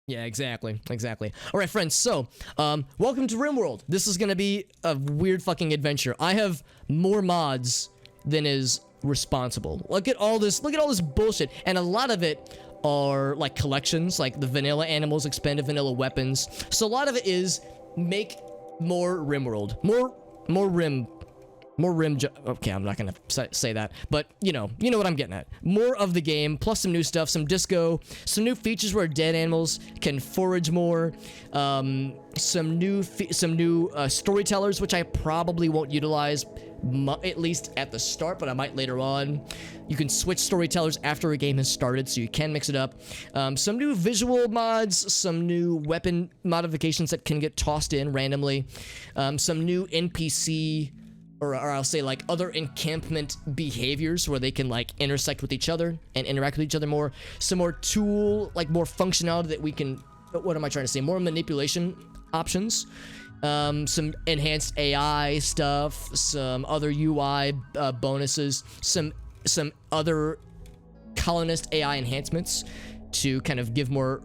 Yeah, exactly. Exactly. All right, friends. So, welcome to RimWorld. This is going to be a weird fucking adventure. I have more mods than is responsible. Look at all this bullshit. And a lot of it are like collections, like the vanilla animals, expanded vanilla weapons. So a lot of it is make more RimWorld. Okay, I'm not gonna say that, but you know what I'm getting at. More of the game, plus some new stuff, some disco, some new features where dead animals can forage more, some new storytellers, which I probably won't utilize, at least at the start, but I might later on. You can switch storytellers after a game has started, so you can mix it up. Some new visual mods, some new weapon modifications that can get tossed in randomly, some new NPC, or I'll say like other encampment behaviors where they can like intersect with each other and interact with each other more. Some more more functionality that we can, what am I trying to say? More manipulation options. Some enhanced AI stuff, some other UI bonuses, some other colonist AI enhancements to kind of give more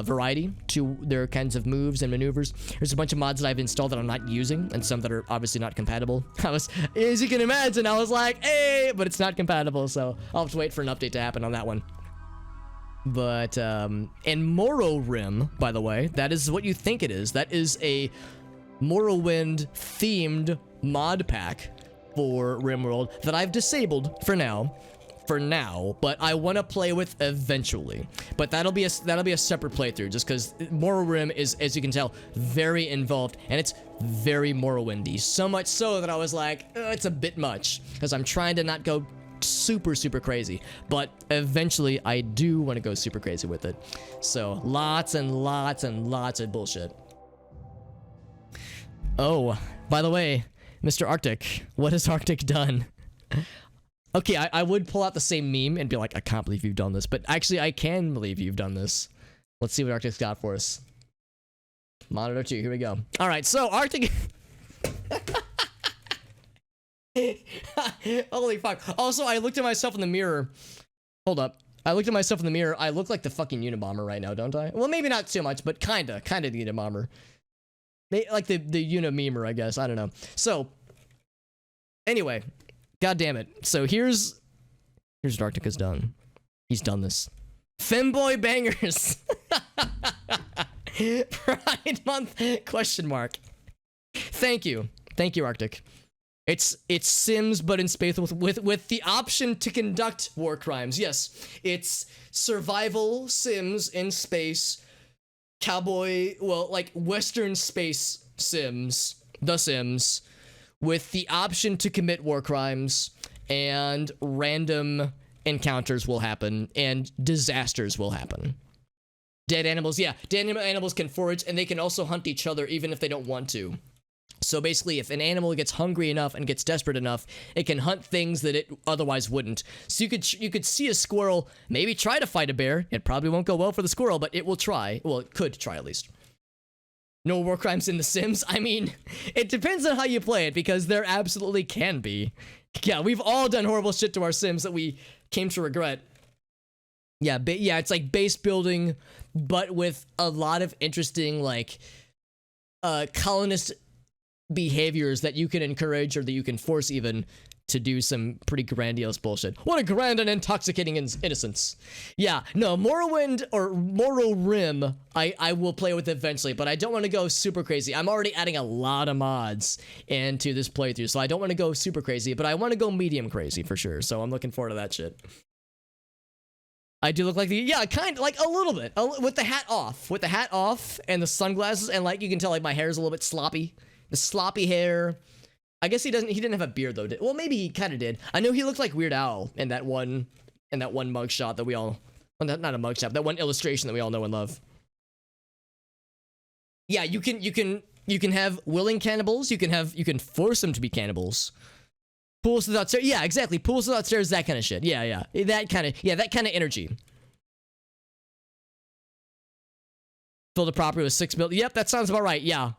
variety to their kinds of moves and maneuvers. There's a bunch of mods that I've installed that I'm not using, and some that are obviously not compatible. As you can imagine, I was like, hey, but it's not compatible, so I'll have to wait for an update to happen on that one. But, and Morrowind, by the way, that is what you think it is. That is a Morrowind-themed mod pack for RimWorld that I've disabled for now, but I want to play with eventually. But that'll be a separate playthrough, just because Morrowind is, as you can tell, very involved, and it's very Morrowindy. So much so that I was like, it's a bit much, because I'm trying to not go super crazy. But eventually, I do want to go super crazy with it. So lots and lots of bullshit. Oh, by the way, Mr. Arctic, what has Arctic done? Okay, I would pull out the same meme and be like, I can't believe you've done this. But actually, I can believe you've done this. Let's see what Arctic's got for us. Monitor 2, here we go. All right, so Arctic... Holy fuck. Also, I looked at myself in the mirror. Hold up. I looked at myself in the mirror. I look like the fucking Unabomber right now, don't I? Well, maybe not too much, but kinda the Unabomber. Like the Unamemer, I guess. I don't know. So, anyway... God damn it. So here's what Arctic has done. He's done this. Femboy bangers. Pride month question mark. Thank you. Thank you, Arctic. It's Sims, but in space with the option to conduct war crimes. Yes. It's survival Sims in space. Cowboy, well, like Western space Sims. The Sims. With the option to commit war crimes, and random encounters will happen, and disasters will happen. Dead animals, yeah. Dead animals can forage, and they can also hunt each other even if they don't want to. So basically, if an animal gets hungry enough and gets desperate enough, it can hunt things that it otherwise wouldn't. So you could see a squirrel, maybe try to fight a bear. It probably won't go well for the squirrel, but it will try. Well, it could try at least. No war crimes in The Sims? I mean, it depends on how you play it, because there absolutely can be. Yeah, we've all done horrible shit to our Sims that we came to regret. Yeah, it's like base building, but with a lot of interesting, like, colonist behaviors that you can encourage, or that you can force even, to do some pretty grandiose bullshit. What a grand and intoxicating innocence. Yeah, no, Morrowind or Morrowind, I will play with eventually, but I don't want to go super crazy. I'm already adding a lot of mods into this playthrough, so I don't want to go super crazy, but I want to go medium crazy for sure, so I'm looking forward to that shit. I do look like yeah, kind of, like a little bit, with the hat off, and the sunglasses, and like, you can tell like my hair is a little bit sloppy. The sloppy hair. I guess he didn't have a beard though. Well, maybe he kind of did. I know he looked like Weird Al in that one mugshot that we all, well, not a mugshot, that one illustration that we all know and love. Yeah, you can have willing cannibals. You can force them to be cannibals. Pools without stairs. Yeah, exactly. Pools without stairs. That kind of shit. Yeah. That kind of energy. Fill the property with 6 mil. Yep, that sounds about right. Yeah.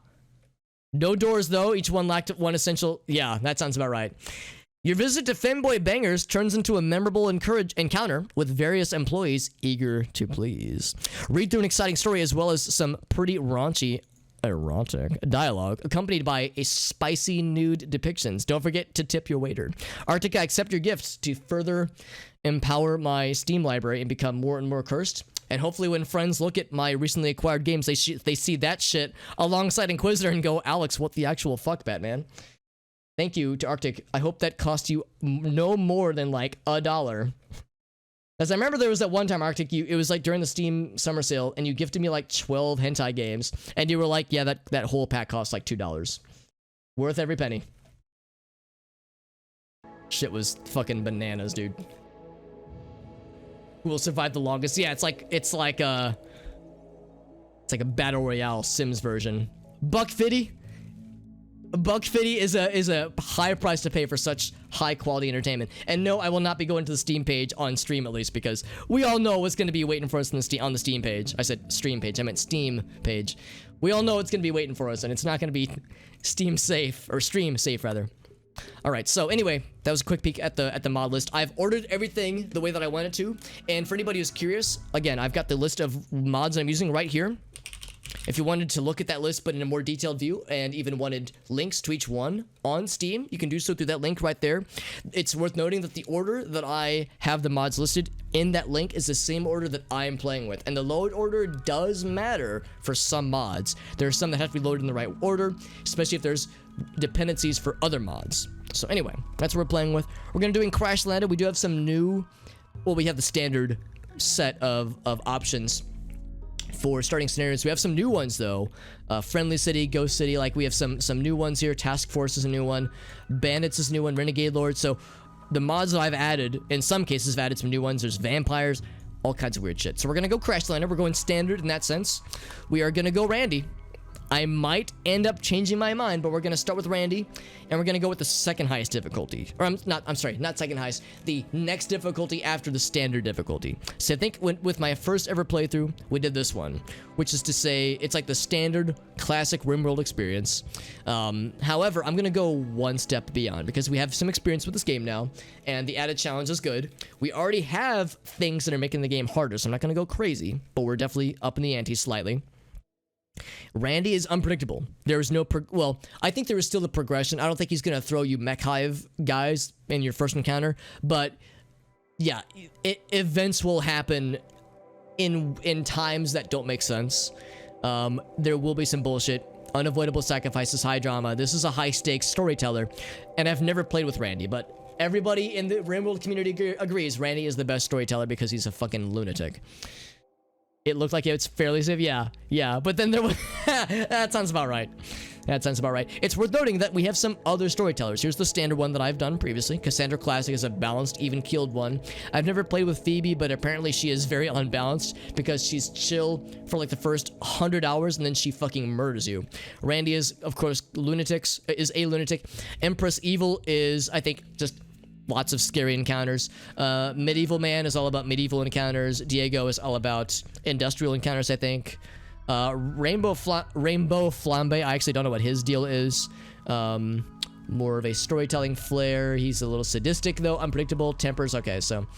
No doors, though. Each one lacked one essential... Yeah, that sounds about right. Your visit to Fanboy Bangers turns into a memorable encounter with various employees eager to please. Read through an exciting story as well as some pretty raunchy, erotic dialogue accompanied by a spicy nude depictions. Don't forget to tip your waiter. Arctic, I accept your gifts to further empower my Steam library and become more and more cursed. And hopefully when friends look at my recently acquired games, they see that shit alongside Inquisitor and go, Alex, what the actual fuck, Batman? Thank you to Arctic. I hope that cost you no more than like $1. As I remember there was that one time, Arctic, it was like during the Steam summer sale, and you gifted me like 12 hentai games, and you were like, yeah, that whole pack cost like $2. Worth every penny. Shit was fucking bananas, dude. Who will survive the longest? Yeah, it's like a battle royale Sims version. $1.50. $1.50 is a high price to pay for such high quality entertainment. And no, I will not be going to the Steam page on stream, at least, because we all know what's going to be waiting for us on the Steam page. I said stream page, I meant Steam page. We all know what's going to be waiting for us, and it's not going to be Steam safe, or stream safe rather. All right, so anyway, that was a quick peek at the mod list. I've ordered everything the way that I wanted to, and for anybody who's curious, again, I've got the list of mods I'm using right here. If you wanted to look at that list but in a more detailed view and even wanted links to each one on Steam, you can do so through that link right there. It's worth noting that the order that I have the mods listed in that link is the same order that I am playing with. And the load order does matter for some mods. There are some that have to be loaded in the right order, especially if there's dependencies for other mods. So anyway, that's what we're playing with. We're going to do in Crash Landed. We do have some new, well, we have the standard set of options for starting scenarios. We have some new ones though. Friendly City, Ghost City, like we have some new ones here. Task Force is a new one. Bandits is a new one. Renegade Lord. So the mods that I've added, in some cases, I've added some new ones. There's vampires, all kinds of weird shit. So we're gonna go Crash Lander. We're going standard in that sense. We are gonna go Randy. I might end up changing my mind, but we're gonna start with Randy, and we're gonna go with the second highest difficulty. Or I'm sorry, not second highest, the next difficulty after the standard difficulty. So I think with my first ever playthrough, we did this one, which is to say, it's like the standard classic RimWorld experience. However, I'm gonna go one step beyond, because we have some experience with this game now, and the added challenge is good. We already have things that are making the game harder, so I'm not gonna go crazy, but we're definitely up in the ante slightly. Randy is unpredictable. There is no, well, I think there is still the progression. I don't think he's going to throw you mech hive guys in your first encounter, but yeah, events will happen in times that don't make sense. There will be some bullshit, unavoidable sacrifices, high drama. This is a high stakes storyteller, and I've never played with Randy, but everybody in the RimWorld community agrees Randy is the best storyteller because he's a fucking lunatic. It looked like it's fairly safe. Yeah. But then there was... that sounds about right. That sounds about right. It's worth noting that we have some other storytellers. Here's the standard one that I've done previously. Cassandra Classic is a balanced, even-keeled one. I've never played with Phoebe, but apparently she is very unbalanced because she's chill for like the first 100 hours and then she fucking murders you. Randy is, of course, a lunatic. Empress Evil is, I think, just... lots of scary encounters. Medieval Man is all about medieval encounters. Diego is all about industrial encounters, I think. Rainbow Flambe, I actually don't know what his deal is. More of a storytelling flair. He's a little sadistic, though. Unpredictable. Tempers. Okay, so...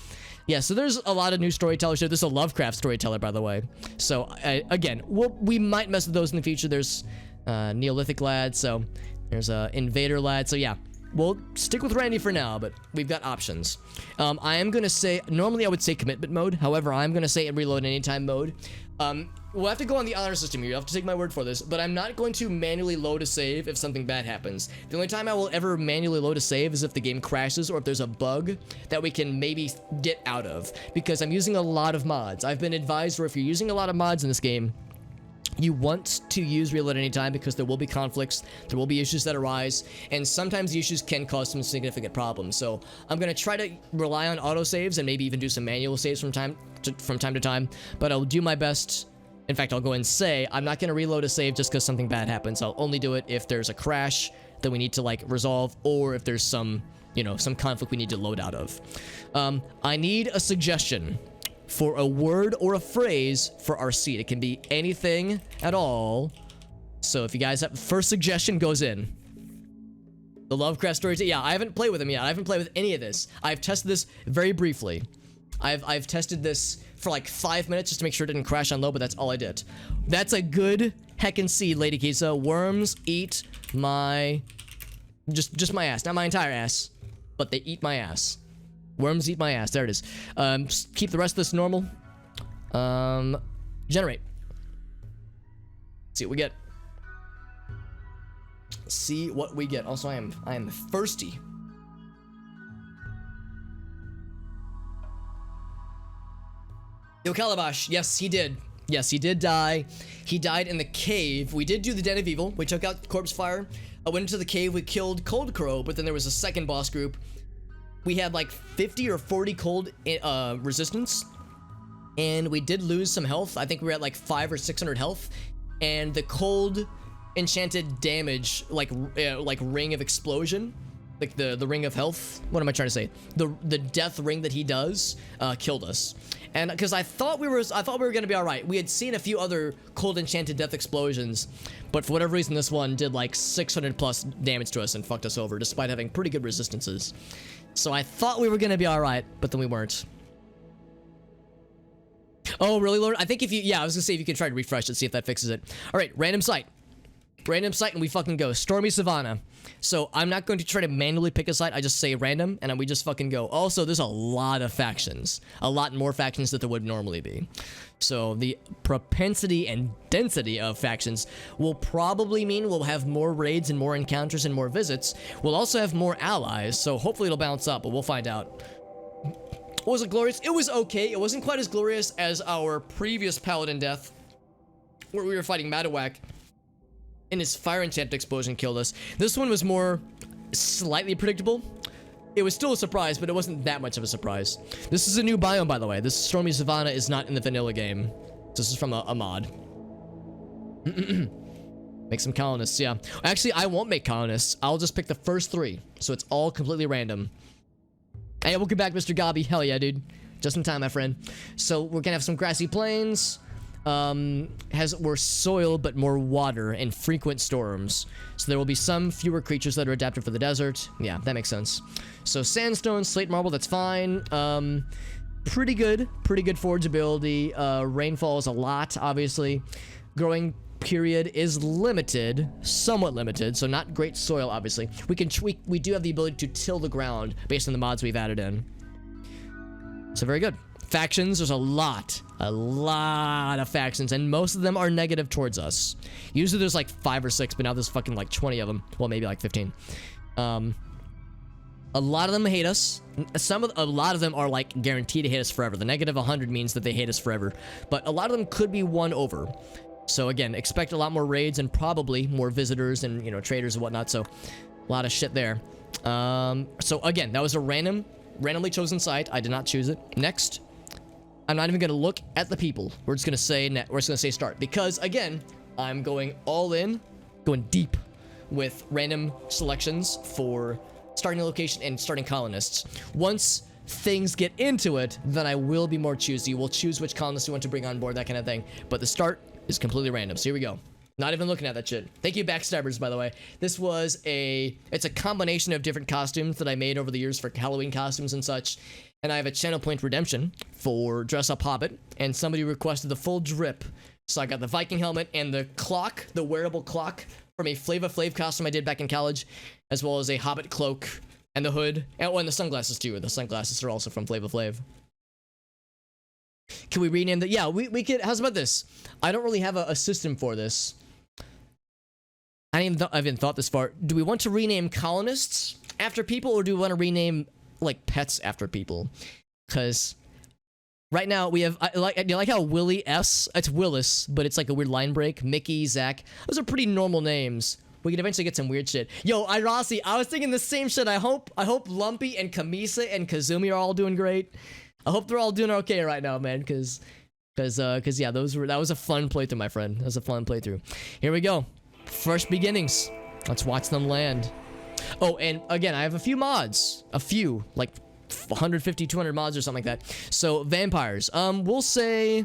yeah, so there's a lot of new storytellers here. There's a Lovecraft storyteller, by the way. So, again, we might mess with those in the future. There's Neolithic Lad, so... there's Invader Lad, so yeah. We'll stick with Randy for now, but we've got options. I am going to say, normally I would say commitment mode. However, I'm going to say reload anytime mode. We'll have to go on the honor system here. You'll have to take my word for this, but I'm not going to manually load a save if something bad happens. The only time I will ever manually load a save is if the game crashes or if there's a bug that we can maybe get out of, because I'm using a lot of mods. I've been advised where if you're using a lot of mods in this game, you want to use reload anytime because there will be conflicts, there will be issues that arise, and sometimes the issues can cause some significant problems. So I'm going to try to rely on autosaves and maybe even do some manual saves from time to time, but I'll do my best. In fact, I'll go and say I'm not going to reload a save just because something bad happens. I'll only do it if there's a crash that we need to like resolve, or if there's some, you know, some conflict we need to load out of. I need a suggestion for a word or a phrase for our seed. It can be anything at all. So if you guys have... first suggestion goes in. The Lovecraft stories. Yeah, I haven't played with them yet. I haven't played with any of this. I've tested this very briefly. I've tested this for like 5 minutes just to make sure it didn't crash on low, but that's all I did. That's a good heckin' seed, Lady Kisa. Worms eat my... Just my ass. Not my entire ass, but they eat my ass. Worms eat my ass. There it is. Just keep the rest of this normal. Generate. See what we get. See what we get. Also, I am thirsty. Yo, Calabash. Yes, he did. Yes, he did die. He died in the cave. We did do the Den of Evil. We took out Corpse Fire. I went into the cave. We killed Cold Crow, but then there was a second boss group. We had like 50 or 40 cold resistance, and we did lose some health. I think we were at like 500 or 600 health, and the cold enchanted damage, like ring of explosion, like the ring of health. What am I trying to say? The death ring that he does killed us, and because I thought we were gonna be all right. We had seen a few other cold enchanted death explosions, but for whatever reason, this one did like 600 plus damage to us and fucked us over, despite having pretty good resistances. So I thought we were gonna be all right, but then we weren't. Oh, really, Lord? I think if you, yeah, I was gonna say if you could try to refresh it, see if that fixes it. All right, random site. Random site, and we fucking go. Stormy Savannah. So I'm not going to try to manually pick a site. I just say random, and we just fucking go. Also, there's a lot of factions. A lot more factions than there would normally be. So the propensity and density of factions will probably mean we'll have more raids and more encounters and more visits. We'll also have more allies, so hopefully it'll balance out, but we'll find out. Was it glorious? It was okay. It wasn't quite as glorious as our previous Paladin death, where we were fighting Madawak, and his fire enchant explosion killed us. This one was more slightly predictable. It was still a surprise, but it wasn't that much of a surprise. This is a new biome, by the way. This Stormy Savannah is not in the vanilla game. This is from a mod. Make some colonists, yeah. Actually, I won't make colonists. I'll just pick the first 3, so it's all completely random. Hey, welcome back, Mr. Gobby. Hell yeah, dude. Just in time, my friend. So we're gonna have some grassy plains. Has more soil but more water and frequent storms, so there will be some fewer creatures that are adapted for the desert. Yeah, that makes sense. So sandstone, slate, marble, that's fine. Pretty good forgeability. Rainfall is a lot, obviously. Growing period is limited, somewhat limited, so not great soil, obviously. We do have the ability to till the ground based on the mods we've added in, so very good. Factions, there's a lot of factions, and most of them are negative towards us. Usually there's like 5 or 6, but now there's fucking like 20 of them. Well, maybe like 15. A lot of them hate us. A lot of them are like guaranteed to hate us forever. The negative 100 means that they hate us forever, but a lot of them could be won over. So again, expect a lot more raids and probably more visitors and, you know, traders and whatnot. So a lot of shit there. So again, that was a randomly chosen site. I did not choose it. Next. I'm not even gonna look at the people. We're just gonna say start, because again, I'm going all in, going deep with random selections for starting a location and starting colonists. Once things get into it, then I will be more choosy. We'll choose which colonists we want to bring on board, that kind of thing. But the start is completely random. So here we go. Not even looking at that shit. Thank you, Backstabbers, by the way. This was it's a combination of different costumes that I made over the years for Halloween costumes and such. And I have a channel point redemption for Dress Up Hobbit, and somebody requested the full drip. So I got the Viking helmet and the clock, the wearable clock from a Flava Flav costume I did back in college, as well as a Hobbit cloak and the hood, and the sunglasses too. The sunglasses are also from Flava Flav. Can we rename the? Yeah, we could. How's about this? I don't really have a system for this. I haven't thought this far. Do we want to rename colonists after people, or do we want to rename like pets after people? Because right now we have, do you like how Willie S? It's Willis, but it's like a weird line break. Mickey, Zach. Those are pretty normal names. We can eventually get some weird shit. Yo, Irasi, I was thinking the same shit. I hope Lumpy and Kamisa and Kazumi are all doing great. I hope they're all doing okay right now, man. Cause yeah, that was a fun playthrough, my friend. That was a fun playthrough. Here we go. First beginnings. Let's watch them land. Oh, and again, I have a few mods. A few, like 150, 200 mods or something like that. So, vampires. We'll say,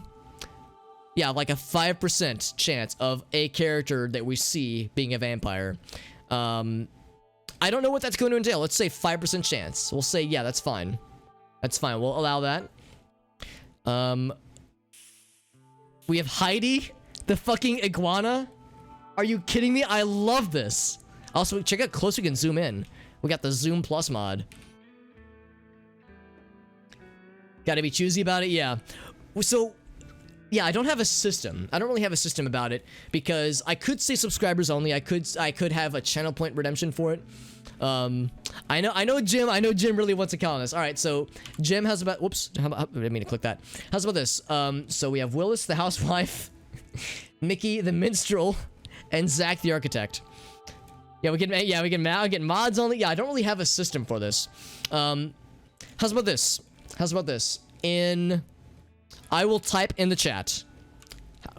yeah, like a 5% chance of a character that we see being a vampire. I don't know what that's going to entail. Let's say 5% chance. We'll say, yeah, that's fine. That's fine. We'll allow that. We have Heidi, the fucking iguana. Are you kidding me? I love this. Also, check out how close we can zoom in. We got the Zoom Plus mod. Gotta be choosy about it, yeah. So, yeah, I don't have a system. I don't really have a system about it because I could say subscribers only. I could have a channel point redemption for it. I know Jim really wants to count on this. All right, so Jim has about, whoops, I didn't mean to click that. How's about this? So we have Willis, the housewife, Mickey, the minstrel, and Zach, the architect. Yeah, we can get mods only. Yeah, I don't really have a system for this. How's about this? I will type in the chat.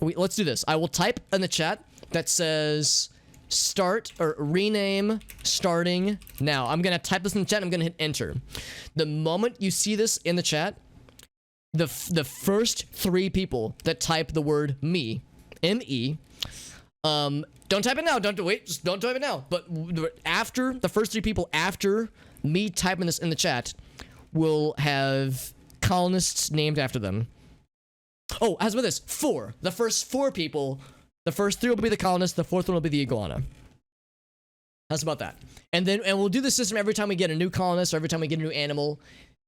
Let's do this. I will type in the chat that says start or rename starting now. I'm gonna type this in the chat. I'm gonna hit enter. The moment you see this in the chat, the first 3 people that type the word me, M-E, don't type it now. Don't type it now. But after the first 3 people after me typing this in the chat will have colonists named after them. Oh, how's about this? 4. The first 4 people, the first 3 will be the colonists, the 4th one will be the iguana. How's about that? And we'll do the system every time we get a new colonist or every time we get a new animal.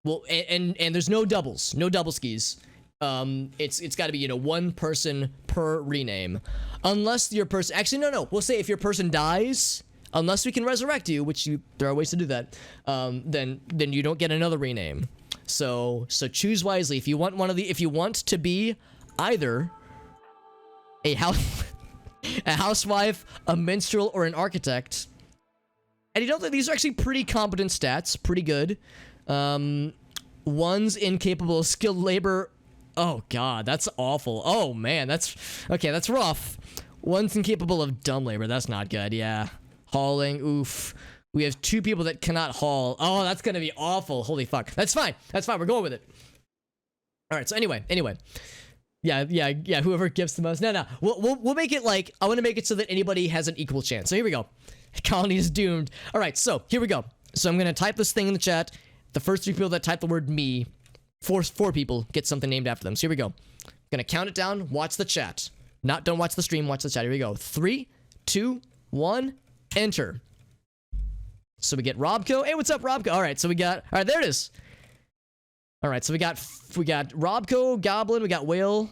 Well, and there's no doubles, no double skis. It's got to be, you know, 1 person per rename, unless your person. Actually, no. We'll say if your person dies, unless we can resurrect you, which there are ways to do that. Then you don't get another rename. So choose wisely. If you want if you want to be either a housewife, a minstrel, or an architect, and you know that these are actually pretty competent stats, pretty good. One's incapable of skilled labor. Oh god, that's awful. Oh man, that's rough. One's incapable of dumb labor. That's not good. Yeah, hauling. Oof. We have 2 people that cannot haul. Oh, that's gonna be awful. Holy fuck. That's fine. We're going with it. All right. So anyway. Yeah. Whoever gives the most. No. We'll make it like, I want to make it so that anybody has an equal chance. So here we go. Colony is doomed. All right. So here we go. So I'm gonna type this thing in the chat. The first 3 people that type the word me, 4 people get something named after them. So here we go. Gonna count it down. Watch the chat. Don't watch the stream. Watch the chat. Here we go. 3, 2, 1. Enter. So we get Robco. Hey, what's up, Robco? All right, so we got. All right, there it is. All right, so we got Robco, Goblin, we got Whale,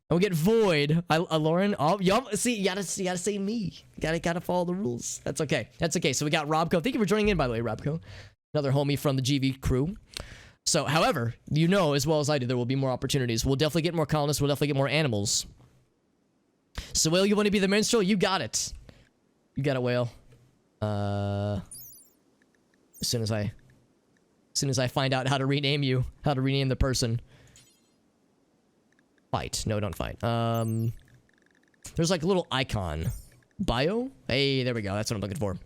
and we get Void. Lauren. Oh, see, you gotta say me. You gotta follow the rules. That's okay. So we got Robco. Thank you for joining in, by the way, Robco. Another homie from the GV crew. So, however, you know as well as I do, there will be more opportunities. We'll definitely get more colonists. We'll definitely get more animals. So, Whale, you want to be the minstrel? You got it. You got it, Whale. As soon as I find out how to rename you, how to rename the person. Fight. No, don't fight. There's like a little icon. Bio? Hey, there we go. That's what I'm looking for.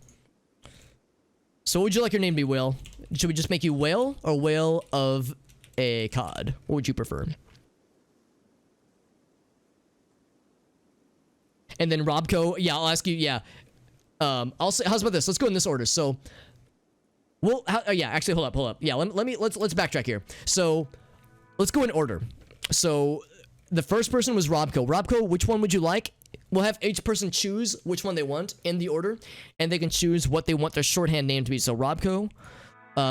So what would you like your name to be, Whale? Should we just make you Whale or Whale of a Cod? What would you prefer? And then Robco, yeah, I'll ask you, yeah. I'll say, how's about this? Let's go in this order. So, well, yeah, actually, hold up. Yeah, let's backtrack here. So, let's go in order. So, the first person was Robco. Robco, which one would you like? We'll have each person choose which one they want in the order, and they can choose what they want their shorthand name to be. So, Robco,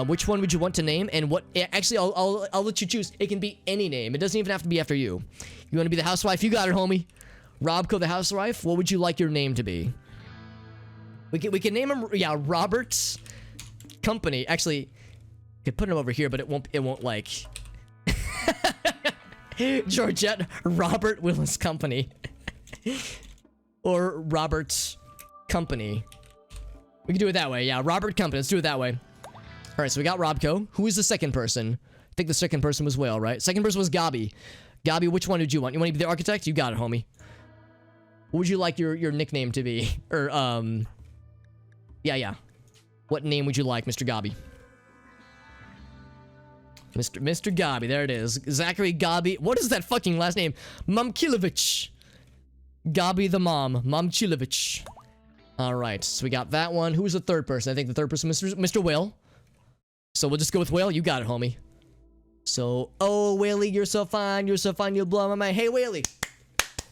which one would you want to name? And what? Actually, I'll let you choose. It can be any name. It doesn't even have to be after you. You want to be the housewife? You got it, homie. Robco, the housewife. What would you like your name to be? We can name him. Yeah, Robert Company. Actually, you could put him over here, but it won't like. Georgette Robert Willis Company. Or Robert Company. We can do it that way. Yeah, Robert Company. Let's do it that way. All right, so we got Robco. Who is the second person? I think the second person was Whale, right? Second person was Gabi. Gabi, which one did you want? You want to be the architect? You got it, homie. What would you like your nickname to be? Or, yeah. What name would you like, Mr. Gabi? Mr. Gabi, there it is. Zachary Gabi. What is that fucking last name? Momkilovich. Gabi the mom. Momkilovich. All right, so we got that one. Who's the third person? I think the third person, Mr. Whale. So we'll just go with Whale. You got it, homie. So, oh, Whaley, you're so fine. You're so fine. You'll blow my mind. Hey, Whaley.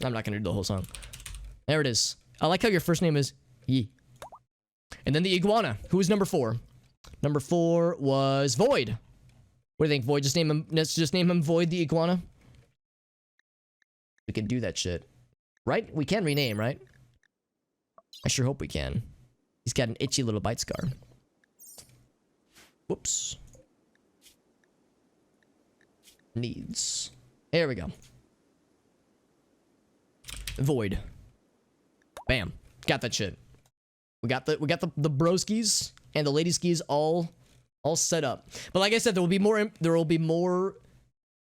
I'm not going to do the whole song. There it is. I like how your first name is Yi. And then the iguana. Who was number 4? Number 4 was Void. What do you think, Void? Let's just name him Void the iguana. We can do that shit. Right? We can rename, right? I sure hope we can. He's got an itchy little bite scar. Whoops. Needs. There we go. Void. Bam. Got that shit. We got the broskies and the lady skis all set up. But like I said, there will be more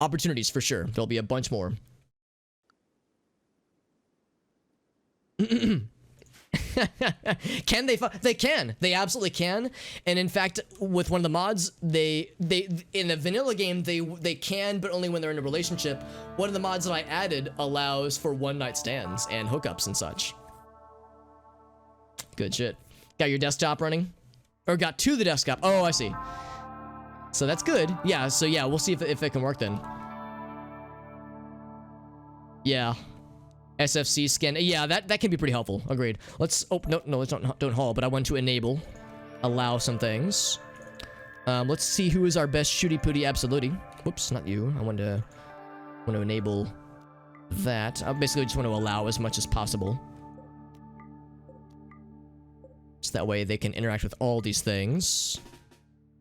opportunities for sure. There'll be a bunch more. Can they? They can. They absolutely can. And in fact, with one of the mods, they in a vanilla game they can, but only when they're in a relationship. One of the mods that I added allows for one-night stands and hookups and such. Good shit. Got your desktop running, or got to the desktop? Oh, I see. So that's good. Yeah. So yeah, we'll see if it can work then. Yeah. SFC scan. Yeah, that can be pretty helpful. Agreed. Let's. Oh no, let's don't haul. But I want to allow some things. Let's see who is our best shooty pooty absolutely. Whoops, not you. I want to enable that. I basically just want to allow as much as possible. So that way they can interact with all these things.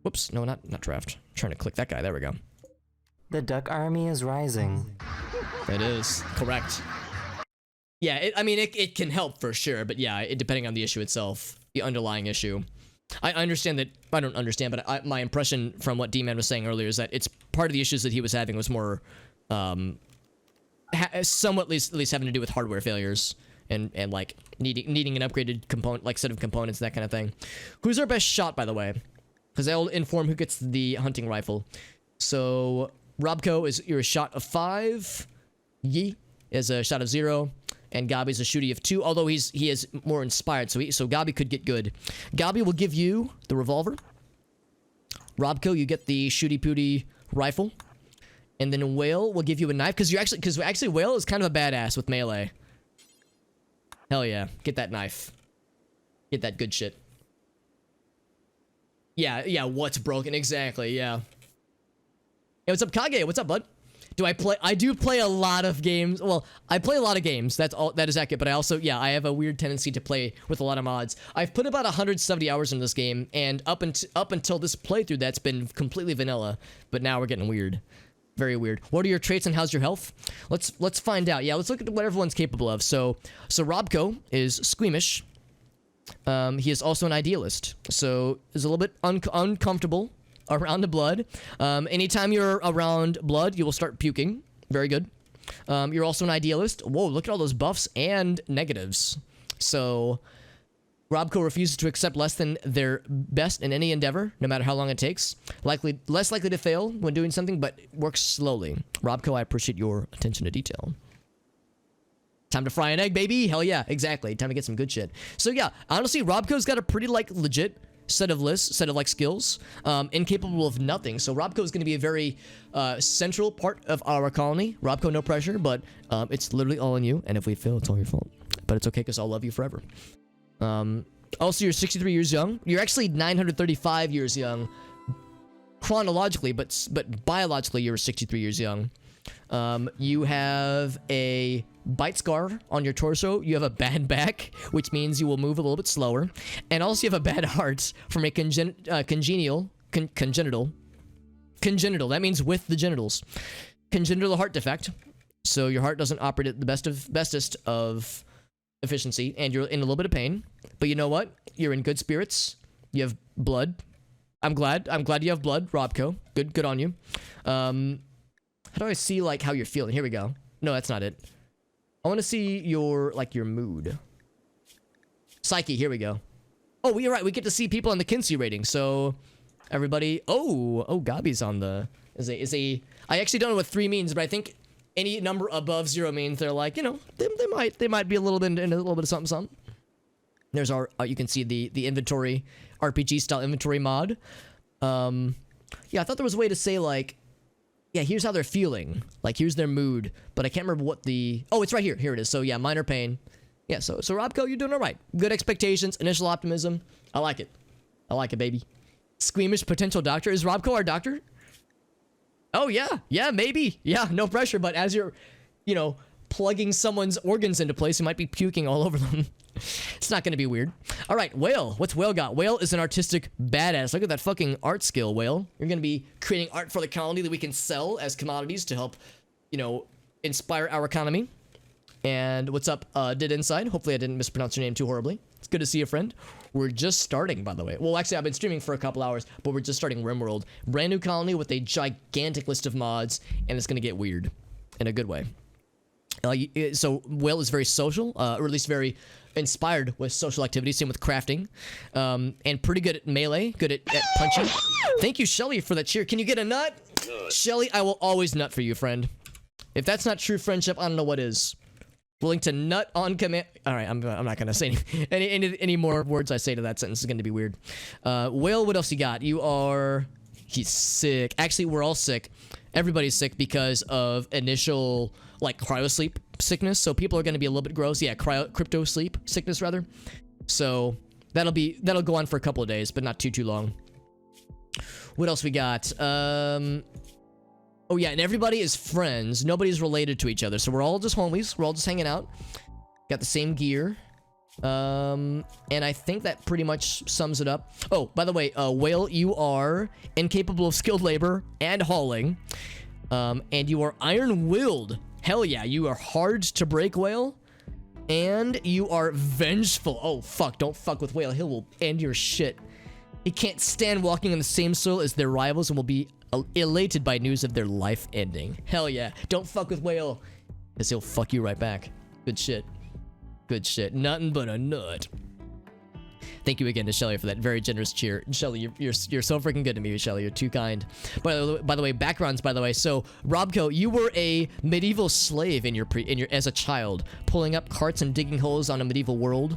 Whoops, no, not draft. I'm trying to click that guy. There we go. The duck army is rising. It is correct. Yeah, it can help for sure, but yeah, depending on the issue itself, the underlying issue. I understand that, I don't understand, but my impression from what D-Man was saying earlier is that it's part of the issues that he was having was more, somewhat at least having to do with hardware failures and like needing an upgraded component, like set of components, that kind of thing. Who's our best shot, by the way? Because I'll inform who gets the hunting rifle. So, Robco is your shot of 5, Yi is a shot of 0, and Gabi's a shooty of 2, although he is more inspired, so Gabi could get good. Gabi will give you the revolver. Robco, you get the shooty pooty rifle. And then Whale will give you a knife, because actually Whale is kind of a badass with melee. Hell yeah, get that knife. Get that good shit. Yeah, what's broken? Exactly, yeah. Hey, what's up, Kage? What's up, bud? I do play a lot of games. Well, I play a lot of games. That is accurate. But I also, yeah, I have a weird tendency to play with a lot of mods. I've put about 170 hours in this game, and up until this playthrough, that's been completely vanilla. But now we're getting weird, very weird. What are your traits and how's your health? Let's find out. Yeah, let's look at what everyone's capable of. So Robco is squeamish. He is also an idealist, so is a little bit uncomfortable around the blood. Anytime you're around blood, you will start puking. Very good. You're also an idealist. Whoa, look at all those buffs and negatives. So, Robco refuses to accept less than their best in any endeavor, no matter how long it takes. Less likely to fail when doing something, but works slowly. Robco, I appreciate your attention to detail. Time to fry an egg, baby. Hell yeah, exactly. Time to get some good shit. So yeah, honestly, Robco's got a pretty legit set of skills, incapable of nothing. So Robco is going to be a very central part of our colony. Robco, no pressure, but it's literally all on you. And if we fail, it's all your fault. But it's okay because I'll love you forever. Also, you're 63 years young. You're actually 935 years young chronologically, but biologically, you're 63 years young. You have a bite scar on your torso. You have a bad back, which means you will move a little bit slower. And also you have a bad heart from a congenital. That means with the genitals. Congenital heart defect. So your heart doesn't operate at the bestest of efficiency, and you're in a little bit of pain. But you know what? You're in good spirits. You have blood. I'm glad you have blood, Robco. Good on you. How do I see how you're feeling? Here we go. No, that's not it. I want to see your mood. Psyche, here we go. Oh, you're right. We get to see people on the Kinsey rating. So, everybody. Oh, Gabi's on the I actually don't know what 3 means, but I think any number above 0 means they're they might be a little bit of something. There's our, you can see the inventory, RPG style inventory mod. Yeah, I thought there was a way to say like, yeah, here's how they're feeling. Like, here's their mood. But I can't remember what the, oh, it's right here. Here it is. So yeah, minor pain. Yeah, so Robco, you're doing all right. Good expectations, initial optimism. I like it. I like it, baby. Squeamish potential doctor. Is Robco our doctor? Oh, yeah. Yeah, maybe. Yeah, no pressure. But as you're, you know, plugging someone's organs into place, you might be puking all over them. It's not going to be weird. All right, Whale. What's Whale got? Whale is an artistic badass. Look at that fucking art skill, Whale. You're going to be creating art for the colony that we can sell as commodities to help, you know, inspire our economy. And what's up, Did Inside? Hopefully I didn't mispronounce your name too horribly. It's good to see you, friend. We're just starting, by the way. Well, actually, I've been streaming for a couple hours, but we're just starting RimWorld. Brand new colony with a gigantic list of mods, and it's going to get weird in a good way. So Whale is very social, or at least very inspired with social activities, same with crafting, and pretty good at melee, good at punching. Thank you, Shelly, for that cheer. Can you get a nut? Shelly, I will always nut for you, friend. If that's not true friendship, I don't know what is. Willing to nut on command. All right, I'm not gonna say any more words I say to that sentence is gonna be weird. Whale, what else you got? He's sick. Actually, we're all sick. Everybody's sick because of initial like cryosleep sickness. So people are gonna be a little bit gross. Yeah, crypto sleep sickness rather. So that'll go on for a couple of days, but not too long. What else we got? Oh yeah, and everybody is friends. Nobody's related to each other. So we're all just homies. We're all just hanging out. Got the same gear. And I think that pretty much sums it up. Oh, by the way, Whale, you are incapable of skilled labor and hauling. And you are iron-willed. Hell yeah, you are hard to break, Whale. And you are vengeful. Oh, fuck, don't fuck with Whale. He will end your shit. He can't stand walking on the same soil as their rivals and will be elated by news of their life ending. Hell yeah. Don't fuck with Whale, because he'll fuck you right back. Good shit. Good shit. Nothing but a nut. Thank you again to Shelly for that very generous cheer. Shelly, you're so freaking good to me, Shelly. You're too kind. By the way, backgrounds, by the way. So, Robco, you were a medieval slave in your as a child, pulling up carts and digging holes on a medieval world.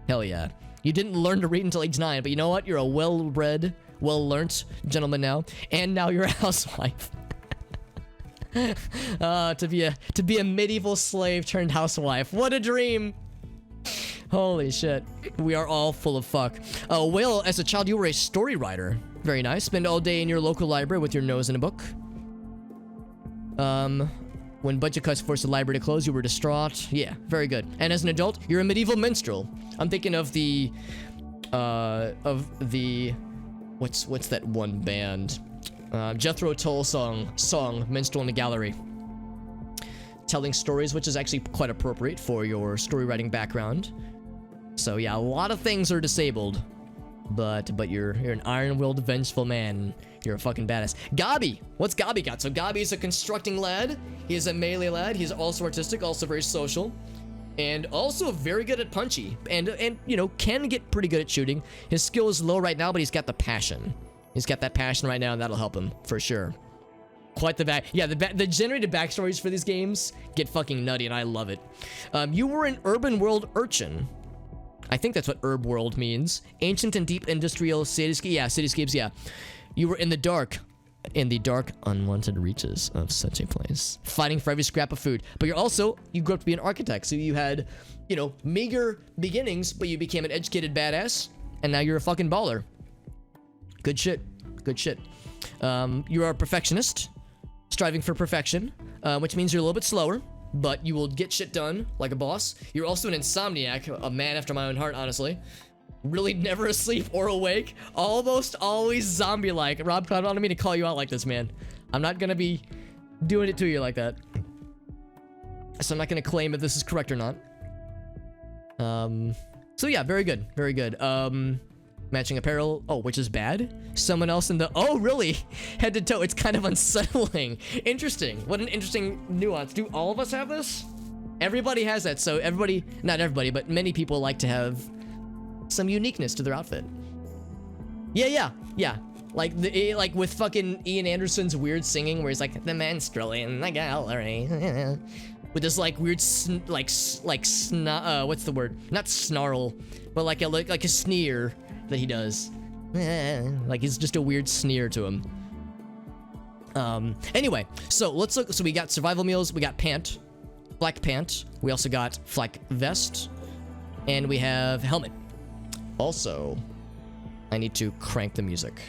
Hell yeah. You didn't learn to read until age 9, but you know what? You're a well-read, well-learnt gentleman now, and now you're a housewife. To be a medieval slave turned housewife. What a dream! Holy shit. We are all full of fuck. Whale, as a child, you were a story writer. Very nice. Spend all day in your local library with your nose in a book. When budget cuts forced the library to close, you were distraught. Yeah, very good. And as an adult, you're a medieval minstrel. I'm thinking of the what's that one band? Jethro Tull song, Minstrel in the Gallery. Telling stories, which is actually quite appropriate for your story writing background. So yeah, a lot of things are disabled. But you're an iron-willed, vengeful man. You're a fucking badass. Gabi! What's Gabi got? So Gabi is a constructing lad. He is a melee lad. He's also artistic, also very social. And also very good at punchy. And you know, can get pretty good at shooting. His skill is low right now, but he's got the passion. He's got that passion right now, and that'll help him, for sure. Quite the back. Yeah, the generated backstories for these games get fucking nutty, and I love it. You were an urban world urchin. I think that's what herb world means. Ancient and deep industrial cityscape. Yeah, cityscapes, yeah. You were in the dark, unwanted reaches of such a place. Fighting for every scrap of food. But you grew up to be an architect. So you had, you know, meager beginnings, but you became an educated badass. And now you're a fucking baller. Good shit. Good shit. You are a perfectionist. Striving for perfection. Which means you're a little bit slower. But you will get shit done like a boss. You're also an insomniac, a man after my own heart, honestly. Really never asleep or awake. Almost always zombie-like. Rob, I don't mean to call you out like this, man. I'm not gonna be doing it to you like that. So I'm not gonna claim if this is correct or not. So yeah, very good. Very good. Matching apparel. Oh, which is bad? Someone else in the... Oh, really? Head to toe. It's kind of unsettling. Interesting. What an interesting nuance. Do all of us have this? Everybody has that. So everybody... Not everybody, but many people like to have some uniqueness to their outfit. Yeah. Like with fucking Ian Anderson's weird singing where he's like, the minstrel in the gallery. with this like weird what's the word? Not snarl, but like a sneer that he does. Like it's just a weird sneer to him. Anyway, so let's look. So we got survival meals, we got pant, flak pant, we also got flak vest, and we have helmet. Also, I need to crank the music.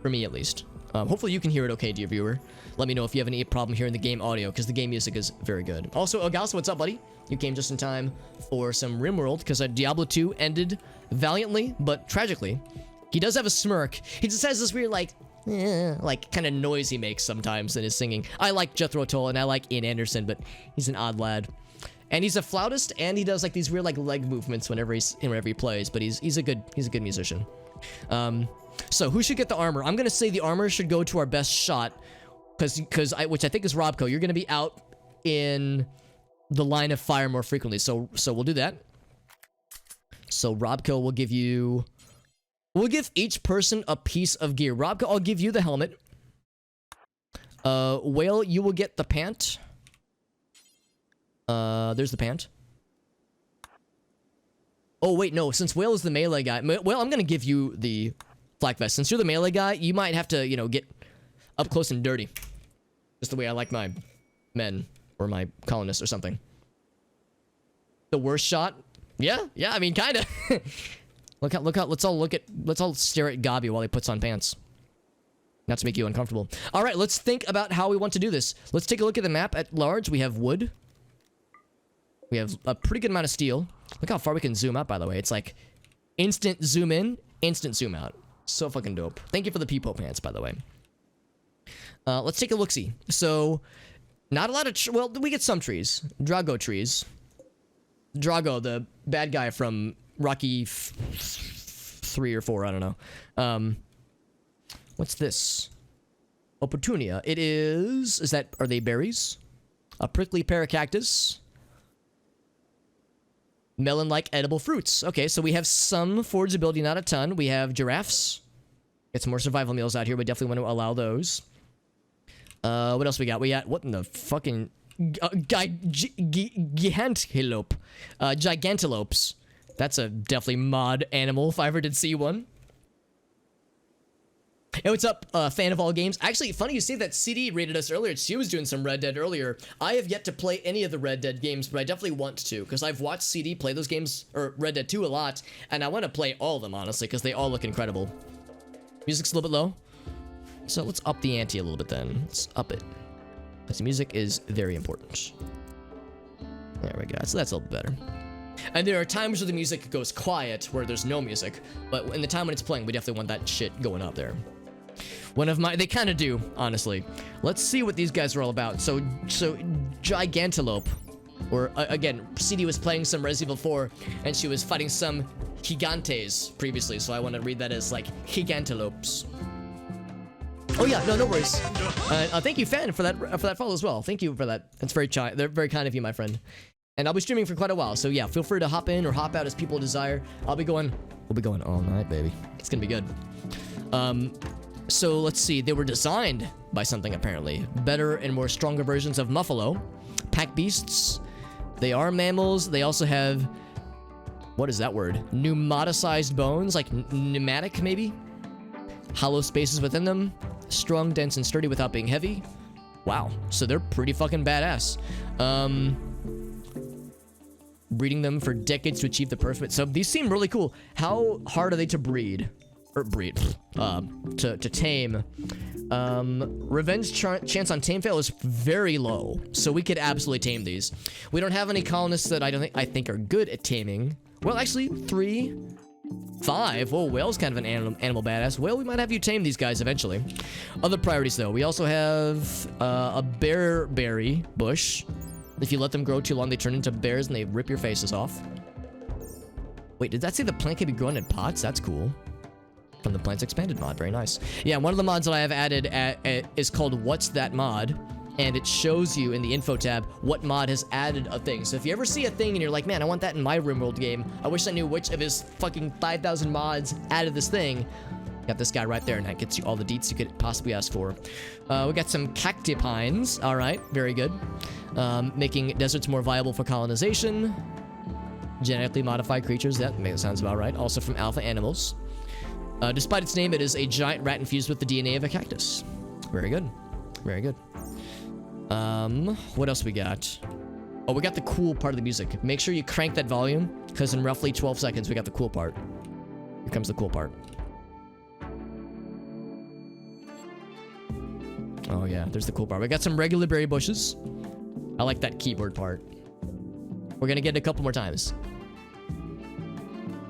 For me, at least. Hopefully you can hear it okay, dear viewer. Let me know if you have any problem hearing the game audio, because the game music is very good. Also, Ogas, what's up, buddy? You came just in time for some RimWorld, because Diablo 2 ended valiantly, but tragically. He does have a smirk. He just has this weird, like kind of noise he makes sometimes in his singing. I like Jethro Tull, and I like Ian Anderson, but he's an odd lad. And he's a flautist, and he does like these weird like leg movements whenever he plays. But he's a good musician. So who should get the armor? I'm gonna say the armor should go to our best shot, which I think is Robco. You're gonna be out in the line of fire more frequently, so we'll do that. So Robco will give you. We'll give each person a piece of gear. Robco, I'll give you the helmet. Whale, you will get the pant. There's the pant. Oh, wait, no. Since Whale is the melee guy... Well, I'm gonna give you the flak vest. Since you're the melee guy, you might have to, get up close and dirty. Just the way I like my men. Or my colonists or something. The worst shot? Yeah, I mean, kinda. Look out, let's all stare at Gabi while he puts on pants. Not to make you uncomfortable. Alright, let's think about how we want to do this. Let's take a look at the map at large. We have wood. We have a pretty good amount of steel. Look how far we can zoom out, by the way. It's like instant zoom in, instant zoom out. So fucking dope. Thank you for the peepo pants, by the way. Let's take a look-see. So, not a lot of... well, we get some trees. Drago trees. Drago, the bad guy from Rocky 3 or 4, I don't know. What's this? Oh, Petunia. It is... are they berries? A prickly pear cactus. Melon-like edible fruits. Okay, so we have some forgeability, not a ton. We have giraffes. Get some more survival meals out here. We definitely want to allow those. What else we got? We got... what in the fucking... gigantelope. Gigantelopes. That's a definitely mod animal if I ever did see one. Hey, what's up, fan of all games? Actually, funny you say that. CD rated us earlier. She was doing some Red Dead earlier. I have yet to play any of the Red Dead games, but I definitely want to, because I've watched CD play those games, or Red Dead 2 a lot, and I want to play all of them, honestly, because they all look incredible. Music's a little bit low, so let's up the ante a little bit then. Let's up it, because the music is very important. There we go, so that's a little bit better. And there are times where the music goes quiet, where there's no music, but in the time when it's playing, we definitely want that shit going up there. They kind of do, honestly. Let's see what these guys are all about. So Gigantelope, or again, CD was playing some Resident Evil 4, and she was fighting some Gigantes previously, so I want to read that as like Gigantelopes. Oh yeah, no worries. Thank you, fan, for that follow as well. Thank you for that. That's very they're very kind of you, my friend. And I'll be streaming for quite a while, so yeah, feel free to hop in or hop out as people desire. We'll be going all night, baby. It's gonna be good. So let's see, they were designed by something apparently. Better and more stronger versions of Muffalo. Pack beasts. They are mammals. They also have, what is that word? Pneumaticized bones, like pneumatic maybe? Hollow spaces within them. Strong, dense, and sturdy without being heavy. Wow, so they're pretty fucking badass. Breeding them for decades to achieve the perfect. So these seem really cool. How hard are they to breed? To tame. Revenge chance on tame fail is very low, so we could absolutely tame these. We don't have any colonists that I think are good at taming. Well, actually, 3, 5. Oh, Whale's kind of an animal badass. Well, we might have you tame these guys eventually. Other priorities, though. We also have a bearberry bush. If you let them grow too long, they turn into bears and they rip your faces off. Wait, did that say the plant can be grown in pots? That's cool. From the Plants Expanded mod. Very nice. Yeah, one of the mods that I have added is called What's That Mod? And it shows you in the info tab what mod has added a thing. So if you ever see a thing and you're like, man, I want that in my RimWorld game. I wish I knew which of his fucking 5,000 mods added this thing. Got this guy right there, and that gets you all the deets you could possibly ask for. We got some cacti pines. All right, very good. Making deserts more viable for colonization. Genetically modified creatures. That sounds about right. Also from alpha animals. Despite its name, it is a giant rat infused with the DNA of a cactus. Very good. Very good. What else we got? Oh, we got the cool part of the music. Make sure you crank that volume, because in roughly 12 seconds, we got the cool part. Here comes the cool part. Oh yeah, there's the cool part. We got some regular berry bushes. I like that keyboard part. We're gonna get it a couple more times.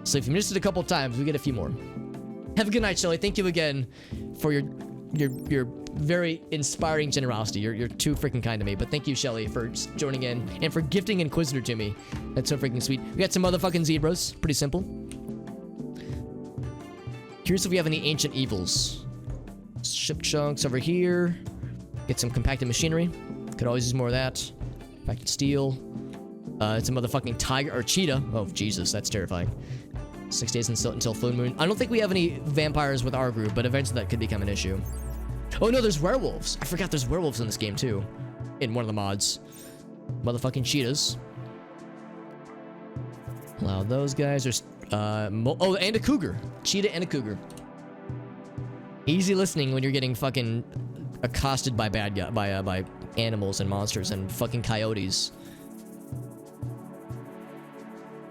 So if you missed it a couple times, we get a few more. Have a good night, Shelly. Thank you again for your very inspiring generosity. You're too freaking kind to me. But thank you, Shelly, for joining in and for gifting Inquisitor to me. That's so freaking sweet. We got some motherfucking zebras. Pretty simple. Curious if we have any ancient evils. Ship chunks over here. Get some compacted machinery. Could always use more of that. Compacted steel. It's a motherfucking tiger or cheetah. Oh, Jesus, that's terrifying. 6 days until full moon. I don't think we have any vampires with our group, but eventually that could become an issue. Oh no, there's werewolves. I forgot there's werewolves in this game too. In one of the mods. Motherfucking cheetahs. Allow those guys. There's oh, and a cougar. Cheetah and a cougar. Easy listening when you're getting fucking accosted by by animals and monsters and fucking coyotes.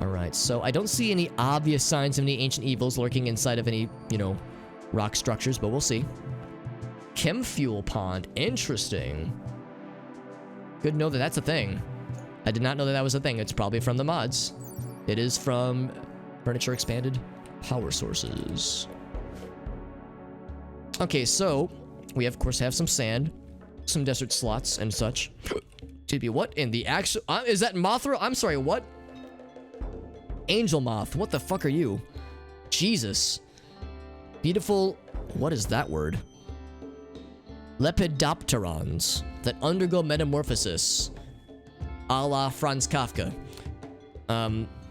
Alright, so I don't see any obvious signs of any ancient evils lurking inside of any, you know, rock structures, but we'll see. Chem fuel pond. Interesting. Good to know that that's a thing. I did not know that that was a thing. It's probably from the mods. It is from Furniture Expanded Power Sources. Okay, so we of course have some sand, some desert slots and such. TB, what in the actual... is that Mothra? I'm sorry, what? Angel moth. What the fuck are you? Jesus. Beautiful... What is that word? Lepidopterons that undergo metamorphosis. A la Franz Kafka.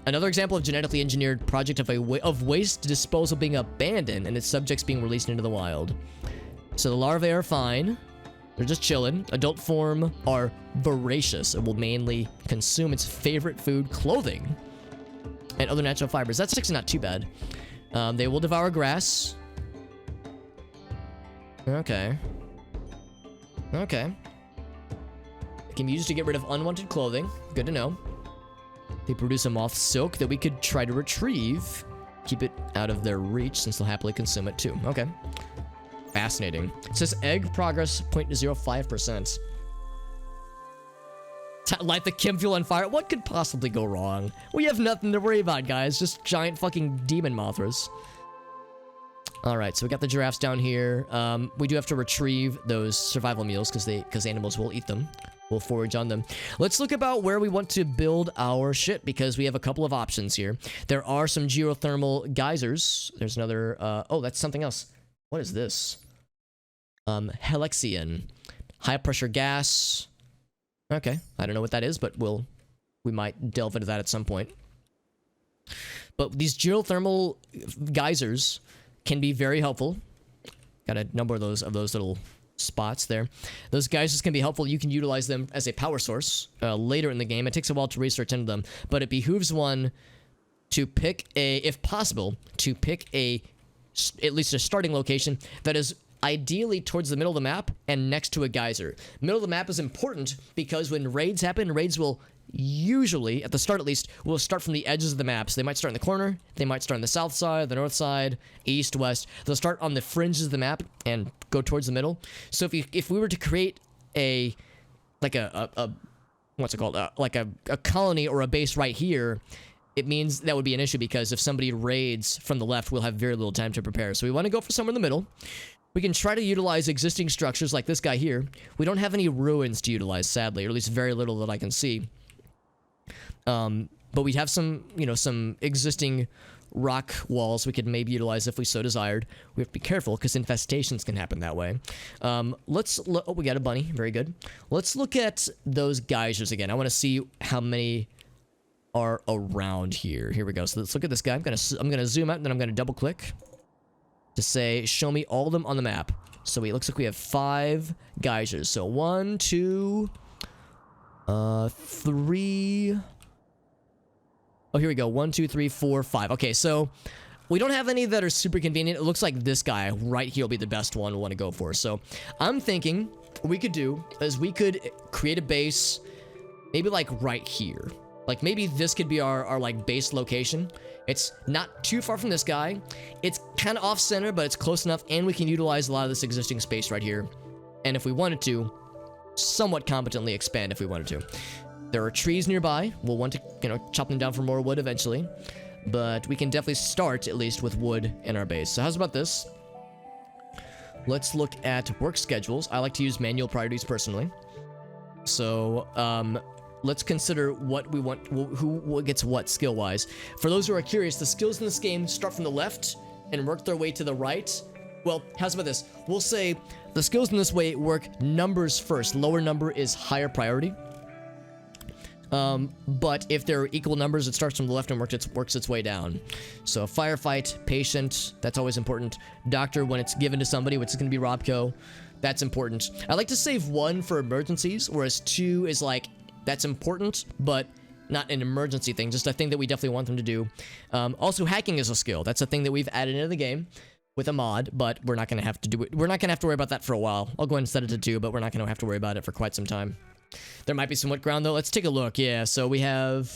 Another example of genetically engineered project of waste disposal being abandoned and its subjects being released into the wild. So the larvae are fine. They're just chilling. Adult form are voracious and will mainly consume its favorite food, clothing, and other natural fibers. That's actually not too bad. They will devour grass. Okay. Okay. It can be used to get rid of unwanted clothing. Good to know. They produce a moth silk that we could try to retrieve. Keep it out of their reach since they'll happily consume it too. Okay. Fascinating. It says egg progress 0.05%. Light the chem fuel on fire. What could possibly go wrong? We have nothing to worry about, guys. Just giant fucking demon mothras. Alright, so we got the giraffes down here. We do have to retrieve those survival meals because animals will eat them. We'll forage on them. Let's look about where we want to build our shit because we have a couple of options here. There are some geothermal geysers. There's another... oh, that's something else. What is this? Helixian. High pressure gas. Okay, I don't know what that is, but we might delve into that at some point. But these geothermal geysers can be very helpful. Got a number of those little spots there. Those geysers can be helpful. You can utilize them as a power source later in the game. It takes a while to research into them, but it behooves one to pick if possible, to pick at least a starting location that is ideally towards the middle of the map and next to a geyser. Middle of the map is important because when raids happen, raids will usually, at the start at least, will start from the edges of the map. So they might start in the corner, they might start on the south side, the north side, east, west. They'll start on the fringes of the map and go towards the middle. So if we were to create what's it called? Like a colony or a base right here, it means that would be an issue because if somebody raids from the left, we'll have very little time to prepare. So we want to go for somewhere in the middle. We can try to utilize existing structures like this guy here. We don't have any ruins to utilize, sadly, or at least very little that I can see. But we have some, some existing rock walls we could maybe utilize if we so desired. We have to be careful because infestations can happen that way. Oh, we got a bunny. Very good. Let's look at those geysers again. I want to see how many are around here. Here we go. So let's look at this guy. I'm gonna zoom out and then I'm gonna double click to say, show me all of them on the map. So it looks like we have 5 geysers. So 1, 2, 3. Oh, here we go. 1, 2, 3, 4, 5. Okay, so we don't have any that are super convenient. It looks like this guy right here will be the best one we want to go for. So I'm thinking what we could do is we could create a base maybe like right here. Like maybe this could be our like base location. It's not too far from this guy. It's kind of off center, but it's close enough, and we can utilize a lot of this existing space right here. And if we wanted to, somewhat competently expand if we wanted to. There are trees nearby. We'll want to, you know, chop them down for more wood eventually. But we can definitely start at least with wood in our base. So how's about this? Let's look at work schedules. I like to use manual priorities personally. So, let's consider what we want, who gets what skill-wise. For those who are curious, the skills in this game start from the left and work their way to the right. Well, how's about this? We'll say the skills in this way work numbers first. Lower number is higher priority. But if they're equal numbers, it starts from the left and works its way down. So firefight, patient, that's always important. Doctor, when it's given to somebody, which is going to be Robco, that's important. I like to save 1 for emergencies, whereas 2 is like, that's important, but not an emergency thing, just a thing that we definitely want them to do. Also, hacking is a skill. That's a thing that we've added into the game with a mod, but we're not going to have to do it. We're not going to have to worry about that for a while. I'll go ahead and set it to 2, but we're not going to have to worry about it for quite some time. There might be some wet ground, though. Let's take a look. Yeah, so we have...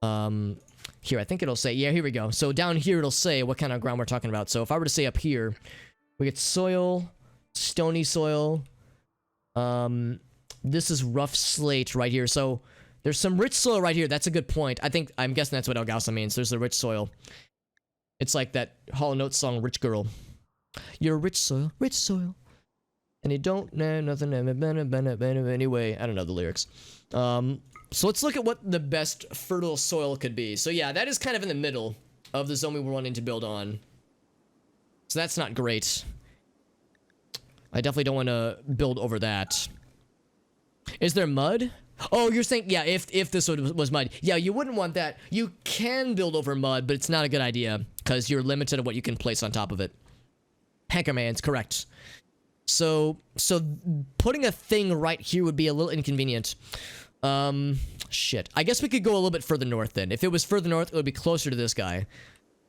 here, I think it'll say... Yeah, here we go. So down here, it'll say what kind of ground we're talking about. So if I were to say up here, we get soil, stony soil, this is rough slate right here. So there's some rich soil right here. That's a good point. I'm guessing that's what Elgaso means. There's the rich soil. It's like that Hall & Oates song, Rich Girl. You're rich soil, and you don't know nothing anyway. I don't know the lyrics. So let's look at what the best fertile soil could be. So yeah, that is kind of in the middle of the zone we were wanting to build on. So that's not great. I definitely don't want to build over that. Is there mud? Oh, you're saying, yeah, if this was mud. Yeah, you wouldn't want that. You can build over mud, but it's not a good idea, because you're limited to what you can place on top of it. Hackerman's correct. So putting a thing right here would be a little inconvenient. Shit. I guess we could go a little bit further north then. If it was further north, it would be closer to this guy.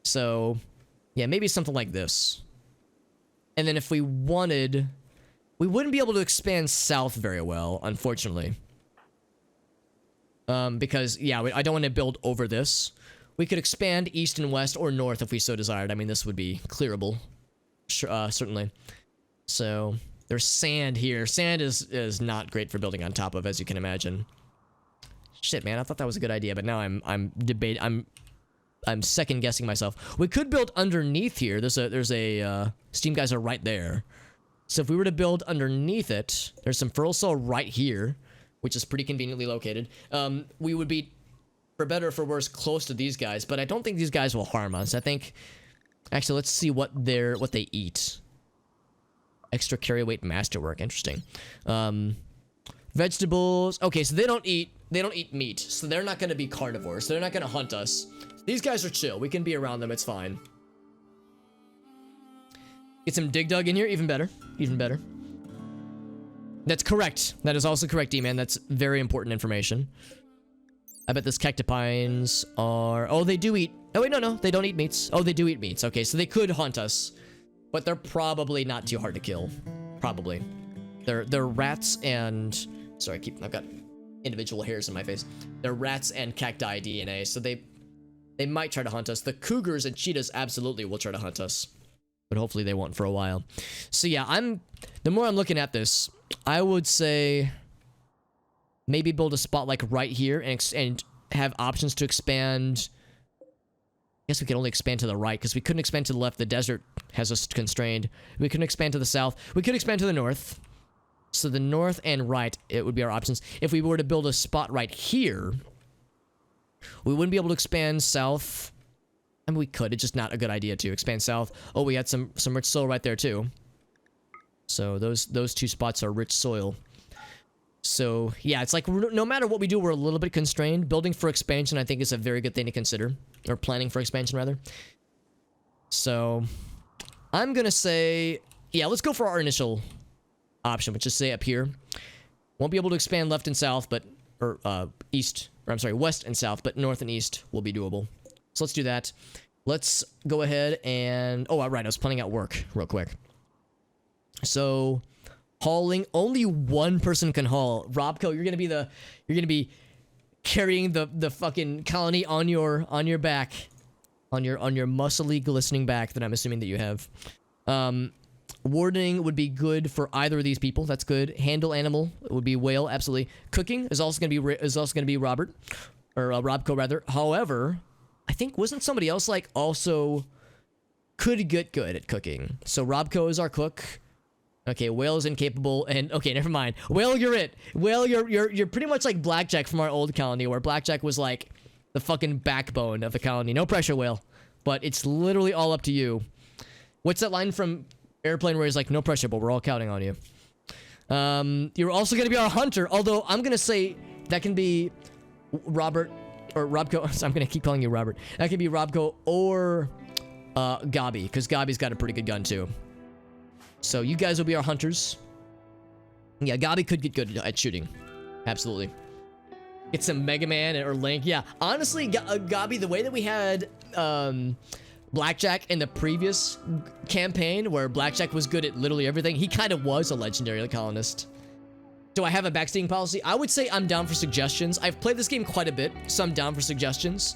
So, yeah, maybe something like this. And then if we wanted... We wouldn't be able to expand south very well, unfortunately. Because, yeah, I don't want to build over this. We could expand east and west or north if we so desired. I mean, this would be clearable. Sure, certainly. So, there's sand here. Sand is not great for building on top of, as you can imagine. Shit, man, I thought that was a good idea, but now I'm second guessing myself. We could build underneath here. There's a steam geyser right there. So if we were to build underneath it, there's some fertile soil right here, which is pretty conveniently located. We would be, for better or for worse, close to these guys, but I don't think these guys will harm us. I think, actually, let's see what they eat. Extra carry weight masterwork, interesting. Vegetables. Okay, so they don't eat meat, so they're not going to be carnivores. So they're not going to hunt us. These guys are chill. We can be around them. It's fine. Get some dig dug in here. Even better. Even better. That's correct. That is also correct, D-Man. That's very important information. I bet this cactipines are... Oh, they do eat... Oh, wait, no. They don't eat meats. Oh, they do eat meats. Okay, so they could hunt us. But they're probably not too hard to kill. Probably. They're rats and... Sorry, I've got individual hairs in my face. They're rats and cacti DNA, so they might try to hunt us. The cougars and cheetahs absolutely will try to hunt us. But hopefully they won't for a while. So yeah, the more I'm looking at this, I would say maybe build a spot like right here and have options to expand. I guess we could only expand to the right because we couldn't expand to the left. The desert has us constrained. We couldn't expand to the south. We could expand to the north. So the north and right, it would be our options. If we were to build a spot right here, we wouldn't be able to expand south. I mean, we could. It's just not a good idea to expand south. Oh, we had some rich soil right there, too. So those two spots are rich soil. So, yeah, it's like no matter what we do, we're a little bit constrained. Building for expansion, I think, is a very good thing to consider. Or planning for expansion, rather. So, I'm gonna say, yeah, let's go for our initial option, which is say up here. Won't be able to expand left and south, but, or east, or I'm sorry, west and south, but north and east will be doable. So let's do that. Let's go ahead and, oh, right, I was planning out work real quick. So, hauling, only one person can haul. Robco, you're gonna be carrying the fucking colony on your back, on your muscly glistening back that I'm assuming that you have. Warding would be good for either of these people. That's good. Handle animal would be whale, absolutely. Cooking is also gonna be Robert, or Robco rather. However, I think wasn't somebody else like also could get good at cooking. So Robco is our cook. Okay, Whale is incapable, and okay, never mind. Whale, you're it. Whale, you're pretty much like Blackjack from our old colony, where Blackjack was like the fucking backbone of the colony. No pressure, Whale, but it's literally all up to you. What's that line from Airplane where he's like, no pressure, but we're all counting on you. You're also gonna be our hunter, although I'm gonna say that can be Robert or Robco. So I'm gonna keep calling you Robert. That could be Robco or Gabi, because Gabi's got a pretty good gun too. So you guys will be our hunters. Yeah, Gabi could get good at shooting. Absolutely. Get some Mega Man or Link. Yeah, honestly, Gabi, the way that we had Blackjack in the previous campaign, where Blackjack was good at literally everything, he kind of was a legendary colonist. Do I have a backstating policy? I would say I'm down for suggestions. I've played this game quite a bit, so I'm down for suggestions.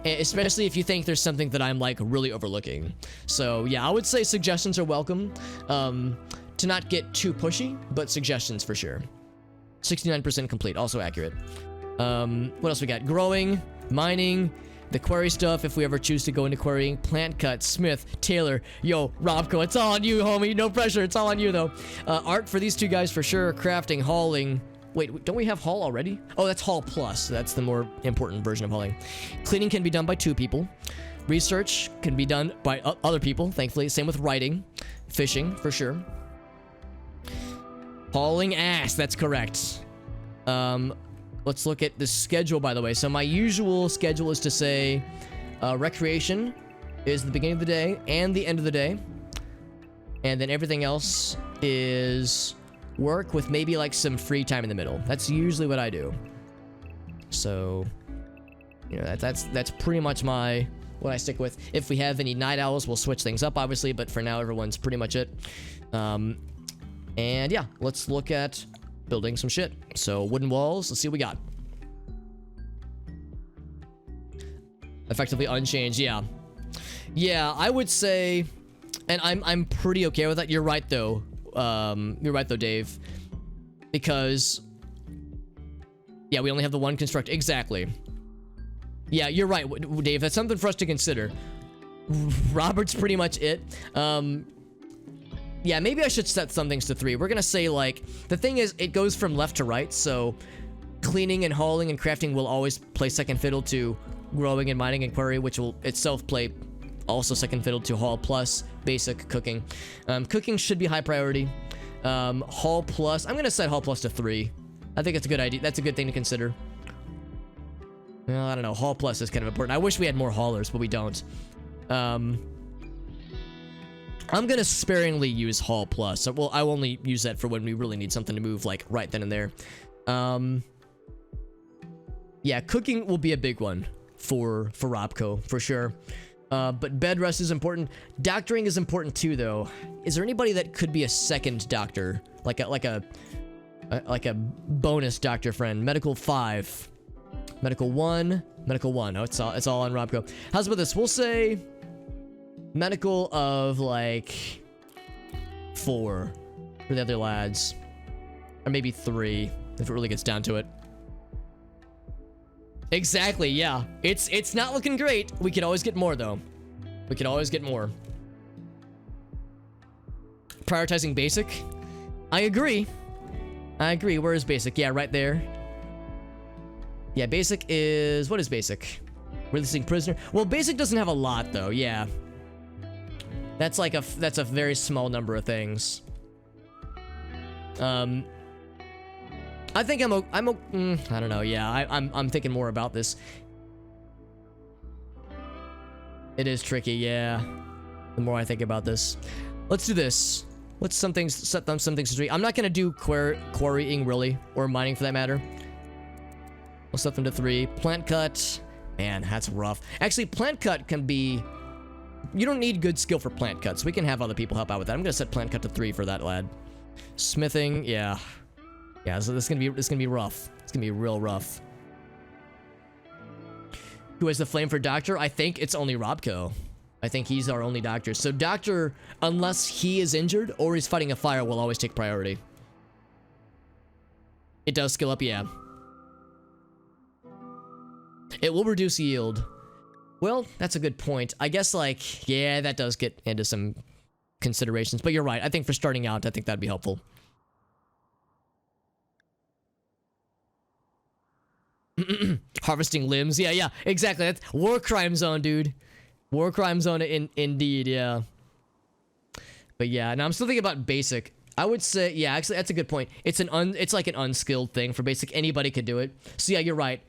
Especially if you think there's something that I'm like really overlooking. So yeah, I would say suggestions are welcome. To not get too pushy, but suggestions for sure. 69% complete, also accurate. What else we got? Growing, mining, the quarry stuff if we ever choose to go into quarrying, plant cut, smith, tailor. Yo, Robco, it's all on you, homie. No pressure, it's all on you though. Art for these two guys for sure. Crafting, hauling. Wait, don't we have haul already? Oh, that's haul plus. That's the more important version of hauling. Cleaning can be done by 2 people. Research can be done by other people, thankfully. Same with writing. Fishing, for sure. Hauling ass, that's correct. Let's look at the schedule, by the way. So my usual schedule is to say recreation is the beginning of the day and the end of the day. And then everything else is work with maybe like some free time in the middle. That's usually what I do. So, you know, that's pretty much what I stick with. If we have any night owls, we'll switch things up, obviously, but for now, everyone's pretty much it. And yeah, let's look at building some shit. So wooden walls, let's see what we got. Effectively unchanged, yeah. Yeah, I would say, and I'm pretty okay with that. You're right though. You're right though, Dave. Because yeah, we only have the one construct. Exactly. Yeah, you're right, Dave. That's something for us to consider. Robert's pretty much it. Yeah, maybe I should set some things to 3. We're gonna say, like, the thing is, it goes from left to right, so cleaning and hauling and crafting will always play second fiddle to growing and mining and quarry, which will itself play also second fiddle to haul plus basic cooking. Cooking should be high priority. Haul plus, I'm gonna set haul plus to 3. I think it's a good idea. That's a good thing to consider. Well, I don't know. Haul plus is kind of important. I wish we had more haulers, but we don't. I'm gonna sparingly use haul plus. So, well, I'll only use that for when we really need something to move, like, right then and there. Yeah, cooking will be a big one for Robco, for sure. But bed rest is important. Doctoring is important too, though. Is there anybody that could be a second doctor? Like a bonus doctor friend? Medical 5. Medical 1. Medical 1. Oh, it's all on Robco. How's about this? We'll say medical of, like, 4 for the other lads. Or maybe 3, if it really gets down to it. Exactly, yeah. It's not looking great. We could always get more, though. We could always get more. Prioritizing basic. I agree. Where is basic? Yeah, right there. Yeah, basic is... What is basic? Releasing prisoner. Well, basic doesn't have a lot, though. Yeah. That's like that's a very small number of things. I think I don't know. Yeah, I'm thinking more about this. It is tricky, yeah. The more I think about this. Let's do this. Let's set them some things straight. I'm not gonna do quarrying really, or mining for that matter. We'll set them to 3. Plant cut. Man, that's rough. Actually, plant cut can be... You don't need good skill for plant cut, so we can have other people help out with that. I'm gonna set plant cut to 3 for that lad. Smithing, yeah. Yeah, so this is gonna be rough. It's gonna be real rough. Who has the flame for doctor? I think it's only Robco. I think he's our only doctor. So doctor, unless he is injured or he's fighting a fire, will always take priority. It does skill up, yeah. It will reduce yield. Well, that's a good point. I guess, like, yeah, that does get into some considerations. But you're right. I think for starting out, I think that'd be helpful. Harvesting limbs. Yeah, exactly. That's war crime zone, dude. War crime zone indeed, yeah. But yeah, now I'm still thinking about basic. I would say, yeah, actually, that's a good point. It's like an unskilled thing for basic. Anybody could do it. So yeah, you're right.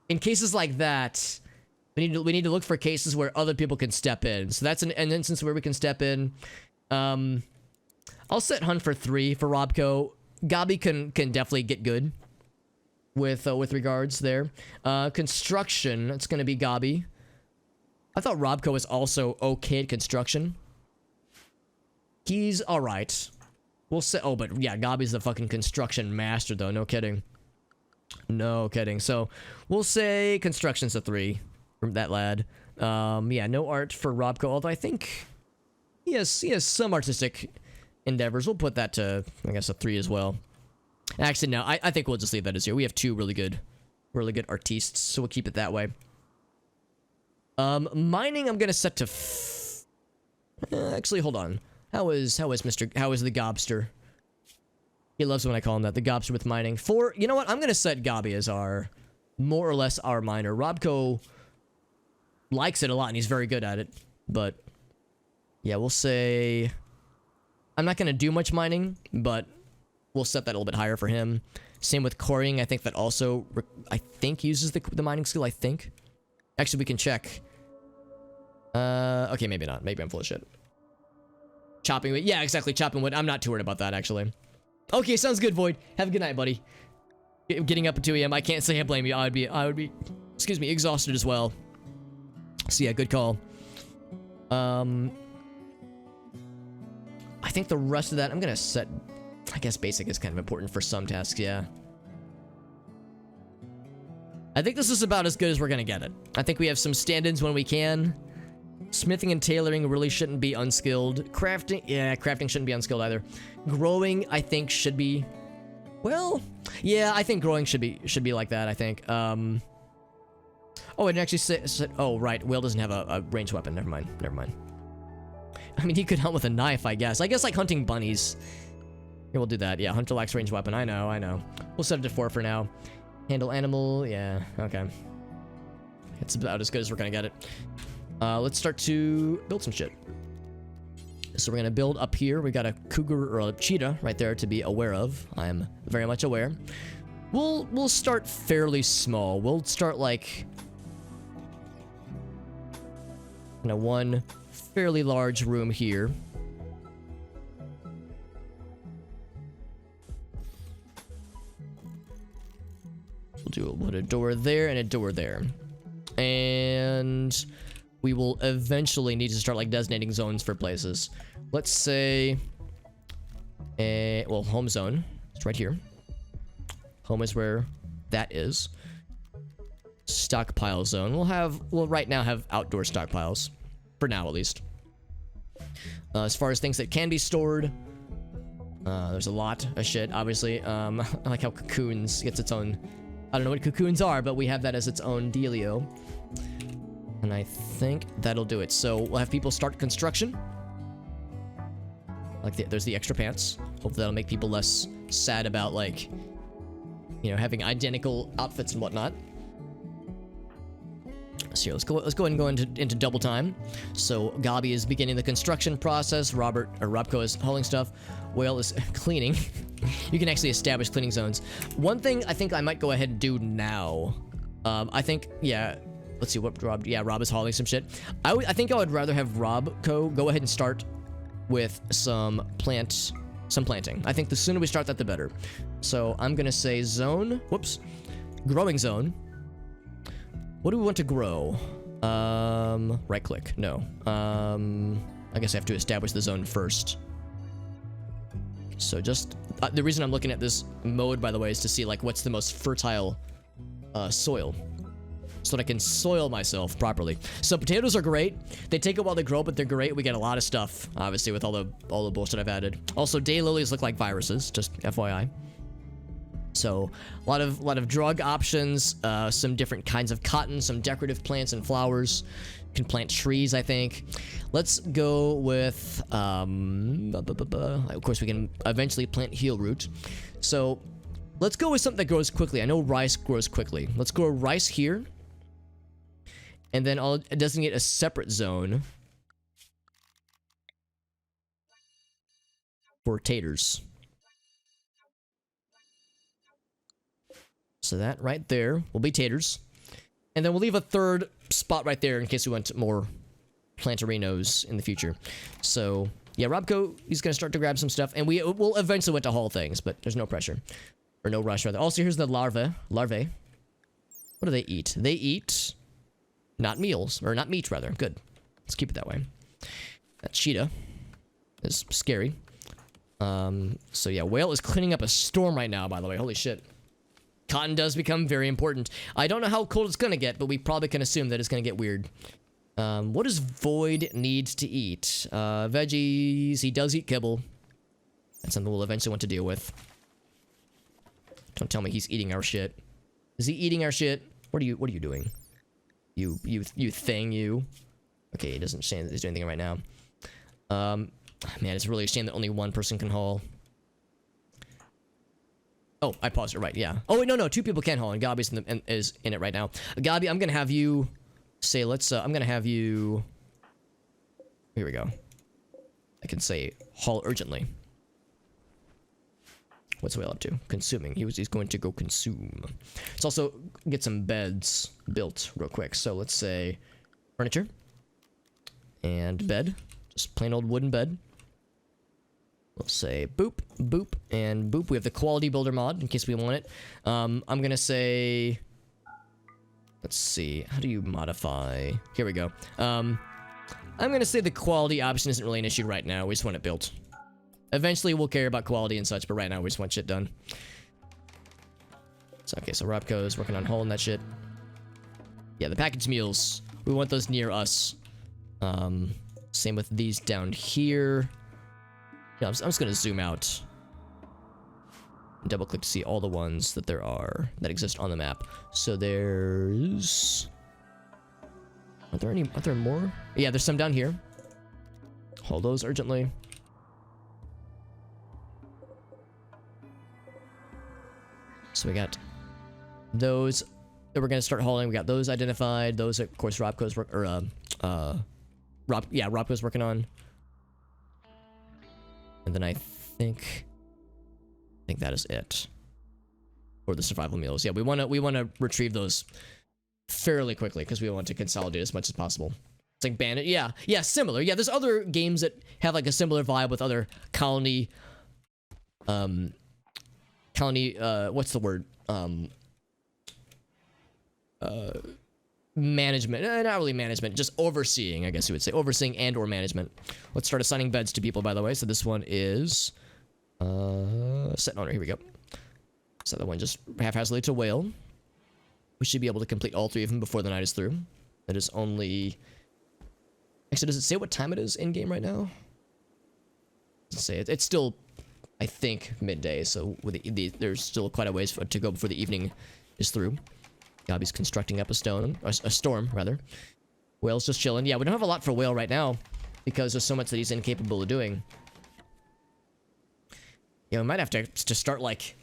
In cases like that, we need to look for cases where other people can step in. So that's an instance where we can step in. I'll set Hunt for 3 for Robco. Gabi can definitely get good with regards there. Construction, it's gonna be Gabi. I thought Robco was also okay at construction. He's alright. We'll say, oh, but yeah, Gabi's the fucking construction master though, no kidding. No kidding. So, we'll say construction's a 3 from that lad. Yeah, no art for Robco, although I think he has some artistic endeavors. We'll put that to, I guess, a 3 as well. Actually, no, I think we'll just leave that as 0. We have 2 really good artistes, so we'll keep it that way. Mining I'm gonna set to actually, hold on. How is the Gobster? He loves when I call him that, the Gobster with mining. You know what? I'm gonna set Gabi as more or less our miner. Robco likes it a lot and he's very good at it. But yeah, we'll say I'm not gonna do much mining, but we'll set that a little bit higher for him. Same with quarrying. I think that also uses the mining skill, I think. Actually, we can check. Okay, maybe not. Maybe I'm full of shit. Chopping wood. Yeah, exactly. Chopping wood. I'm not too worried about that, actually. Okay, sounds good, Void. Have a good night, buddy. Getting up at 2 a.m. I can't say I blame you. I would be, excuse me, exhausted as well. So yeah, good call. I think the rest of that, I'm gonna set, I guess basic is kind of important for some tasks, yeah. I think this is about as good as we're gonna get it. I think we have some stand-ins when we can. Smithing and tailoring really shouldn't be unskilled. Crafting, yeah, crafting shouldn't be unskilled either. Growing, I think, should be... Well, yeah, I think growing should be like that, I think. Oh, it actually said... Oh, right, Will doesn't have a ranged weapon. Never mind. I mean, he could hunt with a knife, I guess. I guess like hunting bunnies. Here, we'll do that. Yeah, hunter lacks ranged weapon. I know. We'll set it to 4 for now. Handle animal, yeah, okay. It's about as good as we're gonna get it. Let's start to build some shit. So we're gonna build up here. We got a cougar or a cheetah right there to be aware of. I am very much aware. We'll start fairly small. We'll start like, you know, one fairly large room here. We'll put a door there and a door there. And we will eventually need to start like designating zones for places. Let's say, well, home zone. It's right here. Home is where that is. Stockpile zone. We'll right now have outdoor stockpiles. For now, at least. As far as things that can be stored, there's a lot of shit, obviously. I like how cocoons gets its own... I don't know what cocoons are, but we have that as its own dealio. And I think that'll do it. So we'll have people start construction. Like, there's the extra pants. Hopefully that'll make people less sad about, like, you know, having identical outfits and whatnot. So here, let's go ahead and go into double time. So Gabi is beginning the construction process. Robco is hauling stuff. Whale is cleaning. You can actually establish cleaning zones. One thing I think I might go ahead and do now. I think, yeah, Let's see what Rob. Yeah, Rob is hauling some shit. I think I would rather have Robco go ahead and start with some planting. I think the sooner we start that, the better. So I'm gonna say zone. Whoops, growing zone. What do we want to grow? Right click. No. I guess I have to establish the zone first. So just the reason I'm looking at this mode, by the way, is to see like what's the most fertile soil, so that I can soil myself properly. So potatoes are great. They take a while to grow, but they're great. We get a lot of stuff, obviously, with all the bullshit I've added. Also, daylilies look like viruses, just FYI. So a lot of drug options, some different kinds of cotton, some decorative plants and flowers. Can plant trees, I think. Let's go with of course we can eventually plant heel root. So let's go with something that grows quickly. I know rice grows quickly. Let's grow rice here, and then I'll designate a separate zone for taters. So that right there will be taters. And then we'll leave a third spot right there in case we want more plantarinos in the future. So, yeah, Robco, he's going to start to grab some stuff. And we'll eventually want to haul things, but there's no pressure. Or no rush, rather. Also, here's the larvae. Larvae. What do they eat? They eat not meals. Or not meat, rather. Good. Let's keep it that way. That cheetah is scary. So, yeah, whale is cleaning up a storm right now, by the way. Holy shit. Cotton does become very important. I don't know how cold it's gonna get, but we probably can assume that it's gonna get weird. What does Void need to eat? Veggies. He does eat kibble. That's something we'll eventually want to deal with. Don't tell me he's eating our shit. Is he eating our shit? What are you doing? You thing, you. Okay, he doesn't say that he's doing anything right now. Man, it's really a shame that only one person can haul. Oh, I paused it, right, yeah. Oh, wait, no, 2 people can haul, and Gabi's is in it right now. Gabi, I'm gonna have you say, I'm gonna have you... Here we go. I can say, haul urgently. What's Whale up to? Consuming. He's going to go consume. Let's also get some beds built real quick. So let's say furniture and bed. Just plain old wooden bed. We'll say boop, boop, and boop. We have the quality builder mod in case we want it. I'm gonna say, let's see, how do you modify? Here we go. I'm gonna say the quality option isn't really an issue right now. We just want it built. Eventually we'll care about quality and such, but right now we just want shit done. So, okay, so Robco is working on hauling that shit. Yeah, the packaged meals, we want those near us. Same with these down here. Yeah, I'm just gonna zoom out. Double click to see all the ones that there are that exist on the map. So there's... Are there more? Yeah, there's some down here. Haul those urgently. So we got those that we're gonna start hauling. We got those identified. Those, of course, Robco's Robco's working on. And then I think that is it for the survival meals. Yeah, we wanna retrieve those fairly quickly because we want to consolidate as much as possible. It's like Bandit. Yeah, similar. Yeah, there's other games that have like a similar vibe with other colony. What's the word? Management. Not really management, just overseeing, I guess you would say. Overseeing and or management. Let's start assigning beds to people, by the way. So this one is set owner. Here we go. So that one just haphazardly to Whale. We should be able to complete all 3 of them before the night is through. That is only... Actually, does it say what time it is in game right now? Let's say it's still, I think, midday. So with there's still quite a ways to go before the evening is through. Gabi's constructing up a storm, rather. Whale's just chilling. Yeah, we don't have a lot for Whale right now because there's so much that he's incapable of doing. Yeah, we might have to start, like,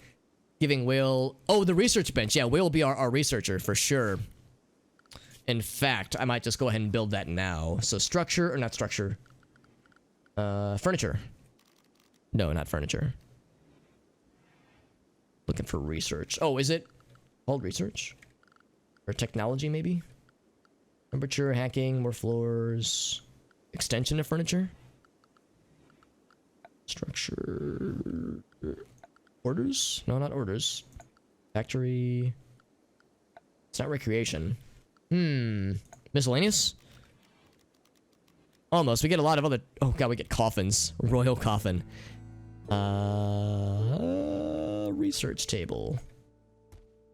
giving Whale... Oh, the research bench. Yeah, Whale will be our researcher for sure. In fact, I might just go ahead and build that now. So structure, or not structure. Furniture. No, not furniture. Looking for research. Oh, is it called research? Or technology, maybe? Temperature, hacking, more floors. Extension of furniture. Structure. Orders? No, not orders. Factory. It's not recreation. Miscellaneous? Almost. We get a lot of other... Oh god, we get coffins. Royal coffin. Research table.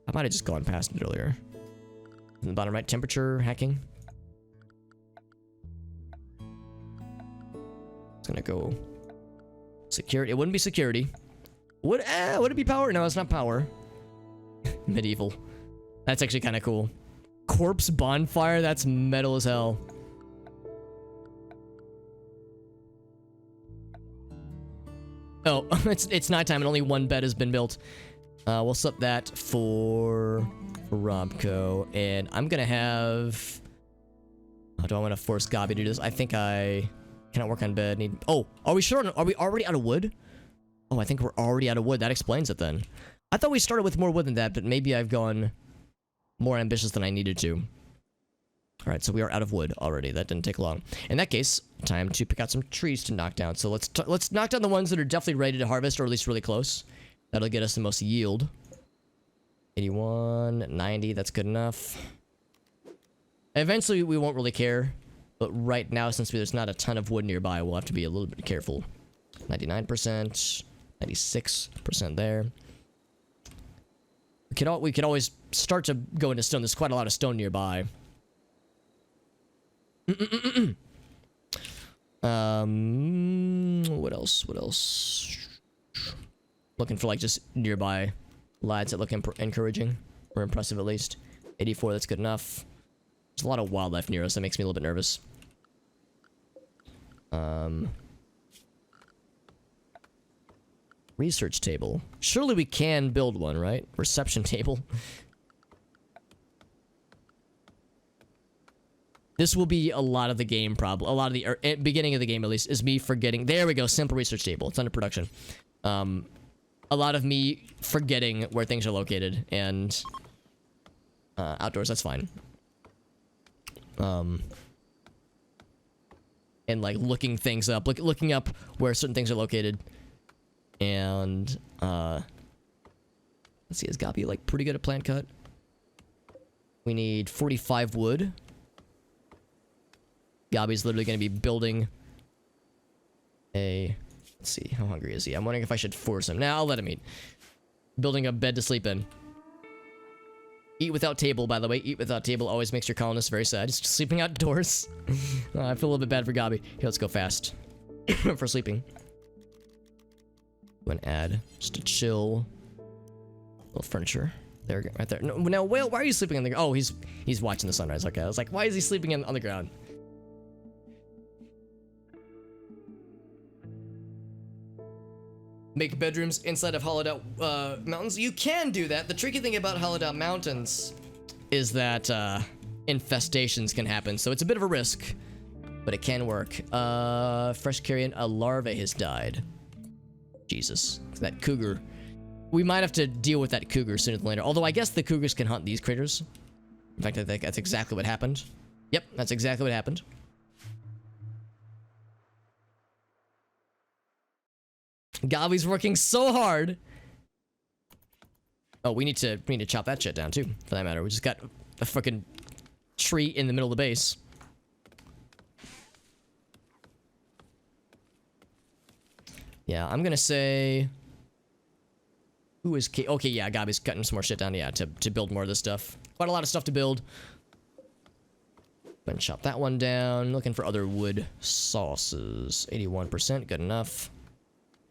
I might have just gone past it earlier. In the bottom right, temperature, hacking. It's gonna go... Security. It wouldn't be security. Would it be power? No, it's not power. Medieval. That's actually kind of cool. Corpse bonfire? That's metal as hell. Oh, it's nighttime and only one bed has been built. We'll set that for Robco, and I'm gonna have... Oh, do I want to force Gabi to do this? I think I cannot work on bed. Oh, are we sure? Are we already out of wood? Oh, I think we're already out of wood. That explains it then. I thought we started with more wood than that, but maybe I've gone more ambitious than I needed to. Alright, so we are out of wood already. That didn't take long. In that case, time to pick out some trees to knock down. So let's knock down the ones that are definitely ready to harvest, or at least really close. That'll get us the most yield. 81, 90, that's good enough. Eventually, we won't really care. But right now, since there's not a ton of wood nearby, we'll have to be a little bit careful. 99%, 96% there. We could always start to go into stone. There's quite a lot of stone nearby. What else? What else? Looking for like just nearby lads that look encouraging or impressive at least. 84, that's good enough. There's a lot of wildlife near us. That makes me a little bit nervous. Research table. Surely we can build one, right? Reception table. This will be a lot of the game problem. A lot of the beginning of the game, at least, is me forgetting. There we go. Simple research table. It's under production. A lot of me forgetting where things are located, and outdoors. That's fine. And like looking things up, looking up where certain things are located, and let's see. Is Gabi like pretty good at plant cut? We need 45 wood. Gabi's literally going to be building a... Let's see, how hungry is he? I'm wondering if I should force him. Nah, I'll let him eat. Building a bed to sleep in. Eat without table, by the way. Eat without table always makes your colonists very sad. Just sleeping outdoors. I feel a little bit bad for Gabi. Here, let's go fast. For sleeping. Go and add just a chill little furniture. There, right there. No, now, Whale, why are you sleeping on the ground? Oh, he's watching the sunrise. Okay, I was like, why is he sleeping on the ground? Make bedrooms inside of hollowed out mountains. You can do that. The tricky thing about hollowed out mountains is that infestations can happen, so it's a bit of a risk, but it can work. Fresh carrion, a larva has died. Jesus, that cougar. We might have to deal with that cougar sooner than later. Although I guess the cougars can hunt these critters. In fact, I think that's exactly what happened. Yep, that's exactly what happened. Gabi's working so hard. Oh, we need to chop that shit down too, for that matter. We just got a fucking tree in the middle of the base. Yeah, I'm gonna say... Who is... Okay, yeah, Gabi's cutting some more shit down, yeah, to build more of this stuff. Quite a lot of stuff to build. Gonna chop that one down. Looking for other wood sauces. 81%, good enough.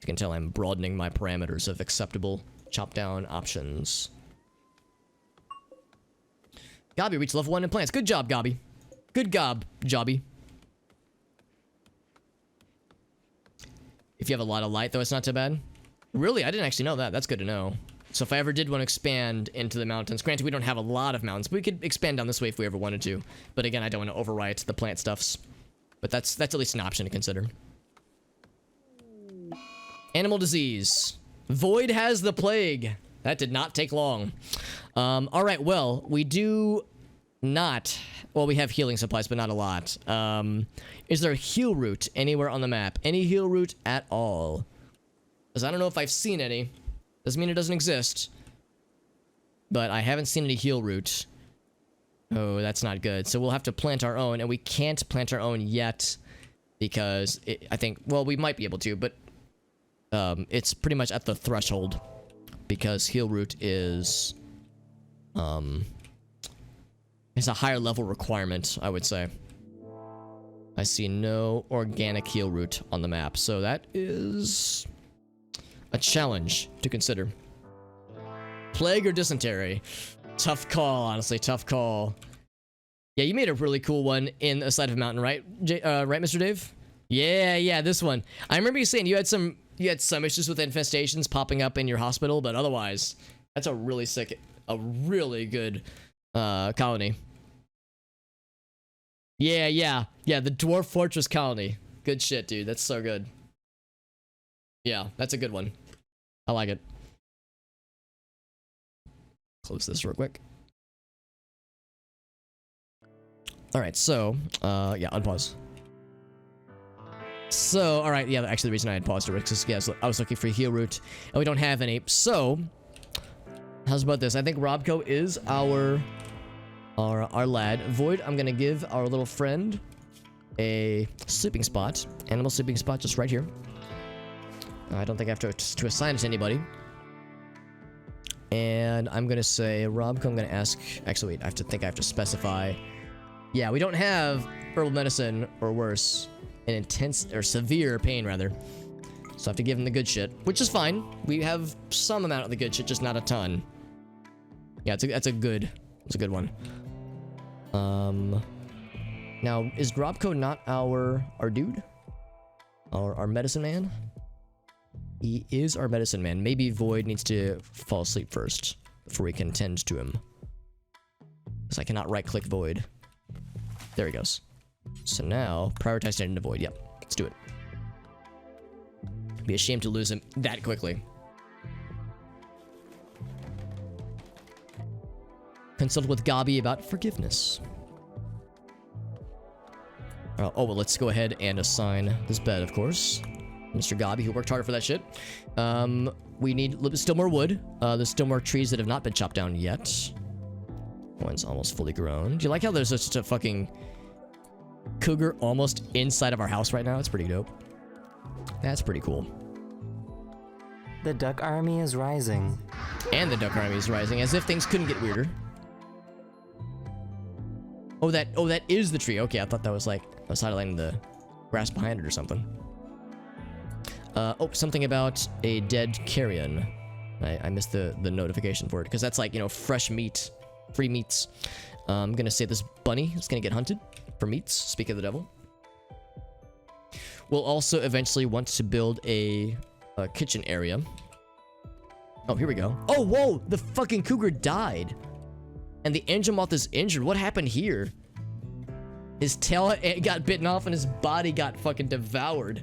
You can tell I'm broadening my parameters of acceptable chop down options. Gabi reached level 1 in plants. Good job, Gabi. Good job, Jobby. If you have a lot of light, though, it's not too bad. Really? I didn't actually know that. That's good to know. So if I ever did want to expand into the mountains, granted we don't have a lot of mountains, but we could expand down this way if we ever wanted to. But again, I don't want to overwrite the plant stuffs. But that's at least an option to consider. Animal disease. Void has the plague. That did not take long. Alright, well, we do not... Well, we have healing supplies, but not a lot. Is there a heal route anywhere on the map? Any heal route at all? Because I don't know if I've seen any. Doesn't mean it doesn't exist. But I haven't seen any heal route. Oh, that's not good. So we'll have to plant our own, and we can't plant our own yet because I think, well, we might be able to, but it's pretty much at the threshold because heal route is it's a higher level requirement, I would say. I see no organic heal route on the map, so that is a challenge to consider. Plague or dysentery? Tough call, honestly, tough call. Yeah, you made a really cool one in the side of a mountain, right? Right, Mr. Dave? Yeah, this one. I remember you saying you had some issues with infestations popping up in your hospital, but otherwise, that's a really sick, a really good colony. Yeah, the Dwarf Fortress colony. Good shit, dude. That's so good. Yeah, that's a good one. I like it. Close this real quick. Alright, so, yeah, unpause. So, alright, yeah, actually the reason I had paused it was because, yeah, so I was looking for a heal route, and we don't have any. So, how's about this? I think Robco is our lad. Void, I'm gonna give our little friend a sleeping spot. Animal sleeping spot just right here. I don't think I have to assign it to anybody. And I'm gonna say, Robco, I'm gonna ask... Actually, wait, I have to specify... Yeah, we don't have herbal medicine or worse. An intense, or severe pain, rather. So I have to give him the good shit, which is fine. We have some amount of the good shit, just not a ton. Yeah, that's a good one. Now, is Robco not our dude? Our medicine man? He is our medicine man. Maybe Void needs to fall asleep first before we can tend to him. Because I cannot right-click Void. There he goes. So now, prioritize tending to Void. Yep, let's do it. Be a shame to lose him that quickly. Consult with Gabi about forgiveness. Oh, well, let's go ahead and assign this bed, of course. Mr. Gabi, who worked hard for that shit. We need still more wood. There's still more trees that have not been chopped down yet. One's almost fully grown. Do you like how there's just a fucking cougar almost inside of our house right now? It's pretty dope. That's pretty cool. The duck army is rising. And the duck army is rising, as if things couldn't get weirder. Oh, that is the tree. Okay, I thought that was like, I was highlighting the grass behind it or something. Oh, something about a dead carrion. I missed the notification for it, because that's like, you know, fresh meat. Free meats. I'm gonna say this bunny is gonna get hunted for meats. Speak of the devil. We'll also eventually want to build a kitchen area. Oh, here we go. Oh, whoa! The fucking cougar died. And the angel moth is injured. What happened here? His tail got bitten off and his body got fucking devoured.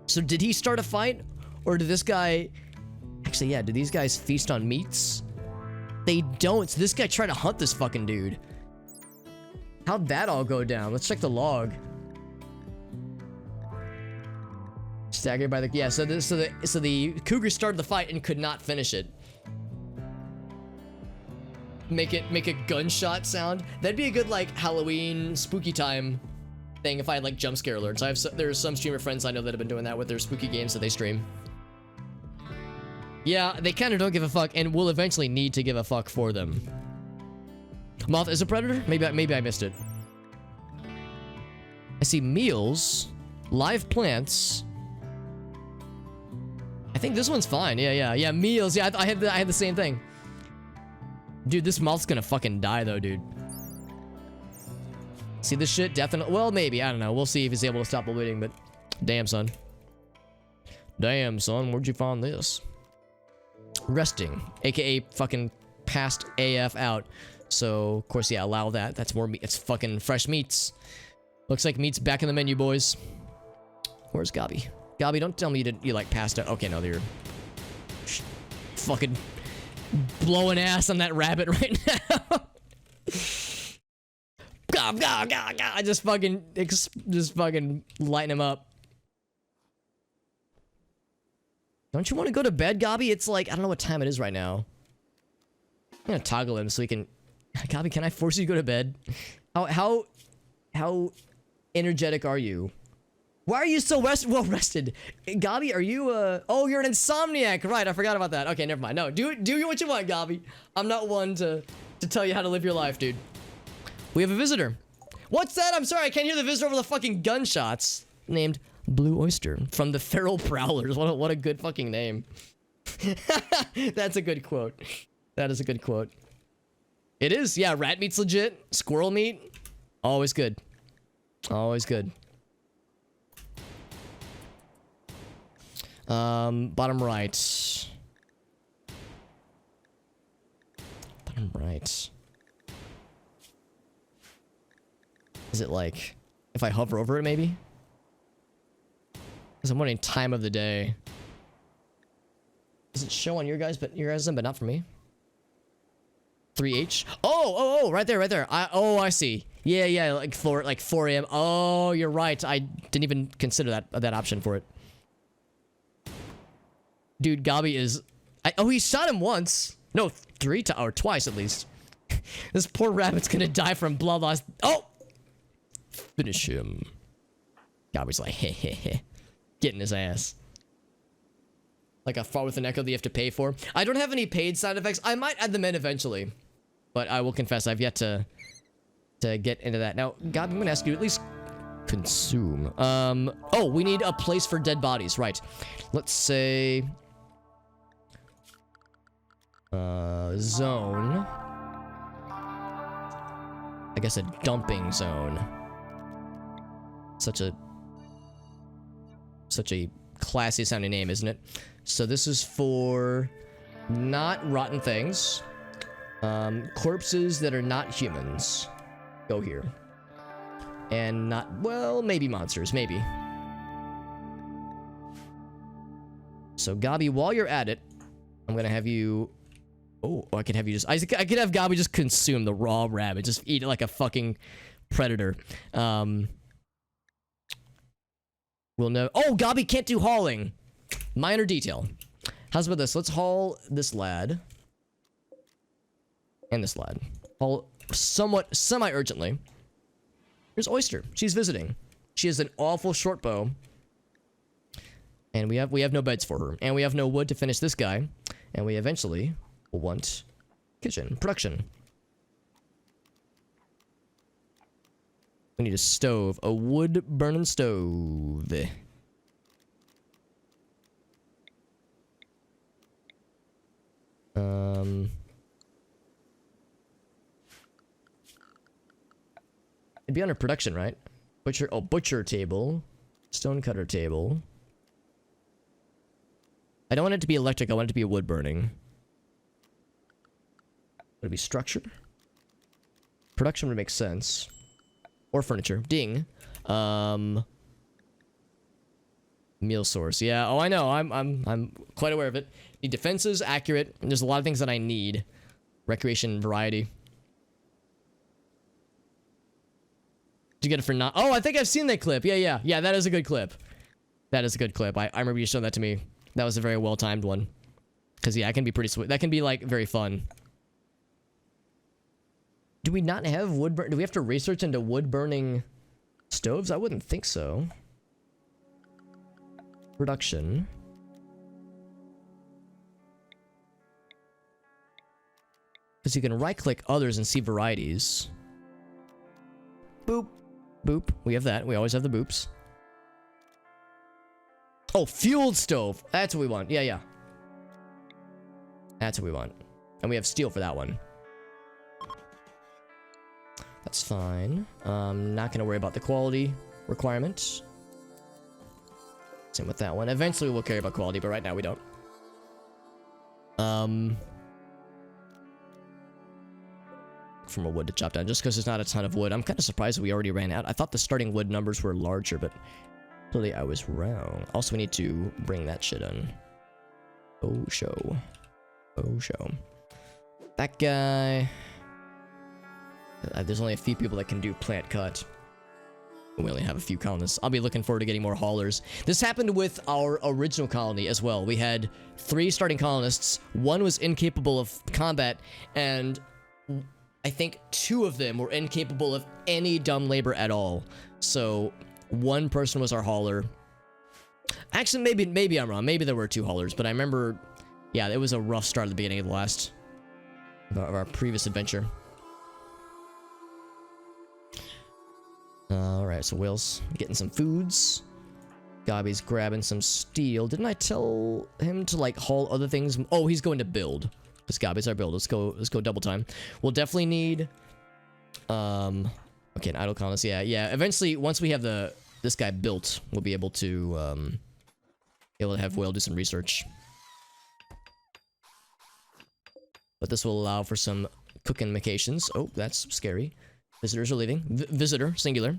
So did he start a fight? Or did this guy... Actually, yeah, did these guys feast on meats? They don't. So this guy tried to hunt this fucking dude. How'd that all go down? Let's check the log. Staggered by the... Yeah, so the cougar started the fight and could not finish it. Make a gunshot sound. That'd be a good, like, Halloween spooky time thing if I had, like, jump scare alerts. There's some streamer friends I know that have been doing that with their spooky games that they stream. Yeah, they kind of don't give a fuck, and will eventually need to give a fuck for them. Moth is a predator? Maybe I missed it. I see meals, live plants. I think this one's fine. Yeah, meals. Yeah, I had the same thing. Dude, this moth's gonna fucking die though, dude. See this shit? Definitely. Well, maybe. I don't know. We'll see if he's able to stop bleeding, but damn, son. Damn, son. Where'd you find this? Resting, aka fucking passed AF out. So, of course, yeah, allow that. That's more meat. It's fucking fresh meats. Looks like meat's back in the menu, boys. Where's Gabi? Gabi, don't tell me you like passed out. Okay, no, you're fucking blowing ass on that rabbit right now. I just fucking lighten him up. Don't you want to go to bed, Gabi? It's like, I don't know what time it is right now. I'm gonna toggle him so he can... Gabi, can I force you to go to bed? How energetic are you? Why are you so well rested? Gabi, are you oh, you're an insomniac. Right, I forgot about that. Okay, never mind. No, do what you want, Gabi. I'm not one to tell you how to live your life, dude. We have a visitor. What's that? I'm sorry, I can't hear the visitor over the fucking gunshots. Named Blue Oyster from the Feral Prowlers. What a good fucking name. That's a good quote. That is a good quote. It is, yeah, rat meat's legit. Squirrel meat, always good. Always good. Bottom right. Bottom right. Is it like, if I hover over it maybe? Because I'm wondering time of the day. Does it show on your guys, but not for me? 3H? Oh, right there. I see. Yeah, like 4 a.m. Oh, you're right. I didn't even consider that option for it. Dude, Gabi is... oh, he shot him once. No, twice at least. This poor rabbit's gonna die from blood loss. Oh! Finish him. Gabi's like, heh. Getting his ass. Like a fart with an echo that you have to pay for. I don't have any paid sound effects. I might add them in eventually. But I will confess, I've yet to get into that. Now, Gabi, I'm gonna ask you to at least consume. Oh, we need a place for dead bodies, right. Let's say... zone. I guess a dumping zone. Such a classy sounding name, isn't it? So this is for not rotten things. Corpses that are not humans. Go here. And not, well, maybe monsters, maybe. So Gabi, while you're at it, I'm gonna have you... Oh, I could have you just... I could have Gabi just consume the raw rabbit. Just eat it like a fucking predator. We'll know... Oh, Gabi can't do hauling. Minor detail. How's about this? Let's haul this lad. And this lad. Haul somewhat, semi-urgently. Here's Oyster. She's visiting. She has an awful short bow. And we have no beds for her. And we have no wood to finish this guy. And we eventually will want kitchen. Production. We need a stove. A wood-burning stove. It'd be under production, right? Butcher table. Stonecutter table. I don't want it to be electric, I want it to be wood burning. Would it be structure? Production would make sense. Or furniture. Ding. Meal source. Yeah, oh I know. I'm quite aware of it. Need defenses, accurate. And there's a lot of things that I need. Recreation, variety. Did you get it for not? Oh, I think I've seen that clip. Yeah, that is a good clip. That is a good clip. I remember you showed that to me. That was a very well-timed one. Because, yeah, it can be pretty sweet. That can be, like, very fun. Do we not have wood burn? Do we have to research into wood-burning stoves? I wouldn't think so. Production. Because you can right-click others and see varieties. Boop. Boop. We have that. We always have the boops. Oh, fueled stove. That's what we want. Yeah. That's what we want. And we have steel for that one. That's fine. Not gonna worry about the quality requirements. Same with that one. Eventually we'll care about quality, but right now we don't. From a wood to chop down, just because there's not a ton of wood. I'm kind of surprised we already ran out. I thought the starting wood numbers were larger, but clearly I was wrong. Also, we need to bring that shit in. Oh, show. That guy. There's only a few people that can do plant cut. We only have a few colonists. I'll be looking forward to getting more haulers. This happened with our original colony as well. We had 3 starting colonists. 1 was incapable of combat, and I think 2 of them were incapable of any dumb labor at all. So 1 person was our hauler. Actually, maybe I'm wrong. Maybe there were 2 haulers, but I remember, yeah, it was a rough start at the beginning of our previous adventure. Alright, so Will's getting some foods. Gobby's grabbing some steel. Didn't I tell him to, like, haul other things? Oh, he's going to build. Because Gobby's our build. Let's go double time. We'll definitely need... Okay, an idle colonist. Yeah. Eventually, once we have this guy built, we'll be able to have Will do some research. But this will allow for some cooking vacations. Oh, that's scary. Visitors are leaving. Visitor, singular.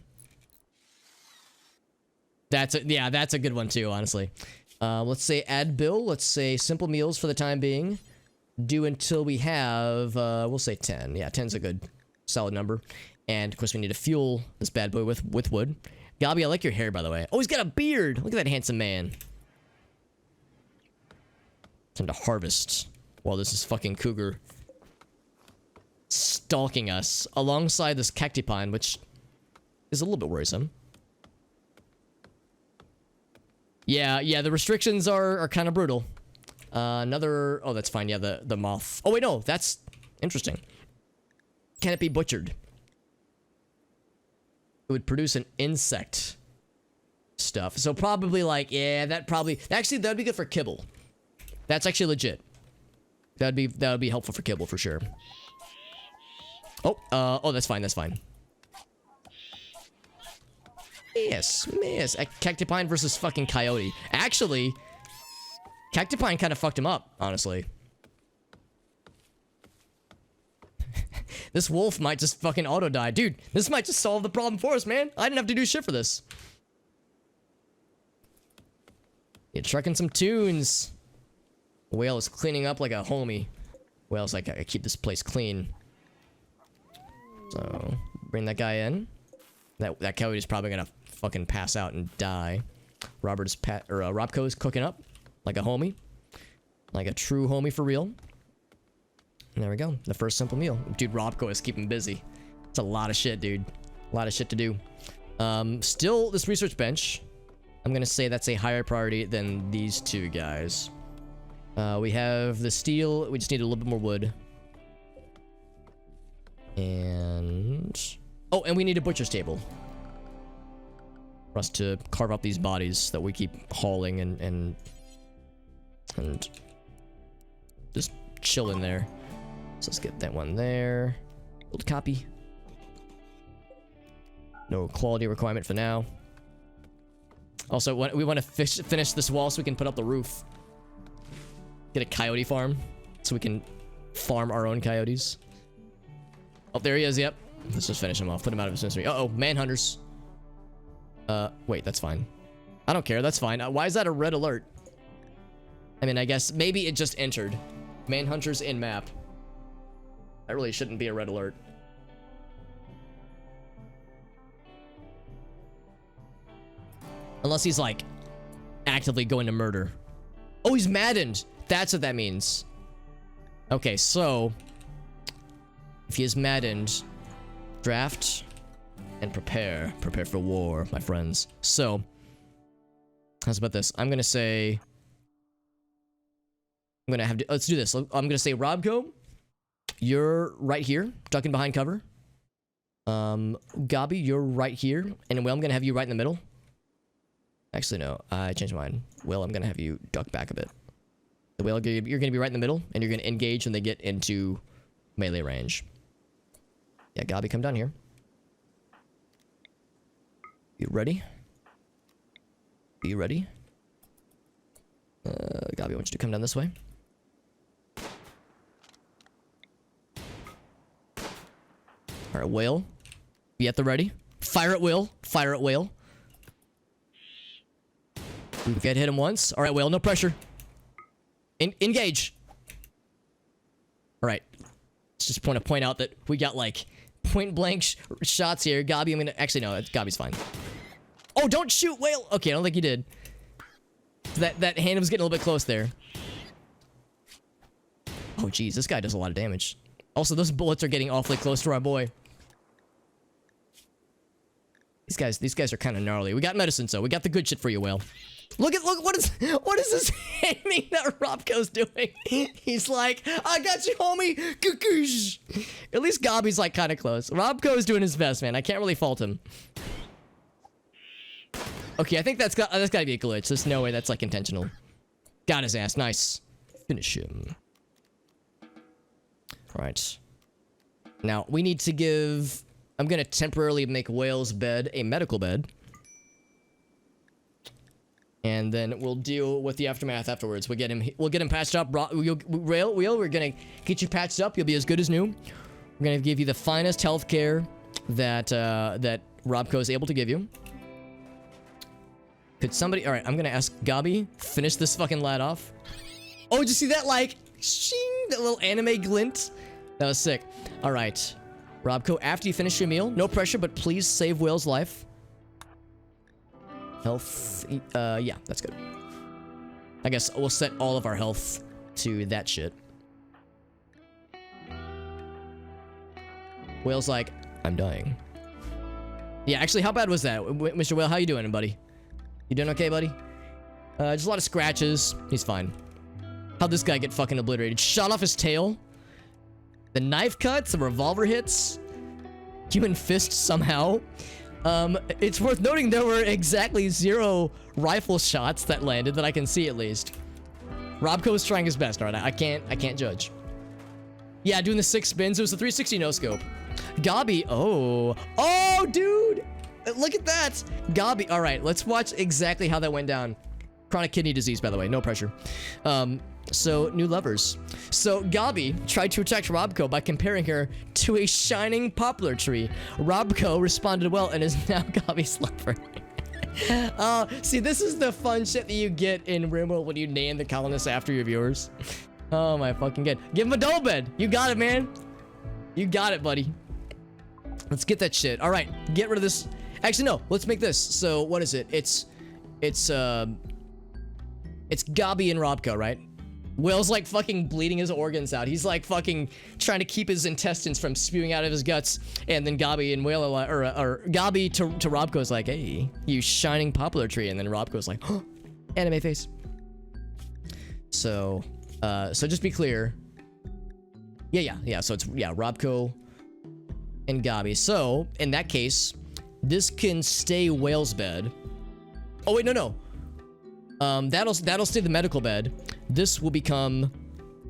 That's a good one too, honestly. Let's say add bill. Let's say simple meals for the time being. Do until we have, we'll say 10. Yeah, 10's a good, solid number. And of course we need to fuel this bad boy with wood. Gobby, I like your hair, by the way. Oh, he's got a beard. Look at that handsome man. Time to harvest while this is fucking cougar stalking us alongside this cacti-pine, which is a little bit worrisome. Yeah, the restrictions are kind of brutal. Another... Oh, that's fine. Yeah, the moth. Oh, wait, no. That's interesting. Can it be butchered? It would produce an insect stuff. So probably like... Yeah, that probably... Actually, that'd be good for kibble. That's actually legit. That would be helpful for kibble, for sure. Oh, that's fine. That's fine. Yes. Cactipine versus fucking coyote. Actually, Cactipine kind of fucked him up, honestly. This wolf might just fucking auto die. Dude, this might just solve the problem for us, man. I didn't have to do shit for this. You're trucking some tunes. Whale is cleaning up like a homie. Whale's like, I keep this place clean. So, bring that guy in. That coyote's probably gonna fucking pass out and die. Robco is cooking up like a homie. Like a true homie for real. And there we go. The first simple meal. Dude, Robco is keeping busy. It's a lot of shit, dude. A lot of shit to do. Still, this research bench. I'm gonna say that's a higher priority than these 2 guys. We have the steel. We just need a little bit more wood. And... Oh, and we need a butcher's table. For us to carve up these bodies that we keep hauling and just chill in there. So let's get that one there. Build copy. No quality requirement for now. Also, we want to finish this wall so we can put up the roof. Get a coyote farm so we can farm our own coyotes. Oh, there he is, yep. Let's just finish him off. Put him out of his misery. Uh-oh, manhunters. Wait, that's fine. I don't care, that's fine. Why is that a red alert? I mean, I guess maybe it just entered. Manhunters in map. That really shouldn't be a red alert. Unless he's, like, actively going to murder. Oh, he's maddened. That's what that means. Okay, so... If he is maddened, draft and prepare. Prepare for war, my friends. So, how's about this? I'm gonna say... I'm gonna have to... Let's do this. I'm gonna say, Robco, you're right here, ducking behind cover. Gobby, you're right here. And Will, I'm gonna have you right in the middle. Actually, no. I changed mine. Will, I'm gonna have you duck back a bit. The Will, you're gonna be right in the middle, and you're gonna engage when they get into melee range. Yeah, Gobby, come down here. You ready? You ready? Gobby, I want you to come down this way. Alright, Whale. Be at the ready. Fire at Will. Fire at Whale. We get hit him once. Alright, Whale, no pressure. Engage. Alright. Let's just point out that we got like point blank shots here. Gabi, I'm gonna actually no, Gabi's fine. Oh, don't shoot, whale. Okay, I don't think he did. That hand was getting a little bit close there. Oh, geez, this guy does a lot of damage. Also, those bullets are getting awfully close to our boy. These guys are kind of gnarly. We got medicine, so we got the good shit for you, whale. Look, what is this aiming that Robco's doing? He's like, I got you, homie. Kukush. At least Gabi's like kind of close. Robco's doing his best, man. I can't really fault him. Okay, I think that's got to be a glitch. There's no way that's like intentional. Got his ass. Nice. Finish him. All right. Now we need to give. I'm gonna temporarily make Whale's bed a medical bed. And then we'll deal with the aftermath afterwards. We'll get him patched up. Wheel, we're gonna get you patched up. You'll be as good as new. We're gonna give you the finest healthcare that that Robco is able to give you. Could somebody? All right, I'm gonna ask Gabi, finish this fucking lad off. Oh, did you see that? Like, shing, that little anime glint. That was sick. All right, Robco, after you finish your meal, no pressure, but please save Whale's life. Health, yeah, that's good. I guess we'll set all of our health to that shit. Whale's like, I'm dying. Yeah, actually, how bad was that? Mr. Whale, how you doing, buddy? You doing okay, buddy? Just a lot of scratches. He's fine. How'd this guy get fucking obliterated? Shot off his tail? The knife cuts, the revolver hits, human fist somehow. It's worth noting there were exactly 0 rifle shots that landed that I can see at least. Robco was trying his best, alright? I can't judge. Yeah, doing the 6 spins. It was a 360 no scope. Gabi, oh, dude, look at that. Gabi, all right, let's watch exactly how that went down. Chronic kidney disease, by the way, no pressure. So new levers. So Gabi tried to attack Robco by comparing her to a shining poplar tree. Robco responded well and is now Gabi's lover. See, this is the fun shit that you get in RimWorld when you name the colonists after your viewers. Oh my fucking god. Give him a double bed. You got it, man. You got it, buddy. Let's get that shit. All right, get rid of this. Actually, no. Let's make this. So what is it? It's Gabi and Robco, right? Will's like fucking bleeding his organs out. He's like fucking trying to keep his intestines from spewing out of his guts. And then Gabi and Will, or Gabi to Robco is like, hey, you shining poplar tree. And then Robco's like, oh, anime face. So just be clear. Yeah. So it's, Robco and Gabi. So in that case, this can stay Whale's bed. Oh wait, no. That'll stay the medical bed. This will become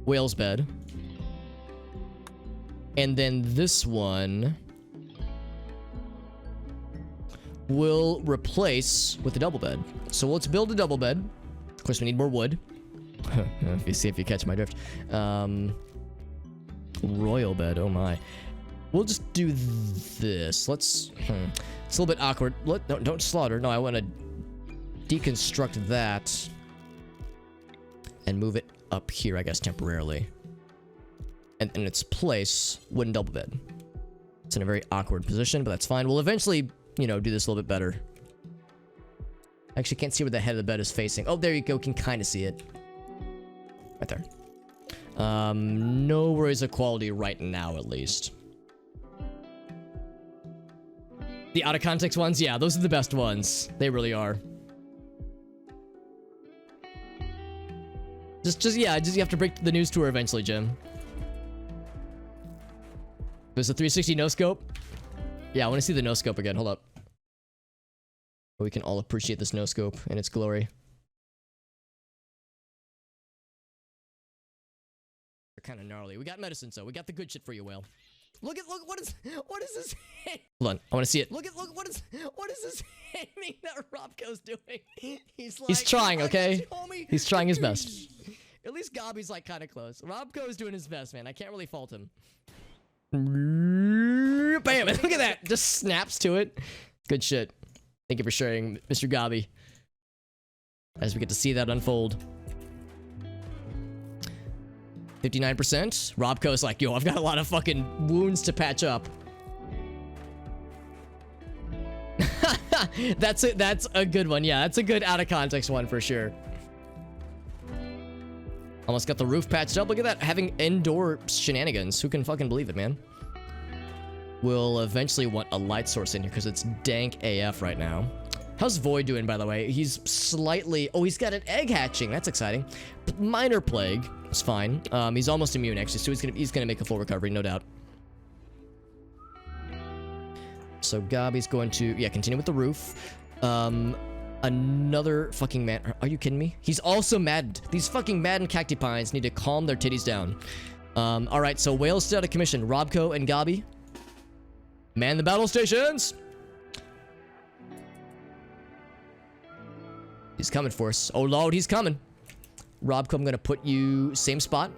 Whale's bed. And then this one will replace with a double bed. So let's build a double bed. Of course, we need more wood. If you catch my drift. Royal bed, oh my. We'll just do this. Let's, it's a little bit awkward. Don't slaughter. No, I want to deconstruct that and move it up here, I guess, temporarily. And in its place, wooden double bed. It's in a very awkward position, but that's fine. We'll eventually, you know, do this a little bit better. I actually can't see where the head of the bed is facing. Oh, there you go. Can kind of see it. Right there. No worries of quality right now, at least. The out of context ones, yeah, those are the best ones. They really are. You have to break the news to her eventually, Jim. There's a 360 no scope. Yeah, I want to see the no scope again. Hold up. We can all appreciate this no scope and its glory. They're kind of gnarly. We got medicine, so we got the good shit for you, Whale. Look, what is this? Hold on, I want to see it. Look, what is this aiming that Robco's doing? He's trying, okay? He's trying his best. At least Gabi's like kind of close. Robco's doing his best, man. I can't really fault him. Bam! Look at that. Just snaps to it. Good shit. Thank you for sharing, Mr. Gabi. As we get to see that unfold. 59%. Robco's like, yo, I've got a lot of fucking wounds to patch up. That's a good one. Yeah, that's a good out of context one for sure. Almost got the roof patched up. Look at that, having indoor shenanigans. Who can fucking believe it, man? We'll eventually want a light source in here because it's dank AF right now. How's Void doing, by the way? He's slightly... Oh, he's got an egg hatching. That's exciting. Minor plague. It's fine. He's almost immune, actually, so he's gonna make a full recovery, no doubt. So Gabi's going to... Yeah, continue with the roof. Another fucking man... Are you kidding me? He's also maddened. These fucking maddened cactipines need to calm their titties down. Alright, so Whale's still out of commission. Robco and Gabi, man the battle stations! He's coming for us. Oh lord, he's coming. Robco, I'm gonna put you same spot.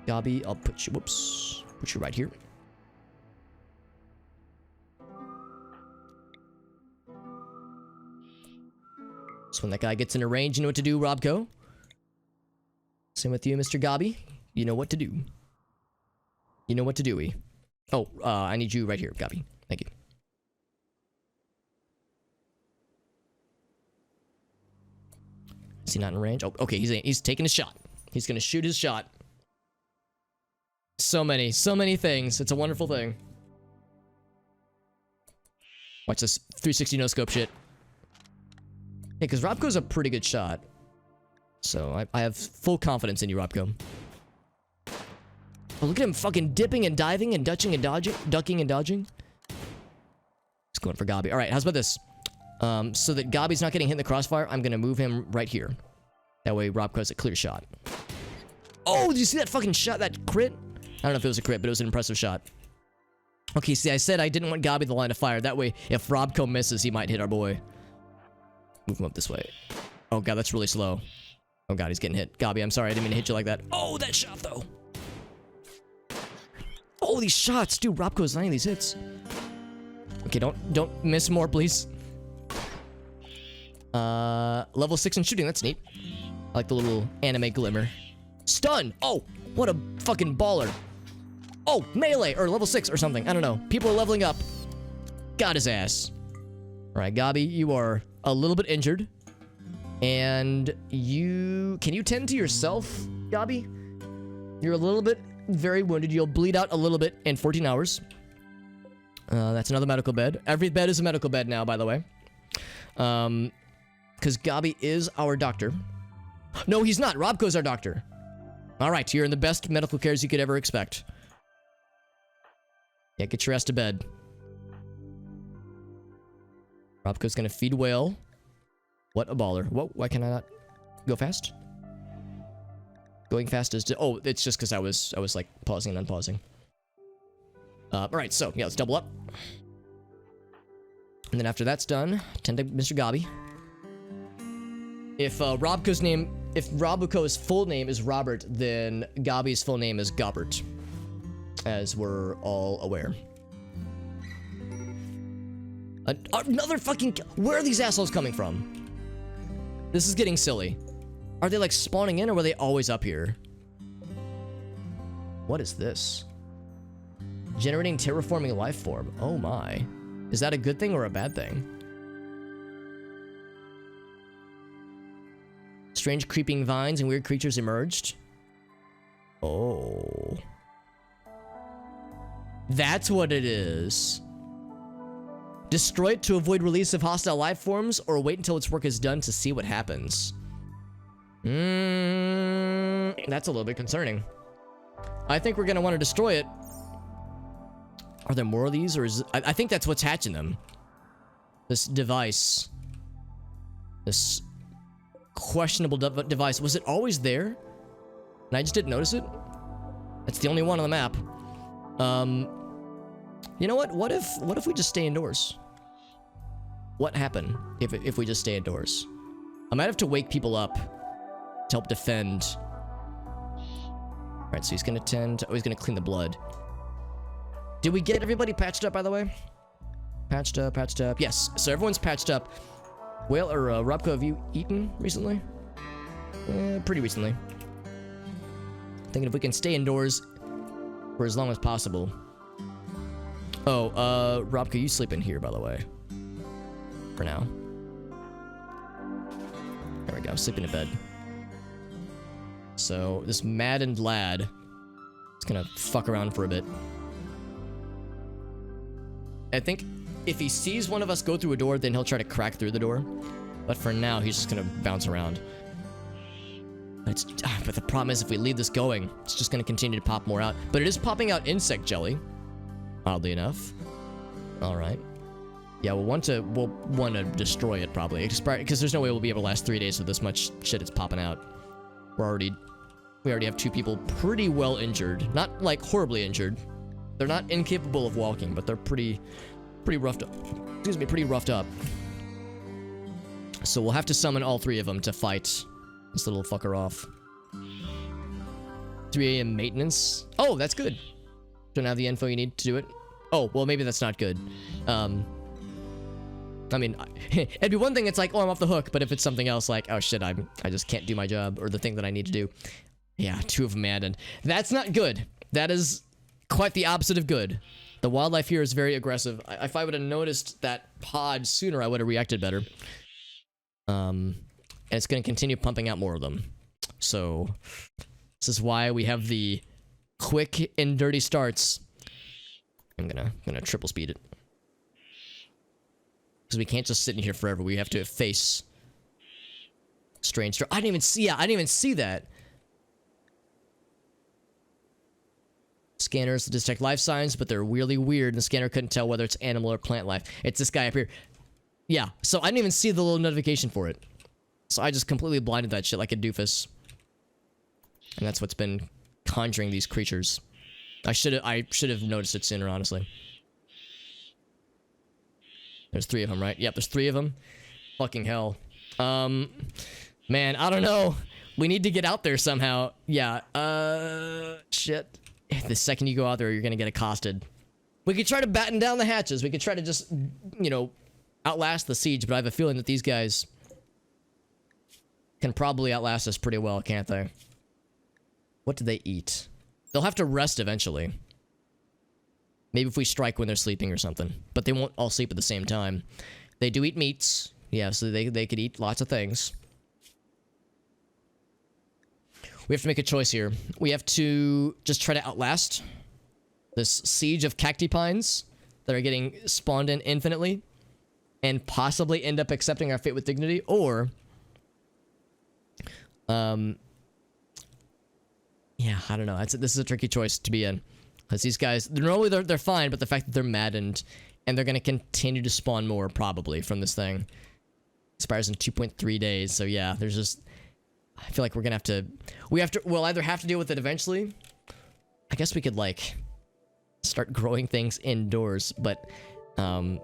Gabi, I'll put you... Whoops. Put you right here. So when that guy gets in a range, you know what to do, Robco. Same with you, Mr. Gabi. You know what to do. You know what to do-y. Oh, I need you right here, Gabi. Thank you. Is he not in range? Oh, okay, he's taking a shot. He's gonna shoot his shot. So many things. It's a wonderful thing. Watch this 360 no-scope shit. Yeah, because Robco's a pretty good shot. So I have full confidence in you, Robco. Oh, look at him fucking dipping and diving and ducking and dodging. Ducking and dodging. He's going for Gabi. Alright, how's about this? So that Gabi's not getting hit in the crossfire, I'm gonna move him right here. That way Robco has a clear shot. Oh, did you see that fucking shot? That crit? I don't know if it was a crit, but it was an impressive shot. Okay, see, I said I didn't want Gabi in the line of fire. That way, if Robco misses, he might hit our boy. Move him up this way. Oh god, that's really slow. Oh god, he's getting hit. Gabi, I'm sorry, I didn't mean to hit you like that. Oh, that shot, though. Oh, these shots. Dude, Robco's landing these hits. Okay, don't miss more, please. Level 6 in shooting, that's neat. I like the little anime glimmer. Stun! Oh, what a fucking baller. Oh, melee, or level 6 or something. I don't know. People are leveling up. Got his ass. Alright, Gabi, you are a little bit injured. And can you tend to yourself, Gabi? You're a little bit very wounded. You'll bleed out a little bit in 14 hours. That's another medical bed. Every bed is a medical bed now, by the way. Because Gabi is our doctor. No, he's not. Robco's our doctor. Alright, you're in the best medical cares you could ever expect. Yeah, get your ass to bed. Robco's gonna feed Whale. What a baller. Why can I not go fast? Going fast is... Oh, it's just because I was like pausing and unpausing. Alright, so yeah, let's double up. And then after that's done, tend to Mr. Gabi. If Robco's full name is Robert, then Gabi's full name is Gobbert. As we're all aware. Another fucking... Where are these assholes coming from? This is getting silly. Are they like spawning in or were they always up here? What is this? Generating terraforming life form. Oh my. Is that a good thing or a bad thing? Strange creeping vines and weird creatures emerged. Oh. That's what it is. Destroy it to avoid release of hostile life forms, or wait until its work is done to see what happens. That's a little bit concerning. I think we're gonna want to destroy it. Are there more of these, or is I think that's what's hatching them. This device. This questionable device. Was it always there? And I just didn't notice it? That's the only one on the map. You know what? What if we just stay indoors? What happened if we just stay indoors? I might have to wake people up to help defend. Alright, so he's gonna tend... Oh, he's gonna clean the blood. Did we get everybody patched up, by the way? Patched up. Yes, so everyone's patched up. Whale or Robco, have you eaten recently? Pretty recently. Thinking if we can stay indoors for as long as possible. Oh, Robco, you sleep in here, by the way. for now. There we go, sleeping in bed. So, this maddened lad is gonna fuck around for a bit. I think if he sees one of us go through a door, then he'll try to crack through the door. But for now, he's just gonna bounce around. But the problem is, if we leave this going, it's just gonna continue to pop more out. But it is popping out insect jelly, oddly enough. All right. Yeah, we'll want to destroy it probably, because there's no way we'll be able to last 3 days with this much shit it's popping out. We already have 2 people pretty well injured, not like horribly injured. They're not incapable of walking, but they're pretty roughed up. Excuse me, pretty roughed up. So we'll have to summon all 3 of them to fight this little fucker off. 3 a.m. maintenance. Oh, that's good. Don't have the info you need to do it. Oh, well, maybe that's not good. I mean, it'd be one thing, it's like, oh, I'm off the hook, but if it's something else, like, oh shit, I just can't do my job, or the thing that I need to do. Yeah, 2 of them maddened. That's not good. That is quite the opposite of good. The wildlife here is very aggressive. If I would have noticed that pod sooner, I would have reacted better. And it's going to continue pumping out more of them. So, this is why we have the quick and dirty starts. I'm gonna triple speed it. Because we can't just sit in here forever. We have to face strange. I didn't even see that. Scanners detect life signs, but they're really weird. And the scanner couldn't tell whether it's animal or plant life. It's this guy up here. Yeah, so I didn't even see the little notification for it. So I just completely blinded that shit like a doofus. And that's what's been conjuring these creatures. I should have noticed it sooner, honestly. There's 3 of them, right? Yep, there's 3 of them. Fucking hell. Man, I don't know. We need to get out there somehow. Yeah, shit. The second you go out there, you're gonna get accosted. We could try to batten down the hatches. We could try to just, you know, outlast the siege, but I have a feeling that these guys can probably outlast us pretty well, can't they? What do they eat? They'll have to rest eventually. Maybe if we strike when they're sleeping or something. But they won't all sleep at the same time. They do eat meats. Yeah, so they could eat lots of things. We have to make a choice here. We have to just try to outlast this siege of cacti pines that are getting spawned in infinitely and possibly end up accepting our fate with dignity, or yeah, I don't know. This is a tricky choice to be in. Because these guys, they're fine, but the fact that they're maddened, and they're going to continue to spawn more, probably, from this thing. Expires in 2.3 days, so yeah, there's just... I feel like we're going to have to... We'll either have to deal with it eventually. I guess we could, like, start growing things indoors, but, the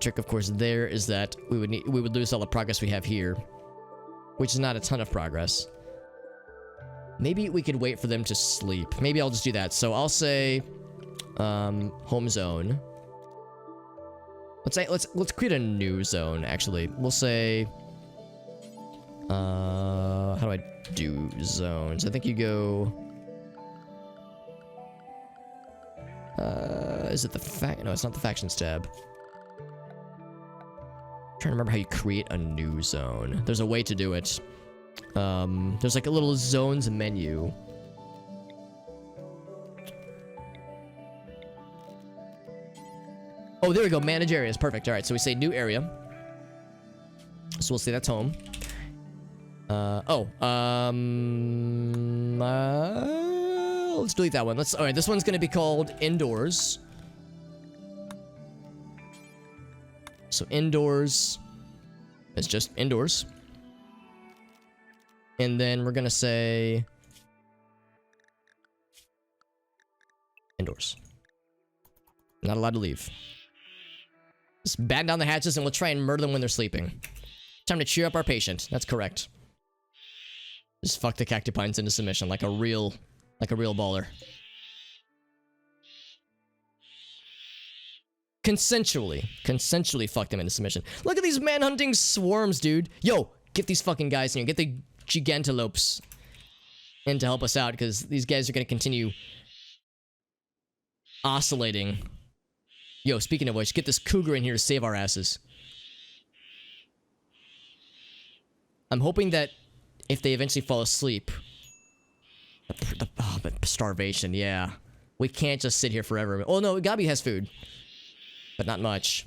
trick, of course, there is that we would lose all the progress we have here. Which is not a ton of progress. Maybe we could wait for them to sleep. Maybe I'll just do that. So I'll say, home zone. Let's create a new zone. Actually, we'll say, how do I do zones? I think you go. Is it the No, it's not the factions tab. I'm trying to remember how you create a new zone. There's a way to do it. There's like a little zones menu. Oh, there we go. Manage areas. Perfect. All right. So we say new area. So we'll say that's home. Let's delete that one. All right. This one's going to be called indoors. So indoors is just indoors. And then we're going to say indoors. Not allowed to leave. Just batten down the hatches and we'll try and murder them when they're sleeping. Time to cheer up our patient. That's correct. Just fuck the cactipines into submission like a real baller. Consensually fuck them into submission. Look at these man-hunting swarms, dude. Yo, get these fucking guys in here. Get the Gigantolopes in to help us out, because these guys are going to continue oscillating. Yo, speaking of which, get this cougar in here to save our asses. I'm hoping that if they eventually fall asleep... but starvation, yeah. We can't just sit here forever. Oh no, Gabi has food. But not much.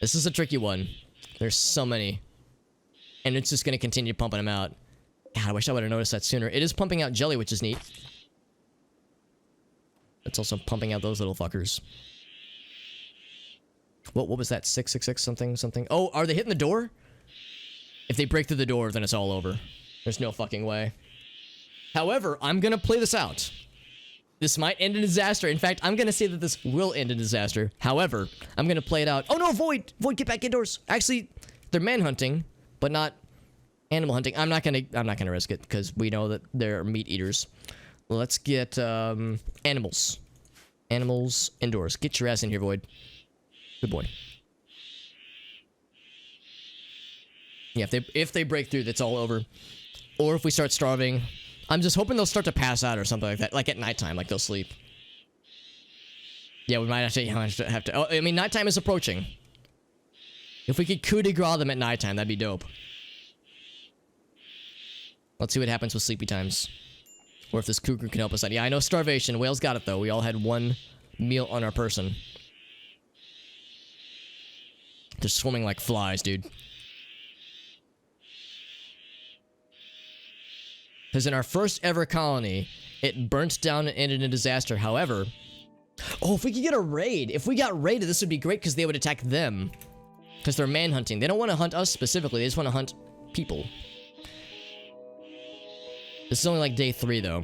This is a tricky one. There's so many. And it's just gonna continue pumping them out. God, I wish I would have noticed that sooner. It is pumping out jelly, which is neat. It's also pumping out those little fuckers. What was that? 666 something? Oh, are they hitting the door? If they break through the door, then it's all over. There's no fucking way. However, I'm gonna play this out. This might end in disaster. In fact, I'm gonna say that this will end in disaster. However, I'm gonna play it out. Oh no, Void! Void, get back indoors! Actually, they're manhunting, but not animal hunting. I'm not gonna risk it, because we know that they're meat eaters. Let's get, animals. Animals indoors. Get your ass in here, Void. Good boy. Yeah, if they break through, that's all over. Or if we start starving, I'm just hoping they'll start to pass out or something like that. Like at nighttime, like they'll sleep. Yeah, we might have to. Oh, I mean, nighttime is approaching. If we could coup de grace them at nighttime, that'd be dope. Let's see what happens with sleepy times. Or if this cougar can help us out. Yeah, I know starvation. Whales got it though. We all had one meal on our person. They're swimming like flies, dude. Because in our first ever colony, it burnt down and ended in disaster. However, oh, if we could get a raid. If we got raided, this would be great because they would attack them. Because they're manhunting. They don't want to hunt us specifically. They just want to hunt people. This is only like day 3, though.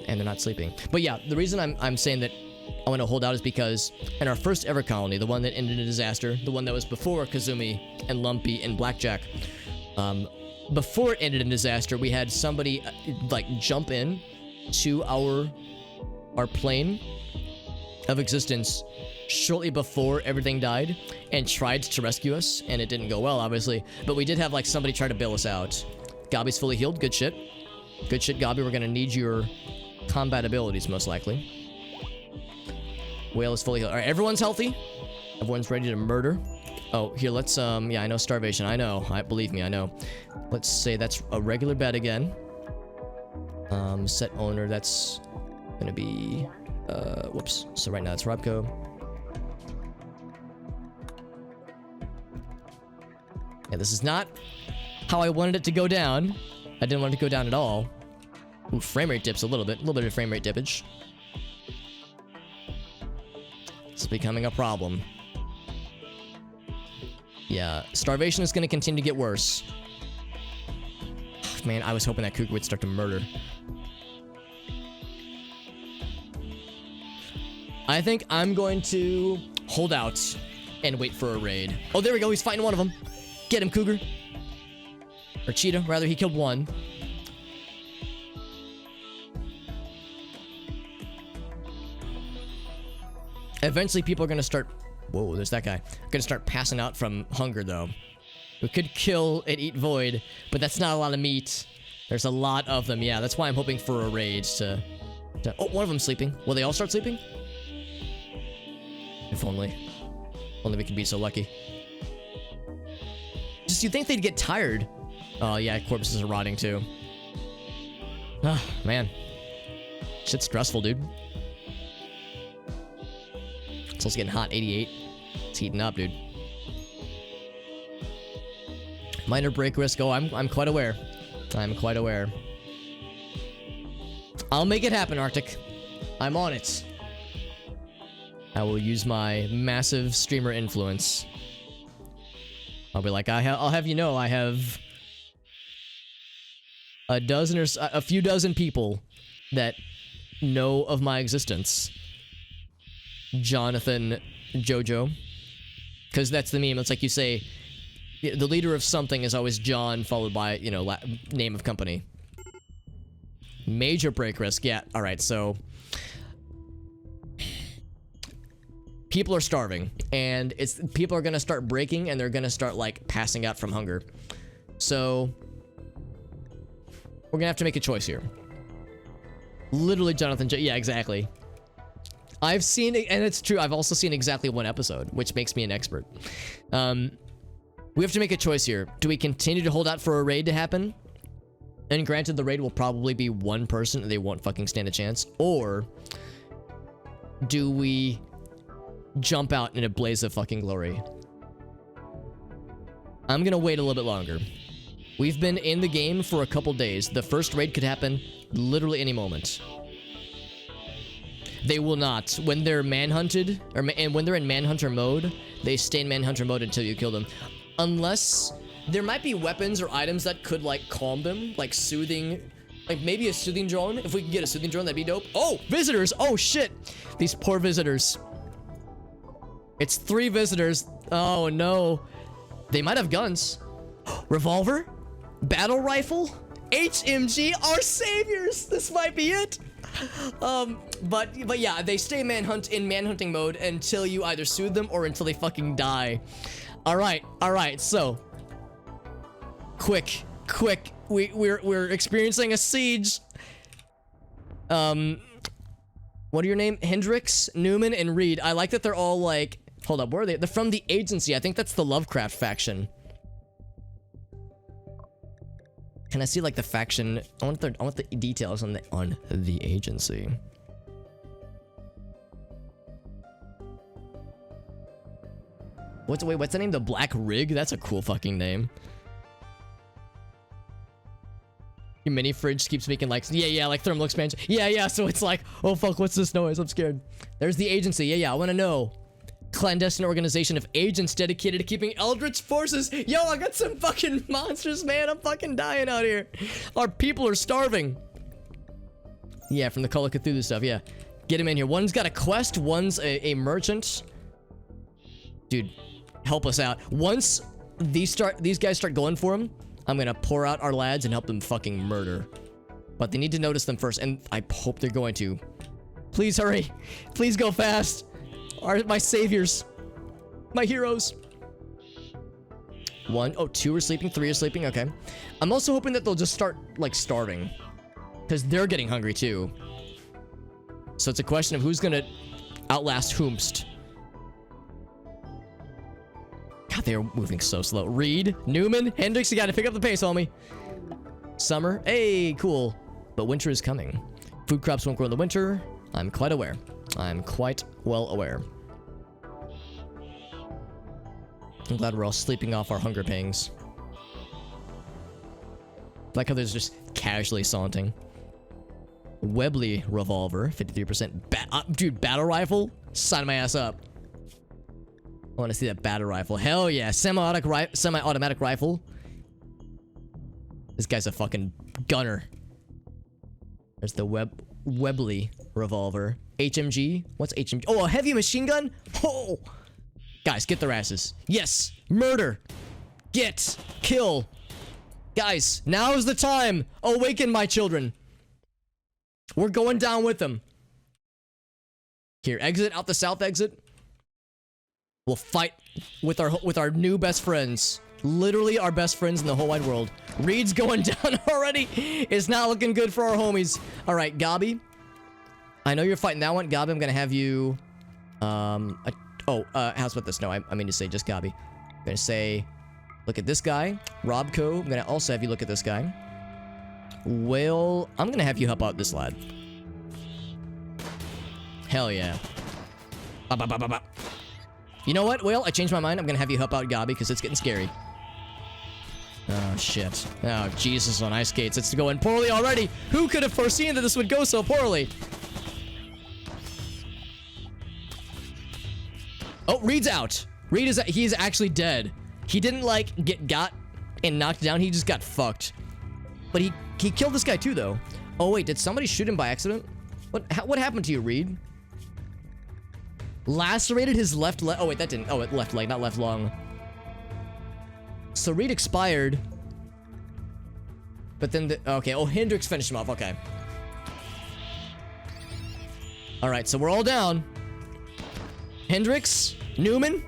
And they're not sleeping. But yeah, the reason I'm saying that I want to hold out is because in our first ever colony, the one that ended in disaster, the one that was before Kazumi and Lumpy and Blackjack, before it ended in disaster, we had somebody like jump in to our plane of existence shortly before everything died and tried to rescue us, and it didn't go well, obviously. But we did have like somebody try to bail us out. Gabi's fully healed. Good shit. Good shit, Gabi. We're gonna need your combat abilities most likely. Whale is fully healed. All right, everyone's healthy. Everyone's ready to murder. Oh, here, let's, yeah, I know starvation. I know. Believe me, I know. Let's say that's a regular bed again. Set owner, that's gonna be, whoops. So right now it's Robco. Yeah, this is not how I wanted it to go down. I didn't want it to go down at all. Ooh, frame rate dips a little bit of frame rate dippage. It's becoming a problem. Yeah, starvation is going to continue to get worse. Man, I was hoping that cougar would start to murder. I think I'm going to hold out and wait for a raid. Oh, there we go. He's fighting one of them. Get him, cougar. Or cheetah, rather. He killed one. Eventually, people are going to start... Whoa, there's that guy. Going to start passing out from hunger, though. We could kill and eat Void, but that's not a lot of meat. There's a lot of them, yeah. That's why I'm hoping for a raid to... Oh, one of them's sleeping. Will they all start sleeping? If only. Only we could be so lucky. Just, you'd think they'd get tired. Oh, yeah, corpses are rotting, too. Ah, man. Shit's stressful, dude. It's also getting hot, 88. It's heating up, dude. Minor break risk. Oh, I'm quite aware. I'm quite aware. I'll make it happen, Arctic. I'm on it. I will use my massive streamer influence. I'll be like, I'll have you know, I have a dozen or a few dozen people that know of my existence. Jonathan Jojo, because that's the meme. It's like you say, the leader of something is always John, followed by, you know, name of company. Major break risk. Yeah. All right. So people are starving, and people are gonna start breaking, and they're gonna start like passing out from hunger. So we're gonna have to make a choice here. Literally, Jonathan. Yeah, exactly. I've seen it, and it's true. I've also seen exactly one episode, which makes me an expert. We have to make a choice here. Do we continue to hold out for a raid to happen? And granted, the raid will probably be one person and they won't fucking stand a chance. Or do we jump out in a blaze of fucking glory? I'm gonna wait a little bit longer. We've been in the game for a couple days. The first raid could happen literally any moment. They will not. When they're manhunted, and when they're in manhunter mode, they stay in manhunter mode until you kill them. Unless there might be weapons or items that could like calm them, like soothing, like maybe a soothing drone. If we could get a soothing drone, that'd be dope. Oh, visitors! Oh shit! These poor visitors. It's 3 visitors. Oh no. They might have guns. Revolver? Battle rifle? HMG? Our saviors! This might be it! But yeah, they stay in manhunting mode until you either soothe them or until they fucking die. Alright, so. Quick. We're experiencing a siege. What are your name? Hendrix, Newman, and Reed. I like that they're all like, hold up, where are they? They're from the agency. I think that's the Lovecraft faction. Can I see like the faction? I want the details on the agency. What's the name? The Black Rig? That's a cool fucking name. Your mini fridge keeps making like, yeah, like thermal expansion. Yeah, so it's like, oh fuck, what's this noise? I'm scared. There's the agency. Yeah, I want to know. Clandestine organization of agents dedicated to keeping Eldritch forces. Yo, I got some fucking monsters, man. I'm fucking dying out here. Our people are starving. Yeah, from the Call of Cthulhu stuff, yeah. Get him in here. One's got a quest, one's a merchant. Dude, help us out. Once these guys start going for him, I'm gonna pour out our lads and help them fucking murder. But they need to notice them first, and I hope they're going to. Please hurry. Please go fast. My saviors. My heroes. 2 are sleeping, 3 are sleeping, okay. I'm also hoping that they'll just start, like, starving. Because they're getting hungry, too. So it's a question of who's gonna outlast whomst. God, they are moving so slow. Reed, Newman, Hendrix, you gotta pick up the pace, homie. Summer, hey, cool. But winter is coming. Food crops won't grow in the winter. I'm quite aware. I'm quite well aware. I'm glad we're all sleeping off our hunger pangs. Like how there's just casually saunting. Webley revolver, 53%. Dude, battle rifle? Sign my ass up. I want to see that battle rifle. Hell yeah, semi-automatic rifle. This guy's a fucking gunner. There's the Webley revolver. HMG? What's HMG? Oh, a heavy machine gun? Oh! Guys, get their asses. Yes! Murder! Get! Kill! Guys, now is the time! Awaken, my children! We're going down with them. Here, exit out the south exit. We'll fight with our new best friends. Literally our best friends in the whole wide world. Reed's going down already. It's not looking good for our homies. Alright, Gabi. I know you're fighting that one. Gabi, I'm gonna have you... how's about this? No, I mean to say just Gabi. I'm gonna say... Look at this guy. Robco. I'm gonna also have you look at this guy. Well, I'm gonna have you help out this lad. Hell yeah. You know what, Will? I changed my mind. I'm gonna have you help out Gabi because it's getting scary. Oh, shit. Oh, Jesus on ice skates. It's going poorly already. Who could have foreseen that this would go so poorly? Oh, Reed's out. He's actually dead. He didn't, like, get got and knocked down. He just got fucked. But he killed this guy, too, though. Oh, wait. Did somebody shoot him by accident? What happened to you, Reed? Lacerated his left leg. Oh, wait, that didn't. Oh, left leg, not left lung. So Reed expired. But then okay. Oh, Hendrix finished him off. Okay. Alright, so we're all down. Hendrix, Newman.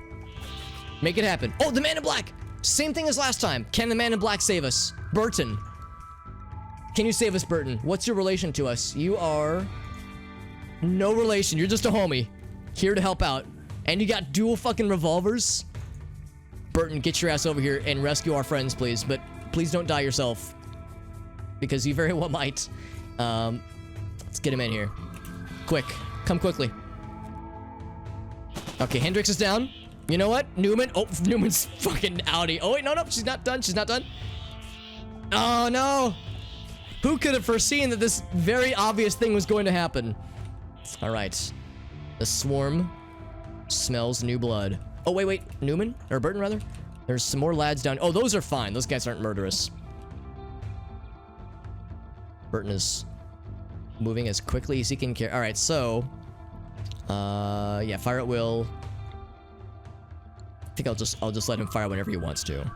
Make it happen. Oh, the Man in Black. Same thing as last time. Can the Man in Black save us? Burton. Can you save us, Burton? What's your relation to us? You are... No relation. You're just a homie. Here to help out. And you got dual fucking revolvers? Burton, get your ass over here and rescue our friends, please. But please don't die yourself. Because you very well might. Let's get him in here. Quick. Come quickly. Okay, Hendrix is down. You know what? Newman. Oh, Newman's fucking outie. Oh, wait, no, she's not done. She's not done. Oh, no. Who could have foreseen that this very obvious thing was going to happen? All right. The swarm smells new blood. Oh, wait. Newman? Or Burton, rather? There's some more lads down. Oh, those are fine. Those guys aren't murderous. Burton is moving as quickly as he can carry. All right, so... yeah, fire at will. I think I'll just let him fire whenever he wants to.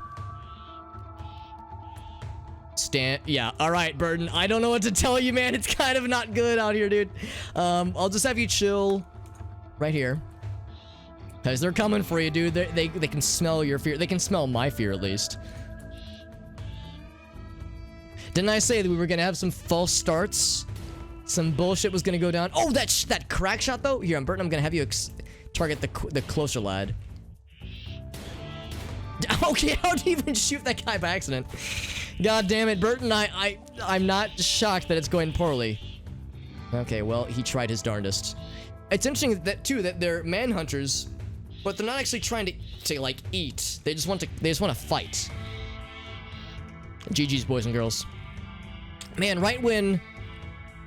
Yeah, all right, Burton. I don't know what to tell you, man. It's kind of not good out here, dude. I'll just have you chill right here. Because they're coming for you, dude. They can smell your fear. They can smell my fear, at least. Didn't I say that we were going to have some false starts? Some bullshit was going to go down. Oh, that crack shot, though? Here, Burton, I'm going to have you target the closer lad. Okay, how'd you even shoot that guy by accident? God damn it, Burton, I'm not shocked that it's going poorly. Okay, well, he tried his darndest. It's interesting that they're manhunters, but they're not actually trying to like eat. They just want to fight. GG's, boys and girls. Man, right when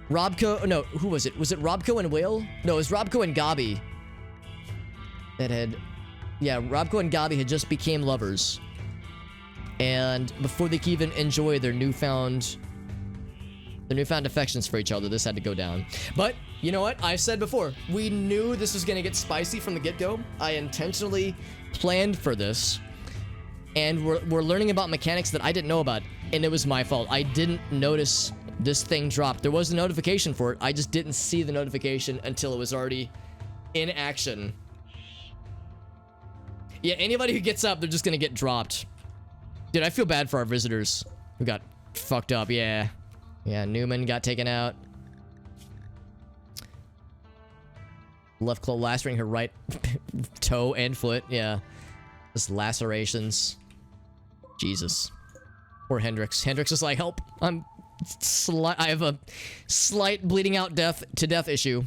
Robco, no, who was it? Was it Robco and Whale? No, it was Robco and Gabi Robco and Gabi had just became lovers. And before they could even enjoy their newfound affections for each other, this had to go down. But, you know what? I've said before, we knew this was gonna get spicy from the get-go. I intentionally planned for this. And we're learning about mechanics that I didn't know about. And it was my fault. I didn't notice this thing dropped. There was a notification for it. I just didn't see the notification until it was already in action. Yeah, anybody who gets up, they're just gonna get dropped. Dude, I feel bad for our visitors who got fucked up. Yeah, Newman got taken out. Left claw lacerating her right toe and foot. Yeah, just lacerations. Jesus. Poor Hendrix. Hendrix is like, help. I have a slight bleeding out death issue.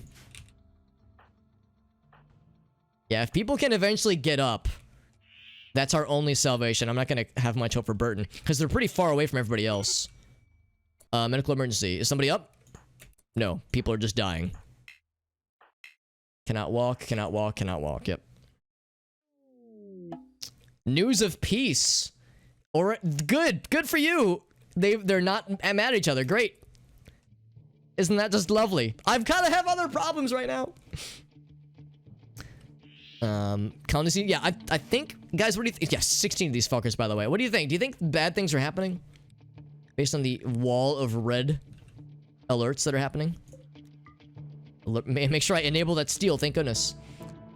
Yeah, if people can eventually get up, that's our only salvation. I'm not gonna have much hope for Burton, because they're pretty far away from everybody else. Medical emergency. Is somebody up? No. People are just dying. Cannot walk, yep. News of peace. Or good for you. They're not mad at each other. Great. Isn't that just lovely? I've kind of have other problems right now. County, yeah, I think, guys, what do you think? Yeah, 16 of these fuckers, by the way. What do you think? Do you think bad things are happening? Based on the wall of red alerts that are happening? Make sure I enable that steal, thank goodness.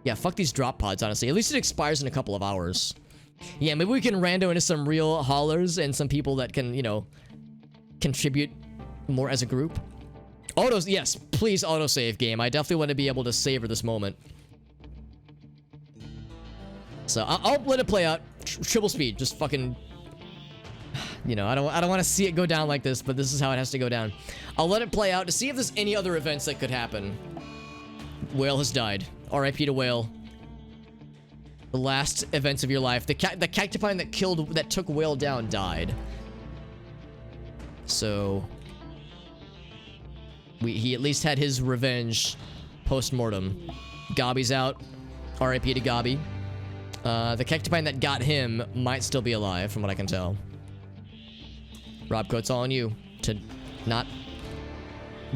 Yeah, fuck these drop pods, honestly. At least it expires in a couple of hours. Yeah, maybe we can rando into some real haulers and some people that can, you know, contribute more as a group. Autos, yes, please autosave, game. I definitely want to be able to savor this moment. So I'll let it play out. Triple speed, just fucking, you know, I don't want to see it go down like this, but this is how it has to go down. I'll let it play out to see if there's any other events that could happen. Whale has died. R.I.P. to Whale. The last events of your life. The cactipine that took Whale down died. So he at least had his revenge post-mortem. Gabi's out. R.I.P. to Gabi. The cactipine that got him might still be alive, from what I can tell. Robco, it's all on you to not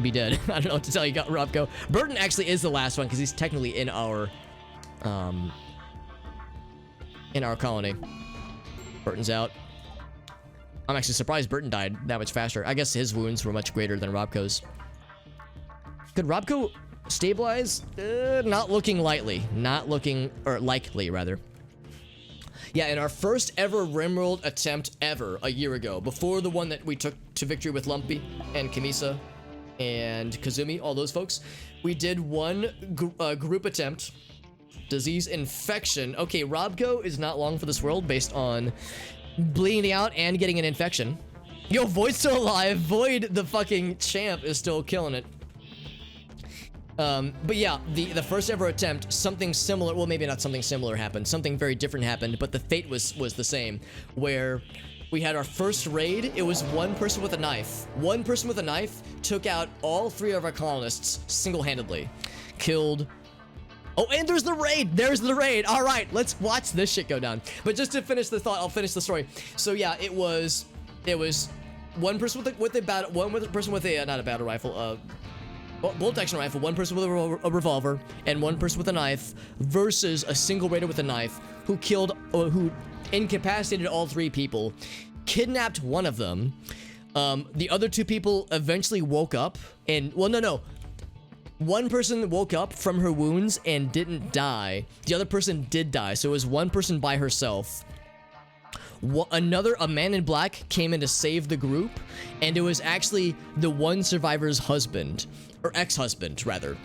be dead. I don't know what to tell you, Robco. Burton actually is the last one because he's technically in our colony. Burton's out. I'm actually surprised Burton died that much faster. I guess his wounds were much greater than Robco's. Could Robco stabilize? Not looking likely. Likely, rather. Yeah, in our first ever RimWorld attempt ever, a year ago, before the one that we took to victory with Lumpy and Kamisa, and Kazumi, all those folks. We did one group attempt. Disease infection. Okay, Robco is not long for this world based on bleeding out and getting an infection. Yo, Void's still alive. Void, the fucking champ, is still killing it. But yeah, the first ever attempt, something similar, well, maybe not something similar happened, something very different happened, but the fate was the same, where we had our first raid. It was one person with a knife. One person with a knife took out all 3 of our colonists single-handedly. Killed. Oh, and there's the raid. There's the raid. All right, let's watch this shit go down. But just to finish the thought, I'll finish the story. So yeah, it was one person with a battle, person with a not a battle rifle, bolt action rifle, one person with a revolver, and one person with a knife versus a single raider with a knife who incapacitated all 3 people, kidnapped one of them. The other 2 people eventually woke up and, well, no. One person woke up from her wounds and didn't die. The other person did die, so it was one person by herself. A man in black came in to save the group, and it was actually the one survivor's husband, or ex-husband, rather.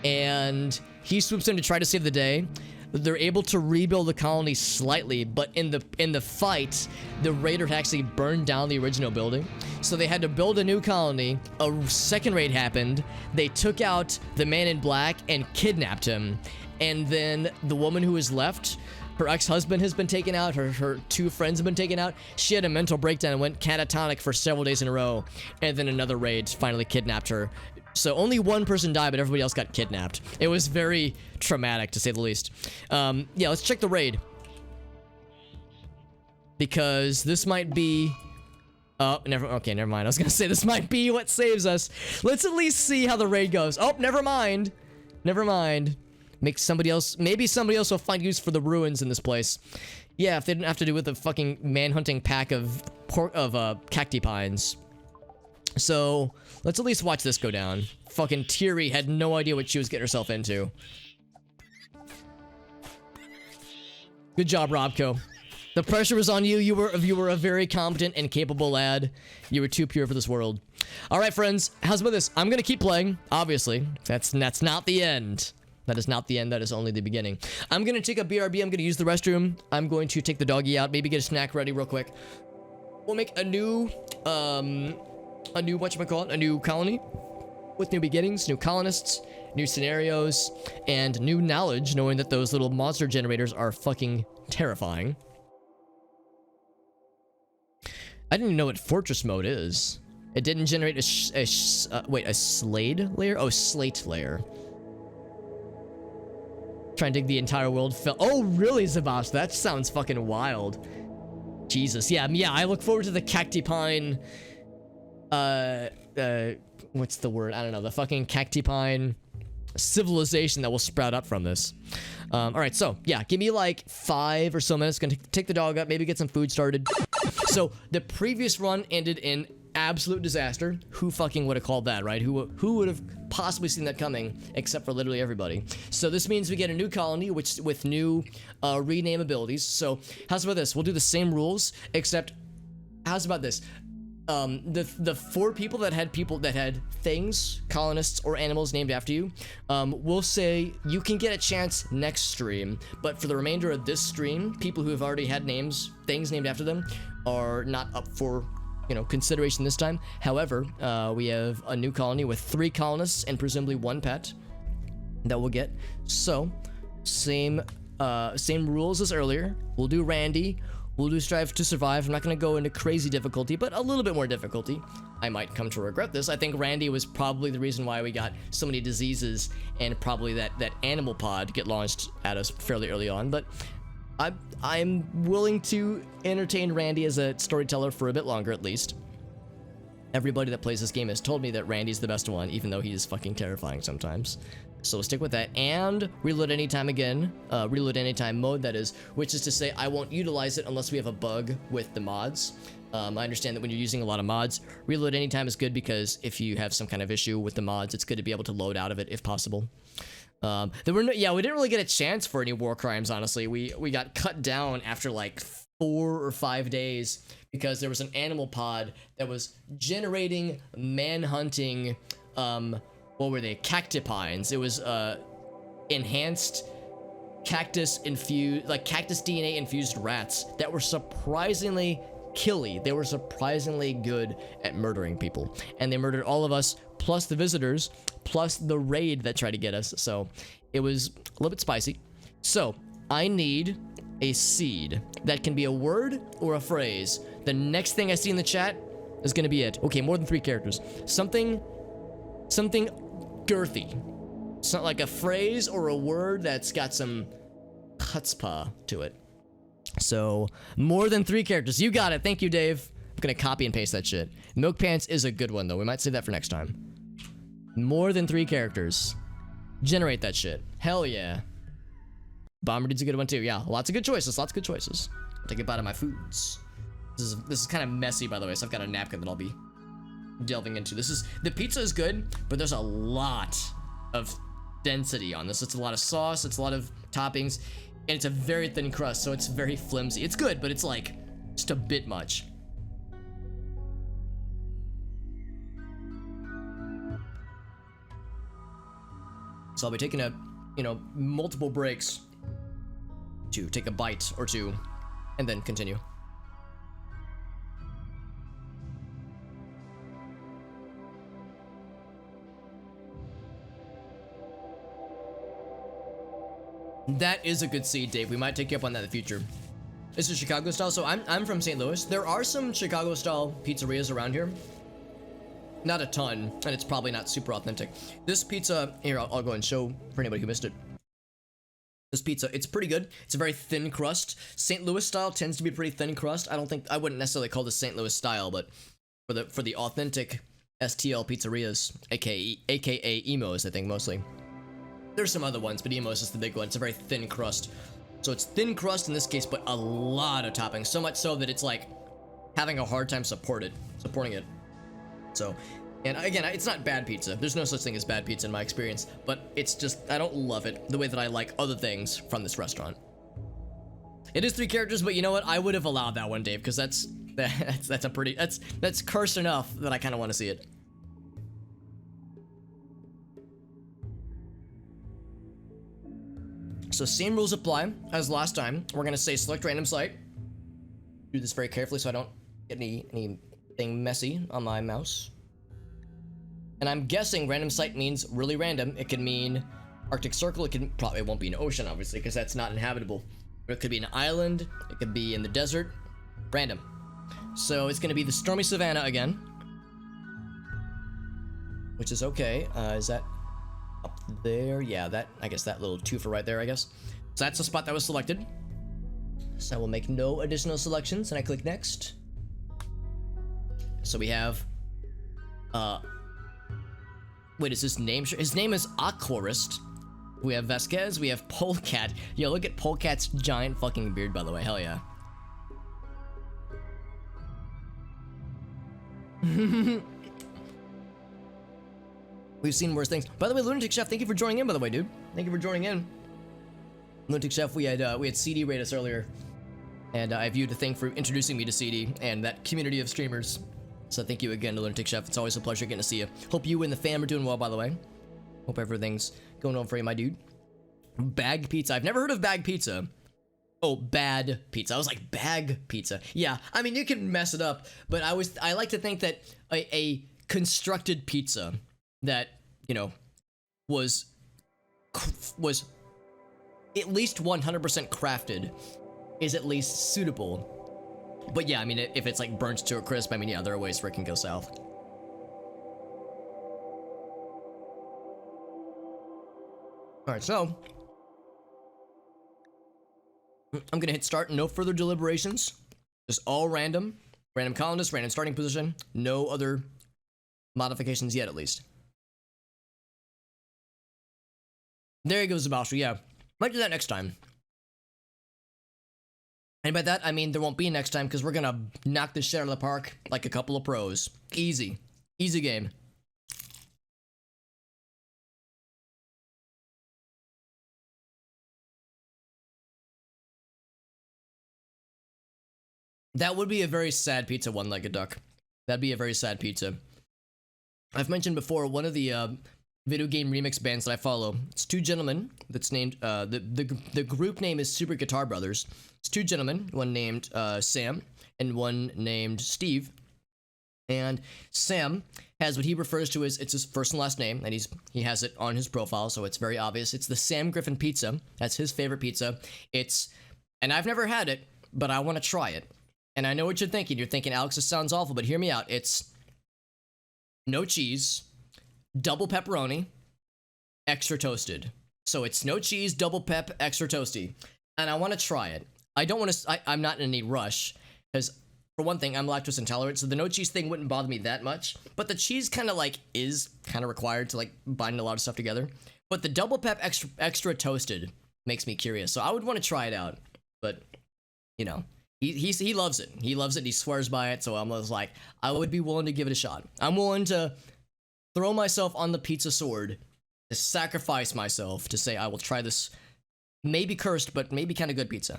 And he swoops in to try to save the day. They're able to rebuild the colony slightly, but in the fight, the raider had actually burned down the original building. So they had to build a new colony. A second raid happened. They took out the man in black and kidnapped him. And then the woman who was left, her ex-husband has been taken out. Her 2 friends have been taken out. She had a mental breakdown and went catatonic for several days in a row. And then another raid finally kidnapped her. So only one person died, but everybody else got kidnapped. It was very traumatic, to say the least. Yeah, let's check the raid. Because this might be... Oh, never mind. I was gonna say this might be what saves us. Let's at least see how the raid goes. Oh, never mind. Make somebody else... Maybe somebody else will find use for the ruins in this place. Yeah, if they didn't have to do with a fucking man-hunting pack of cacti pines. So, let's at least watch this go down. Fucking Teary had no idea what she was getting herself into. Good job, Robco. The pressure was on you. You were a very competent and capable lad. You were too pure for this world. All right, friends. How's about this? I'm gonna keep playing. Obviously, that's not the end. That is not the end. That is only the beginning. I'm gonna take a BRB. I'm gonna use the restroom. I'm going to take the doggy out. Maybe get a snack ready real quick. We'll make a new a new colony with new beginnings, new colonists, new scenarios, and new knowledge, knowing that those little monster generators are fucking terrifying. I didn't even know what fortress mode is. It didn't generate a slade layer? Oh, slate layer. Try and dig the entire world. Oh, really, Zabash? That sounds fucking wild. Jesus, yeah, I look forward to the cacti pine, what's the word? I don't know, the fucking cacti pine civilization that will sprout up from this. Alright, so, yeah, give me like 5 or so minutes, gonna take the dog up, maybe get some food started. So, the previous run ended in absolute disaster. Who fucking would have called that, right? Who would have possibly seen that coming, except for literally everybody. So this means we get a new colony, which with new rename abilities. So how's about this? We'll do the same rules, except how's about this? The 4 people that had things, colonists, or animals named after you, we'll say you can get a chance next stream, but for the remainder of this stream, people who have already had things named after them, are not up for, consideration this time. However, we have a new colony with 3 colonists and presumably 1 pet that we'll get. So, same rules as earlier. We'll do Randy. We'll do Strive to Survive. I'm not going to go into crazy difficulty, but a little bit more difficulty. I might come to regret this. I think Randy was probably the reason why we got so many diseases and probably that animal pod get launched at us fairly early on, but I'm willing to entertain Randy as a storyteller for a bit longer, at least. Everybody that plays this game has told me that Randy's the best one, even though he is fucking terrifying sometimes. So we'll stick with that, and reload anytime again, reload anytime mode, that is, which is to say I won't utilize it unless we have a bug with the mods. I understand that when you're using a lot of mods, reload anytime is good, because if you have some kind of issue with the mods, it's good to be able to load out of it if possible. We didn't really get a chance for any war crimes, honestly. We got cut down after like 4 or 5 days because there was an animal pod that was generating man-hunting what were they? Cactipines. It was enhanced cactus infused, like cactus DNA infused rats that were surprisingly killy. They were surprisingly good at murdering people, and they murdered all of us, plus the visitors, plus the raid that tried to get us. So it was a little bit spicy. So I need a seed that can be a word or a phrase. The next thing I see in the chat is gonna be it. Okay, more than 3 characters. Something girthy. It's not like a phrase or a word that's got some chutzpah to it. So more than 3 characters. You got it. Thank you, Dave. I'm gonna copy and paste that shit. Milk Pants is a good one though. We might save that for next time. More than 3 characters. Generate that shit. Hell yeah. Bombardine's a good one too. Yeah, lots of good choices. Lots of good choices. I'll take a bite of my foods. This is kind of messy, by the way, so I've got a napkin that I'll be delving into. The pizza is good, but there's a lot of density on this. It's a lot of sauce, it's a lot of toppings, and it's a very thin crust, so it's very flimsy. It's good, but it's like just a bit much. So I'll be taking multiple breaks to take a bite or two and then continue. That is a good seed, Dave. We might take you up on that in the future. This is Chicago style. So I'm from St. Louis. There are some Chicago style pizzerias around here. Not a ton, and it's probably not super authentic. This pizza, here, I'll go and show for anybody who missed it. This pizza, it's pretty good. It's a very thin crust. St. Louis style tends to be pretty thin crust. I wouldn't necessarily call this St. Louis style, but for the authentic STL pizzerias, aka Emo's, I think mostly. There's some other ones, but Emo's is the big one. It's a very thin crust. So it's thin crust in this case, but a lot of toppings. So much so that it's like having a hard time supporting it. So, and again, it's not bad pizza. There's no such thing as bad pizza in my experience, but it's just, I don't love it the way that I like other things from this restaurant. It is 3 characters, but you know what? I would have allowed that one, Dave, because that's cursed enough that I kind of want to see it. So same rules apply as last time. We're gonna say select random site. Do this very carefully so I don't get anything messy on my mouse. And I'm guessing random site means really random. It could mean Arctic Circle. It probably won't be an ocean, obviously, because that's not inhabitable. Or it could be an island. It could be in the desert. Random. So it's gonna be the stormy savannah again, which is okay. Is that up there? Yeah, I guess that little twofer right there, I guess. So that's the spot that was selected. So I will make no additional selections, and I click next. So we have, wait, is his name? His name is Aquarist. We have Vasquez, we have Polecat. Yo, look at Polecat's giant fucking beard, by the way. Hell yeah. We've seen worse things. By the way, Lunatic Chef, thank you for joining in, by the way, dude. Thank you for joining in. Lunatic Chef, we had CD rate us earlier, and I have you to thank for introducing me to CD and that community of streamers. So thank you again to Lunatic Chef. It's always a pleasure getting to see you. Hope you and the fam are doing well, by the way. Hope everything's going on for you, my dude. Bag pizza. I've never heard of bag pizza. Oh, bad pizza. I was like, bag pizza. Yeah, I mean, you can mess it up, but I like to think that a constructed pizza that, you know, was at least 100% crafted is at least suitable. But yeah, I mean, if it's like burnt to a crisp, I mean, yeah, there are ways where it can go south. All right, so I'm gonna hit start. No further deliberations. Just all random. Random colonist, random starting position. No other modifications yet, at least. There he goes, Zabowski. Yeah, might do that next time. And by that, I mean there won't be next time, because we're gonna knock this shit out of the park like a couple of pros. Easy. Easy game. That would be a very sad pizza, one-legged duck. That'd be a very sad pizza. I've mentioned before, one of the video game remix bands that I follow. It's two gentlemen. That's named the group name is Super Guitar Brothers. It's two gentlemen, one named Sam and one named Steve. And Sam has what he refers to as, it's his first and last name, and he has it on his profile, so it's very obvious. It's the Sam Griffin pizza. That's his favorite pizza. And I've never had it, but I want to try it. And I know what you're thinking. You're thinking, Alex, this sounds awful, but hear me out. It's no cheese, double pepperoni, extra toasted. So it's no cheese, double pep, extra toasty. And I want to try it. I don't want to, I'm not in any rush, because for one thing, I'm lactose intolerant, so the no cheese thing wouldn't bother me that much. But the cheese kind of like is kind of required to like bind a lot of stuff together. But the double pep extra toasted makes me curious. So I would want to try it out. But, you know, he loves it. He loves it. He swears by it. So I'm just like, I would be willing to give it a shot. I'm willing to throw myself on the pizza sword, to sacrifice myself, to say I will try this maybe cursed, but maybe kind of good pizza.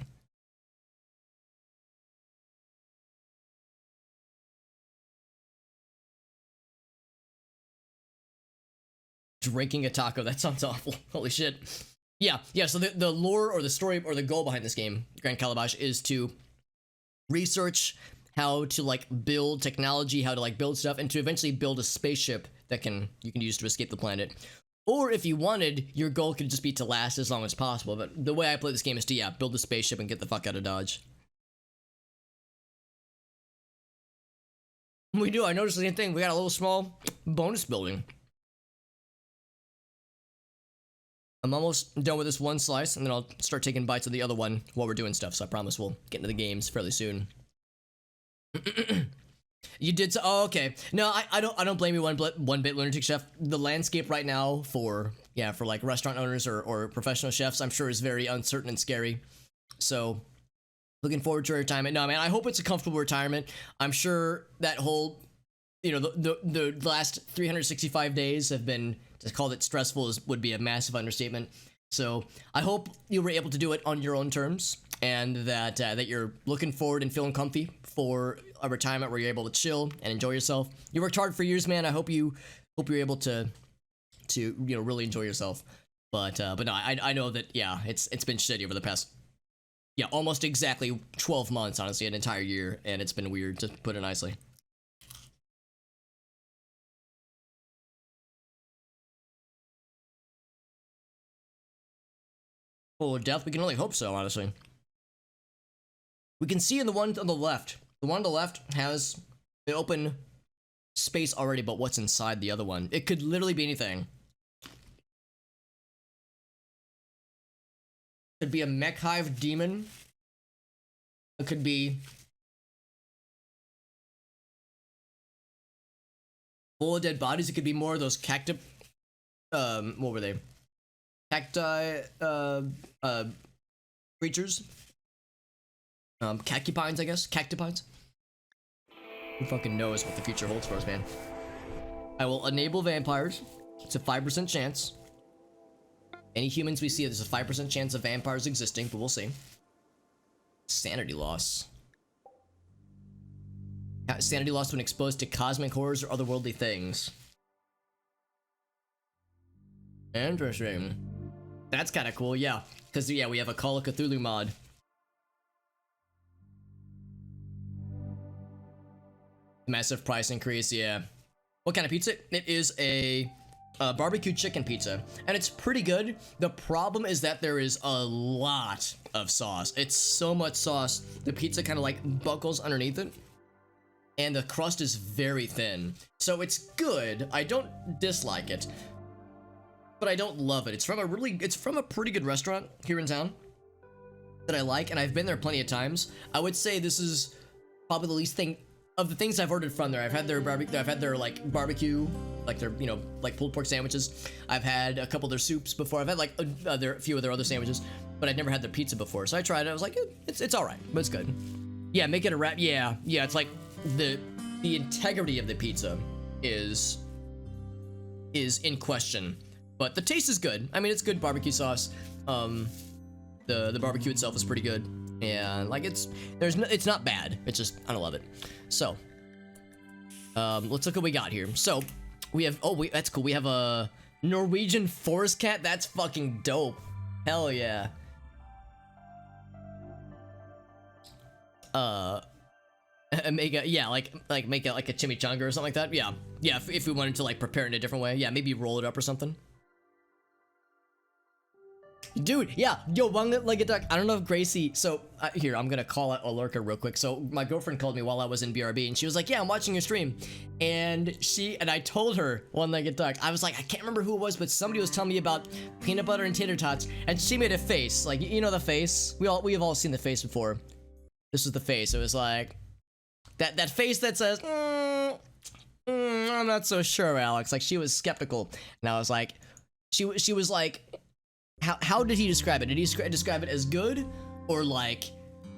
Drinking a taco, that sounds awful. Holy shit. Yeah, so the lore or the story or the goal behind this game, Grand Calabash, is to research how to like build technology, how to like build stuff, and to eventually build a spaceship that you can use to escape the planet. Or if you wanted, your goal could just be to last as long as possible. But the way I play this game is to, yeah, build a spaceship and get the fuck out of Dodge. We do, I noticed the same thing. We got a little small bonus building. I'm almost done with this one slice, and then I'll start taking bites of the other one while we're doing stuff, so I promise we'll get into the games fairly soon. You did so. Oh, okay. No, I don't blame you one bit, Lunatic Chef. The landscape right now for like restaurant owners or professional chefs, I'm sure is very uncertain and scary. So, looking forward to retirement. No, man, I hope it's a comfortable retirement. I'm sure that whole, the last 365 days have been, to call it stressful would be a massive understatement. So I hope you were able to do it on your own terms, and that you're looking forward and feeling comfy for a retirement where you're able to chill and enjoy yourself. You worked hard for years, man. I hope you're able to really enjoy yourself. But no, I know that it's been shitty over the past almost exactly 12 months, honestly, an entire year, and it's been weird, to put it nicely. Well, death, we can only hope so, honestly. We can see in the one on the left. The one on the left has the open space already, but what's inside the other one? It could literally be anything. It could be a mech hive demon. It could be full of dead bodies. It could be more of those cacti. What were they? Cacti, creatures. Cactipines, I guess? Cactipines? Who fucking knows what the future holds for us, man? I will enable vampires. It's a 5% chance. Any humans we see, there's a 5% chance of vampires existing, but we'll see. Sanity loss. Sanity loss when exposed to cosmic horrors or otherworldly things. Interesting. That's kind of cool, yeah. Because, we have a Call of Cthulhu mod. Massive price increase, yeah. What kind of pizza? It is a barbecue chicken pizza. And it's pretty good. The problem is that there is a lot of sauce. It's so much sauce. The pizza kind of like buckles underneath it. And the crust is very thin. So it's good. I don't dislike it, but I don't love it. It's from a pretty good restaurant here in town that I like, and I've been there plenty of times. I would say this is probably the least thing of the things I've ordered from there. I've had their barbecue, like barbecue, like their, like pulled pork sandwiches. I've had a couple of their soups before. I've had like a few of their other sandwiches, but I'd never had their pizza before. So I tried it. I was like, it's all right, but it's good. Yeah, make it a wrap. Yeah, it's like the integrity of the pizza is in question. But the taste is good. I mean, it's good barbecue sauce. The barbecue itself is pretty good, and like it's not bad. It's just I don't love it. So, let's look what we got here. So, We have, oh wait, that's cool. We have a Norwegian forest cat. That's fucking dope. Hell yeah. Make a, yeah, like make it like a chimichanga or something like that. Yeah, yeah. If we wanted to like prepare it in a different way, yeah, maybe roll it up or something. Dude, yeah, yo, one-legged duck. I don't know if Gracie. So here, I'm gonna call out a lurker real quick. So my girlfriend called me while I was in BRB, and she was like, "Yeah, I'm watching your stream," and I told her one-legged duck. I was like, I can't remember who it was, but somebody was telling me about peanut butter and tater tots, and she made a face, like, you know the face. We have all seen the face before. This was the face. It was like that face that says, I'm not so sure, Alex. Like, she was skeptical, and I was like, she was like. How did he describe it? Did he describe it as good or like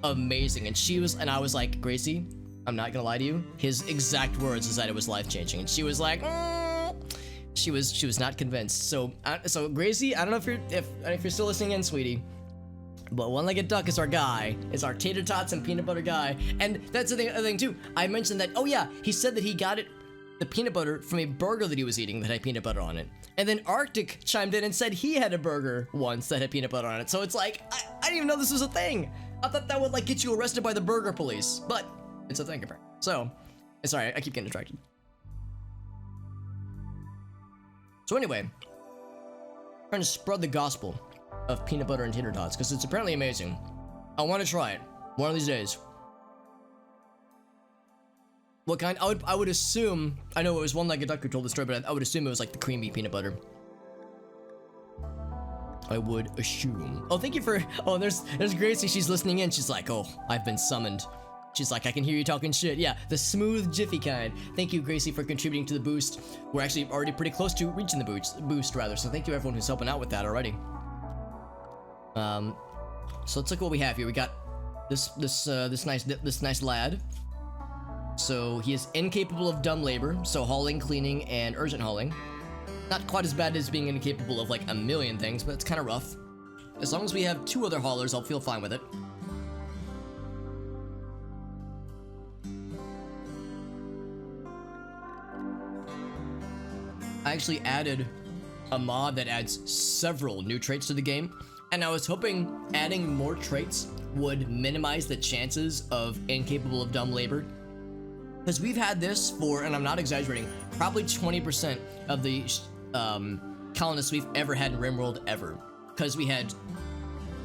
amazing? And I was like, Gracie, I'm not gonna lie to you. His exact words is that it was life changing, and she was like, she was not convinced. So Gracie, I don't know if you're still listening in, sweetie, but one-legged duck is our guy. Is our tater tots and peanut butter guy, and that's the thing too. I mentioned that. Oh yeah, he said that he got the peanut butter from a burger that he was eating that had peanut butter on it. And then Arctic chimed in and said he had a burger once that had peanut butter on it. So it's like, I didn't even know this was a thing. I thought that would like get you arrested by the burger police, but it's a thing apparently. So, sorry, I keep getting distracted. So anyway, trying to spread the gospel of peanut butter and tater tots because it's apparently amazing. I want to try it one of these days. What kind? I would assume, I know it was one-legged duck who told the story, but I would assume it was like the creamy peanut butter. I would assume. Oh, thank you for, oh, there's Gracie, she's listening in. She's like, oh, I've been summoned. She's like, I can hear you talking shit. Yeah, the smooth, jiffy kind. Thank you, Gracie, for contributing to the boost. We're actually already pretty close to reaching the boost rather. So thank you everyone who's helping out with that already. So let's look what we have here. We got this nice lad. So he is incapable of dumb labor, so hauling, cleaning, and urgent hauling. Not quite as bad as being incapable of like a million things, but it's kind of rough. As long as we have 2 other haulers, I'll feel fine with it. I actually added a mod that adds several new traits to the game, and I was hoping adding more traits would minimize the chances of incapable of dumb labor. Because we've had this for, and I'm not exaggerating, probably 20% of the colonists we've ever had in RimWorld ever. Because we had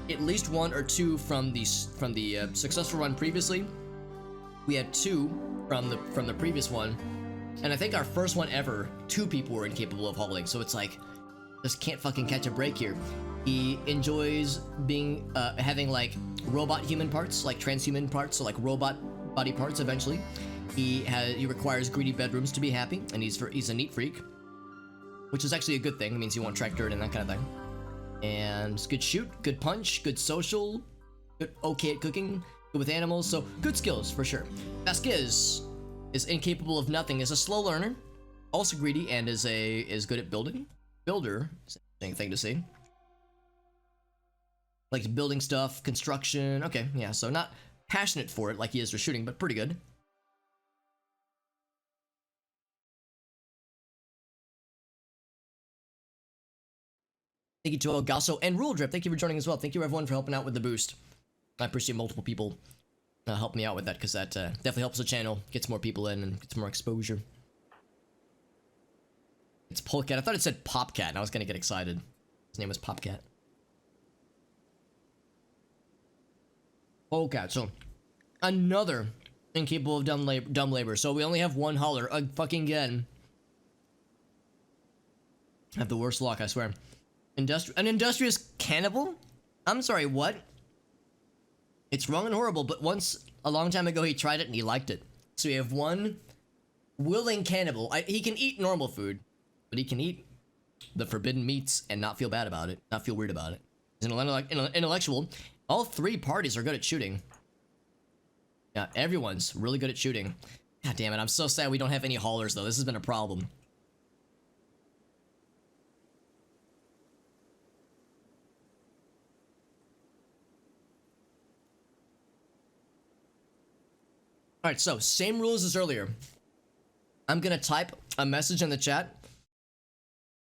at least 1 or 2 from the successful run previously. We had 2 from the previous one, and I think our first one ever, 2 people were incapable of hauling. So it's like, just can't fucking catch a break here. He enjoys being having like robot human parts, like transhuman parts, so like robot body parts eventually. He requires greedy bedrooms to be happy, and he's a neat freak, which is actually a good thing. It means he won't track dirt and that kind of thing. And good shoot, good punch, good social, good okay at cooking, good with animals, so good skills for sure. Vasquez is incapable of nothing, is a slow learner, also greedy, and is good at building. Builder is an interesting thing to see. Likes building stuff, construction. Okay, yeah, so not passionate for it like he is for shooting, but pretty good. Thank you to Elgaso and Rule Drip. Thank you for joining as well. Thank you everyone for helping out with the boost. I appreciate multiple people helping me out with that, because that definitely helps the channel, gets more people in, and gets more exposure. It's Polecat. I thought it said Popcat, and I was gonna get excited. His name was Popcat. Polecat. So another incapable of dumb labor. So we only have 1 hauler. Fucking again. I have the worst luck, I swear. An industrious cannibal? I'm sorry, what? It's wrong and horrible, but once, a long time ago, he tried it and he liked it. So we have 1 willing cannibal. He can eat normal food, but he can eat the forbidden meats and not feel bad about it, not feel weird about it. He's an intellectual. All 3 parties are good at shooting. Yeah, everyone's really good at shooting. God damn it, I'm so sad we don't have any haulers, though. This has been a problem. Alright, so, same rules as earlier. I'm gonna type a message in the chat,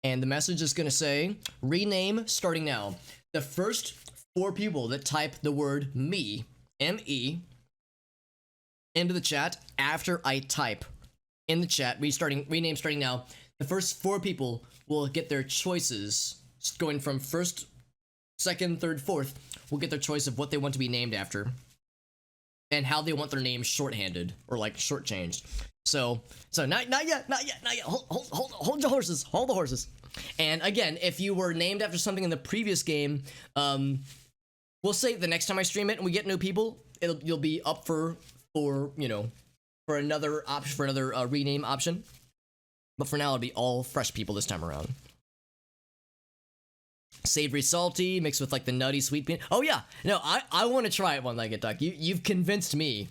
and the message is gonna say rename starting now. The first 4 people that type the word me, M-E, into the chat after I type in the chat rename starting now, the first 4 people will get their choices going from first, second, third, fourth, will get their choice of what they want to be named after and how they want their name shorthanded or like shortchanged. So not yet. Hold the horses. And again, if you were named after something in the previous game, we'll say the next time I stream it and we get new people, you'll be up for you know, for another option, for another rename option. But for now, it'll be all fresh people this time around. Savory salty mixed with like the nutty sweet bean. Oh yeah, no, I want to try it one-legged duck. You've convinced me.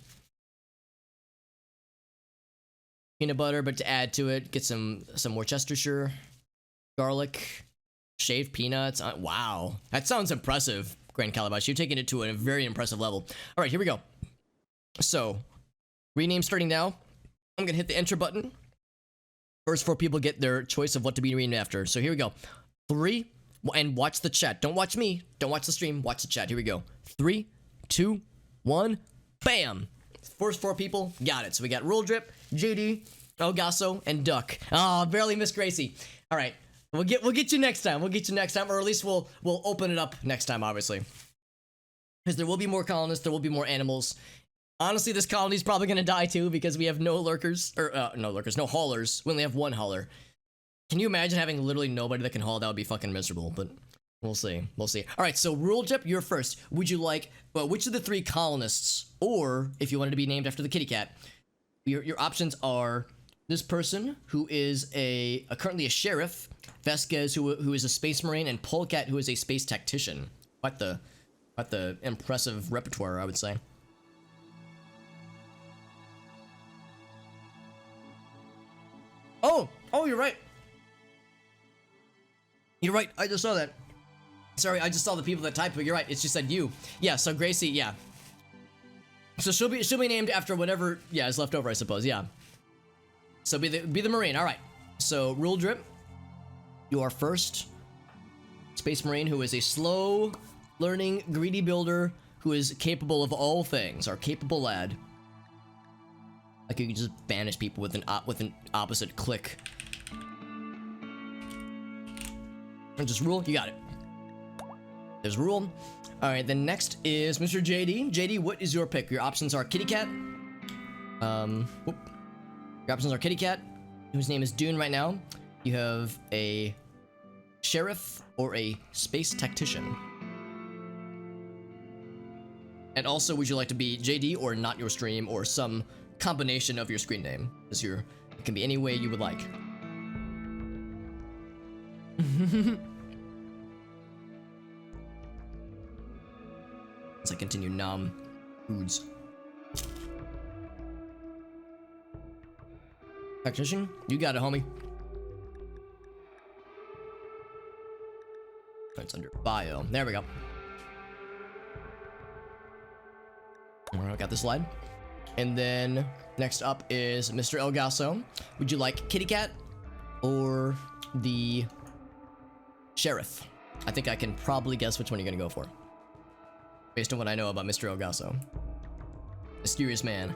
Peanut butter, but to add to it, get some Worcestershire, garlic, shaved peanuts. Wow, that sounds impressive, Grand Calabash. You're taking it to a very impressive level. All right, here we go. So, rename starting now. I'm gonna hit the enter button. First 4 people get their choice of what to be renamed after. So here we go. 3, and watch the chat. Don't watch me. Don't watch the stream. Watch the chat. Here we go. 3, 2, 1. Bam. First 4 people got it. So we got Roll Drip, JD, Elgaso, and Duck. Ah, barely missed Gracie. All right. We'll get you next time. We'll get you next time, or at least we'll open it up next time, obviously. Because there will be more colonists. There will be more animals. Honestly, this colony's probably gonna die too because we have no lurkers, or no haulers. We only have 1 hauler. Can you imagine having literally nobody that can haul? That would be fucking miserable, but we'll see. We'll see. All right, so Rule Jip, you're first. Would you like, well, which of the 3 colonists, or if you wanted to be named after the kitty cat, your options are this person who is currently a sheriff, Vasquez who is a space marine, and Polecat who is a space tactician. Quite the impressive repertoire, I would say. Oh, you're right. You're right. I just saw that. Sorry, I just saw the people that typed, but you're right. It just said you. Yeah. So Gracie, yeah. So she'll be named after whatever, yeah, is left over, I suppose. Yeah. So be the Marine. All right. So Rule Drip, you are first. Space Marine who is a slow learning, greedy builder who is capable of all things. Our capable lad. Like you can just banish people with an opposite click. And just Rule, you got it. There's Rule. All right, then next is Mr. JD. JD, what is your pick? Your options are Kitty Cat. Your options are Kitty Cat, whose name is Dune right now. You have a sheriff or a space tactician. And also, would you like to be JD or not your stream or some combination of your screen name? It can be any way you would like. As I continue nom foods. Tactician, you got it, homie. It's under bio. There we go. Alright, got the slide. And then next up is Mr. Elgaso. Would you like Kitty Cat or the Sheriff? I think I can probably guess which one you're gonna go for, based on what I know about Mr. Elgaso. Mysterious man.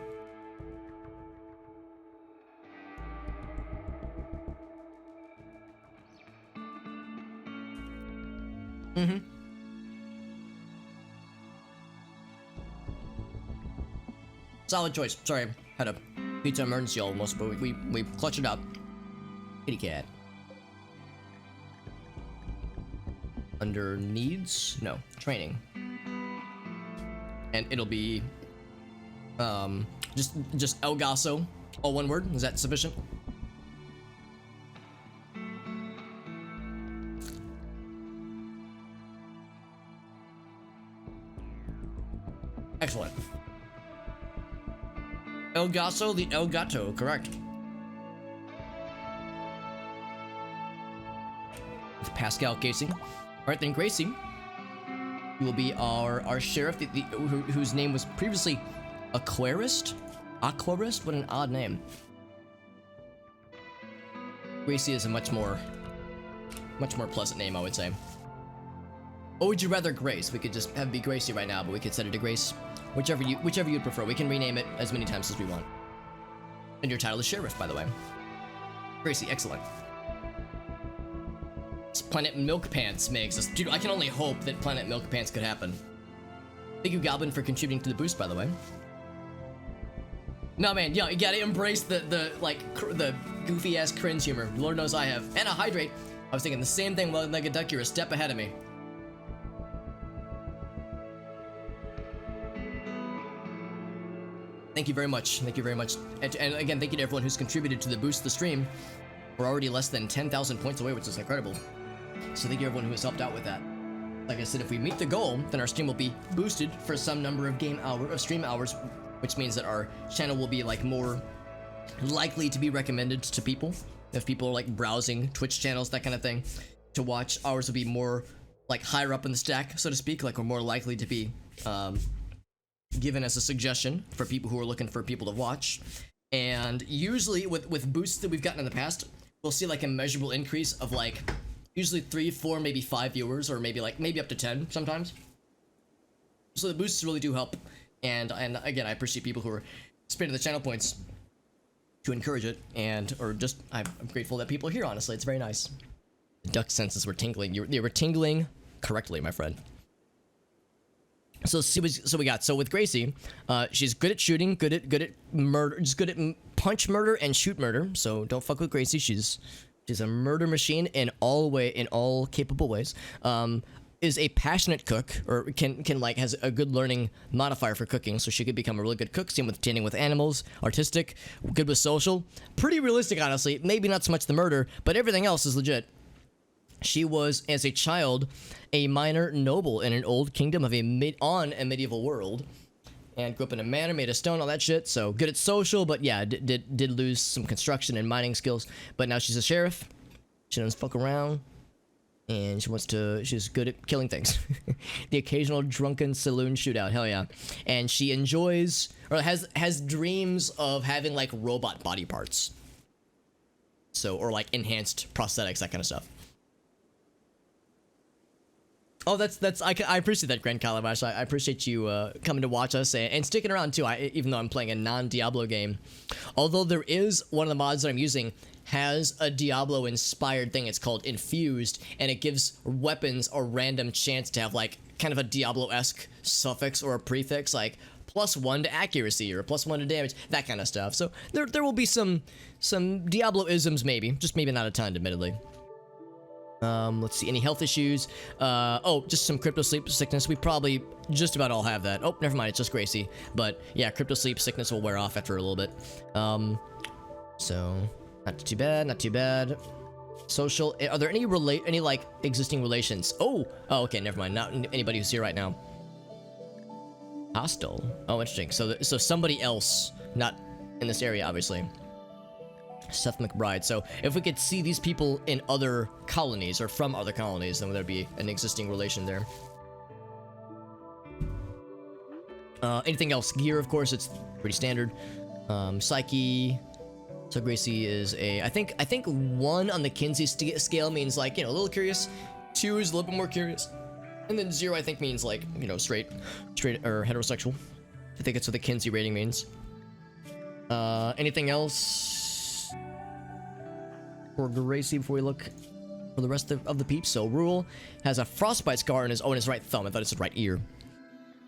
Solid choice. Sorry, had a pizza emergency almost, but we clutched it up. Kitty Cat. Under needs? No, training. And it'll be just Elgaso, all one word. Is that sufficient? Excellent. Elgaso the El Gato, correct. With Pascal Casey. Alright then, Gracie, you will be our sheriff, whose name was previously Aquarist? Aquarist? What an odd name. Gracie is a much more pleasant name, I would say. Or would you rather Grace? We could just have it be Gracie right now, but we could set it to Grace. Whichever you'd prefer. We can rename it as many times as we want. And your title is Sheriff, by the way. Gracie, excellent. Planet Milk Pants may exist. Dude, I can only hope that Planet Milk Pants could happen. Thank you, Goblin, for contributing to the boost, by the way. No, man, yo, you gotta embrace the goofy-ass cringe humor. Lord knows I have. And a hydrate. I was thinking the same thing, like a duck, you're a step ahead of me. Thank you very much. Thank you very much. And again, thank you to everyone who's contributed to the boost of the stream. We're already less than 10,000 points away, which is incredible. So thank you everyone who has helped out with that. Like I said, if we meet the goal, then our stream will be boosted for some number of stream hours, which means that our channel will be like more likely to be recommended to people. If people are like browsing Twitch channels, that kind of thing, to watch, ours will be more like higher up in the stack, so to speak. Like we're more likely to be given as a suggestion for people who are looking for people to watch. And usually with boosts that we've gotten in the past, we'll see like a measurable increase of like usually 3, 4, maybe 5 viewers, or maybe up to 10 sometimes. So the boosts really do help. And again, I appreciate people who are spending the channel points to encourage it, I'm grateful that people are here, honestly. It's very nice. The duck senses were tingling. They were tingling correctly, my friend. So with Gracie, she's good at shooting, good at murder, just good at punch murder and shoot murder. So don't fuck with Gracie. She's a murder machine in all capable ways. Is a passionate cook, or can like has a good learning modifier for cooking, so she could become a really good cook. Same with dealing with animals, artistic, good with social, pretty realistic, honestly. Maybe not so much the murder, but everything else is legit. She was, as a child, a minor noble in an old kingdom of a medieval world, and grew up in a manor made of stone, all that shit. So good at social, but yeah, did lose some construction and mining skills. But now she's a sheriff. She doesn't fuck around, and she's good at killing things. The occasional drunken saloon shootout, hell yeah. And she enjoys, or has dreams of having like robot body parts. So, or like enhanced prosthetics, that kind of stuff. Oh, I appreciate that, Grand Calabash. I appreciate you coming to watch us and sticking around too. Even though I'm playing a non-Diablo game, although there is one of the mods that I'm using has a Diablo-inspired thing. It's called Infused, and it gives weapons a random chance to have like kind of a Diablo-esque suffix or a prefix, like +1 to accuracy or +1 to damage, that kind of stuff. So there will be some Diablo-isms, maybe, just maybe not a ton, admittedly. Let's see, any health issues? Oh, just some crypto sleep sickness. We probably just about all have that. Oh, never mind, it's just Gracie. But yeah, crypto sleep sickness will wear off after a little bit. So not too bad, not too bad. Social, are there any like existing relations? Oh, okay, never mind. Not anybody who's here right now. Hostile. Oh, interesting. So somebody else, not in this area, obviously. Seth McBride. So if we could see these people in other colonies or from other colonies, then there'd be an existing relation there. Anything else? Gear, of course, it's pretty standard. Psyche. So Gracie is a, I think 1 on the Kinsey scale means like, you know, a little curious. 2 is a little bit more curious. And then 0 I think means like, you know, straight or heterosexual. I think that's what the Kinsey rating means. Anything else for Gracie before we look for the rest of the peeps? So Rule has a frostbite scar on his right thumb. I thought it said right ear.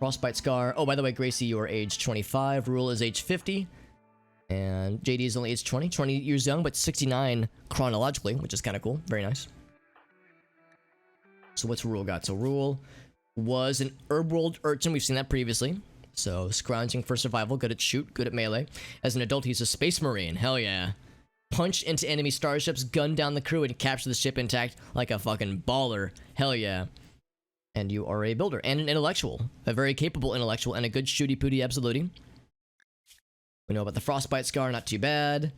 Frostbite scar. Oh, by the way, Gracie, you are age 25. Rule is age 50. And JD is only age 20 years young, but 69 chronologically, which is kind of cool. Very nice. So what's Rule got? So Rule was an RimWorld urchin. We've seen that previously. So scrounging for survival, good at shoot, good at melee. As an adult, he's a space marine. Hell yeah. Punch into enemy starships, gun down the crew, and capture the ship intact like a fucking baller. Hell yeah. And you are a builder and an intellectual. A very capable intellectual and a good shooty-pooty absolutely. We know about the frostbite scar, not too bad.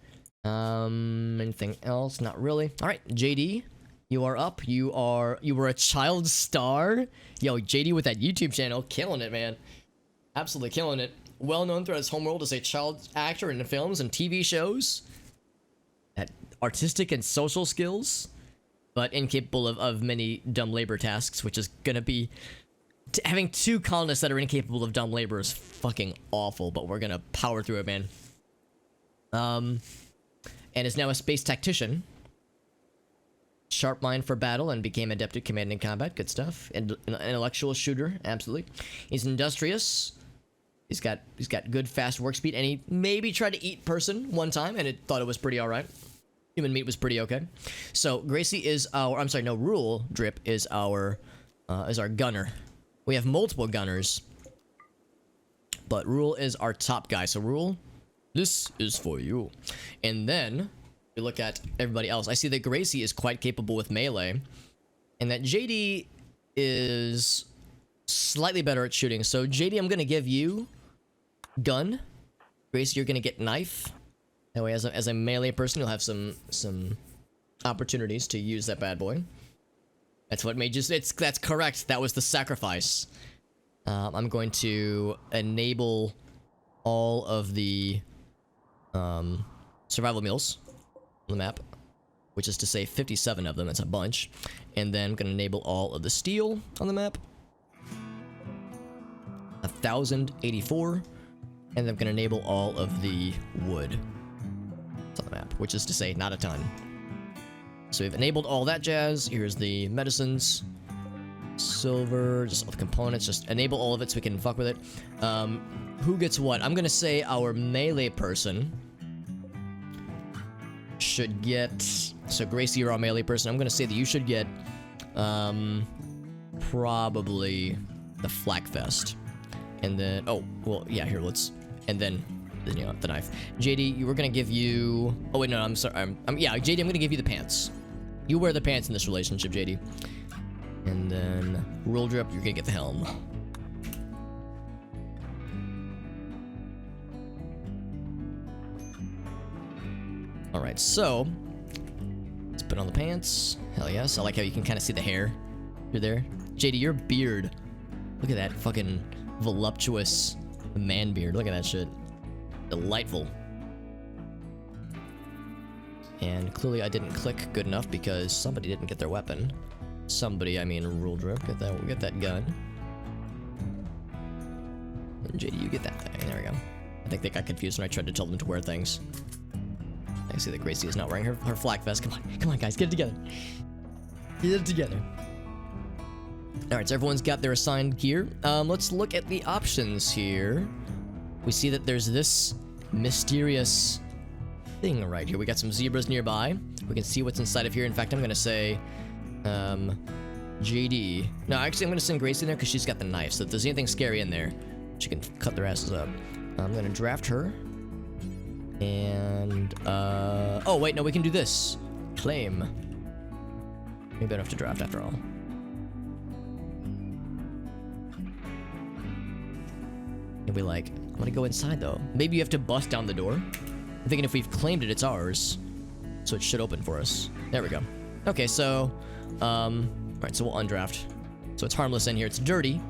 Anything else? Not really. Alright, JD, you are up. You were a child star. Yo, JD with that YouTube channel, killing it, man. Absolutely killing it. Well known throughout his homeworld as a child actor in films and TV shows. That artistic and social skills, but incapable of many dumb labor tasks, which is gonna be... having 2 colonists that are incapable of dumb labor is fucking awful, but we're gonna power through it, man. And is now a space tactician. Sharp mind for battle and became adept at command and combat. Good stuff. And an intellectual shooter, absolutely. He's industrious. He's got good fast work speed, and he maybe tried to eat person one time, and thought it was pretty all right. Human meat was pretty okay. So Gracie is our... I'm sorry, no, Rule Drip is our gunner. We have multiple gunners, but Rule is our top guy. So Rule, this is for you. And then we look at everybody else. I see that Gracie is quite capable with melee, and that JD is slightly better at shooting. So JD, I'm gonna give you gun. Gracie, you're gonna get knife. That way, as a melee person, you'll have some opportunities to use that bad boy. That's what made you... that's correct. That was the sacrifice. I'm going to enable all of the survival meals on the map, which is to say 57 of them. That's a bunch. And then I'm going to enable all of the steel on the map. 1,084. And then I'm going to enable all of the wood on the map, which is to say not a ton. So we've enabled all that jazz. Here's the medicines. Silver, just all the components. Just enable all of it so we can fuck with it. Who gets what? I'm gonna say our melee person should get... So Gracie, you're our melee person. I'm gonna say that you should get probably the flak vest. And then... oh, well, yeah, here, let's... and then... you know, the knife. JD, you were gonna give you... oh, wait, no, I'm sorry. yeah, JD, I'm gonna give you the pants. You wear the pants in this relationship, JD. And then Rule Drip, you're gonna get the helm. Alright, so let's put on the pants. Hell yes. I like how you can kind of see the hair. You're there. JD, your beard. Look at that fucking voluptuous man beard. Look at that shit. Delightful. And clearly I didn't click good enough because somebody didn't get their weapon. Somebody, I mean Rule Drip, get that gun. And JD, you get that thing. There we go. I think they got confused when I tried to tell them to wear things. I see that Gracie is not wearing her flak vest. Come on guys, get it together. Get it together. Alright, so everyone's got their assigned gear. Let's look at the options here. We see that there's this mysterious thing right here. We got some zebras nearby. We can see what's inside of here. In fact, I'm gonna say JD. No, actually I'm gonna send Gracie in there because she's got the knife. So if there's anything scary in there, she can cut their asses up. I'm gonna draft her. And oh wait, no, we can do this. Claim. Maybe I don't have to draft after all. And we like, I'm gonna go inside though. Maybe you have to bust down the door. I'm thinking if we've claimed it, it's ours. So it should open for us. There we go. Okay, so, alright, so we'll undraft. So it's harmless in here. It's dirty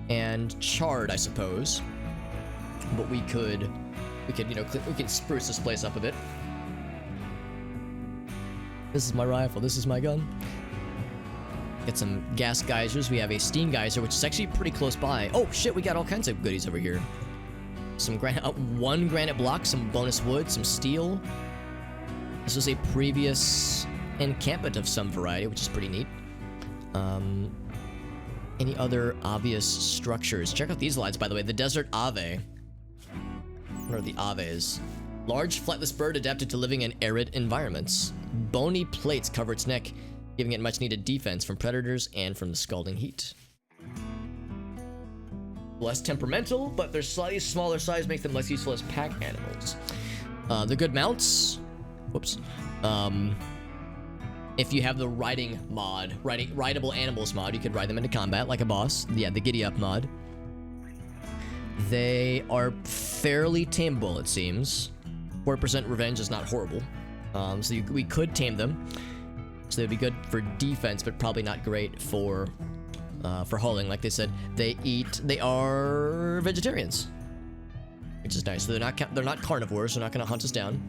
and charred, I suppose. But we could, you know, we could spruce this place up a bit. This is my rifle. This is my gun. Get some gas geysers. We have a steam geyser, which is actually pretty close by. Oh shit, we got all kinds of goodies over here. Some granite, one granite block, some bonus wood, some steel. This was a previous encampment of some variety, which is pretty neat. Any other obvious structures? Check out these lines, by the way. The desert ave. What are the aves? Large, flightless bird adapted to living in arid environments. Bony plates cover its neck, giving it much-needed defense from predators and from the scalding heat. Less temperamental, but their slightly smaller size makes them less useful as pack animals. The good mounts. Whoops. If you have the riding mod, rideable animals mod, you could ride them into combat like a boss. Yeah, the giddy up mod. They are fairly tameable, it seems. 4% revenge is not horrible. So we could tame them. So they'd be good for defense, but probably not great for hauling. Like they said, they are vegetarians, which is nice. So they're not carnivores. They're not going to hunt us down.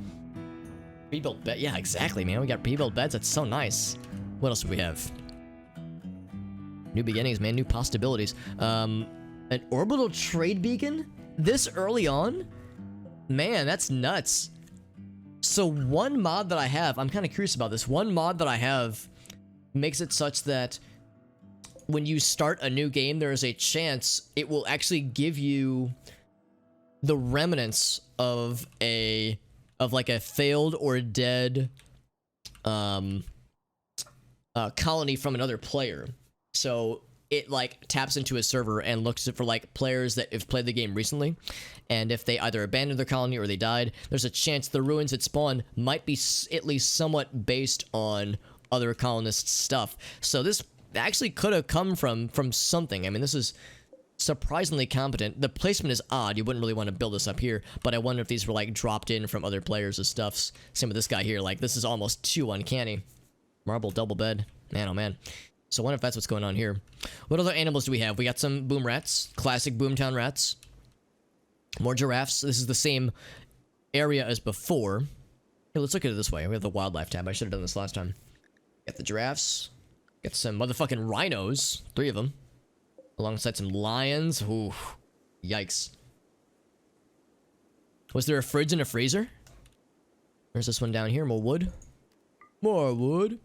Pre-built bed. Yeah, exactly, man. We got pre-built beds. That's so nice. What else do we have? New beginnings, man. New possibilities. An orbital trade beacon? This early on? Man, that's nuts. So one mod that I have, I'm kind of curious about this. One mod that I have makes it such that when you start a new game, there is a chance it will actually give you the remnants of like a failed or dead colony from another player. So it like taps into a server and looks for like players that have played the game recently, and if they either abandoned their colony or they died, there's a chance the ruins that spawn might be at least somewhat based on other colonists' stuff. So this actually could have come from something. I mean, this is surprisingly competent. The placement is odd. You wouldn't really want to build this up here, but I wonder if these were like dropped in from other players' stuffs. Same with this guy here. Like, this is almost too uncanny. Marble double bed. Man, oh man. So I wonder if that's what's going on here. What other animals do we have? We got some boom rats. Classic boomtown rats. More giraffes. This is the same area as before. Here, let's look at it this way. We have the wildlife tab. I should have done this last time. Got the giraffes. Got some motherfucking rhinos. 3 of them. Alongside some lions. Ooh. Yikes. Was there a fridge and a freezer? There's this one down here. More wood. More wood.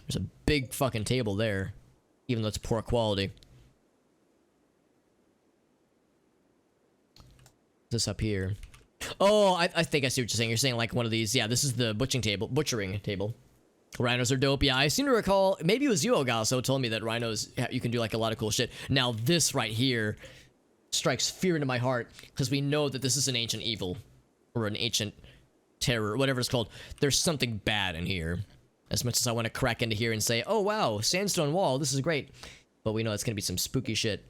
There's a big fucking table there, even though it's poor quality. This up here. Oh, I think I see what you're saying. You're saying like one of these. Yeah, this is the butchering table. Rhinos are dope. Yeah, I seem to recall, maybe it was you, Ogaso, told me that rhinos, you can do like a lot of cool shit. Now this right here strikes fear into my heart, because we know that this is an ancient evil, or an ancient terror, whatever it's called. There's something bad in here. As much as I want to crack into here and say, oh wow, sandstone wall, this is great. But we know it's going to be some spooky shit.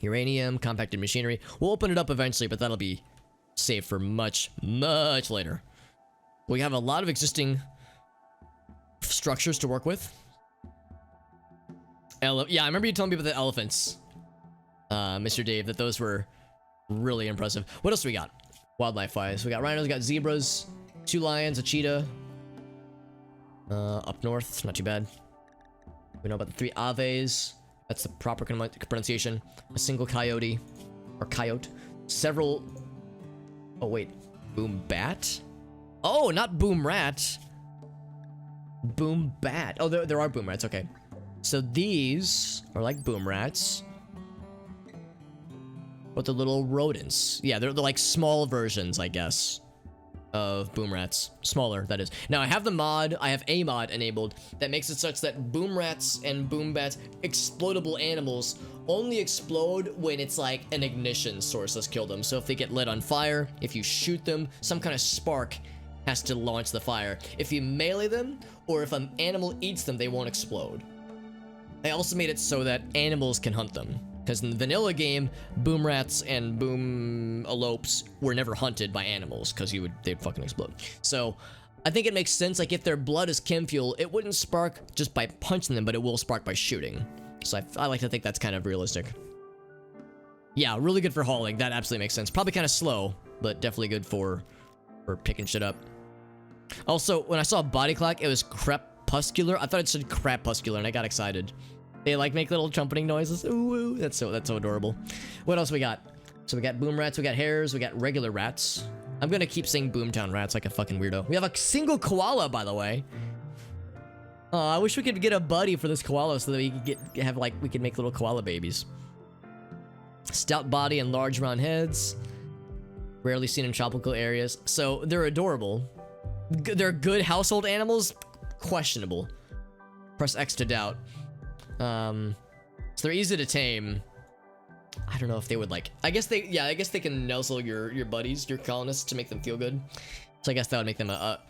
Uranium, compacted machinery. We'll open it up eventually, but that'll be saved for much, much later. We have a lot of existing structures to work with. Yeah, I remember you telling me about the elephants, Mr. Dave, that those were really impressive. What else do we got? Wildlife-wise, we got rhinos, we got zebras, 2 lions, a cheetah. Up north, it's not too bad. We know about the 3 aves. That's the proper pronunciation. A single coyote. Or coyote. Several... Oh, wait. Boom bat? Oh, not boom rat. Boom bat. Oh, there are boom rats. Okay. So these are like boom rats. But they're little rodents. Yeah, they're like small versions, I guess, of boom rats. Smaller, that is. Now I have a mod enabled that makes it such that boom rats and boom bats, explodable animals, only explode when it's like an ignition source that's killed them. So if they get lit on fire, if you shoot them, some kind of spark has to launch the fire. If you melee them, or if an animal eats them, they won't explode. I also made it so that animals can hunt them. Because in the vanilla game, boom rats and boom elopes were never hunted by animals, because they'd fucking explode. So I think it makes sense, like if their blood is chem fuel, it wouldn't spark just by punching them, but it will spark by shooting. So I like to think that's kind of realistic. Yeah, really good for hauling. That absolutely makes sense. Probably kind of slow, but definitely good for picking shit up. Also, when I saw body clock, it was crepuscular. I thought it said crapuscular, and I got excited. They like make little trumpeting noises. Ooh, ooh. That's so adorable. What else we got? So we got boom rats, we got hares, we got regular rats. I'm gonna keep saying boomtown rats like a fucking weirdo. We have a single koala, by the way. I wish we could get a buddy for this koala so that we could we could make little koala babies. Stout body and large round heads. Rarely seen in tropical areas. So they're adorable. They're good household animals? Questionable. Press X to doubt. So they're easy to tame. I don't know if they would like... I guess they can nuzzle your buddies, your colonists, to make them feel good. So I guess that would make them a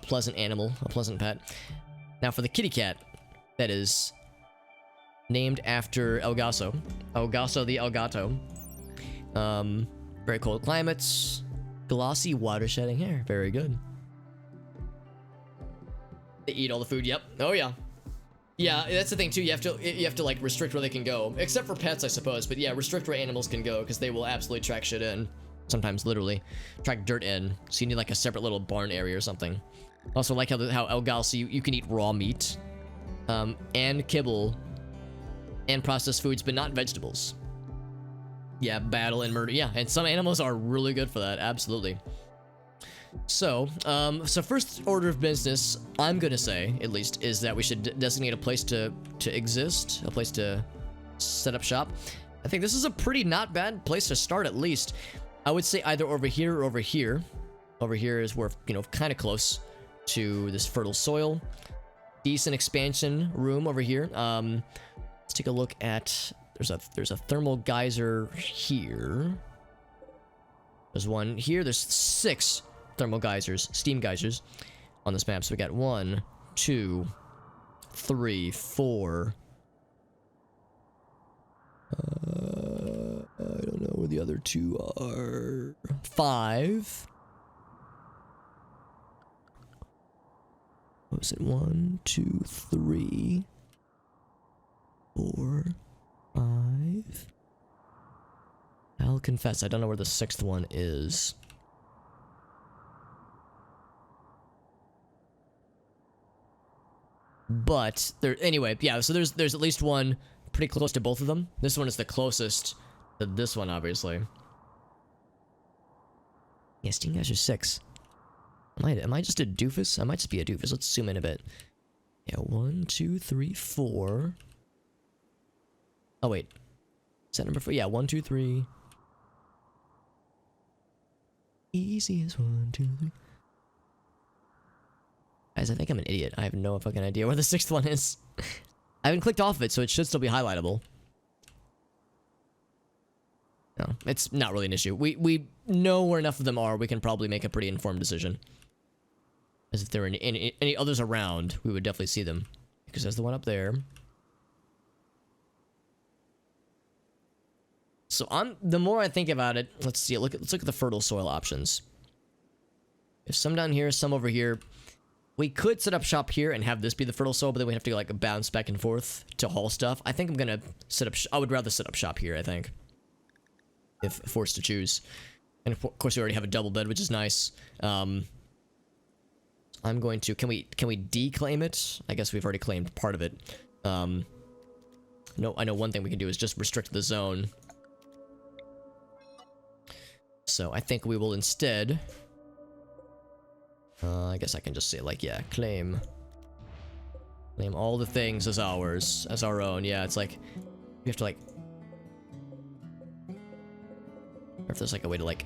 pleasant animal, a pleasant pet. Now for the kitty cat, that is named after Elgaso. Elgaso the Elgato. Very cold climates. Glossy water shedding hair. Very good. They eat all the food, yep. Oh yeah. Yeah, that's the thing too. You have to like restrict where they can go, except for pets, I suppose. But yeah, restrict where animals can go because they will absolutely track shit in. sometimes literally, track dirt in. So you need like a separate little barn area or something. Also like how Elgal, so you can eat raw meat, and kibble, and processed foods, but not vegetables. Yeah, battle and murder. Yeah, and some animals are really good for that. Absolutely. So, so first order of business, I'm gonna say, at least, is that we should designate a place to exist, a place to set up shop. I think this is a pretty not bad place to start, at least. I would say either over here or over here. Over here is where, you know, kind of close to this fertile soil. Decent expansion room over here. Let's take a look at, there's a thermal geyser here. There's one here. There's 6 thermal geysers, steam geysers on this map. So we got 1, 2, 3, 4. I don't know where the other 2 are. 5. What was it? 1, 2, 3, 4, 5. I'll confess, I don't know where the 6th one is. But there, anyway, yeah. So there's at least one pretty close to both of them. This one is the closest to this one, obviously. Yeah, steam guys are 6. Am I just a doofus? I might just be a doofus. Let's zoom in a bit. Yeah, 1, 2, 3, 4. Oh wait, is that number 4? Yeah, 1, 2, 3. Easy as 1, 2, 3. Guys, I think I'm an idiot. I have no fucking idea where the 6th one is. I haven't clicked off of it, so it should still be highlightable. No, it's not really an issue. We know where enough of them are, we can probably make a pretty informed decision. As if there were any others around, we would definitely see them. Because there's the one up there. So the more I think about it, let's see. Let's look at the fertile soil options. If some down here, some over here. We could set up shop here and have this be the fertile soil, but then we have to like bounce back and forth to haul stuff. I think I'm gonna set up. I would rather set up shop here, I think, if forced to choose. And of course, we already have a double bed, which is nice. I'm going to. Can we declaim it? I guess we've already claimed part of it. No, I know one thing we can do is just restrict the zone. So I think we will instead. I guess I can just say like, yeah, claim all the things as ours, as our own. Yeah, it's like we have to like, or if there's like a way to like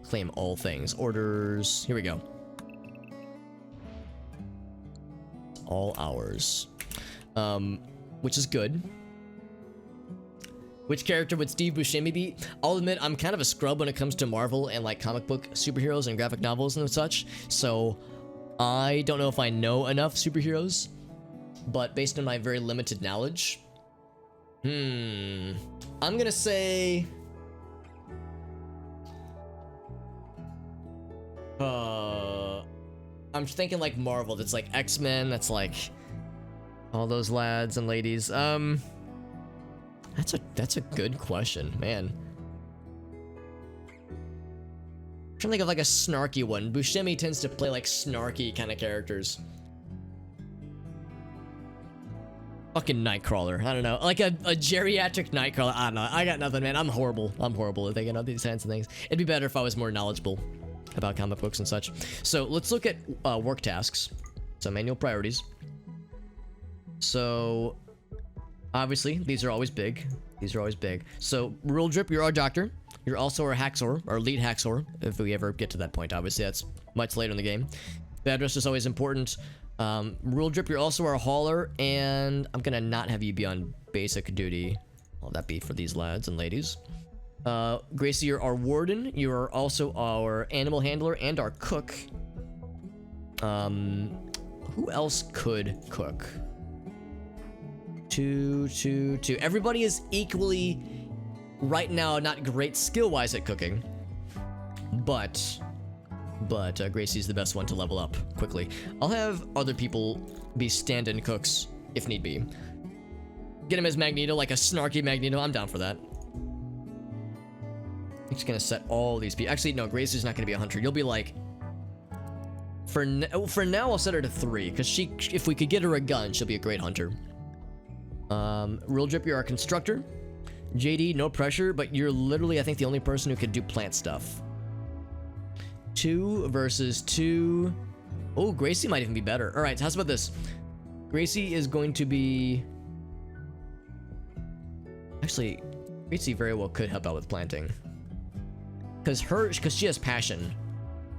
claim all things. Orders. Here we go. All ours, which is good. Which character would Steve Buscemi be? I'll admit, I'm kind of a scrub when it comes to Marvel and like comic book superheroes and graphic novels and such, so I don't know if I know enough superheroes, but based on my very limited knowledge, I'm gonna say, I'm thinking like Marvel, that's like X-Men, that's like all those lads and ladies. That's a good question, man. I'm trying to think of like a snarky one. Buscemi tends to play like snarky kind of characters. Fucking Nightcrawler. I don't know. Like a geriatric Nightcrawler. I don't know. I got nothing, man. I'm horrible. I'm horrible at thinking of these kinds of things. It'd be better if I was more knowledgeable about comic books and such. So let's look at work tasks. So manual priorities. So obviously, these are always big. These are always big. So, Rule Drip, you're our doctor. You're also our hacksaw, our lead hacksaw, if we ever get to that point. Obviously, that's much later in the game. Bed rest is always important. Rule Drip, you're also our hauler, and I'm gonna not have you be on basic duty. Well, that be for these lads and ladies. Gracie, you're our warden. You are also our animal handler and our cook. Who else could cook? 2, 2, 2. Everybody is equally, right now, not great skill-wise at cooking, but Gracie's the best one to level up quickly. I'll have other people be stand-in cooks if need be. Get him as Magneto, like a snarky Magneto. I'm down for that. It's gonna set all these people. Actually, no, Gracie's not gonna be a hunter. You'll be like, for now, I'll set her to 3 because if we could get her a gun, she'll be a great hunter. Real Drip, you're our constructor. JD, no pressure, but you're literally, I think, the only person who could do plant stuff. 2 versus 2. Oh, Gracie might even be better. All right, how's about this? Gracie is going to be... Actually, Gracie very well could help out with planting. Because she has passion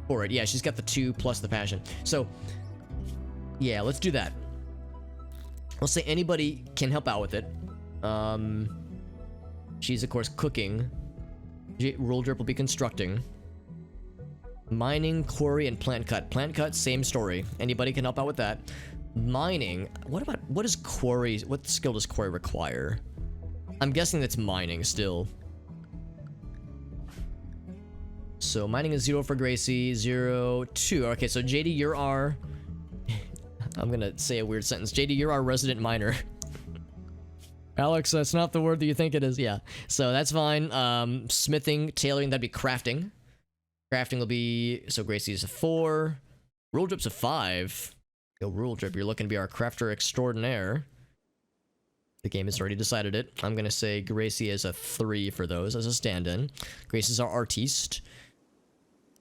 for it. Yeah, she's got the 2 plus the passion. So, yeah, let's do that. Let's say anybody can help out with it. She's, of course, cooking. Roll Drip will be constructing. Mining, quarry, and plant cut. Plant cut, same story. Anybody can help out with that. Mining. What is quarry? What skill does quarry require? I'm guessing that's mining still. So mining is 0 for Gracie, 0, 2. Okay, so JD, you're our... I'm gonna say a weird sentence. JD, you're our resident miner. Alex, that's not the word that you think it is. Yeah, so that's fine. Smithing, tailoring, that'd be crafting. Crafting will be... So Gracie's a 4. Rule Drip's a 5. Yo, Rule Drip, you're looking to be our crafter extraordinaire. The game has already decided it. I'm gonna say Gracie is a 3 for those as a stand-in. Gracie's our artiste.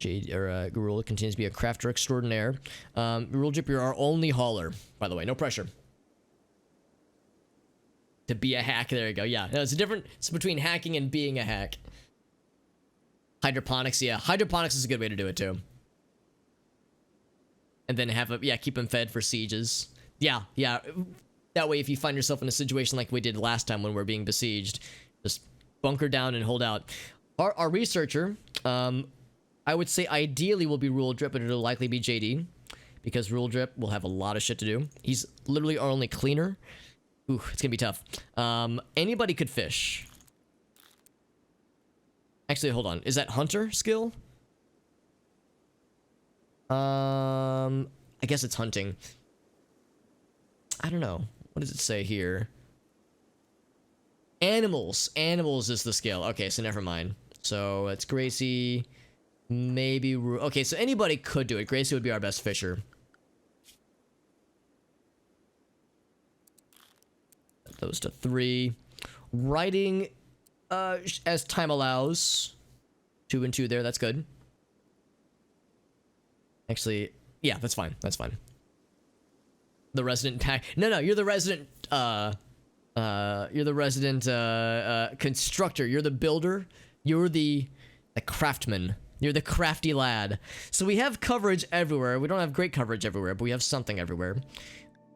Rule continues to be a crafter extraordinaire. Rule Drip, you're our only hauler, by the way. No pressure. To be a hack, there you go. Yeah, no, it's between hacking and being a hack. Hydroponics, yeah. Hydroponics is a good way to do it, too. And then keep them fed for sieges. Yeah. That way, if you find yourself in a situation like we did last time when we were being besieged, just bunker down and hold out. Our researcher, I would say ideally will be Rule Drip, but it'll likely be JD. Because Rule Drip will have a lot of shit to do. He's literally our only cleaner. Ooh, it's gonna be tough. Anybody could fish. Actually, hold on. Is that hunter skill? I guess it's hunting. I don't know. What does it say here? Animals. Animals is the skill. Okay, so never mind. So it's Gracie. Maybe... Okay, so anybody could do it. Gracie would be our best fisher. Those to 3. Writing, as time allows. 2 and 2 there, that's good. Actually, yeah, that's fine. That's fine. The resident No, you're the resident, constructor. You're the builder. You're the craftsman. You're the crafty lad. So we have coverage everywhere. We don't have great coverage everywhere, but we have something everywhere.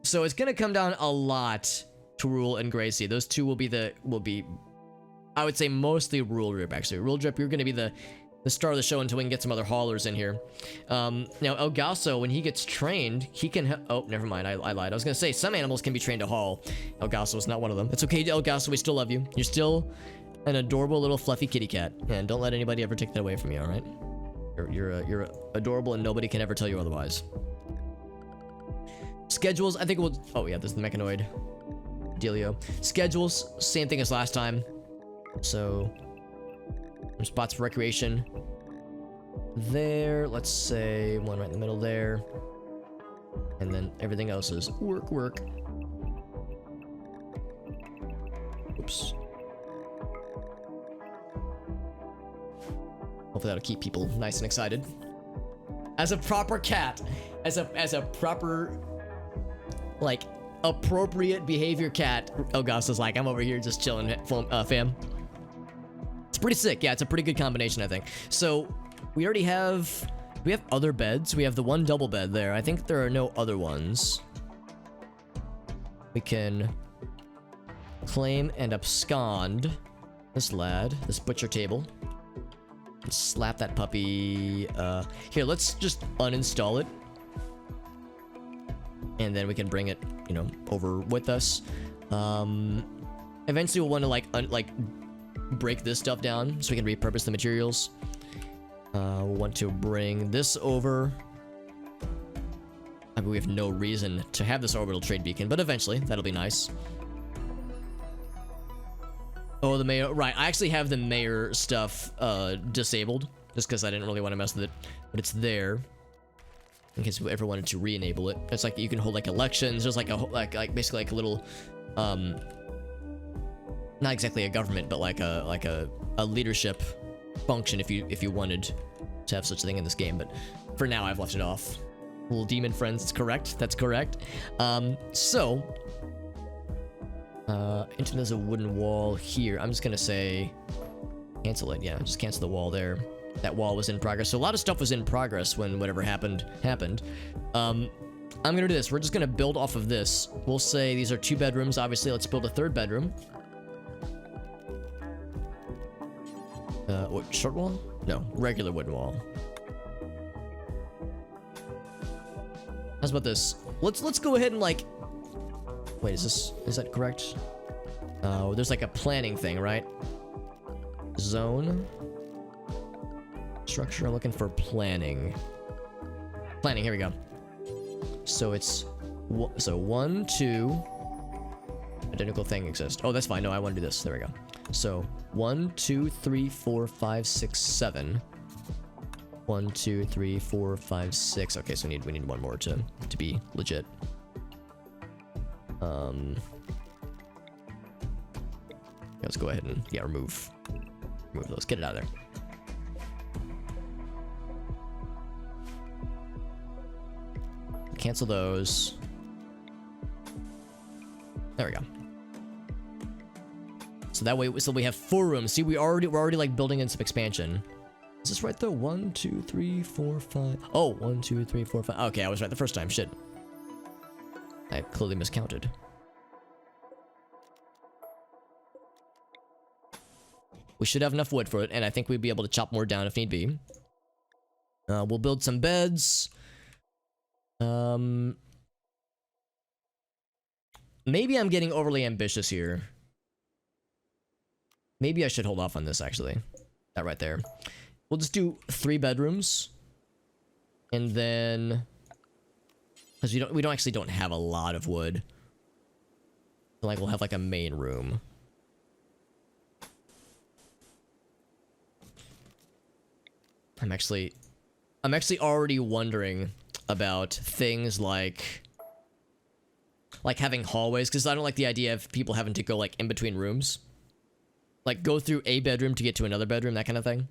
So it's gonna come down a lot to Rule and Gracie. Those two will be I would say mostly Rule Drip, actually. Rule Drip, you're gonna be the star of the show until we can get some other haulers in here. Now El Gaso, when he gets trained, he can oh, never mind, I lied. I was gonna say some animals can be trained to haul. El Gaso is not one of them. It's okay, El Gaso, we still love you. You're still an adorable little fluffy kitty cat, and don't let anybody ever take that away from you, all right? You're adorable, and nobody can ever tell you otherwise. Schedules, I think it will... Oh yeah, this is the mechanoid dealio. Schedules, same thing as last time. So, some spots for recreation. There, let's say one right in the middle there. And then everything else is work. Oops. Hopefully that'll keep people nice and excited. As a proper cat, as a proper, like, appropriate behavior cat, Elgasa's like, I'm over here just chilling, fam. It's pretty sick. Yeah, it's a pretty good combination, I think. So we already have, we have other beds. We have the one double bed there. I think there are no other ones. We can claim and abscond this lad, this butcher table. And slap that puppy. Here, let's just uninstall it. And then we can bring it, you know, over with us. Eventually we'll want to like break this stuff down so we can repurpose the materials. We'll want to bring this over. I mean, we have no reason to have this orbital trade beacon, but eventually that'll be nice. Oh, the mayor. Right. I actually have the mayor stuff disabled just because I didn't really want to mess with it. But it's there in case we ever wanted to re-enable it. It's like you can hold like elections. There's like a like basically like a little not exactly a government, but like a leadership function if you wanted to have such a thing in this game. But for now, I've left it off. Little demon friends. That's correct. That's correct. Into there's a wooden wall here. I'm just gonna say cancel it. Yeah, just cancel the wall there. That wall was in progress. So a lot of stuff was in progress when whatever happened. I'm gonna do this. We're just gonna build off of this. We'll say these are 2 bedrooms. Obviously, let's build a 3rd bedroom. What, short wall? No, regular wooden wall. How's about this? Let's go ahead and like. Wait, is that correct? There's like a planning thing, right? Zone. Structure, I'm looking for planning. Planning, here we go. So it's, so 1, 2, identical thing exists. Oh, that's fine. No, I want to do this. There we go. So 1, 2, 3, 4, 5, 6, 7. 1, 2, 3, 4, 5, 6. Okay, so we need one more to be legit. Let's go ahead and remove those. Get it out of there. Cancel those. There we go. So that way, we have 4 rooms. See, we're already like building in some expansion. Is this right though? 1, 2, 3, 4, 5. Oh, 1, 2, 3, 4, 5. Okay, I was right the first time. Shit. I clearly miscounted. We should have enough wood for it, and I think we'd be able to chop more down if need be. We'll build some beds. Maybe I'm getting overly ambitious here. Maybe I should hold off on this, actually. That right there. We'll just do 3 bedrooms. And then... because we don't have a lot of wood. Like, we'll have like a main room. I'm actually already wondering about things like having hallways, because I don't like the idea of people having to go like in between rooms. Like go through a bedroom to get to another bedroom, that kind of thing.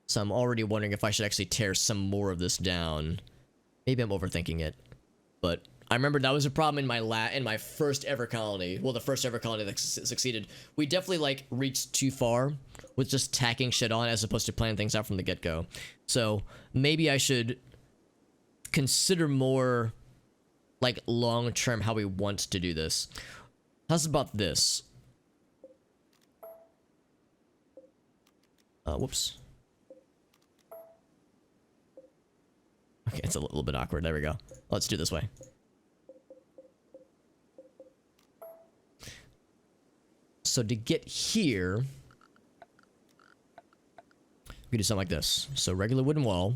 So I'm already wondering if I should actually tear some more of this down. Maybe I'm overthinking it, but I remember that was a problem in my first ever colony. Well, the first ever colony that succeeded. We definitely like reached too far with just tacking shit on as opposed to planning things out from the get-go. So maybe I should consider more like long-term how we want to do this. How's about this? Whoops. Okay, it's a little bit awkward. There we go. Let's do it this way. So to get here, we can do something like this. So regular wooden wall.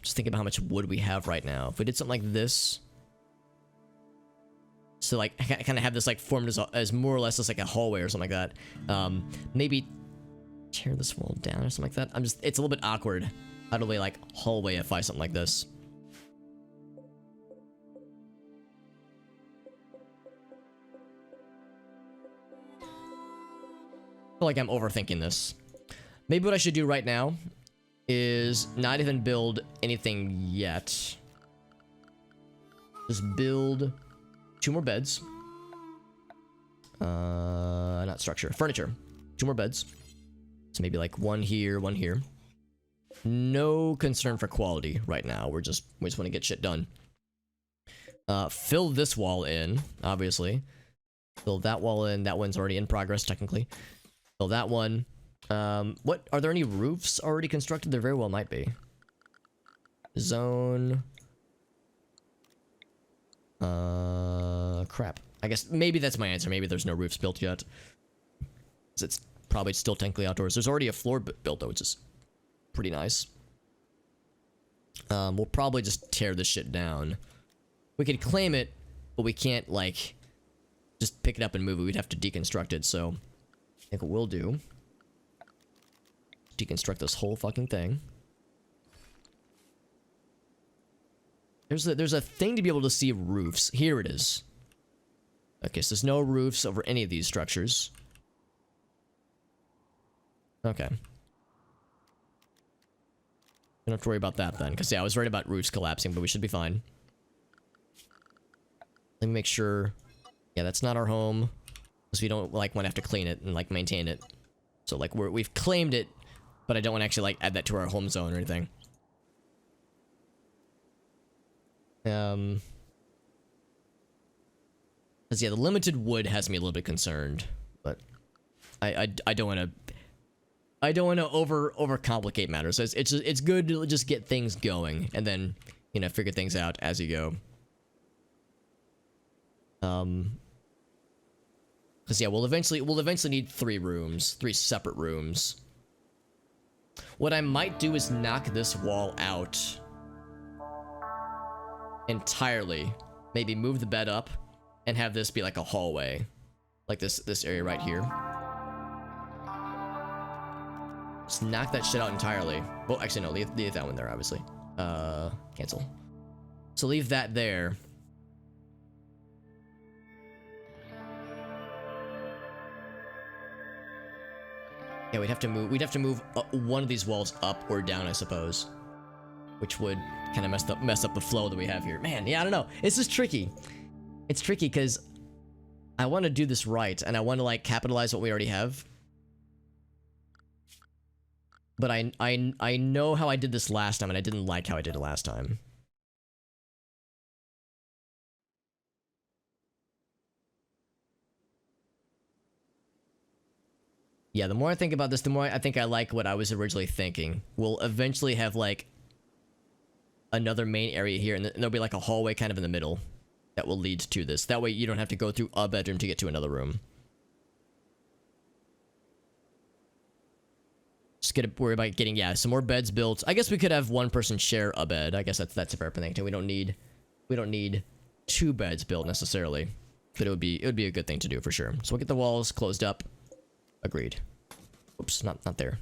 Just think about how much wood we have right now. If we did something like this, so like I kind of have this like formed as more or less just like a hallway or something like that. Maybe tear this wall down or something like that. It's a little bit awkward. How do we like hallwayify something like this? I feel like I'm overthinking this. Maybe what I should do right now is not even build anything yet. Just build 2 more beds. Not structure. Furniture. 2 more beds. So maybe like 1 here, 1 here. No concern for quality right now. We just want to get shit done. Fill this wall in, obviously. Fill that wall in. That one's already in progress, technically. Fill that one. What? Are there any roofs already constructed? There very well might be. Zone. Crap. I guess maybe that's my answer. Maybe there's no roofs built yet. It's probably still technically outdoors. There's already a floor built though, which is pretty nice. We'll probably just tear this shit down. We could claim it but we can't, like, just pick it up and move it. We'd have to deconstruct it, so I think what we'll do, deconstruct this whole fucking thing. There's a thing to be able to see roofs. Here it is. Okay, so there's no roofs over any of these structures. Okay. Don't have to worry about that then, because yeah, I was worried about roofs collapsing, but we should be fine. Let me make sure. Yeah, that's not our home, because we don't like want to have to clean it and like maintain it. So like we've claimed it, but I don't want to actually like add that to our home zone or anything. Because yeah, the limited wood has me a little bit concerned, but I don't want to. I don't want to overcomplicate matters. So it's good to just get things going and then, you know, figure things out as you go. Because yeah, we'll eventually need 3 separate rooms. What I might do is knock this wall out entirely. Maybe move the bed up and have this be like a hallway, like this area right here. Just knock that shit out entirely. Well, actually, no, leave that one there, obviously. Cancel. So leave that there. Yeah, we'd have to move one of these walls up or down, I suppose, which would kind of mess up the flow that we have here. Man, yeah, I don't know. It's just tricky. It's tricky because I want to do this right, and I want to like capitalize what we already have. But I know how I did this last time, and I didn't like how I did it last time. Yeah, the more I think about this, the more I think I like what I was originally thinking. We'll eventually have, like, another main area here, and there'll be, like, a hallway kind of in the middle that will lead to this. That way you don't have to go through a bedroom to get to another room. Just gotta worry about getting, yeah, some more beds built. I guess we could have one person share a bed. I guess that's a fair thing too. We don't need 2 beds built necessarily, but it would be a good thing to do for sure. So we'll get the walls closed up. Agreed. Oops, not there.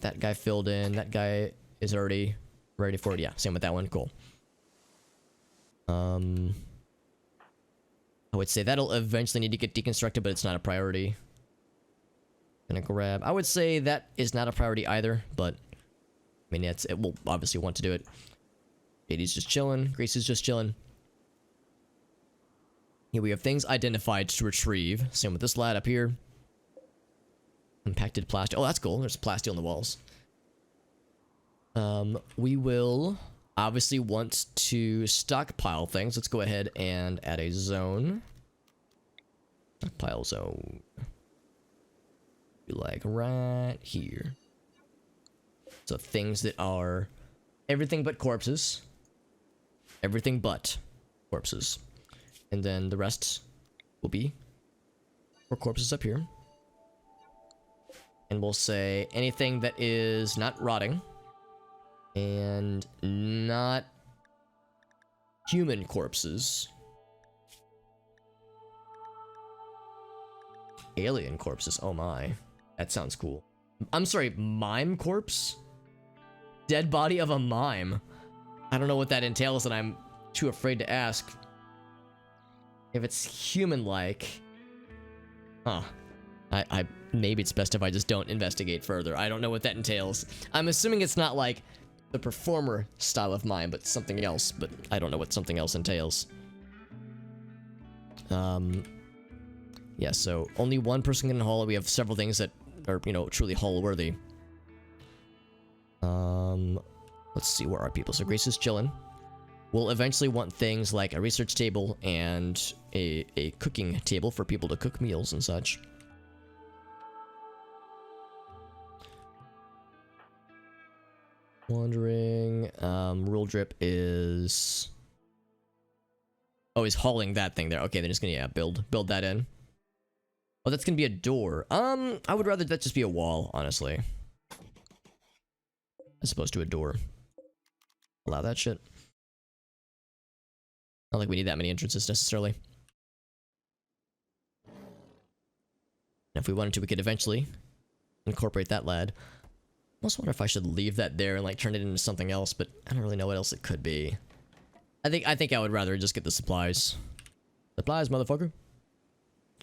That guy filled in. That guy is already ready for it. Yeah, same with that one. Cool. I would say that'll eventually need to get deconstructed, but it's not a priority. Gonna grab. I would say that is not a priority either, but I mean, it will obviously want to do it. Katie's just chilling. Grace is just chilling. Here we have things identified to retrieve. Same with this lad up here. Compacted plastic. Oh, that's cool. There's plastic on the walls. We will obviously want to stockpile things. Let's go ahead and add a zone. Stockpile zone. Like right here. So things that are everything but corpses. Everything but corpses. And then the rest will be for corpses up here. And we'll say anything that is not rotting and not human corpses. Alien corpses, oh my. That sounds cool. I'm sorry, mime corpse? Dead body of a mime. I don't know what that entails, and I'm too afraid to ask. If it's human-like... Huh. I maybe it's best if I just don't investigate further. I don't know what that entails. I'm assuming it's not like the performer style of mime, but something else. But I don't know what something else entails. Yeah, so only one person can haul it. We have several things that are, you know, truly haul-worthy. Let's see, where are people? So Grace is chilling. We'll eventually want things like a research table and a cooking table for people to cook meals and such. Wondering, rule drip is... Oh, he's hauling that thing there. Okay, then just gonna, yeah, build that in. Oh, that's gonna be a door. I would rather that just be a wall, honestly. As opposed to a door. Allow that shit. Not like we need that many entrances necessarily. And if we wanted to, we could eventually incorporate that lad. I almost wonder if I should leave that there and like turn it into something else, but I don't really know what else it could be. I think I would rather just get the supplies. Supplies, motherfucker.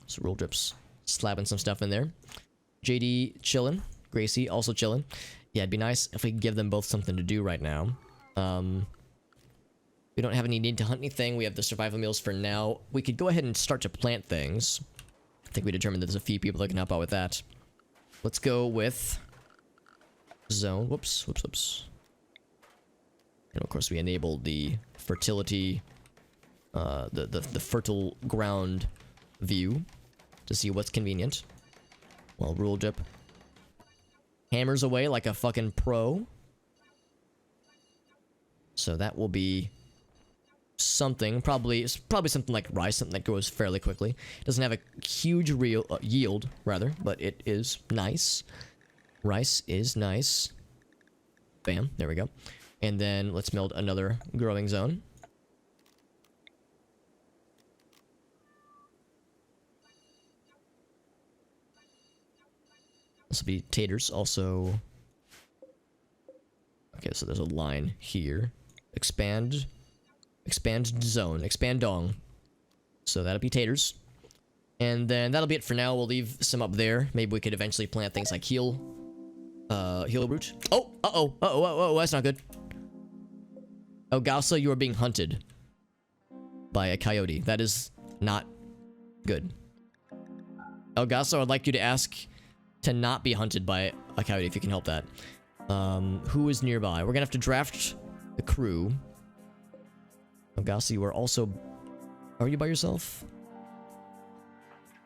So roll drips, slapping some stuff in there. JD chilling. Gracie also chilling. Yeah, it'd be nice if we could give them both something to do right now. We don't have any need to hunt anything. We have the survival meals for now. We could go ahead and start to plant things. I think we determined that there's a few people that can help out with that. Let's go with zone. Whoops. And of course we enabled the fertility, the fertile ground view to see what's convenient. Well, rule drip hammers away like a fucking pro. So that will be something, probably something like rice, something that grows fairly quickly. It doesn't have a huge yield, rather, but it is nice. Rice is nice. Bam, there we go. And then let's build another growing zone. This will be taters also. Okay, so there's a line here. Expand zone, expand dong. So that'll be taters. And then that'll be it for now. We'll leave some up there. Maybe we could eventually plant things like heal root. Oh, that's not good. Oh, Gausa, you are being hunted by a coyote. That is not good. El Gausa, I'd like you to ask to not be hunted by a coyote if you can help that. Who is nearby? We're gonna have to draft the crew. El Gausa, you are also... Are you by yourself?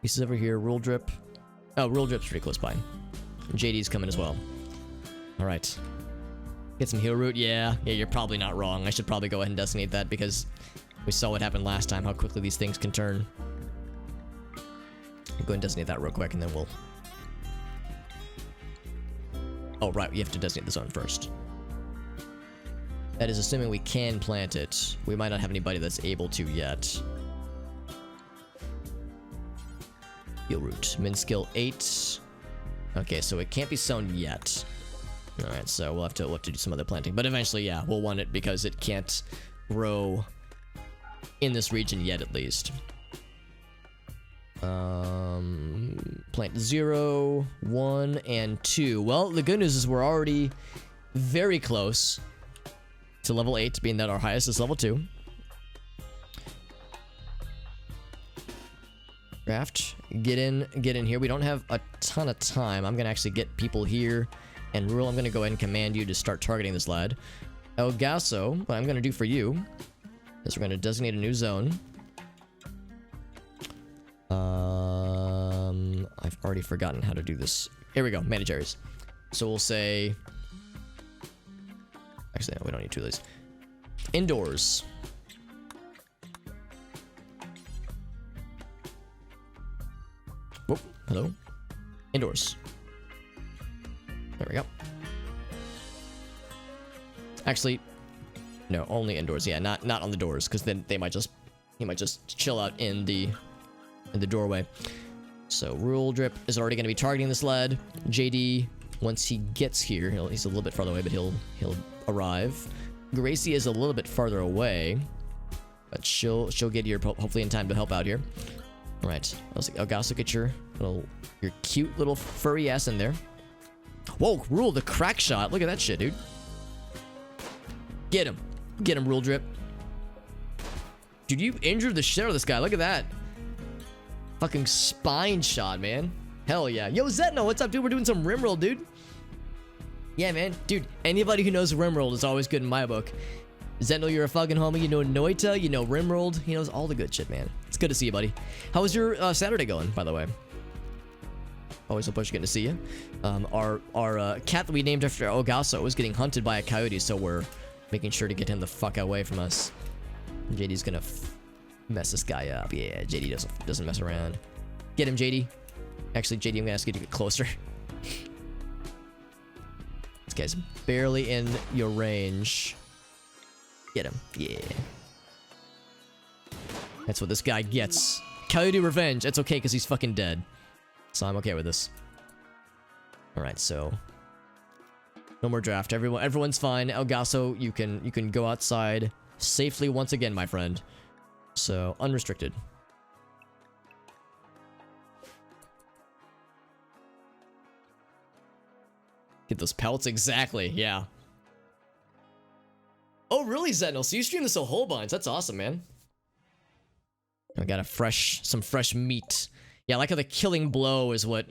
He's over here. Rule drip. Oh, rule drip's pretty close by. JD's coming as well. Alright. Get some heal root. Yeah, you're probably not wrong. I should probably go ahead and designate that because we saw what happened last time, how quickly these things can turn. I'll go ahead and designate that real quick and then we'll... Oh, right, you have to designate the zone first. That is assuming we can plant it. We might not have anybody that's able to yet. Heal root. Min skill 8. Okay, so it can't be sown yet. Alright, so we'll have to do some other planting. But eventually, yeah, we'll want it because it can't grow in this region yet, at least. Plant 0, 1, and 2. Well, the good news is we're already very close to level 8, being that our highest is level 2. Draft. Get in here. We don't have a ton of time. I'm gonna actually get people here. And Rule, I'm gonna go ahead and command you to start targeting this lad. El Gaso, what I'm gonna do for you is we're gonna designate a new zone. I've already forgotten how to do this. Here we go, manage areas. So we'll say... Actually, no, we don't need two of these. Indoors. Whoop, hello. Indoors. There we go. Actually, no, only indoors. Yeah, not on the doors, because then he might just chill out in the doorway. So Rule Drip is already going to be targeting this lad. JD, once he gets here, he's a little bit farther away, but he'll arrive. Gracie is a little bit farther away, but she'll get here hopefully in time to help out here. All right, I'll also get your cute little furry ass in there. Whoa, Rule, the crack shot. Look at that shit, dude. Get him, Rule Drip. Dude, you injured the shit out of this guy. Look at that. Fucking spine shot, man. Hell yeah. Yo, Zetno, what's up, dude? We're doing some RimWorld, dude. Yeah, man. Dude, anybody who knows RimWorld is always good in my book. Zetno, you're a fucking homie. You know Noita, you know RimWorld. He knows all the good shit, man. It's good to see you, buddy. How was your Saturday going, by the way? Always a pleasure getting to see you. Our cat that we named after Ogaso was getting hunted by a coyote, so we're making sure to get him the fuck away from us. JD's gonna mess this guy up. Yeah, JD doesn't mess around. Get him, JD. Actually, JD, I'm gonna ask you to get closer. This guy's barely in your range. Get him. Yeah. That's what this guy gets. Coyote Revenge. It's okay because he's fucking dead. So I'm okay with this. Alright, so no more draft. Everyone's fine. Elgaso, you can go outside safely once again, my friend. So unrestricted. Get those pelts exactly, yeah. Oh really, Zenil? So you stream this a whole bunch. That's awesome, man. I got some fresh meat. Yeah, I like how the killing blow is what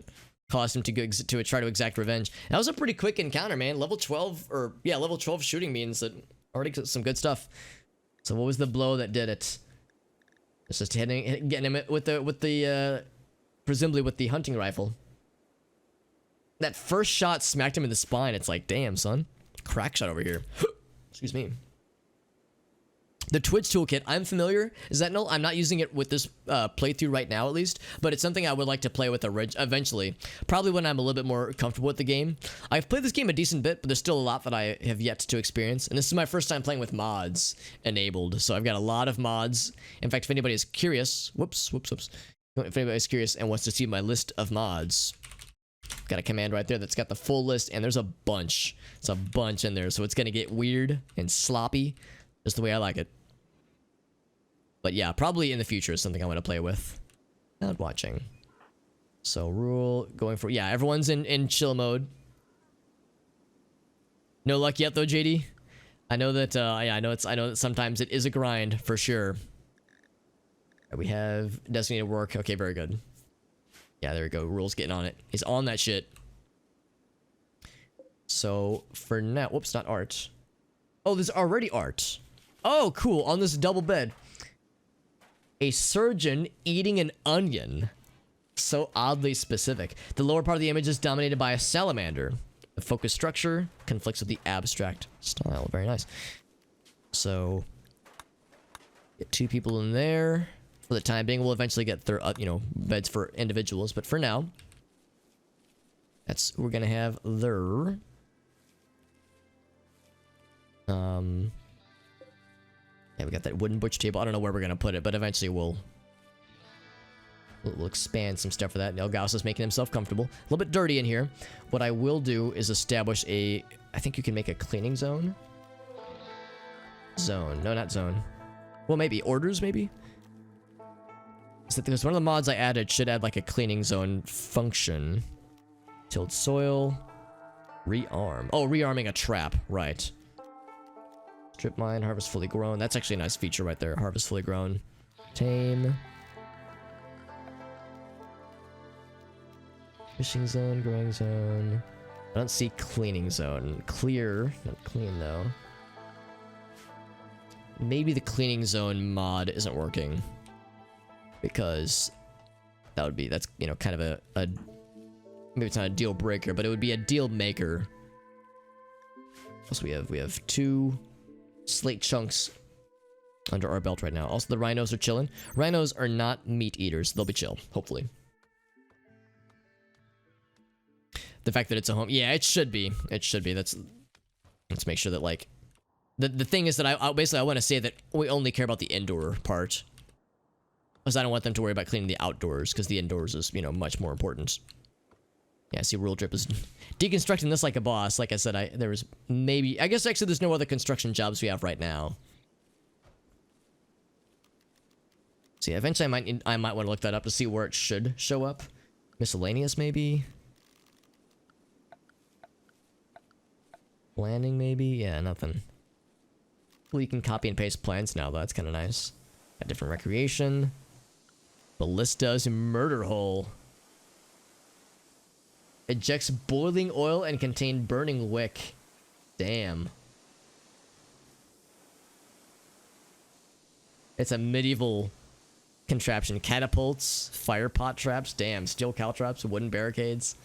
caused him to try to exact revenge. That was a pretty quick encounter, man. Level 12, or yeah, level 12 shooting means that already some good stuff. So what was the blow that did it? It's just getting him with the presumably with the hunting rifle. That first shot smacked him in the spine. It's like, damn, son. Crack shot over here. Excuse me. The Twitch toolkit, I'm familiar. Is that no? I'm not using it with this playthrough right now, at least. But it's something I would like to play with eventually. Probably when I'm a little bit more comfortable with the game. I've played this game a decent bit, but there's still a lot that I have yet to experience. And this is my first time playing with mods enabled. So I've got a lot of mods. In fact, if anybody is curious... Whoops. If anybody is curious and wants to see my list of mods... Got a command right there that's got the full list, and there's a bunch. It's a bunch in there, so it's gonna get weird and sloppy, just the way I like it. But yeah, probably in the future is something I want to play with. Not watching. So rule going for, yeah, everyone's in chill mode. No luck yet though, JD. I know that yeah, I know that sometimes it is a grind for sure. We have designated work. Okay, very good. Yeah, there we go. Rule's getting on it. He's on that shit. So for now, whoops, not art. Oh, there's already art. Oh, cool. On this double bed. A surgeon eating an onion. So oddly specific. The lower part of the image is dominated by a salamander. The focus structure conflicts with the abstract style. Very nice. So get two people in there. For the time being, we'll eventually get beds for individuals, but for now, we're gonna have their yeah, we got that wooden butch table. I don't know where we're gonna put it, but eventually we'll expand some stuff for that. Elgaus is making himself comfortable. A little bit dirty in here. What I will do is establish I think you can make a cleaning zone. No, not zone. Well, maybe orders, maybe. Because one of the mods I added should add like a cleaning zone function. Tilled soil. Rearm. Oh, rearming a trap. Right. Strip mine. Harvest fully grown. That's actually a nice feature right there. Harvest fully grown. Tame. Fishing zone. Growing zone. I don't see cleaning zone. Clear. Not clean though. Maybe the cleaning zone mod isn't working. Because that's kind of a maybe it's not a deal breaker, but it would be a deal maker. Also, we have 2 slate chunks under our belt right now. Also, the rhinos are chilling. Rhinos are not meat eaters. They'll be chill, hopefully. The fact that it's a home, yeah, it should be. It should be. Let's make sure that like the thing is that I basically want to say that we only care about the indoor part. Because I don't want them to worry about cleaning the outdoors, because the indoors is, much more important. Yeah, see, Rule Drip is deconstructing this like a boss. Like I said, I guess actually there's no other construction jobs we have right now. See, eventually I might want to look that up to see where it should show up. Miscellaneous, maybe? Landing, maybe? Yeah, nothing. Well, you can copy and paste plans now, though. That's kind of nice. A different recreation. Ballista's murder hole. Ejects boiling oil and contain burning wick. Damn. It's a medieval contraption. Catapults, fire pot traps, damn, steel caltrops, wooden barricades,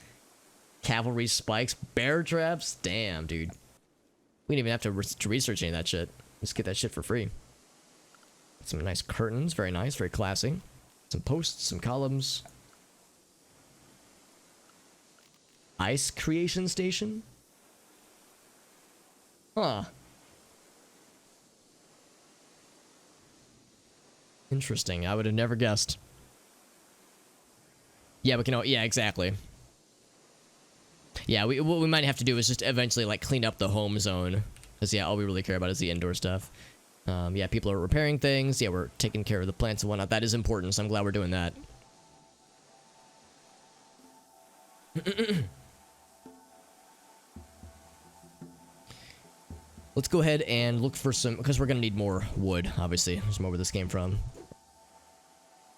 cavalry spikes, bear traps. Damn, dude. We didn't even have to research any of that shit. Just get that shit for free. Some nice curtains, very nice, very classy. Some posts, some columns. Ice creation station? Huh. Interesting. I would have never guessed. Yeah, we can. Yeah, exactly. Yeah, what we might have to do is just eventually like clean up the home zone, because yeah, all we really care about is the indoor stuff. Yeah, people are repairing things. Yeah, we're taking care of the plants and whatnot. That is important, so I'm glad we're doing that. Let's go ahead and look for some, because we're gonna need more wood. Obviously, there's more where this came from.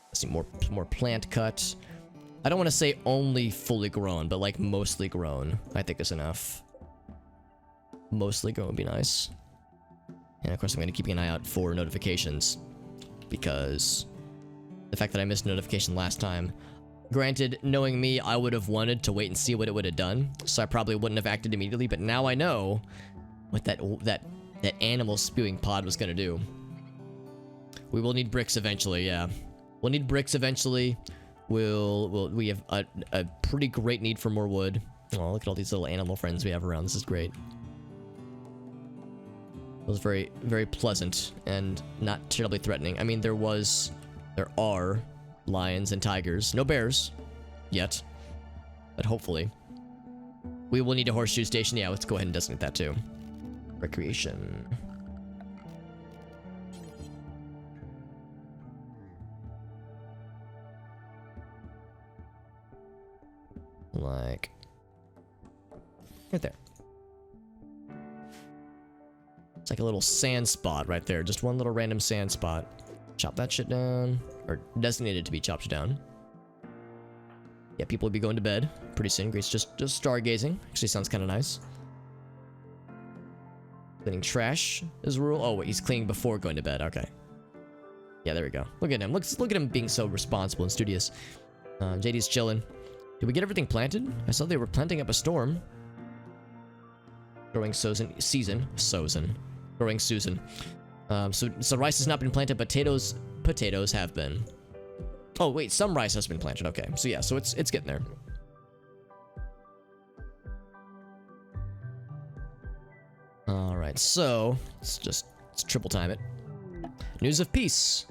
Let's see, more plant cut. I don't want to say only fully grown, but like mostly grown, I think is enough. Mostly grown would be nice. And of course, I'm going to keep an eye out for notifications, because the fact that I missed a notification last time, granted, knowing me, I would have wanted to wait and see what it would have done, so I probably wouldn't have acted immediately, but now I know what that animal spewing pod was going to do. We will need bricks eventually, yeah. We'll need bricks eventually. We have a pretty great need for more wood. Oh, look at all these little animal friends we have around. This is great. It was very, very pleasant and not terribly threatening. I mean, there are lions and tigers. No bears yet, but hopefully. We will need a horseshoe station. Yeah, let's go ahead and designate that too. Recreation. Like right there. It's like a little sand spot right there. Just one little random sand spot. Chop that shit down. Or designated to be chopped down. Yeah, people will be going to bed pretty soon. Great, just stargazing. Actually sounds kind of nice. Cleaning trash is a rule. Oh, wait, he's cleaning before going to bed. Okay. Yeah, there we go. Look at him. Look at him being so responsible and studious. JD's chilling. Did we get everything planted? I saw they were planting up a storm. Growing Growing Susan. So rice has not been planted, potatoes have been. Oh wait, some rice has been planted. Okay, so yeah, so it's getting there. All right, so let's triple time it. News of peace.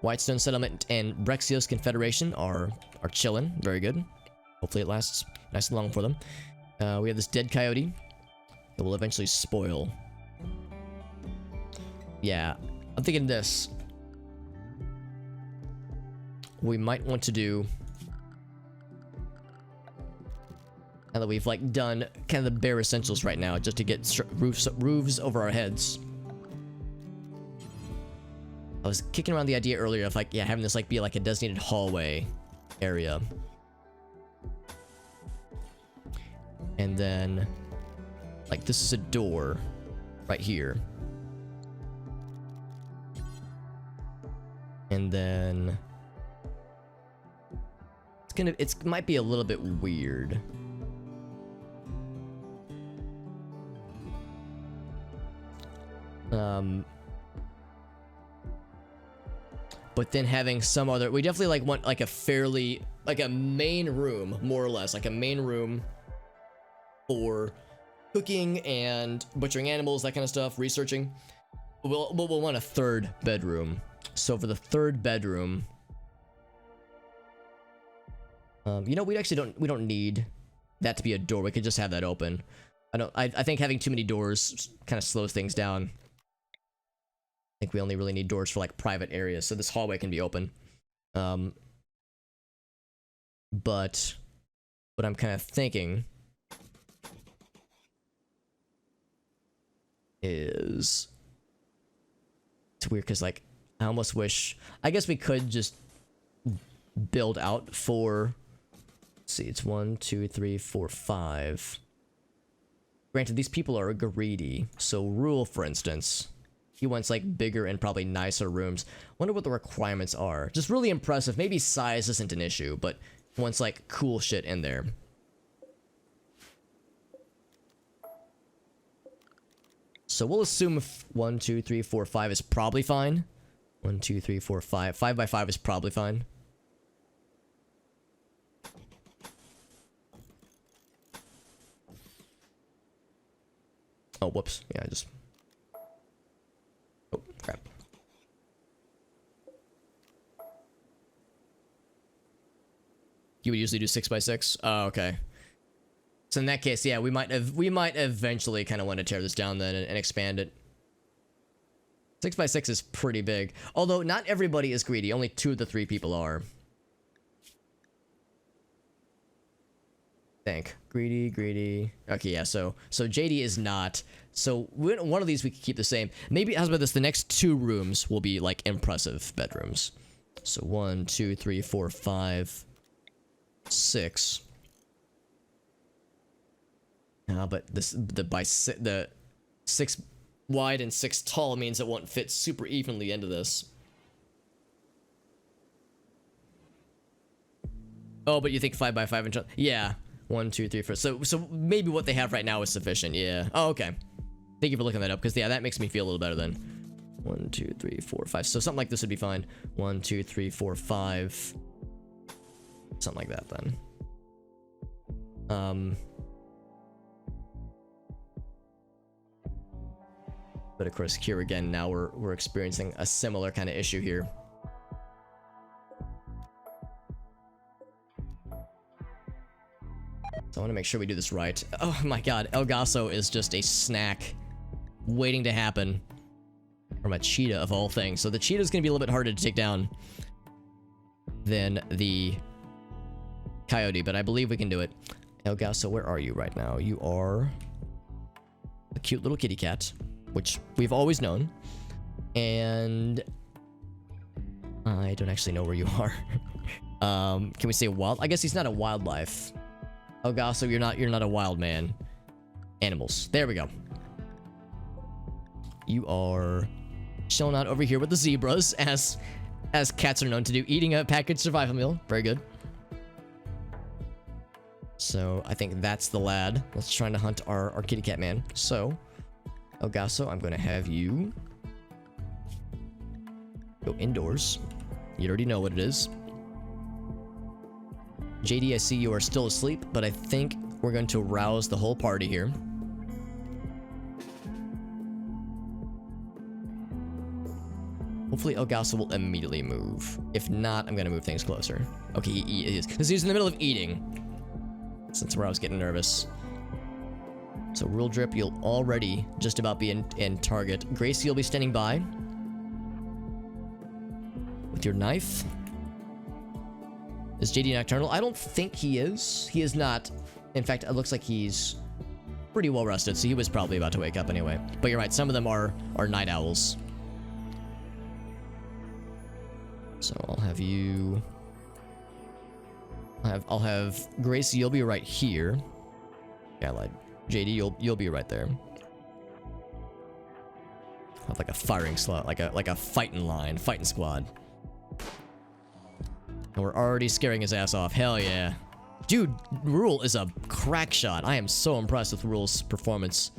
Whitestone Settlement and Brexios Confederation are chilling. Very good. Hopefully it lasts nice and long for them. We have this dead coyote. It will eventually spoil. Yeah, I'm thinking this. We might want to do, now that we've like done kind of the bare essentials right now, just to get roofs over our heads. I was kicking around the idea earlier of like, yeah, having this like be like a designated hallway area. And then, like, this is a door right here. And then it might be a little bit weird. But then having some other, we definitely like want like a main room, more or less, like a main room for cooking and butchering animals, that kind of stuff, researching. We'll want a third bedroom. So for the third bedroom, you know, we don't need that to be a door. We could just have that open. I think having too many doors kind of slows things down. I think we only really need doors for like private areas, so this hallway can be open. But what I'm kind of thinking is, it's weird because like I almost wish, I guess we could just build out for, let's see, it's 1 2 3 4 5. Granted, these people are greedy, so Rule, for instance, he wants like bigger and probably nicer rooms. Wonder what the requirements are. Just really impressive. Maybe size isn't an issue, but he wants like cool shit in there. So we'll assume 1 2 3 4 5 is probably fine. 1 2 3 4 5. 5 by 5 is probably fine. Oh, whoops. Yeah, I just... Oh, crap. You would usually do 6x6. Oh, okay. So in that case, yeah, we might eventually kind of want to tear this down then and expand it. 6x6 is pretty big. Although not everybody is greedy. Only 2 of the 3 people are. Think. Greedy. Okay, yeah, so JD is not. So one of these we could keep the same. Maybe, how's about this? The next 2 rooms will be like impressive bedrooms. So 1, 2, 3, 4, 5, 6. But the 6 wide and 6 tall means it won't fit super evenly into this. Oh, but you think 5 by 5 inch? Yeah. 1, 2, 3, 4. So maybe what they have right now is sufficient. Yeah. Oh, okay. Thank you for looking that up, because yeah, that makes me feel a little better then. 1, 2, 3, 4, 5. So something like this would be fine. 1, 2, 3, 4, 5. Something like that then. But of course, here again, now we're experiencing a similar kind of issue here. So I want to make sure we do this right. Oh my god, El Gaso is just a snack waiting to happen from a cheetah of all things. So the cheetah is going to be a little bit harder to take down than the coyote, but I believe we can do it. El Gaso, where are you right now? You are a cute little kitty cat, which we've always known. And I don't actually know where you are. Can we say wild? I guess he's not a wildlife. El Gaso, you're not a wild man. Animals. There we go. You are chilling out over here with the zebras, as cats are known to do, eating a packaged survival meal. Very good. So I think that's the lad that's trying to hunt our kitty cat man. So El Gaso, I'm going to have you go indoors. You already know what it is. JD, I see you are still asleep, but I think we're going to rouse the whole party here. Hopefully El Gaso will immediately move. If not, I'm going to move things closer. Okay, he is. Because he's in the middle of eating. That's where I was getting nervous. So Real Drip, you'll already just about be in target. Gracie, you'll be standing by with your knife. Is JD nocturnal? I don't think he is. He is not. In fact, it looks like he's pretty well rested, so he was probably about to wake up anyway. But you're right, some of them are night owls. So I'll have you. I'll have Gracie. You'll be right here. Yeah, like JD. You'll be right there. I'll have like a firing slot, like a fighting line, fighting squad. And we're already scaring his ass off. Hell yeah. Dude, Rule is a crack shot. I am so impressed with Rule's performance.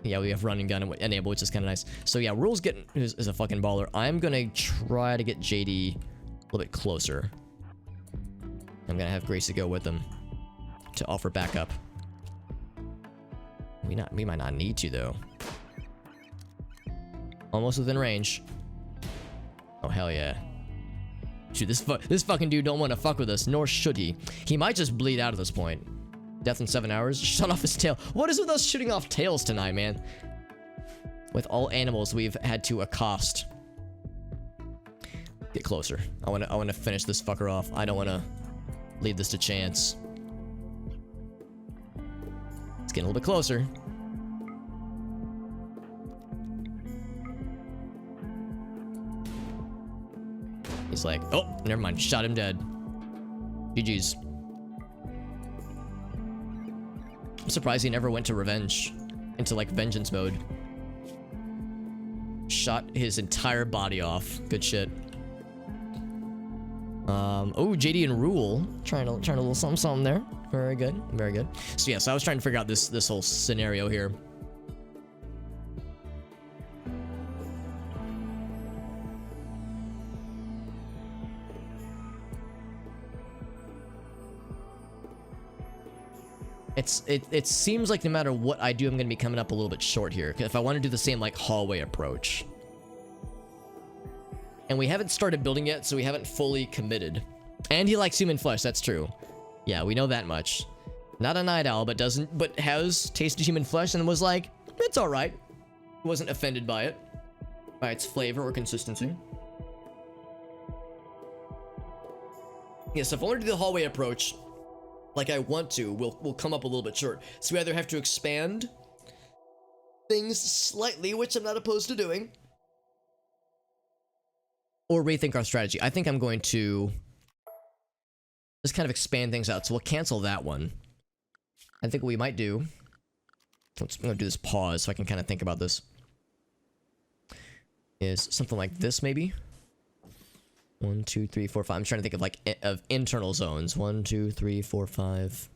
Yeah, we have running gun enabled, which is kind of nice. So yeah, Rule's is a fucking baller. I'm gonna try to get JD a little bit closer. I'm gonna have Gracie go with him to offer backup. We might not need to though. Almost within range. Oh hell yeah. Dude, this fucking dude don't want to fuck with us, nor should he. He might just bleed out at this point. Death in 7 hours. Shut off his tail. What is with us shooting off tails tonight, man? With all animals we've had to accost. Get closer. I wanna finish this fucker off. I don't wanna leave this to chance. It's getting a little bit closer. He's like, oh, never mind. Shot him dead. GG's. I'm surprised he never went to revenge. Into like vengeance mode. Shot his entire body off. Good shit. Oh, JD and Rule. Trying a little something there. Very good. Very good. So yeah, so I was trying to figure out this whole scenario here. It seems like no matter what I do, I'm gonna be coming up a little bit short here. If I want to do the same like hallway approach. And we haven't started building yet, so we haven't fully committed. And he likes human flesh, that's true. Yeah, we know that much. Not a night owl, but has tasted human flesh and was like, it's alright. Wasn't offended by it. By its flavor or consistency. Yeah, so if I want to do the hallway approach, like I want to, we'll come up a little bit short. So we either have to expand things slightly, which I'm not opposed to doing, or rethink our strategy. I think I'm going to just kind of expand things out. So we'll cancel that one. I think what we might do, I'm going to do this pause so I can kind of think about this, is something like this maybe. 1, 2, 3, 4, 5. I'm trying to think of like of internal zones. 1, 2, 3, 4, 5.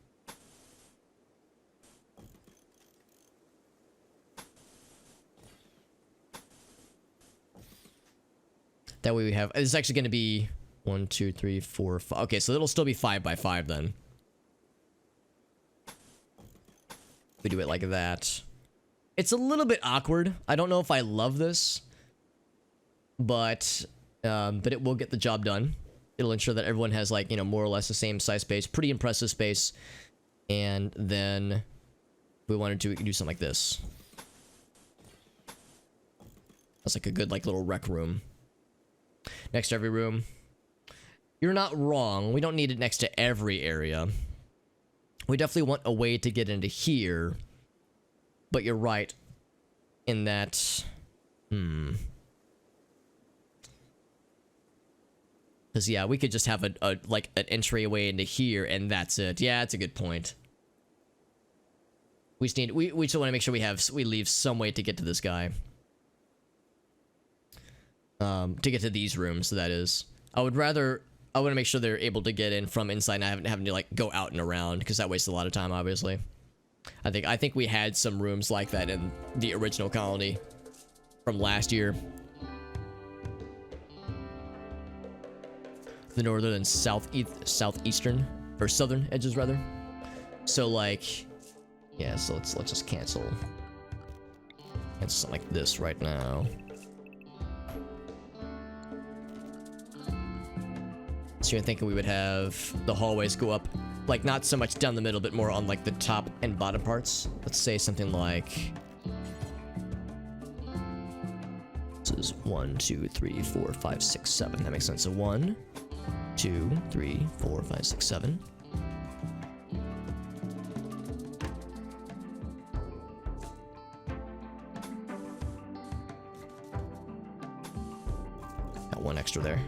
That way we have, it's actually going to be 1, 2, 3, 4, 5. Okay, so it'll still be 5 by 5 then. We do it like that. It's a little bit awkward. I don't know if I love this, but it will get the job done. It'll ensure that everyone has, like, you know, more or less the same size space. Pretty impressive space. And then if we wanted to, we could do something like this. That's like a good, like, little rec room. Next to every room. You're not wrong. We don't need it next to every area. We definitely want a way to get into here. But you're right in that... Because, yeah, we could just have like an entryway into here, and that's it. Yeah, that's a good point. We just need, we just want to make sure we leave some way to get to this guy. To get to these rooms, so that is. I want to make sure they're able to get in from inside, and having to, like, go out and around, because that wastes a lot of time, obviously. I think we had some rooms like that in the original colony from last year. The northern and southeastern, or southern edges rather. So, like, yeah, so let's just cancel something like this right now. So you're thinking we would have the hallways go up, like, not so much down the middle, but more on, like, the top and bottom parts. Let's say something like, this is 1, 2, 3, 4, 5, 6, 7. That makes sense. So 1, 2, 3, 4, 5, 6, 7. Got one extra there.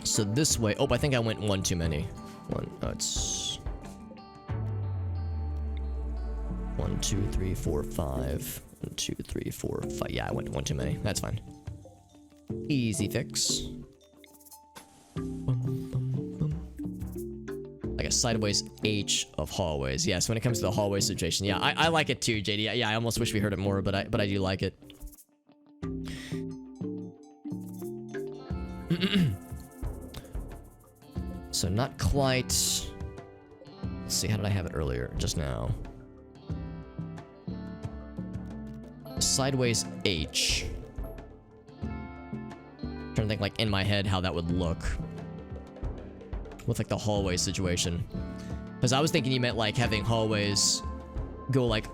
So this way, oh, I think I went one too many. It's 1, 2, 3, 4, 5. 1, 2, 3, 4, 5. Yeah, I went one too many. That's fine. Easy fix. Like a sideways H of hallways. Yes, when it comes to the hallway situation, yeah, I like it too, JD. Yeah, I almost wish we heard it more, but I do like it. So not quite. Let's see, how did I have it earlier? Just now. Sideways H. Trying to think, like, in my head how that would look with, like, the hallway situation. Because I was thinking you meant, like, having hallways go, like,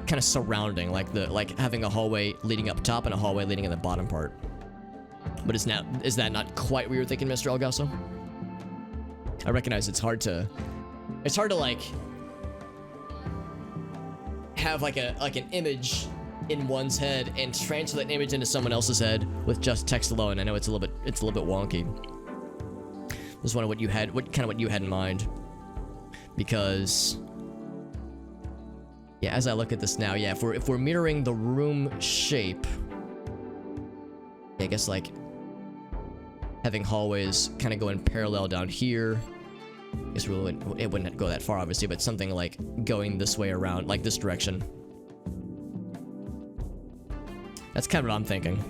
kind of surrounding, like having a hallway leading up top and a hallway leading in the bottom part. But is that not quite what you were thinking, Mr. Elgaso? I recognize it's hard to like have like an image in one's head and transfer that image into someone else's head with just text alone. I know it's a little bit wonky. Just wonder what you had in mind, because yeah, as I look at this now, yeah, if we're mirroring the room shape, yeah, I guess like having hallways kind of going parallel down here. I guess it wouldn't go that far, obviously, but something like going this way around, like this direction. That's kind of what I'm thinking.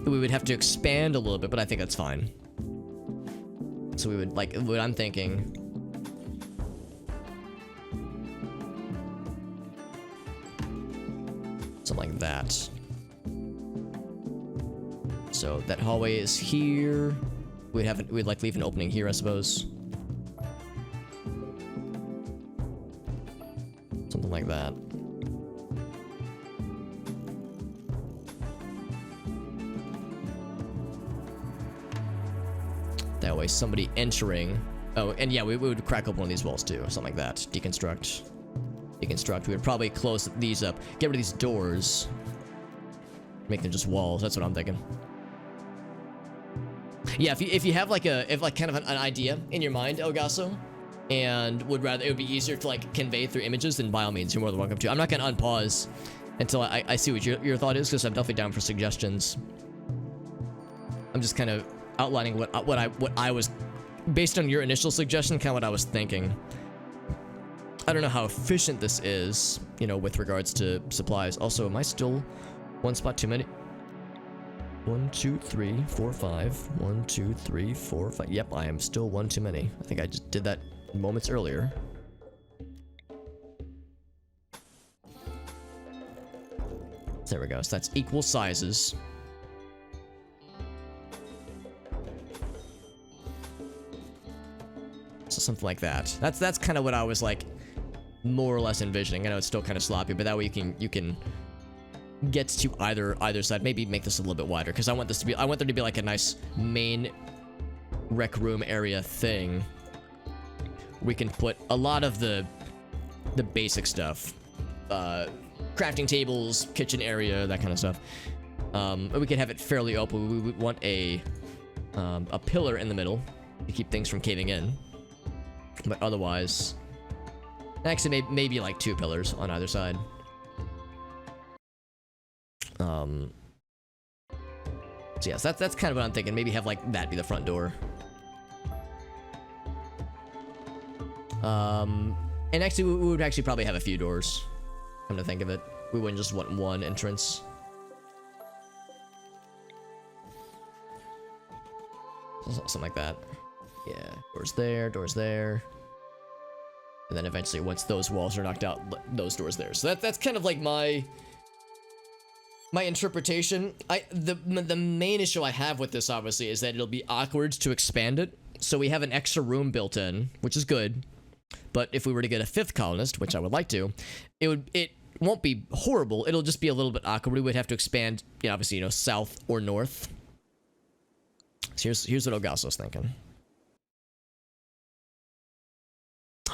We would have to expand a little bit, but I think that's fine. So we would, like, what I'm thinking. Something like that. So that hallway is here. We'd like leave an opening here, I suppose. Something like that. That way somebody entering. Oh, and yeah, we would crack open one of these walls too, something like that. Deconstruct. Deconstruct. We would probably close these up. Get rid of these doors. Make them just walls. That's what I'm thinking. Yeah, if you have like kind of an idea in your mind, Elgaso, and would rather it would be easier to like convey through images, then by all means you're more than welcome to. I'm not gonna unpause until I see what your thought is, because I'm definitely down for suggestions. I'm just kind of outlining what I was, based on your initial suggestion, kind of what I was thinking. I don't know how efficient this is, you know, with regards to supplies. Also, am I still one spot too many? 1, 2, 3, 4, 5. 1, 2, 3, 4, 5. Yep, I am still one too many. I think I just did that moments earlier. There we go. So that's equal sizes. So something like that. That's kind of what I was like more or less envisioning. I know it's still kind of sloppy, but that way you can get to either side. Maybe make this a little bit wider, because I want there to be like a nice main rec room area thing. We can put a lot of the basic stuff, crafting tables, kitchen area, that kind of stuff. We can have it fairly open. We would want a pillar in the middle to keep things from caving in, but otherwise, actually maybe like 2 pillars on either side. So yes, that's kind of what I'm thinking. Maybe have like that be the front door. And actually, we would actually probably have a few doors. Come to think of it, we wouldn't just want one entrance. Something like that. Yeah, doors there. And then eventually, once those walls are knocked out, those doors there. So that's kind of like my interpretation. The main issue I have with this, obviously, is that it'll be awkward to expand it. So we have an extra room built in, which is good. But if we were to get a 5th colonist, which I would like to, it won't be horrible. It'll just be a little bit awkward. We would have to expand, you know, obviously, you know, south or north. So here's what Elgaso's thinking.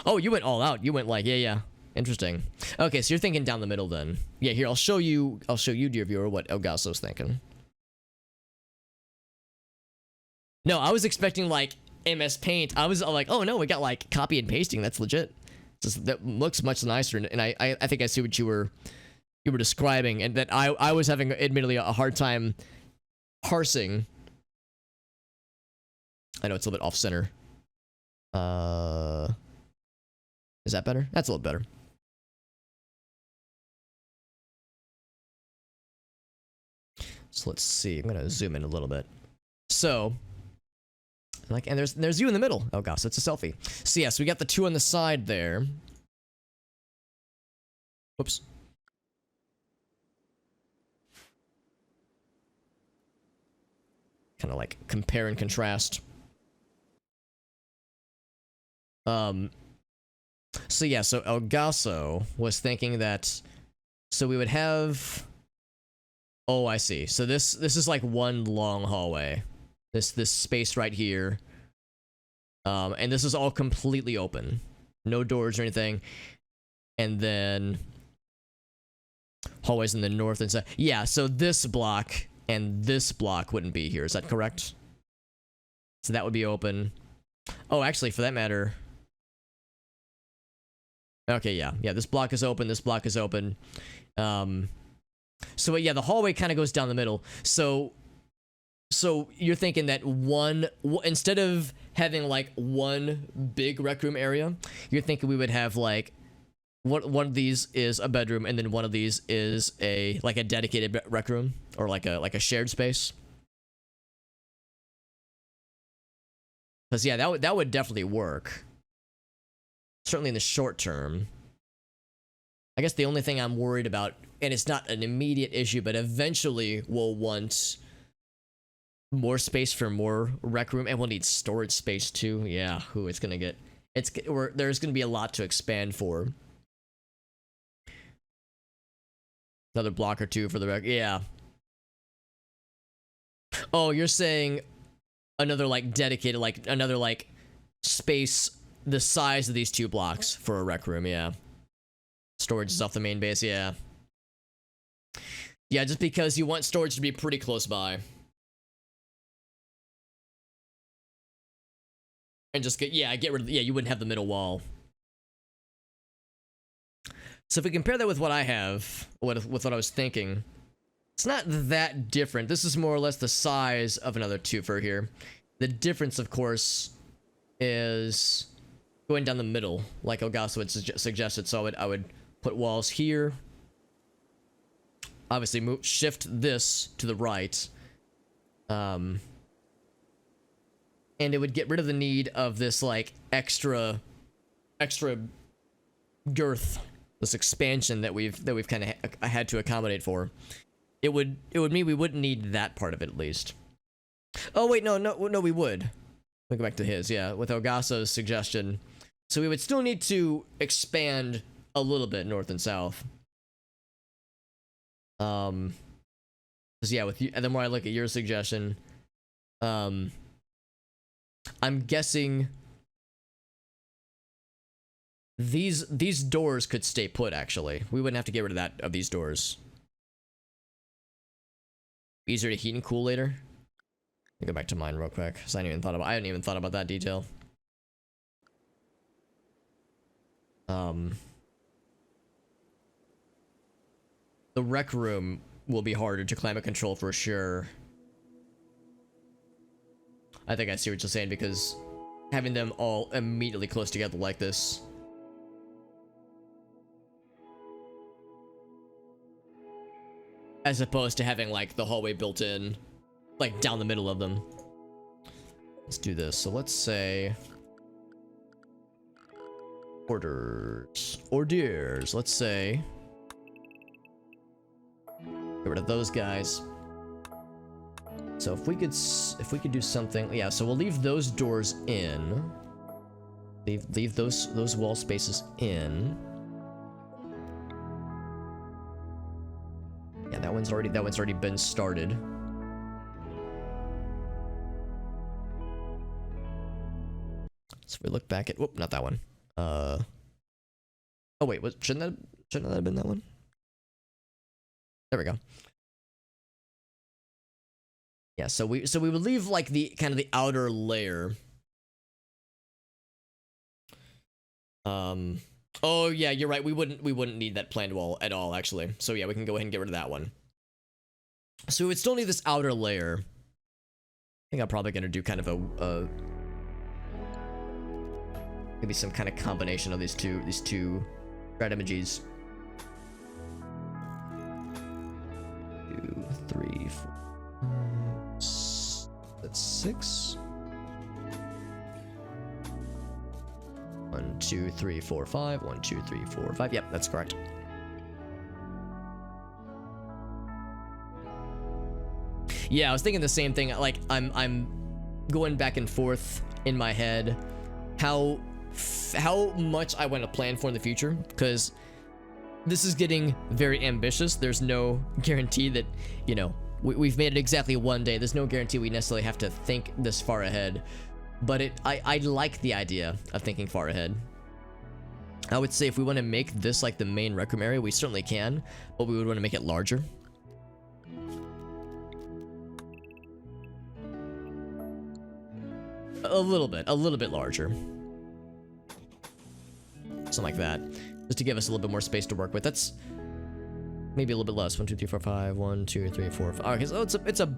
Oh, you went all out. You went like, yeah. Interesting. Okay, so you're thinking down the middle then. Yeah, here, I'll show you, dear viewer, what Elgaso's thinking. No, I was expecting like MS Paint. I was like, oh no, we got like copy and pasting. That's legit. That looks much nicer, and I think I see what you were describing, and that I was having admittedly a hard time parsing. I know it's a little bit off center. Is that better? That's a little better. So let's see. I'm gonna zoom in a little bit. So, like, and there's you in the middle. Oh gosh, it's a selfie. So yes, we got the 2 on the side there. Whoops. Kind of like compare and contrast. So yeah, so Elgaso was thinking that, so we would have, oh, I see. So this is like one long hallway. This space right here. And this is all completely open. No doors or anything. And then hallways in the north and south. Yeah, so this block and this block wouldn't be here. Is that correct? So that would be open. Oh, actually, for that matter. Okay, yeah, this block is open, this block is open. So yeah, the hallway kind of goes down the middle. So you're thinking that instead of having like one big rec room area, you're thinking we would have like one of these is a bedroom, and then one of these is a dedicated rec room, or like a shared space. Because yeah, that would definitely work. Certainly in the short term. I guess the only thing I'm worried about, and it's not an immediate issue, but eventually we'll want more space for more rec room, and we'll need storage space too. Yeah, it's gonna get there's gonna be a lot to expand for. Another block or two for the rec. Yeah. Oh, you're saying another like dedicated, like another like space the size of these 2 blocks for a rec room. Yeah. Storage is off the main base. Yeah. Yeah, just because you want storage to be pretty close by. And just get rid of, you wouldn't have the middle wall. So if we compare that with what I have, with what I was thinking, it's not that different. This is more or less the size of another twofer here. The difference, of course, is going down the middle, like Elgaso had suggested. So I would put walls here. Obviously, shift this to the right. And it would get rid of the need of this like extra girth, this expansion that we've kind of had to accommodate for. It would mean we wouldn't need that part of it at least. Oh wait, no, we would. Let me go back to his, yeah, with Elgaso's suggestion. So we would still need to expand a little bit north and south. Because yeah, with you, and the more I look at your suggestion, I'm guessing these doors could stay put. Actually, we wouldn't have to get rid of these doors. Easier to heat and cool later. Let me go back to mine real quick, because I hadn't even thought about that detail. The rec room will be harder to climate control for sure. I think I see what you're saying, because having them all immediately close together like this. As opposed to having like the hallway built in, like down the middle of them. Let's do this. So let's say hors d'oeuvres. Let's say get rid of those guys. So if we could do something, yeah. So we'll leave those doors in. Leave those wall spaces in. Yeah, that one's already been started. So if we look back at, whoop, not that one. Oh wait, shouldn't that have been that one? There we go. Yeah, so we would leave like the kind of the outer layer. Oh yeah, you're right. We wouldn't need that planned wall at all, actually. So yeah, we can go ahead and get rid of that one. So we would still need this outer layer. I think I'm probably gonna do kind of a maybe some kind of combination of these two strategies. 2, 3, 4. That's 6. 1, 2, 3, 4, 5. 1, 2, 3, 4, 5. Yep, that's correct. Yeah, I was thinking the same thing. Like I'm going back and forth in my head how much I want to plan for in the future, because this is getting very ambitious. There's no guarantee that, you know, we've made it exactly one day. There's no guarantee we necessarily have to think this far ahead. But I like the idea of thinking far ahead. I would say if we want to make this like the main rec room area, we certainly can, but we would want to make it larger. A little bit larger. Something like that. Just to give us a little bit more space to work with. That's maybe a little bit less. 1, 2, 3, 4, 5. 1, 2, 3, 4, 5. Okay, so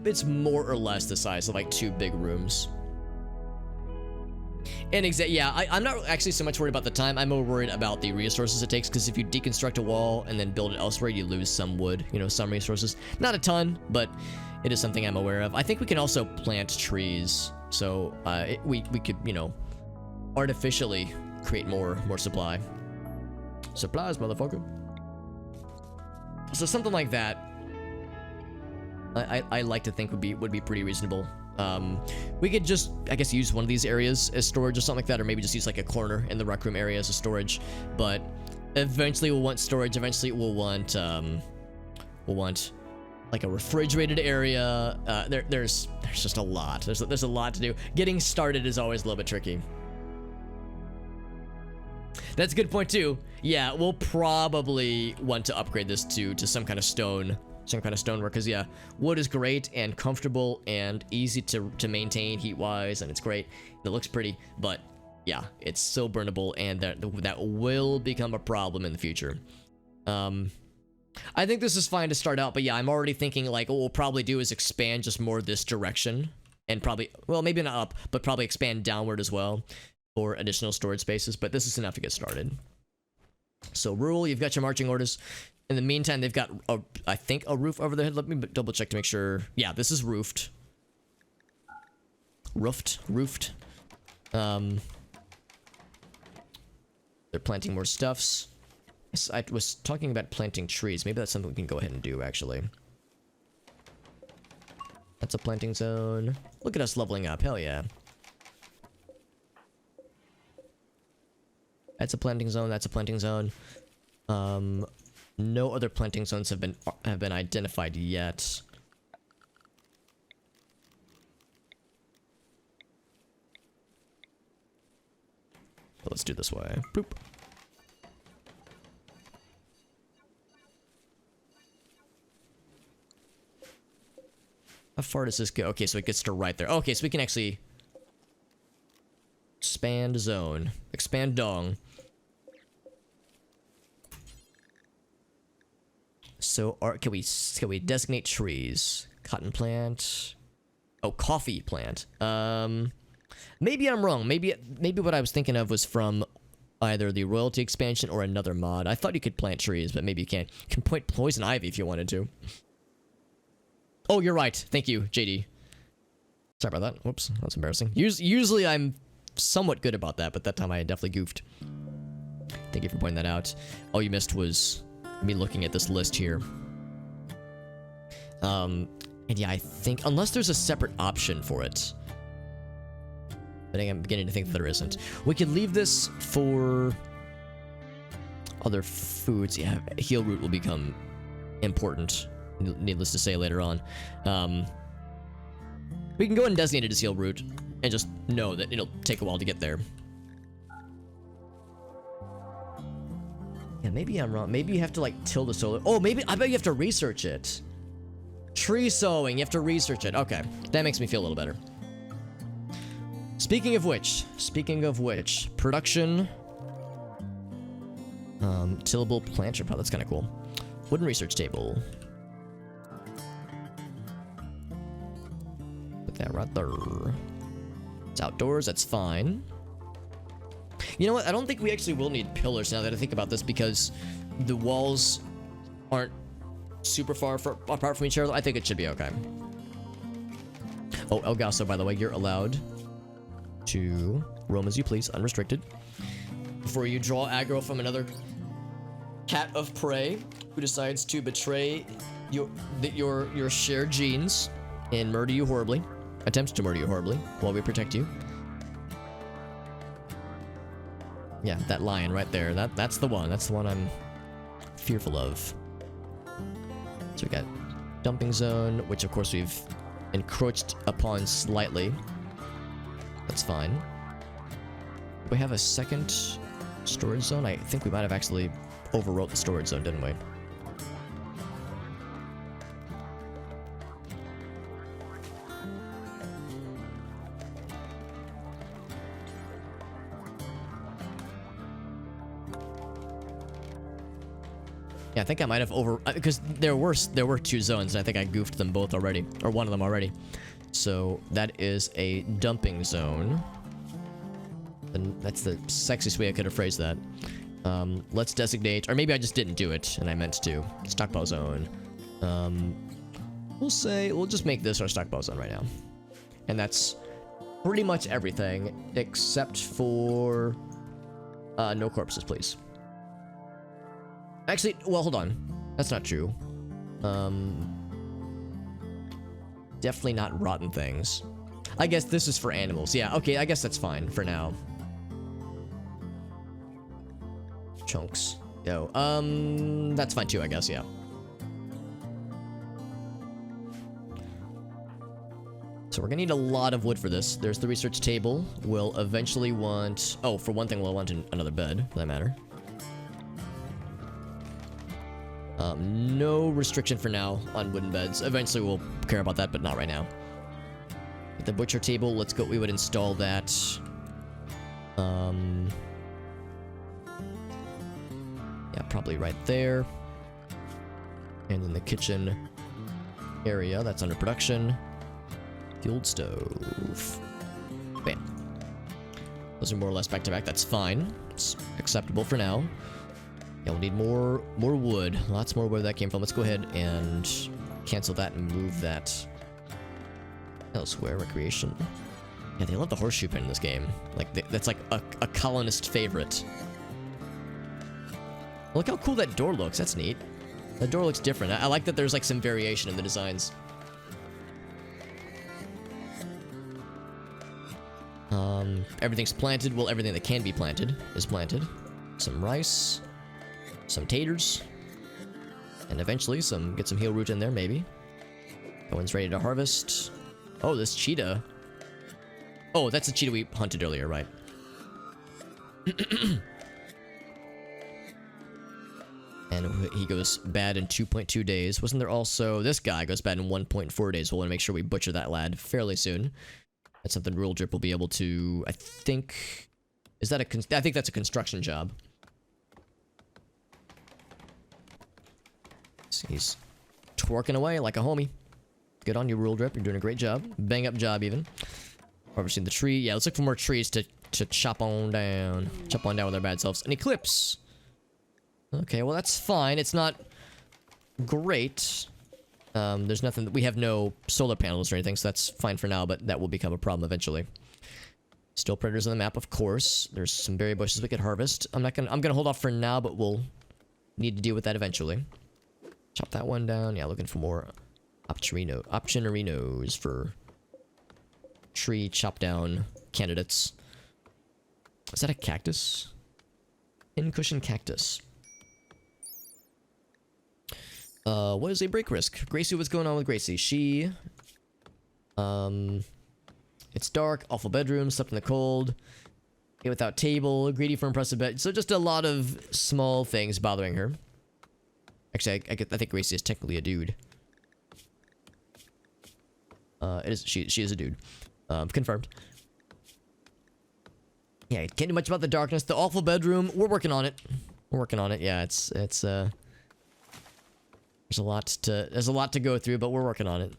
it's more or less the size of like 2 big rooms. And yeah, I'm not actually so much worried about the time. I'm more worried about the resources it takes, because if you deconstruct a wall and then build it elsewhere, you lose some wood, you know, some resources. Not a ton, but it is something I'm aware of. I think we can also plant trees, so we could, you know, artificially create more supply. Supplies, motherfucker. So something like that, I like to think would be pretty reasonable. We could just, I guess, use one of these areas as storage or something like that, or maybe just use like a corner in the rec room area as a storage. But eventually we'll want storage. Eventually we'll want like a refrigerated area. There's just a lot. There's a lot to do. Getting started is always a little bit tricky. That's a good point too. Yeah, we'll probably want to upgrade this to some kind of stonework, because yeah, wood is great and comfortable and easy to maintain heat wise, and it's great. It looks pretty, but yeah, it's so burnable, and that will become a problem in the future. I think this is fine to start out, but yeah, I'm already thinking like what we'll probably do is expand just more this direction, and probably, well, maybe not up, but probably expand downward as well for additional storage spaces. But this is enough to get started. So rural, you've got your marching orders. In the meantime, they've got, I think, a roof over their head. Let me double check to make sure. Yeah, this is roofed. Roofed. They're planting more stuffs. I was talking about planting trees. Maybe that's something we can go ahead and do, actually. That's a planting zone. Look at us leveling up. Hell yeah. That's a planting zone. That's a planting zone. No other planting zones have been identified yet. So let's do this way. Boop. How far does this go? Okay, so it gets to right there. Okay, so we can actually expand zone. Expand dong. So, can we designate trees? Cotton plant. Oh, coffee plant. Maybe I'm wrong. Maybe what I was thinking of was from either the royalty expansion or another mod. I thought you could plant trees, but maybe you can't. You can plant poison ivy if you wanted to. Oh, you're right. Thank you, JD. Sorry about that. Whoops, that's embarrassing. Usually I'm somewhat good about that, but that time I definitely goofed. Thank you for pointing that out. All you missed was me looking at this list here. And yeah, I think unless there's a separate option for it, but I'm beginning to think that there isn't. We could leave this for other foods. Yeah, heal root will become important, needless to say, later on. We can go ahead and designate it as heal root and just know that it'll take a while to get there. Yeah, maybe I'm wrong. Maybe you have to like till the solar. Oh, maybe I bet you have to research it. Tree sowing, you have to research it. Okay, that makes me feel a little better. Speaking of which, production. Tillable planter pot. That's kind of cool. Wooden research table. Put that right there. It's outdoors. That's fine. You know what? I don't think we actually will need pillars now that I think about this, because the walls aren't super far apart from each other. I think it should be okay. Oh, El Gaso, by the way, you're allowed to roam as you please, unrestricted, before you draw aggro from another cat of prey who decides to betray your shared genes and murder you horribly, attempts to murder you horribly while we protect you. Yeah, that lion right there. That's the one. That's the one I'm fearful of. So we got dumping zone, which of course we've encroached upon slightly. That's fine. We have a second storage zone. I think we might have actually overwrote the storage zone, didn't we? Yeah, I think I might have because there were two zones, and I think I goofed them both already, or one of them already. So that is a dumping zone. And that's the sexiest way I could have phrased that. Let's designate, or maybe I just didn't do it, and I meant to. Stockpile zone. We'll just make this our stockpile zone right now. And that's pretty much everything, except for no corpses, please. Actually, well, hold on. That's not true. Definitely not rotten things. I guess this is for animals. Yeah, okay, I guess that's fine for now. Chunks. Yo, that's fine too, I guess, yeah. So we're gonna need a lot of wood for this. There's the research table. We'll eventually want... Oh, for one thing, we'll want another bed, for that matter. No restriction for now on wooden beds. Eventually we'll care about that, but not right now. The butcher table, let's go. We would install that. Yeah, probably right there. And in the kitchen area, that's under production. Fueled stove. Bam. Those are more or less back to back. That's fine. It's acceptable for now. Yeah, we'll need more wood. Lots more where that came from. Let's go ahead and cancel that and move that elsewhere. Recreation. Yeah, they love the horseshoe pin in this game. Like, that's like a colonist favorite. Look how cool that door looks. That's neat. That door looks different. I like that there's like some variation in the designs. Everything's planted. Well, everything that can be planted is planted. Some rice. Some taters. And eventually get some heel root in there, maybe. That one's ready to harvest. Oh, this cheetah. Oh, that's the cheetah we hunted earlier, right? And he goes bad in 2.2 days. Wasn't there also... This guy goes bad in 1.4 days. We'll want to make sure we butcher that lad fairly soon. That's something Rule Drip will be able to... I think... Is that a... I think that's a construction job. So he's twerking away like a homie. Good on you, Rule Drip. You're doing a great job. Bang up job, even. Harvesting the tree. Yeah, let's look for more trees to chop on down. Chop on down with our bad selves. An eclipse. Okay, well, that's fine. It's not great. There's nothing... We have no solar panels or anything, so that's fine for now, but that will become a problem eventually. Still predators on the map, of course. There's some berry bushes we could harvest. I'm gonna hold off for now, but we'll need to deal with that eventually. Chop that one down. Yeah, looking for more optionarinos for tree chop down candidates. Is that a cactus? In-cushion cactus. What is a break risk? Gracie, what's going on with Gracie? She... It's dark, awful bedroom, slept in the cold, ate without table, greedy for impressive bed. So just a lot of small things bothering her. Actually, I think Gracie is technically a dude. She is a dude. Confirmed. Yeah, can't do much about the darkness. The awful bedroom. We're working on it. We're working on it. Yeah, it's there's a lot to go through, but we're working on it.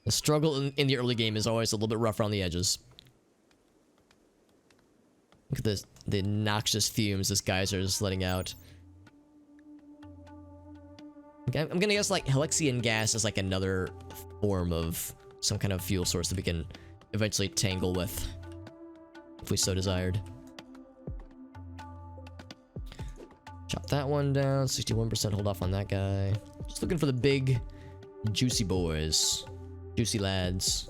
The struggle in the early game is always a little bit rough around the edges. Look at the noxious fumes this geyser is letting out. Okay, I'm gonna guess like Helixian gas is like another form of some kind of fuel source that we can eventually tangle with, if we so desired. Chop that one down. 61%. Hold off on that guy. Just looking for the big, juicy boys. Juicy lads.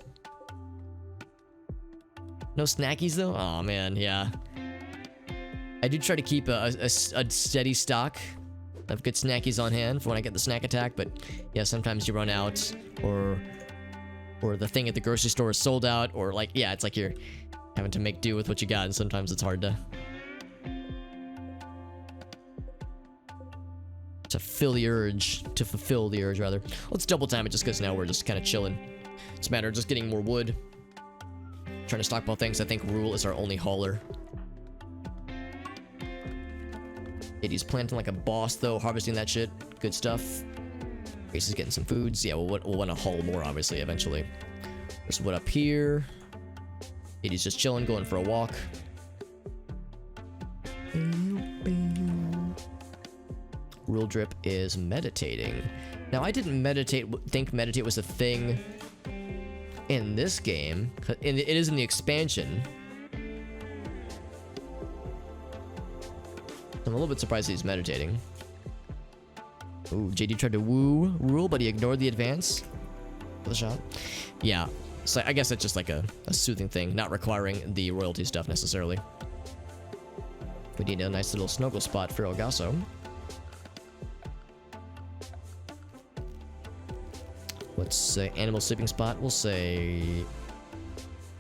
No snackies though? Aw, man, yeah. I do try to keep a steady stock of good snackies on hand for when I get the snack attack, but yeah, sometimes you run out, or the thing at the grocery store is sold out, or like, yeah, it's like you're having to make do with what you got, and sometimes it's hard to fulfill the urge, rather. Let's double time it just because now we're just kind of chilling. It's a matter of just getting more wood. Trying to stockpile things. I think Rule is our only hauler. He's planting like a boss, though, harvesting that shit. Good stuff. Grace is getting some foods. Yeah, we'll want to haul more, obviously, eventually. There's wood up here. He's just chilling, going for a walk. Rule Drip is meditating. Now, I didn't think meditate was a thing in this game. It is in the expansion. I'm a little bit surprised he's meditating. Ooh, JD tried to woo Rule, but he ignored the advance. For the shot. Yeah. So I guess it's just like a soothing thing, not requiring the royalty stuff necessarily. We need a nice little snuggle spot for Elgaso. Let's say animal sleeping spot. We'll say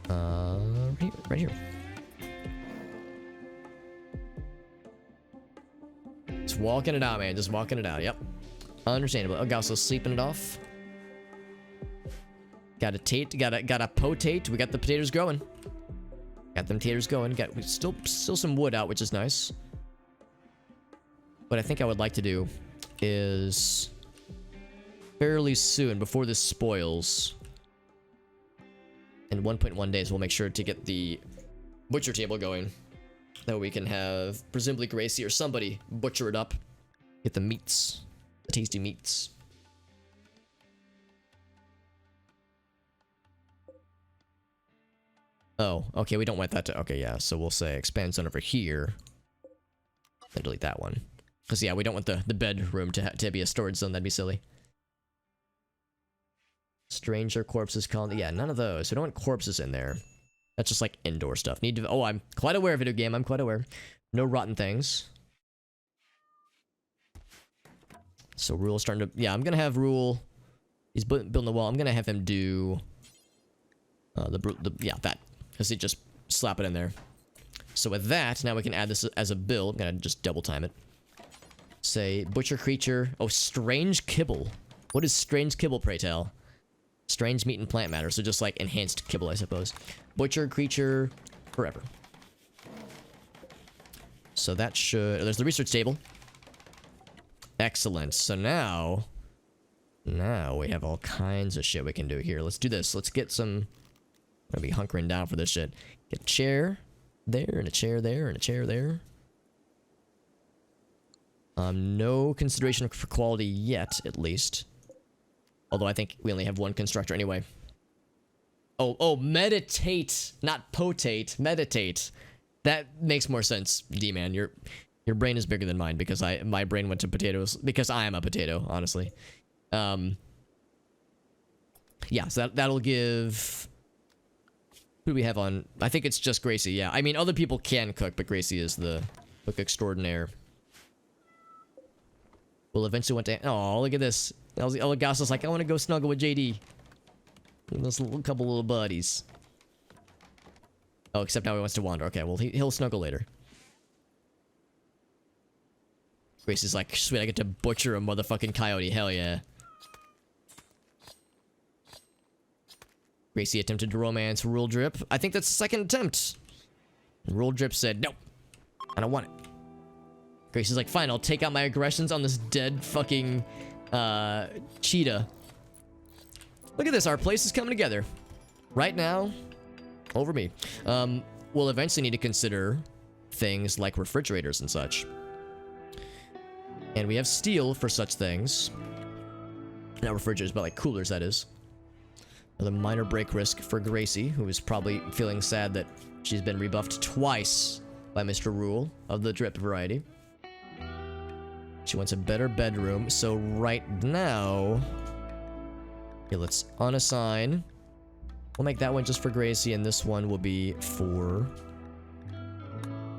right here. Just walking it out, man. Just walking it out. Yep. Understandable. Elgaso's sleeping it off. Got a tate. Got a potate. We got the potatoes growing. Got them taters going. Got still some wood out, which is nice. What I think I would like to do is fairly soon, before this spoils, in 1.1 days, we'll make sure to get the butcher table going. That way we can have presumably Gracie or somebody butcher it up. Get the meats, the tasty meats. Oh, okay, we don't want that to... Okay, yeah, so we'll say expand zone over here. And delete that one. Because, yeah, we don't want the bedroom to be a storage zone. That'd be silly. Stranger corpses colony. Yeah, none of those. We don't want corpses in there. That's just, like, indoor stuff. Need to... Oh, I'm quite aware, video game. I'm quite aware. No rotten things. So, Rule's starting to... Yeah, I'm gonna have Rule... He's building the wall. I'm gonna have him do... Yeah, that. Because he just slap it in there. So with that, now we can add this as a build. I'm gonna just double time it. Say, butcher creature. Oh, strange kibble. What is strange kibble, pray tell? Strange meat and plant matter. So just like enhanced kibble, I suppose. Butcher creature forever. So that should... There's the research table. Excellent. So now we have all kinds of shit we can do here. Let's do this. Let's get some... I'm gonna be hunkering down for this shit. Get a chair there, and a chair there, and a chair there. No consideration for quality yet, at least. Although I think we only have one constructor anyway. Oh, meditate, not potate. Meditate. That makes more sense, D-man. Your brain is bigger than mine because my brain went to potatoes because I am a potato, honestly. Yeah, so that'll give... Who do we have on? I think it's just Gracie, yeah. I mean, other people can cook, but Gracie is the cook extraordinaire. We'll eventually want to... Oh, look at this. Elgaso's like, I want to go snuggle with JD. And those couple little buddies. Oh, except now he wants to wander. Okay, well, he'll snuggle later. Gracie's like, sweet, I get to butcher a motherfucking coyote. Hell yeah. Gracie attempted to romance Rule Drip. I think that's the second attempt. Rule Drip said, no, I don't want it. Gracie's like, fine, I'll take out my aggressions on this dead fucking cheetah. Look at this, our place is coming together. Right now, over me. We'll eventually need to consider things like refrigerators and such. And we have steel for such things. Not refrigerators, but like coolers, that is. Another minor break risk for Gracie, who is probably feeling sad that she's been rebuffed twice by Mr. Rule of the drip variety. She wants a better bedroom, so right now... Okay, let's unassign. We'll make that one just for Gracie, and this one will be for...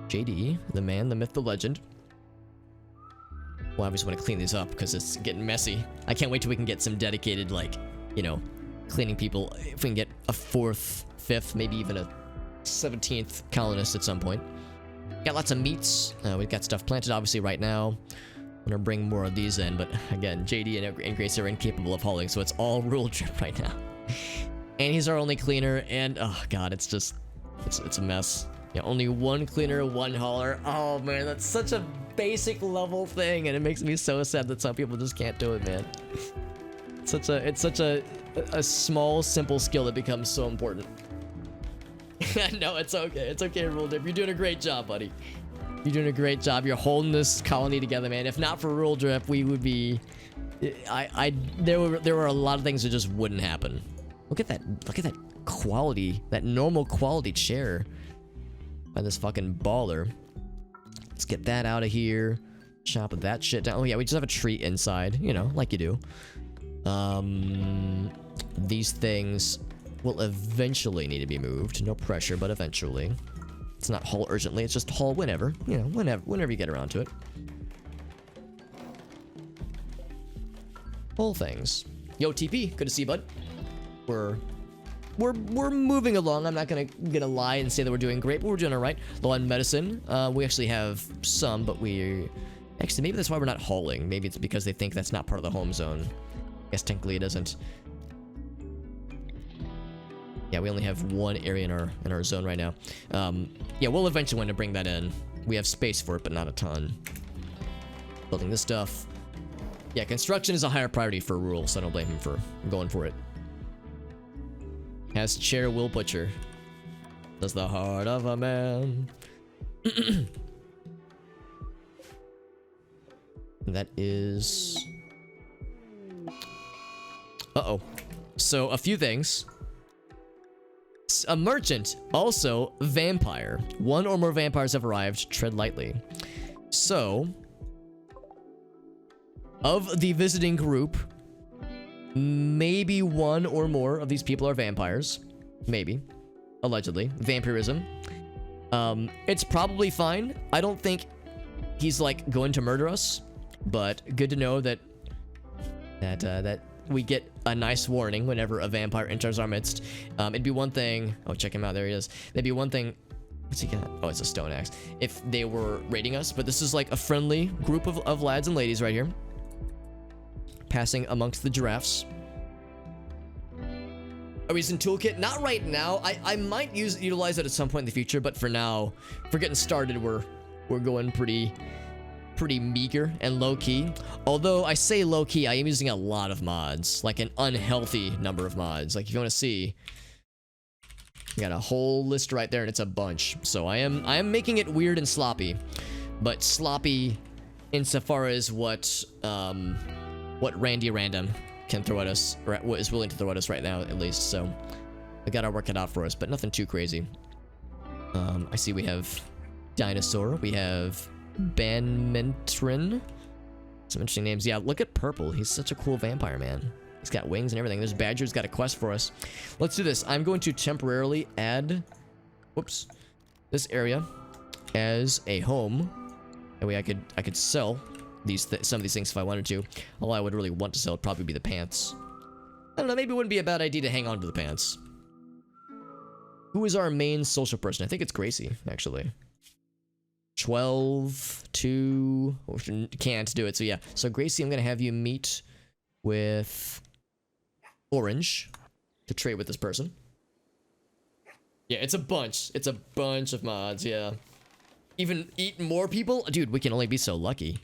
JD, the man, the myth, the legend. Well, I just want to clean these up, because it's getting messy. I can't wait till we can get some dedicated, like, you know... cleaning people. If we can get a 4th, 5th, maybe even a 17th colonist at some point. Got lots of meats. We've got stuff planted obviously right now. I'm gonna bring more of these in, but again, JD and Gracie are incapable of hauling, so it's all Rule Drip right now. And he's our only cleaner, and oh god, it's just it's a mess. Yeah, only one cleaner, one hauler. Oh man, that's such a basic level thing, and it makes me so sad that some people just can't do it, man. It's such a small, simple skill that becomes so important. No, it's okay. It's okay, Rule Drip. You're doing a great job, buddy. You're doing a great job. You're holding this colony together, man. If not for Rule Drip, we would be... There were a lot of things that just wouldn't happen. Look at that. Look at that quality. That normal quality chair. By this fucking baller. Let's get that out of here. Chop that shit down. Oh yeah, we just have a tree inside. You know, like you do. These things will eventually need to be moved. No pressure, but eventually. It's not haul urgently, it's just haul whenever. You know, whenever you get around to it. Whole things. Yo, TP, good to see you, bud. We're moving along. I'm not gonna lie and say that we're doing great, but we're doing alright. Low on medicine. We actually have some, but actually, maybe that's why we're not hauling. Maybe it's because they think that's not part of the home zone. I guess technically it isn't. Yeah, we only have one area in our zone right now. Yeah, we'll eventually want to bring that in. We have space for it, but not a ton. Building this stuff. Yeah, construction is a higher priority for rural, so I don't blame him for going for it. Has chair will butcher. Does the heart of a man. That is... Uh-oh. So, a few things. A merchant, also vampire. One or more vampires have arrived. Tread lightly. So, of the visiting group, maybe one or more of these people are vampires. Maybe. Allegedly. Vampirism. It's probably fine. I don't think he's, like, going to murder us. But good to know that we get a nice warning whenever a vampire enters our midst. It'd be one thing... Oh, check him out. There he is. It'd be one thing... What's he got? Oh, it's a stone axe. If they were raiding us. But this is like a friendly group of lads and ladies right here. Passing amongst the giraffes. Are we using toolkit? Not right now. I might utilize it at some point in the future. But for now, for getting started, we're going pretty meager and low-key. Although I say low-key, I am using a lot of mods. Like an unhealthy number of mods. Like if you want to see, I got a whole list right there and it's a bunch. So I am making it weird and sloppy. But sloppy insofar as what Randy Random can throw at us, or what is willing to throw at us right now at least. So I gotta work it out for us, but nothing too crazy. I see we have Dinosaur, we have Banmentrin. Some interesting names. Yeah, look at Purple. He's such a cool vampire, man. He's got wings and everything. There's Badger's got a quest for us. Let's do this. I'm going to temporarily add... Whoops. This area as a home. That way I could sell some of these things if I wanted to. All I would really want to sell would probably be the pants. I don't know. Maybe it wouldn't be a bad idea to hang on to the pants. Who is our main social person? I think it's Gracie, actually. 12 to... Can't do it, so yeah. So Gracie, I'm gonna have you meet with Orange to trade with this person. Yeah, it's a bunch. It's a bunch of mods, yeah. Even eat more people? Dude, we can only be so lucky.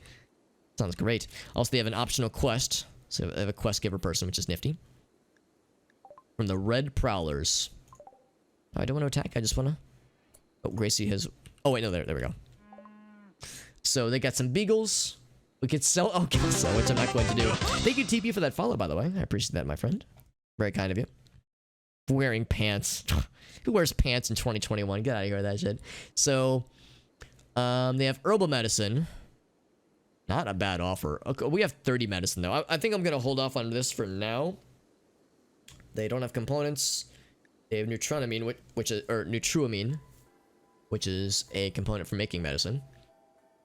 Sounds great. Also, they have an optional quest. So they have a quest giver person, which is nifty. From the Red Prowlers. I don't want to attack, I just want to... Oh, Gracie has... Oh, wait, no, there we go. So they got some beagles. We could sell... Okay, so which I'm not going to do. Thank you, TP, for that follow, by the way. I appreciate that, my friend. Very kind of you. Wearing pants. Who wears pants in 2021? Get out of here with that shit. So, they have herbal medicine. Not a bad offer. Okay, we have 30 medicine, though. I think I'm going to hold off on this for now. They don't have components. They have neutronamine, which is... Or neutroamine, which is a component for making medicine.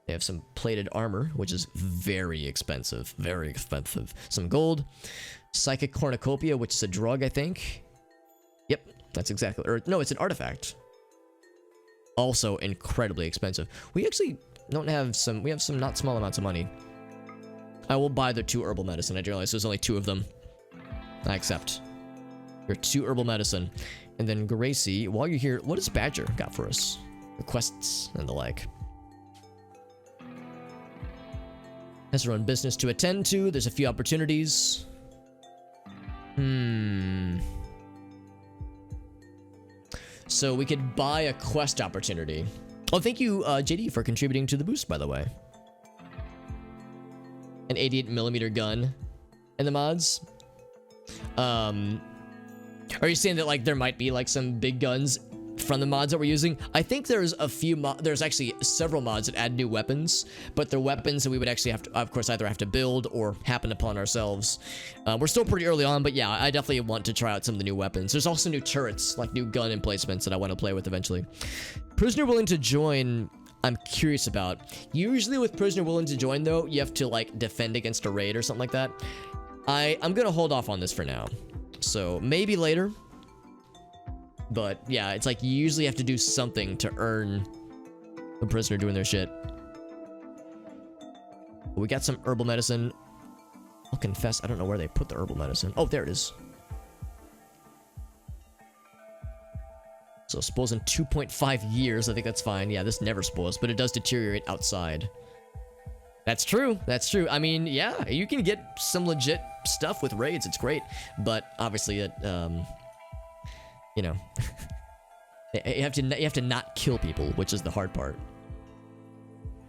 They have some plated armor, which is very expensive. Very expensive. Some gold. Psychic cornucopia, which is a drug, I think. Yep, that's exactly... Or, no, it's an artifact. Also incredibly expensive. We actually don't have some... We have some not small amounts of money. I will buy the 2 herbal medicine. I didn't realize there's only 2 of them. I accept. Your 2 herbal medicine. And then Gracie, while you're here, what does Badger got for us? Requests and the like. Has her own business to attend to. There's a few opportunities. So we could buy a quest opportunity. Oh, thank you, JD, for contributing to the boost, by the way. An 88mm gun in the mods. Are you saying that, like, there might be, like, some big guns from the mods that we're using. I think there's a few there's actually several mods that add new weapons, but they're weapons that we would actually have to, of course, either have to build or happen upon ourselves. We're still pretty early on, but yeah, I definitely want to try out some of the new weapons. There's also new turrets, like new gun emplacements that I want to play with eventually. Prisoner willing to join, I'm curious about. Usually with prisoner willing to join though, you have to like defend against a raid or something like that. I'm gonna hold off on this for now. So maybe later. But yeah, it's like you usually have to do something to earn a prisoner doing their shit. We got some herbal medicine. I'll confess, I don't know where they put the herbal medicine. Oh, there it is. So spoils in 2.5 years. I think that's fine. Yeah, this never spoils, but it does deteriorate outside. That's true. That's true. I mean, yeah, you can get some legit stuff with raids. It's great. But obviously it, you know, you have to not kill people, which is the hard part.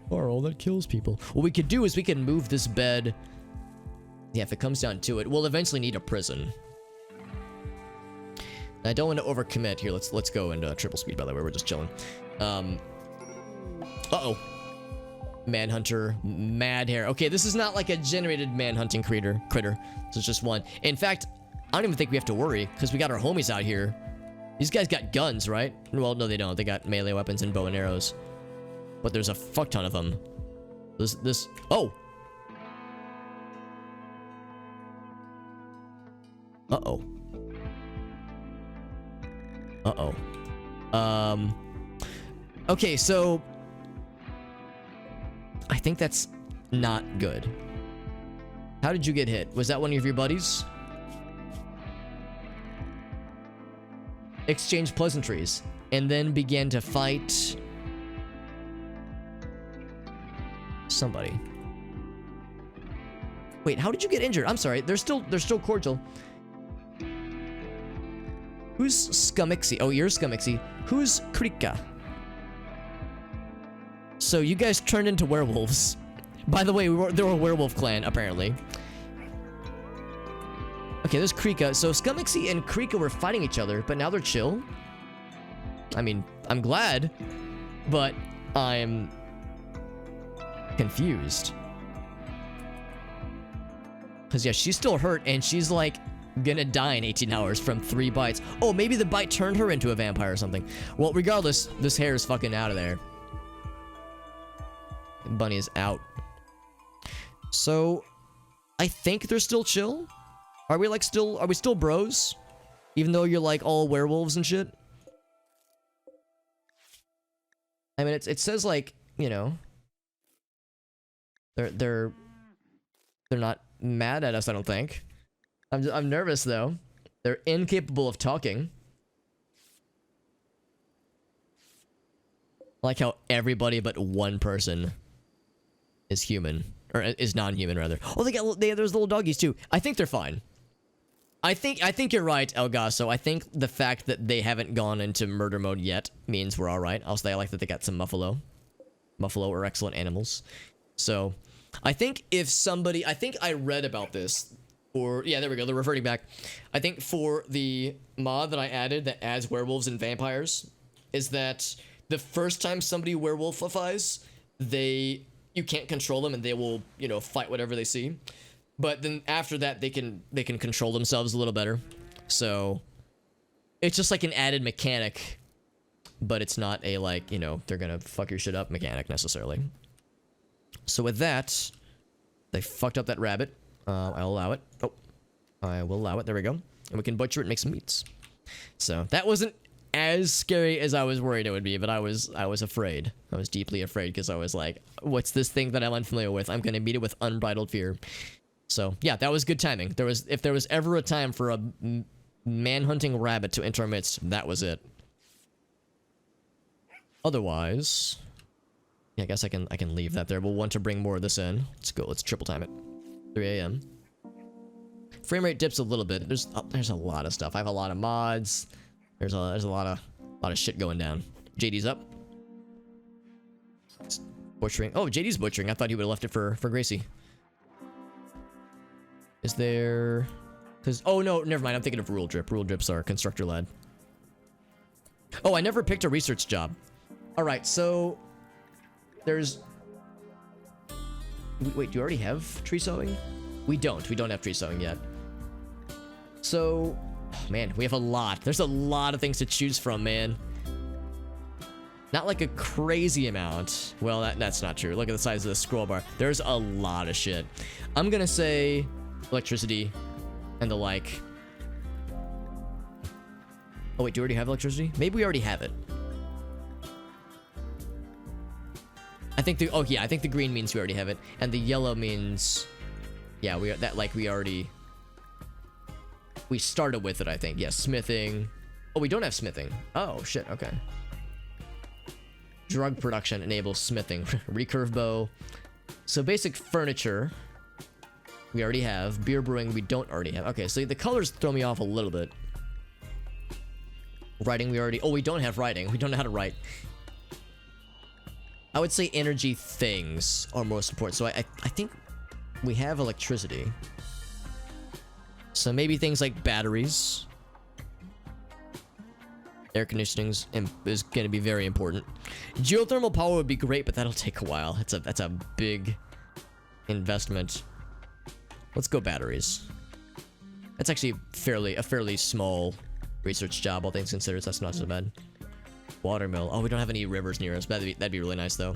Or all that kills people. What we could do is we can move this bed. Yeah, if it comes down to it, we'll eventually need a prison. I don't want to overcommit here. Let's go into triple speed. By the way, we're just chilling. Uh-oh. Manhunter, mad hair. Okay, this is not like a generated manhunting critter. This is just one. In fact, I don't even think we have to worry because we got our homies out here. These guys got guns, right? Well, no, they don't. They got melee weapons and bow and arrows. But there's a fuck ton of them. Oh. Uh-oh. Uh-oh. Okay, so I think that's not good. How did you get hit? Was that one of your buddies? Exchange pleasantries and then began to fight somebody. Wait, how did you get injured? I'm sorry. They're still cordial. Who's Scumixy? Oh, you're Scumixy. Who's Krika? So you guys turned into werewolves. By the way, they were a werewolf clan, apparently. Okay, there's Krika. So Scumixy and Krika were fighting each other, but now they're chill. I mean, I'm glad, but I'm confused. Because, yeah, she's still hurt, and she's, like, gonna die in 18 hours from 3 bites. Oh, maybe the bite turned her into a vampire or something. Well, regardless, this hair is fucking out of there. Bunny is out. So, I think they're still chill. Are we still bros? Even though you're like all werewolves and shit? I mean, it says like, you know, they're not mad at us, I don't think. I'm nervous though. They're incapable of talking. I like how everybody but one person is human. Or is non-human, rather. Oh, there's little doggies too. I think they're fine. I think you're right, Elgaso. I think the fact that they haven't gone into murder mode yet means we're alright. Also, I like that they got some Muffalo. Muffalo are excellent animals. So, I think if somebody... I think I read about this. Or, yeah, there we go. They're reverting back. I think for the mod that I added that adds werewolves and vampires, is that the first time somebody werewolfifies, you can't control them and they will, you know, fight whatever they see. But then after that, they can control themselves a little better. So it's just like an added mechanic, but it's not a like, you know, they're gonna fuck your shit up mechanic necessarily. So with that, they fucked up that rabbit. I'll allow it. Oh, I will allow it. There we go. And we can butcher it and make some meats. So that wasn't as scary as I was worried it would be, but I was afraid. I was deeply afraid because I was like, what's this thing that I'm unfamiliar with? I'm gonna meet it with unbridled fear. So yeah, that was good timing. If there was ever a time for a man-hunting rabbit to enter our midst, that was it. Otherwise, yeah, I guess I can leave that there. We'll want to bring more of this in. Let's go. Let's triple time it. 3 a.m. Frame rate dips a little bit. There's a lot of stuff. I have a lot of mods. There's a lot of shit going down. JD's up. It's butchering. Oh, JD's butchering. I thought he would have left it for Gracie. Is there... Cause, oh no, never mind. I'm thinking of Rule Drip. Rule Drips are constructor lad. Oh, I never picked a research job. All right, so there's... Wait, do you already have tree sowing? We don't have tree sowing yet. So, oh man, we have a lot. There's a lot of things to choose from, man. Not like a crazy amount. Well, that's not true. Look at the size of the scroll bar. There's a lot of shit. I'm gonna say electricity and the like. Oh wait, do you already have electricity? Maybe we already have it. I think the, oh yeah, I think the green means we already have it, and the yellow means, yeah, we started with it. I think, yes, smithing. Oh, we don't have smithing. Oh shit. Okay. Drug production enables smithing. Recurve bow. So basic furniture we already have. Beer brewing we don't already have. Okay, so the colors throw me off a little bit. Writing we already... Oh, we don't have writing. We don't know how to write. I would say energy things are most important. So I think we have electricity. So maybe things like batteries. Air conditioning is going to be very important. Geothermal power would be great, but that'll take a while. That's a big investment. Let's go batteries. That's actually a fairly small research job, all things considered. So that's not so bad. Watermill. Oh, we don't have any rivers near us. That'd be really nice though.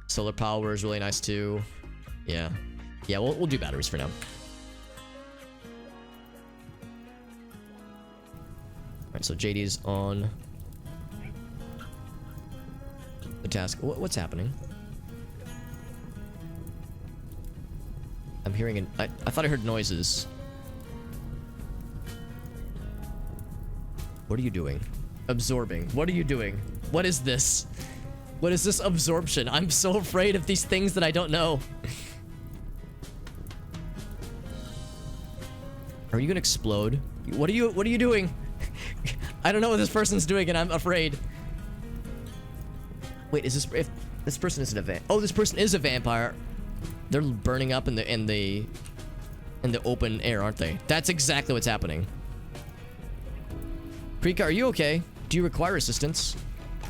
Solar power is really nice too. Yeah, we'll do batteries for now. Alright, so JD's on the task. What's happening? I'm hearing I thought I heard noises. What are you doing? Absorbing. What are you doing? What is this? What is this absorption? I'm so afraid of these things that I don't know. Are you gonna explode? What are you doing? I don't know what this person's doing and I'm afraid. Wait, is this... If this person isn't a vamp... Oh, this person is a vampire. They're burning up in the open air, aren't they? That's exactly what's happening. Krika, are you okay? Do you require assistance?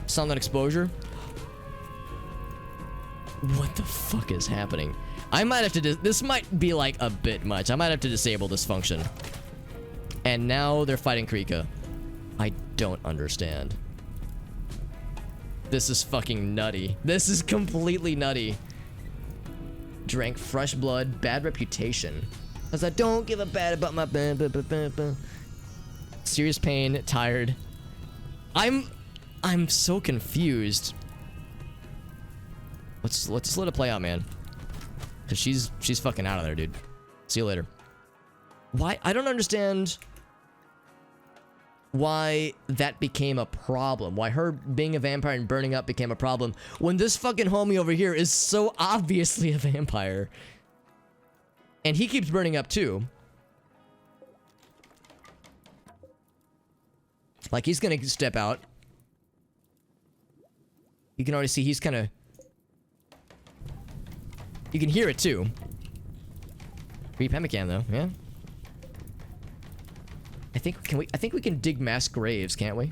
Sound that exposure? What the fuck is happening? I might have to... This might be like a bit much. I might have to disable this function. And now they're fighting Krika. I don't understand. This is fucking nutty. This is completely nutty. Drank fresh blood, bad reputation. Cause I don't give a bad about my serious pain, tired. I'm so confused. Let's just let it play out, man. Cause she's fucking out of there, dude. See you later. Why? I don't understand why that became a problem. Why her being a vampire and burning up became a problem when this fucking homie over here is so obviously a vampire. And he keeps burning up too. Like he's gonna step out. You can already see he's kind of... You can hear it too. Free pemmican though, yeah. I think we can dig mass graves, can't we?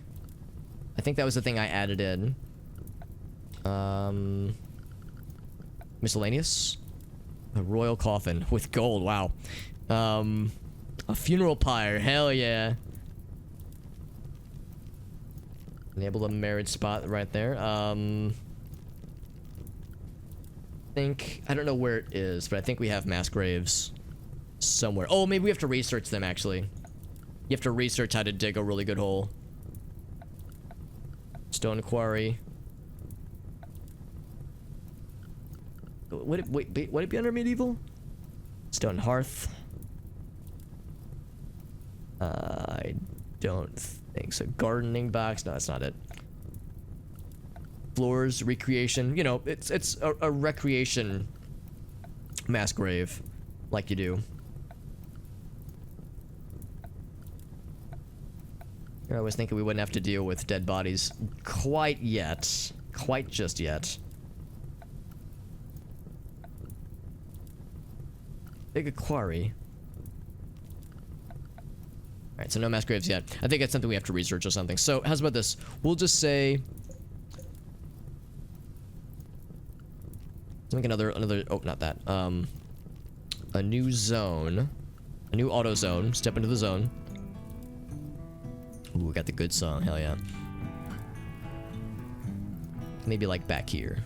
I think that was the thing I added in. Miscellaneous? A royal coffin with gold, wow. A funeral pyre, hell yeah. Enable a marriage spot right there. I don't know where it is, but I think we have mass graves somewhere. Oh, maybe we have to research them actually. You have to research how to dig a really good hole. Stone quarry. Would it be under medieval? Stone hearth. I don't think so. Gardening box. No, that's not it. Floors, recreation. You know, it's a recreation mass grave, like you do. I was thinking we wouldn't have to deal with dead bodies quite yet. Quite just yet. Dig a quarry. Alright, so no mass graves yet. I think that's something we have to research or something. So, how's about this? We'll just say... Let's make another... Oh, not that. A new zone. A new auto zone. Step into the zone. Ooh, we got the good song. Hell yeah. Maybe like back here.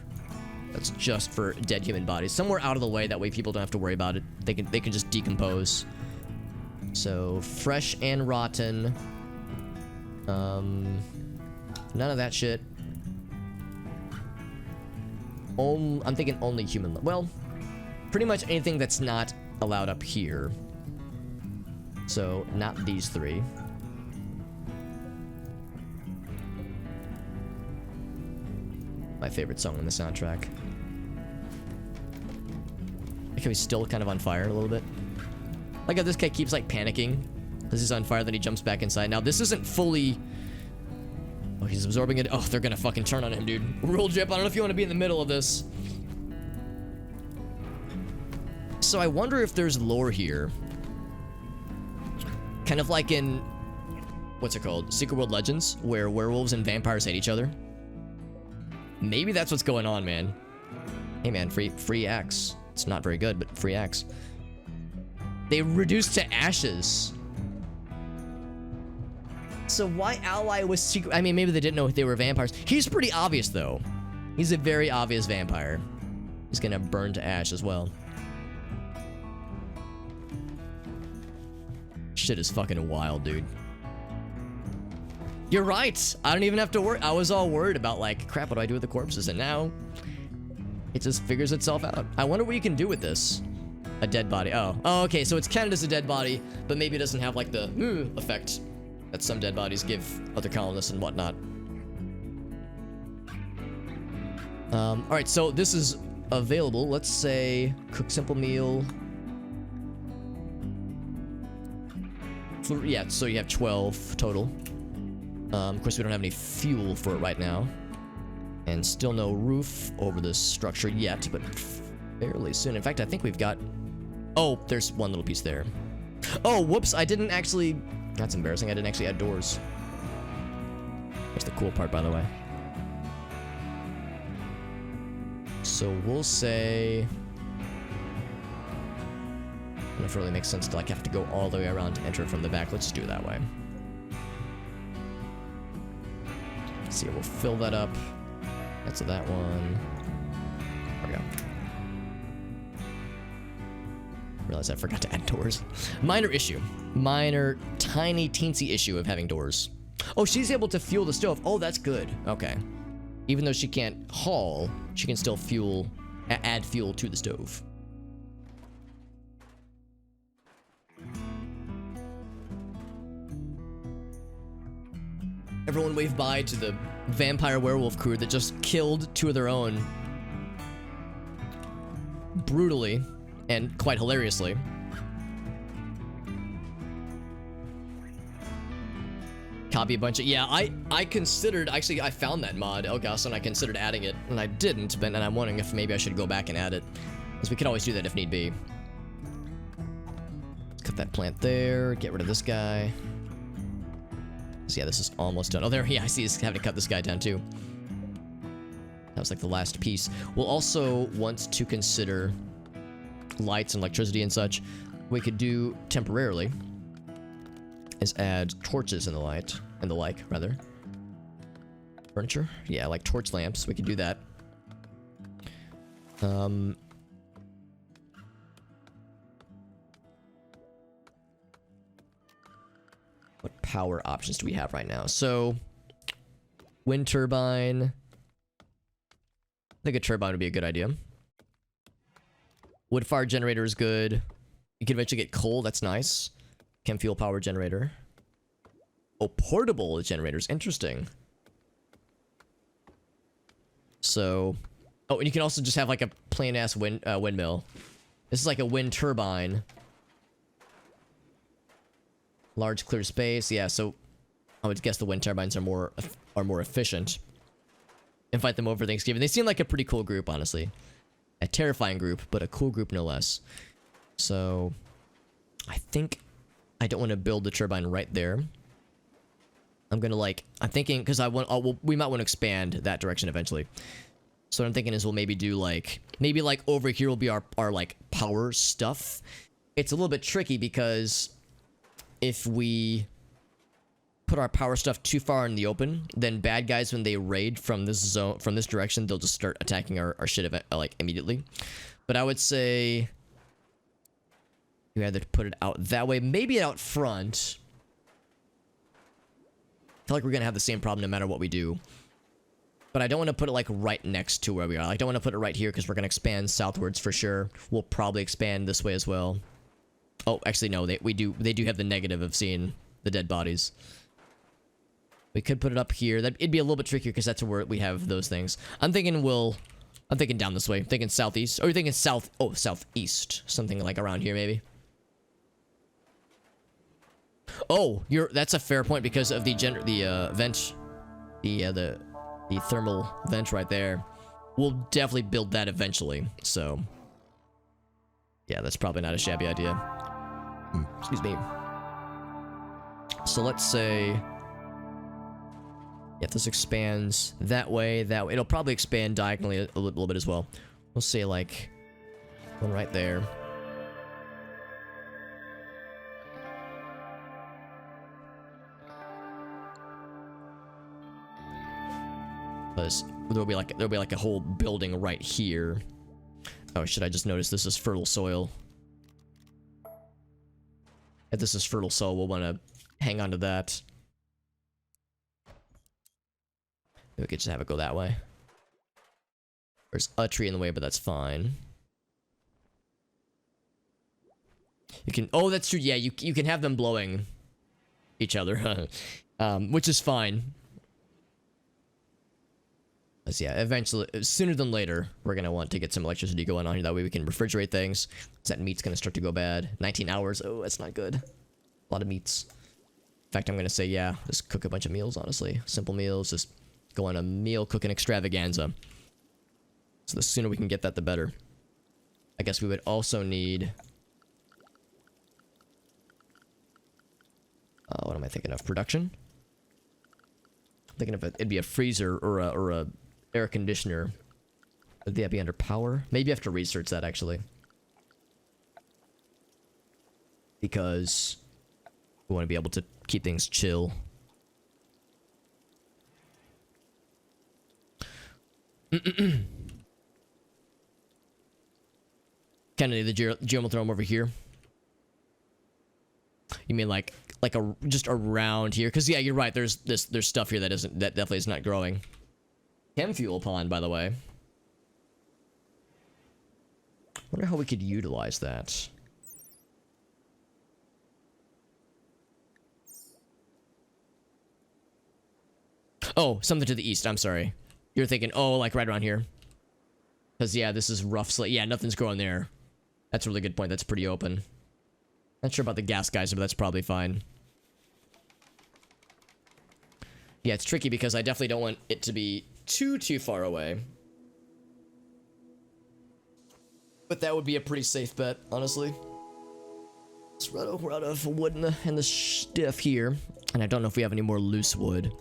That's just for dead human bodies. Somewhere out of the way, that way people don't have to worry about it. They can just decompose. So, fresh and rotten. None of that shit. I'm thinking only human. Well, pretty much anything that's not allowed up here. So, not these three. My favorite song on the soundtrack. Like how he's still kind of on fire a little bit. Like how this guy keeps like panicking. This is on fire, then he jumps back inside. Now this isn't fully... Oh, he's absorbing it. Oh, they're gonna fucking turn on him, dude. Rule drip, I don't know if you want to be in the middle of this. So I wonder if there's lore here. Kind of like in... What's it called? Secret World Legends, where werewolves and vampires hate each other. Maybe that's what's going on, man. Hey, man, free axe. It's not very good, but free axe. They reduced to ashes. So why ally with secret? I mean, maybe they didn't know if they were vampires. He's pretty obvious, though. He's a very obvious vampire. He's gonna burn to ash as well. Shit is fucking wild, dude. You're right. I don't even have to worry. I was all worried about, like, crap, what do I do with the corpses? And now it just figures itself out. I wonder what you can do with this. A dead body. Oh, okay. So it's counted as a dead body, but maybe it doesn't have like the effect that some dead bodies give other colonists and whatnot. All right. So this is available. Let's say cook simple meal. Yeah. So you have 12 total. Of course, we don't have any fuel for it right now. And still no roof over this structure yet, but fairly soon. In fact, I think we've got... Oh, there's one little piece there. Oh, whoops, I didn't actually... That's embarrassing, I didn't actually add doors. That's the cool part, by the way. So we'll say... I don't know if it really makes sense to like have to go all the way around to enter it from the back. Let's just do it that way. Let's see, we'll fill that up. That's that one. There we go. Realize I forgot to add doors. Minor issue. Minor, tiny, teensy issue of having doors. Oh, she's able to fuel the stove. Oh, that's good. Okay. Even though she can't haul, she can still fuel, add fuel to the stove. Everyone wave bye to the vampire werewolf crew that just killed 2 of their own. Brutally. And quite hilariously. Copy a bunch of... Yeah, I considered... Actually, I found that mod, Elgas, and I considered adding it. And I didn't, but and I'm wondering if maybe I should go back and add it. Because we could always do that if need be. Let's cut that plant there. Get rid of this guy. So yeah, this is almost done. Oh, there, yeah, I see he's having to cut this guy down too. That was like the last piece. We'll also want to consider lights and electricity and such. We could do temporarily is add torches in the light, and the like, rather. Furniture? Yeah, like torch lamps. We could do that. What power options do we have right now? So, wind turbine. I think a turbine would be a good idea. Wood fire generator is good. You can eventually get coal. That's nice. Chem fuel power generator. Oh, portable generators. Interesting. So, oh, and you can also just have like a plain ass windmill. This is like a wind turbine. Large clear space, yeah, so I would guess the wind turbines are more efficient. Invite them over Thanksgiving. They seem like a pretty cool group, honestly. A terrifying group, but a cool group no less. So I think I don't want to build the turbine right there. I'm gonna like, I'm thinking, because we might want to expand that direction eventually. So what I'm thinking is we'll maybe do like, maybe like over here will be our like power stuff. It's a little bit tricky because if we put our power stuff too far in the open, then bad guys, when they raid from this zone, from this direction, they'll just start attacking our shit like immediately. But I would say you either put it out that way, maybe out front. I feel like we're gonna have the same problem no matter what we do. But I don't want to put it like right next to where we are. I don't want to put it right here because we're gonna expand southwards for sure. We'll probably expand this way as well. Oh, actually no, they do have the negative of seeing the dead bodies. We could put it up here. It'd be a little bit trickier because that's where we have those things. I'm thinking down this way. I'm thinking southeast. Or you're thinking southeast. Something like around here maybe. Oh, that's a fair point because of the vent, the thermal vent right there. We'll definitely build that eventually. So yeah, that's probably not a shabby idea. Excuse me. So let's say, if this expands that way, it'll probably expand diagonally a little bit as well. We'll say like one right there. Because there'll be like a whole building right here. Oh, should I just notice this is fertile soil? If this is fertile soil, we'll want to hang on to that. We could just have it go that way. There's a tree in the way, but that's fine. You can, oh, that's true. Yeah, you can have them blowing each other, which is fine. Because yeah, eventually, sooner than later, we're gonna want to get some electricity going on here. That way we can refrigerate things. Because that meat's gonna start to go bad. 19 hours. Oh, that's not good. A lot of meats. In fact, I'm gonna say, yeah, just cook a bunch of meals, honestly. Simple meals, just go on a meal cooking extravaganza. So the sooner we can get that, the better. I guess we would also need... what am I thinking of? Production? I'm thinking of it'd be a freezer or a air conditioner. Would that be under power? Maybe I have to research that, actually. Because we want to be able to keep things chill. Kennedy, the geomothrone over here. You mean like just around here? Because yeah, you're right. There's stuff here that definitely is not growing. Chem fuel pond, by the way. Wonder how we could utilize that. Oh, something to the east. I'm sorry. You're thinking, oh, like right around here. Because yeah, this is rough slate. Yeah, nothing's growing there. That's a really good point. That's pretty open. Not sure about the gas geyser, but that's probably fine. Yeah, it's tricky because I definitely don't want it to be too far away. But that would be a pretty safe bet, honestly. We're out of wood in the stiff here. And I don't know if we have any more loose wood.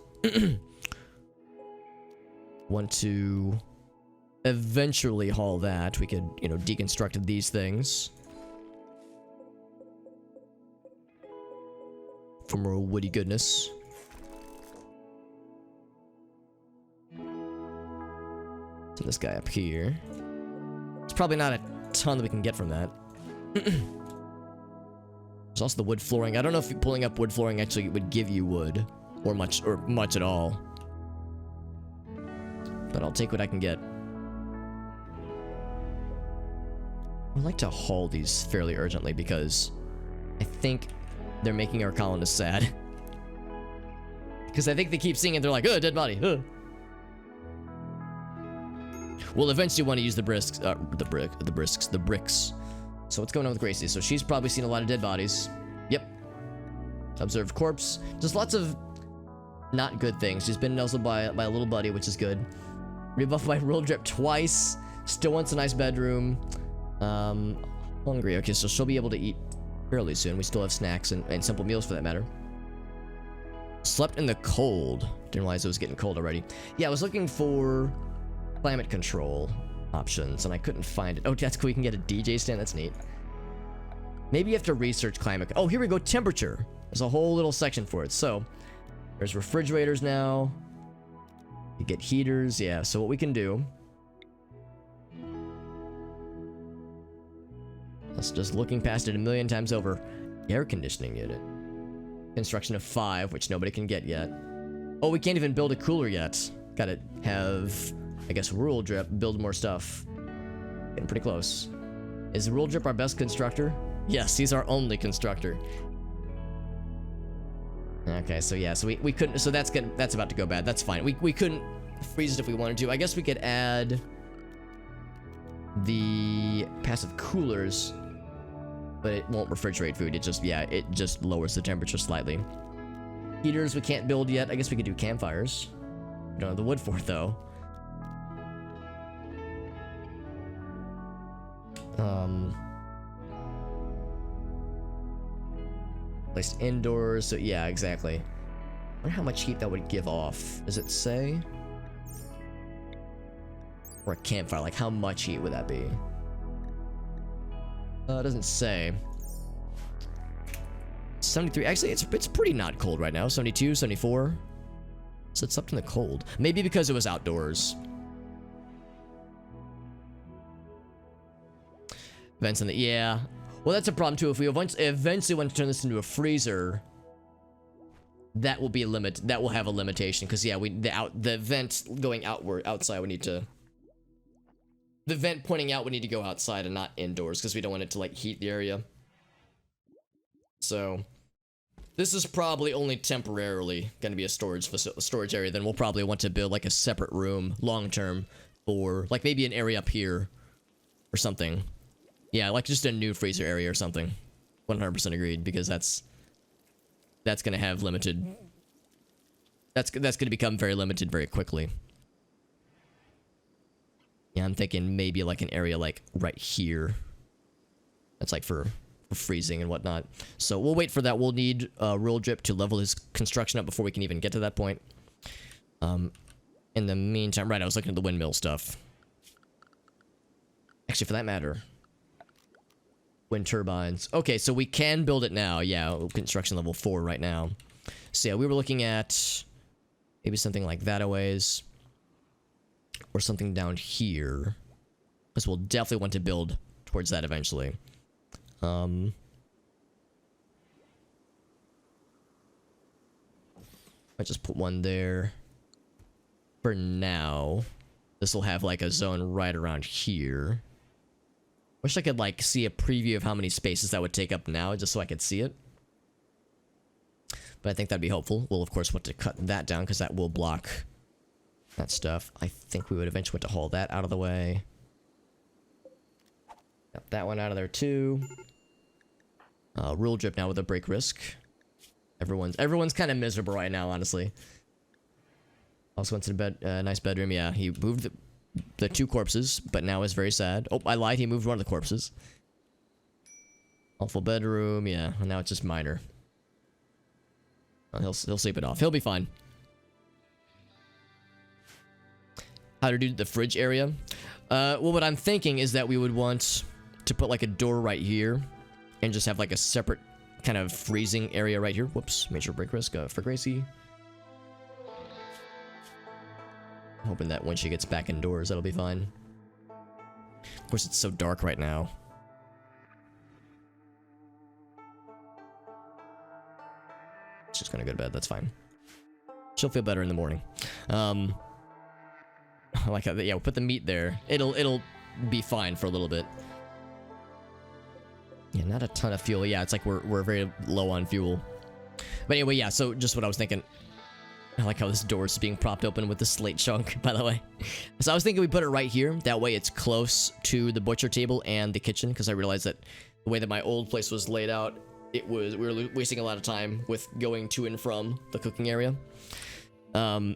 Want to eventually haul that. We could, you know, deconstruct these things. For more woody goodness. So this guy up here. It's probably not a ton that we can get from that. There's also the wood flooring. I don't know if pulling up wood flooring actually would give you wood. Or much at all. But I'll take what I can get. I'd like to haul these fairly urgently because I think they're making our colonists sad. Because I think they keep seeing it, they're like, oh, dead body. We'll eventually want to use the bricks. So what's going on with Gracie? So she's probably seen a lot of dead bodies. Yep. Observed corpse. Just lots of not good things. She's been nuzzled by a little buddy, which is good. Rebuffed by roll drip twice. Still wants a nice bedroom. Hungry. Okay, so she'll be able to eat fairly soon. We still have snacks and simple meals for that matter. Slept in the cold. Didn't realize it was getting cold already. Yeah, I was looking for climate control options and I couldn't find it. Oh, that's cool. You can get a DJ stand. That's neat. Maybe you have to research climate. Oh, here we go. Temperature. There's a whole little section for it. So there's refrigerators now. You get heaters. Yeah. So what we can do. Let's just looking past it a million times over. Air conditioning unit. Construction of 5, which nobody can get yet. Oh, we can't even build a cooler yet. Gotta have, I guess, Rural Drip build more stuff. Getting pretty close. Is Rural Drip our best constructor? Yes, he's our only constructor. Okay, so yeah, so we couldn't, so that's about to go bad. That's fine. We couldn't freeze it if we wanted to. I guess we could add the passive coolers, but it won't refrigerate food. It just lowers the temperature slightly. Heaters we can't build yet. I guess we could do campfires. We don't have the wood for it though. Placed indoors, so yeah, exactly. I wonder how much heat that would give off. Does it say? Or a campfire, like how much heat would that be? It doesn't say. 73, actually it's pretty not cold right now. 72, 74. So it's up in the cold. Maybe because it was outdoors. Vents in the, yeah. Well, that's a problem too. If we eventually want to turn this into a freezer, that will be a limit. That will have a limitation because yeah, the vent going outside. We need to. The vent pointing out would need to go outside and not indoors because we don't want it to like heat the area. So, this is probably only temporarily going to be a storage area. Then we'll probably want to build like a separate room long term for like maybe an area up here or something. Yeah, like just a new freezer area or something. 100% agreed, because that's gonna have limited. That's gonna become very limited very quickly. Yeah, I'm thinking maybe like an area like right here. That's like for freezing and whatnot. So we'll wait for that. We'll need Rural Drip to level his construction up before we can even get to that point. In the meantime, right, I was looking at the windmill stuff. Actually, for that matter. Wind turbines. Okay, so we can build it now. Yeah, construction level 4 right now. So yeah, we were looking at maybe something like that a ways. Or something down here. Because we'll definitely want to build towards that eventually. I just put one there. For now. This will have like a zone right around here. Wish I could like see a preview of how many spaces that would take up now, just so I could see it. But I think that'd be helpful. We'll of course want to cut that down because that will block that stuff. I think we would eventually want to haul that out of the way. Got that one out of there too. Rural Drip now with a break risk. Everyone's kind of miserable right now, honestly. Also went to bed, nice bedroom. Yeah, he moved the 2 corpses, but now is very sad. Oh, I lied. He moved one of the corpses. Awful bedroom. Yeah, and now it's just minor. He'll sleep it off. He'll be fine. How to do the fridge area? Well, what I'm thinking is that we would want to put like a door right here, and just have like a separate kind of freezing area right here. Whoops, major break risk for Gracie. Hoping that when she gets back indoors, that'll be fine. Of course, it's so dark right now. She's gonna go to bed, that's fine. She'll feel better in the morning. I like how, yeah, we'll put the meat there. It'll be fine for a little bit. Yeah, not a ton of fuel. Yeah, it's like we're very low on fuel. But anyway, yeah, so just what I was thinking. I like how this door is being propped open with the slate chunk, by the way. So I was thinking we put it right here. That way it's close to the butcher table and the kitchen, because I realized that the way that my old place was laid out, we were wasting a lot of time with going to and from the cooking area. So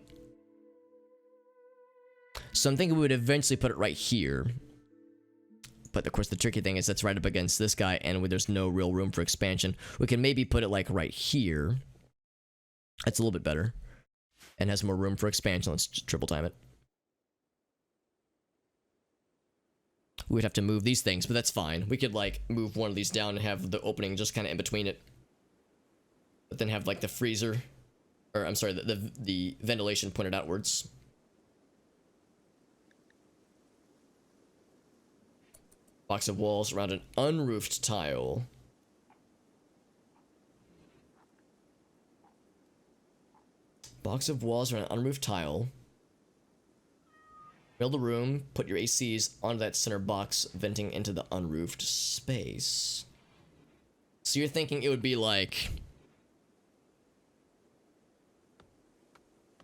I'm thinking we would eventually put it right here. But of course, the tricky thing is that's right up against this guy, and there's no real room for expansion. We can maybe put it like right here. That's a little bit better. And has more room for expansion. Let's triple time it. We would have to move these things, but that's fine. We could like move one of these down and have the opening just kind of in between it. But then have like the freezer, or I'm sorry, the ventilation pointed outwards. Box of walls around an unroofed tile. Box of walls around an unroofed tile. Build a room, put your ACs onto that center box, venting into the unroofed space. So you're thinking it would be like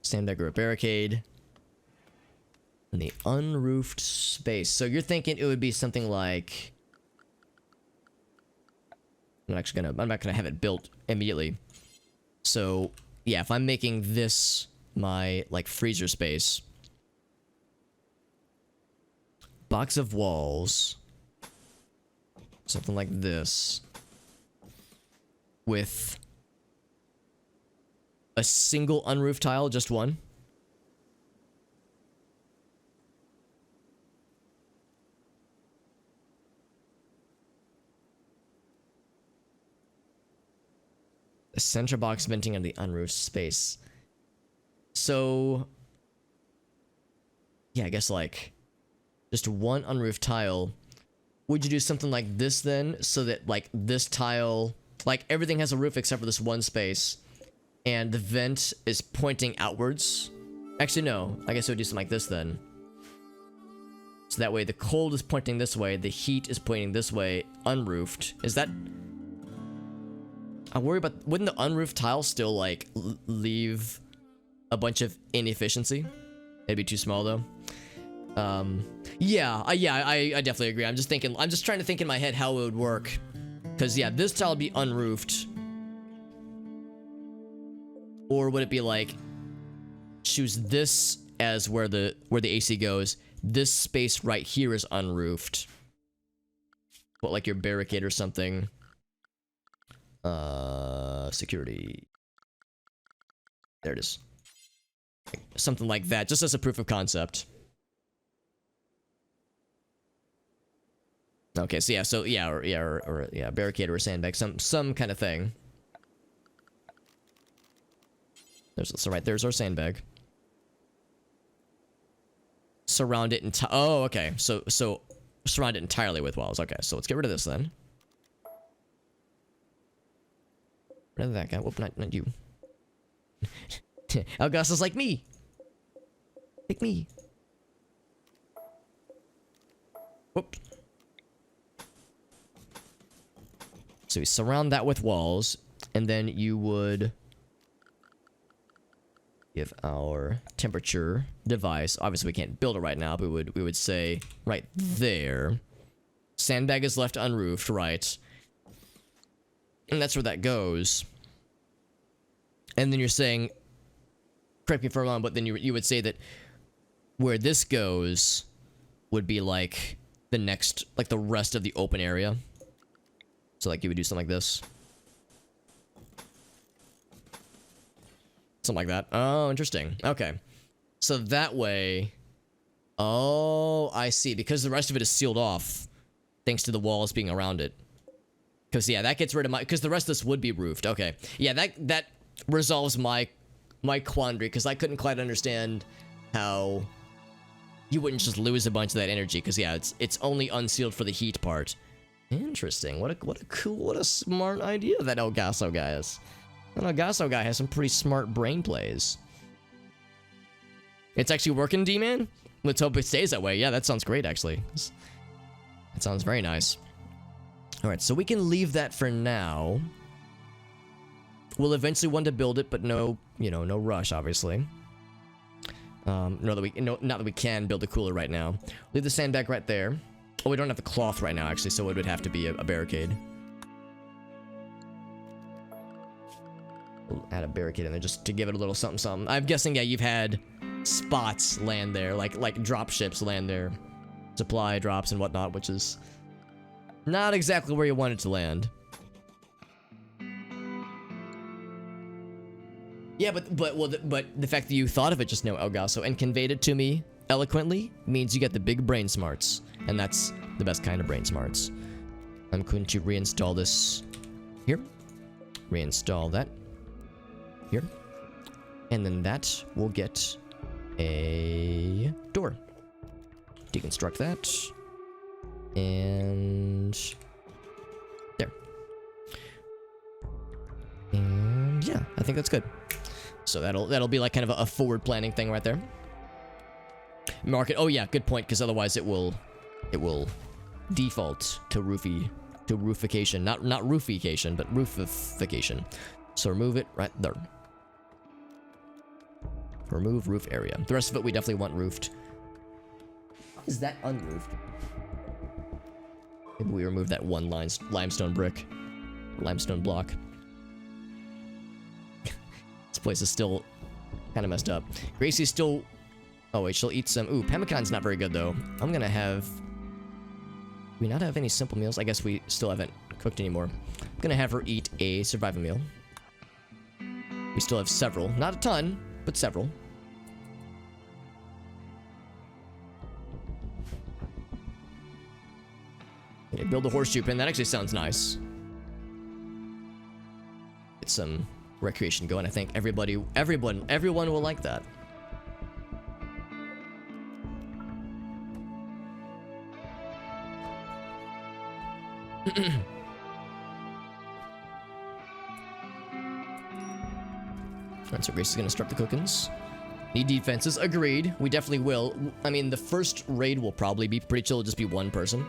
sandbag or a barricade in the unroofed space. So you're thinking it would be something like, I'm not gonna have it built immediately. So yeah, if I'm making this my like freezer space, box of walls, something like this, with a single unroofed tile, just one. A center box venting on the unroofed space. So yeah, I guess like just one unroofed tile. Would you do something like this then, so that like this tile, like everything has a roof except for this one space, and the vent is pointing outwards? Actually, no. I guess I would do something like this then. So that way the cold is pointing this way, the heat is pointing this way, unroofed. Is that... I worry about... Wouldn't the unroofed tile still, like, leave a bunch of inefficiency? It'd be too small, though. Yeah, I definitely agree. I'm just trying to think in my head how it would work. Because, yeah, this tile would be unroofed. Or would it be like, choose this as where the AC goes. This space right here is unroofed. Put like your barricade or something. Security. There it is. Something like that, just as a proof of concept. Okay, so yeah, or barricade or a sandbag, some kind of thing. There's our sandbag. Surround it oh, okay. So surround it entirely with walls. Okay, so let's get rid of this then. Rid of that guy. Whoop, not you. Augusta's like me. Like me. Whoop. So we surround that with walls, and then you would give our temperature device. Obviously, we can't build it right now, but we would say right there. Sandbag is left unroofed, right? And that's where that goes. And then you're saying, correct me if I'm wrong, but then you would say that where this goes would be like the next, like the rest of the open area. So like you would do something like this. Something like that. Oh, interesting. Okay. So that way... Oh, I see. Because the rest of it is sealed off. Thanks to the walls being around it. Because, yeah, that gets rid of my... Because the rest of this would be roofed. Okay. Yeah, that resolves my quandary. Because I couldn't quite understand how... You wouldn't just lose a bunch of that energy. Because, yeah, it's only unsealed for the heat part. Interesting. What a cool, what a smart idea that Elgaso guy is. That Elgaso guy has some pretty smart brain plays. It's actually working, D-Man? Let's hope it stays that way. Yeah, that sounds great, actually. That sounds very nice. Alright, so we can leave that for now. We'll eventually want to build it, but no, no rush, obviously. Not that we can build the cooler right now. Leave the sandbag right there. Oh, we don't have the cloth right now, actually, so it would have to be a barricade. We'll add a barricade in there just to give it a little something something. I'm guessing, yeah, you've had spots land there, like drop ships land there. Supply drops and whatnot, which is Not exactly where you wanted to land. Yeah, but the fact that you thought of it just now, Elgaso, and conveyed it to me eloquently means you get the big brain smarts, and that's the best kind of brain smarts. I'm going to reinstall this here. Reinstall that here. And then that will get a door. Deconstruct that. And there. And yeah, I think that's good. So that'll be like kind of a forward planning thing right there. Mark it. Oh yeah, good point, because otherwise it will default to roofication. Not roofication, but roofification. So remove it right there. Remove roof area. The rest of it we definitely want roofed. Is that unroofed? Maybe we remove that one limestone brick. Limestone block. This place is still kind of messed up. Gracie's still... Oh wait, she'll eat some... Ooh, pemmican's not very good though. I'm gonna have... Do we not have any simple meals? I guess we still haven't cooked anymore. I'm gonna have her eat a survival meal. We still have several. Not a ton, but several. Okay, build a horseshoe pin. That actually sounds nice. Get some recreation going. I think everyone will like that. Alright, so Grace is gonna start the cookins. Need defenses. Agreed. We definitely will. I mean, the first raid will probably be pretty chill. It'll just be one person.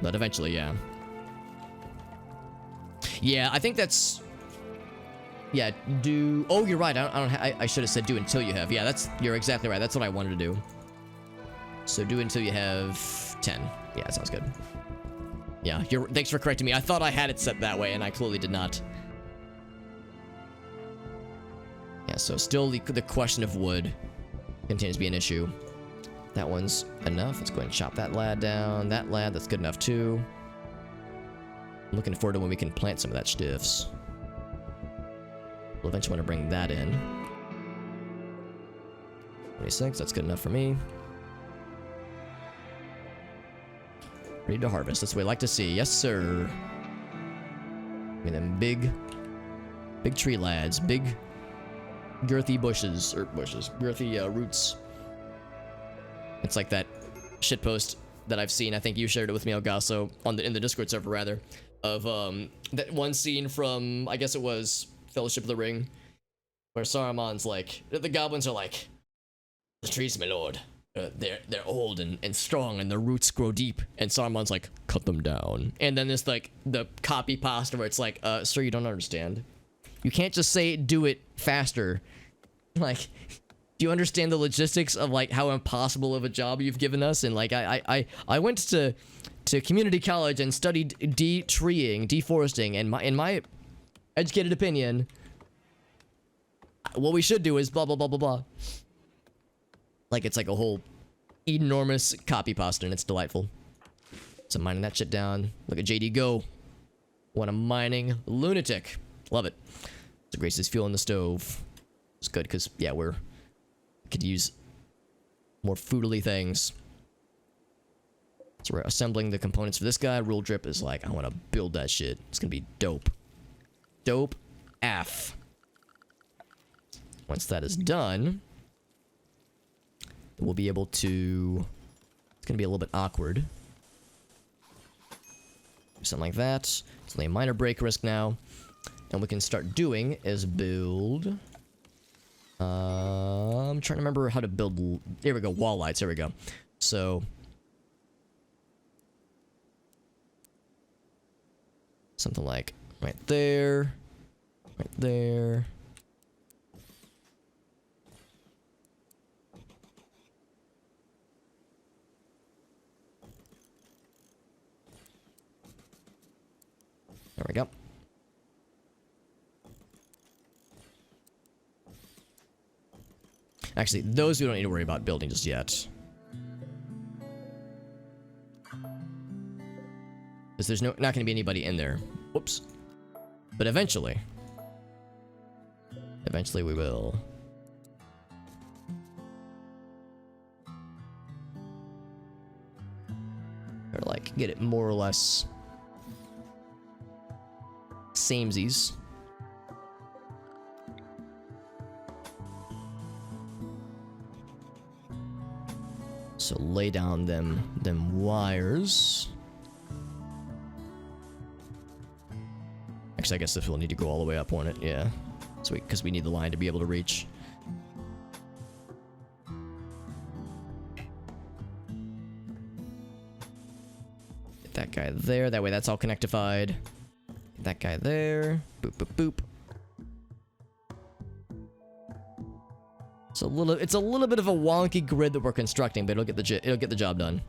But eventually, yeah. Yeah, I think that's... Yeah, do... Oh, you're right. I should have said do until you have. Yeah, you're exactly right. That's what I wanted to do. So do until you have 10. Yeah, that sounds good. Yeah, thanks for correcting me. I thought I had it set that way, and I clearly did not. Yeah, so still the question of wood continues to be an issue. That one's enough. Let's go ahead and chop that lad down. That lad, that's good enough too. I'm looking forward to when we can plant some of that stiffs. We'll eventually want to bring that in. 26, that's good enough for me. Ready to harvest. That's what we like to see. Yes, sir. I mean, them big tree lads. Big, girthy bushes. Girthy roots. It's like that shitpost that I've seen. I think you shared it with me, Elgaso, in the Discord server, rather. Of, that one scene from, I guess it was Fellowship of the Ring, where Saruman's like, the goblins are like, the trees, my lord. They're old and strong, and their roots grow deep. And Saruman's like, cut them down. And then there's like the copy pasta where it's like, sir, you don't understand. You can't just say do it faster. Like, do you understand the logistics of like how impossible of a job you've given us? And like, I went to community college and studied deforesting, and in my educated opinion, what we should do is blah blah blah blah blah. Like, it's like a whole enormous copy pasta, and it's delightful. So I'm mining that shit down. Look at JD go. What a mining lunatic. Love it. So Grace is fueling the stove. It's good, because, yeah, we could use more foodily things. So we're assembling the components for this guy. Rule Drip is like, I want to build that shit. It's going to be dope. Dope AF. Once that is done... we'll be able to... It's going to be a little bit awkward. Do something like that. It's only a minor break risk now. And we can start doing is build... I'm trying to remember how to build... Here we go, wall lights. Here we go. So... something like right there. Right there. There we go. Actually, those we don't need to worry about building just yet. Because there's not going to be anybody in there. Whoops. But eventually we will. Or like get it more or less samesies. So lay down them wires. Actually, I guess this will need to go all the way up on it, yeah. So because we need the line to be able to reach. Get that guy there, that way that's all connectified. Get that guy there. Boop, boop, boop. It's a little bit of a wonky grid that we're constructing, but it'll get the job done.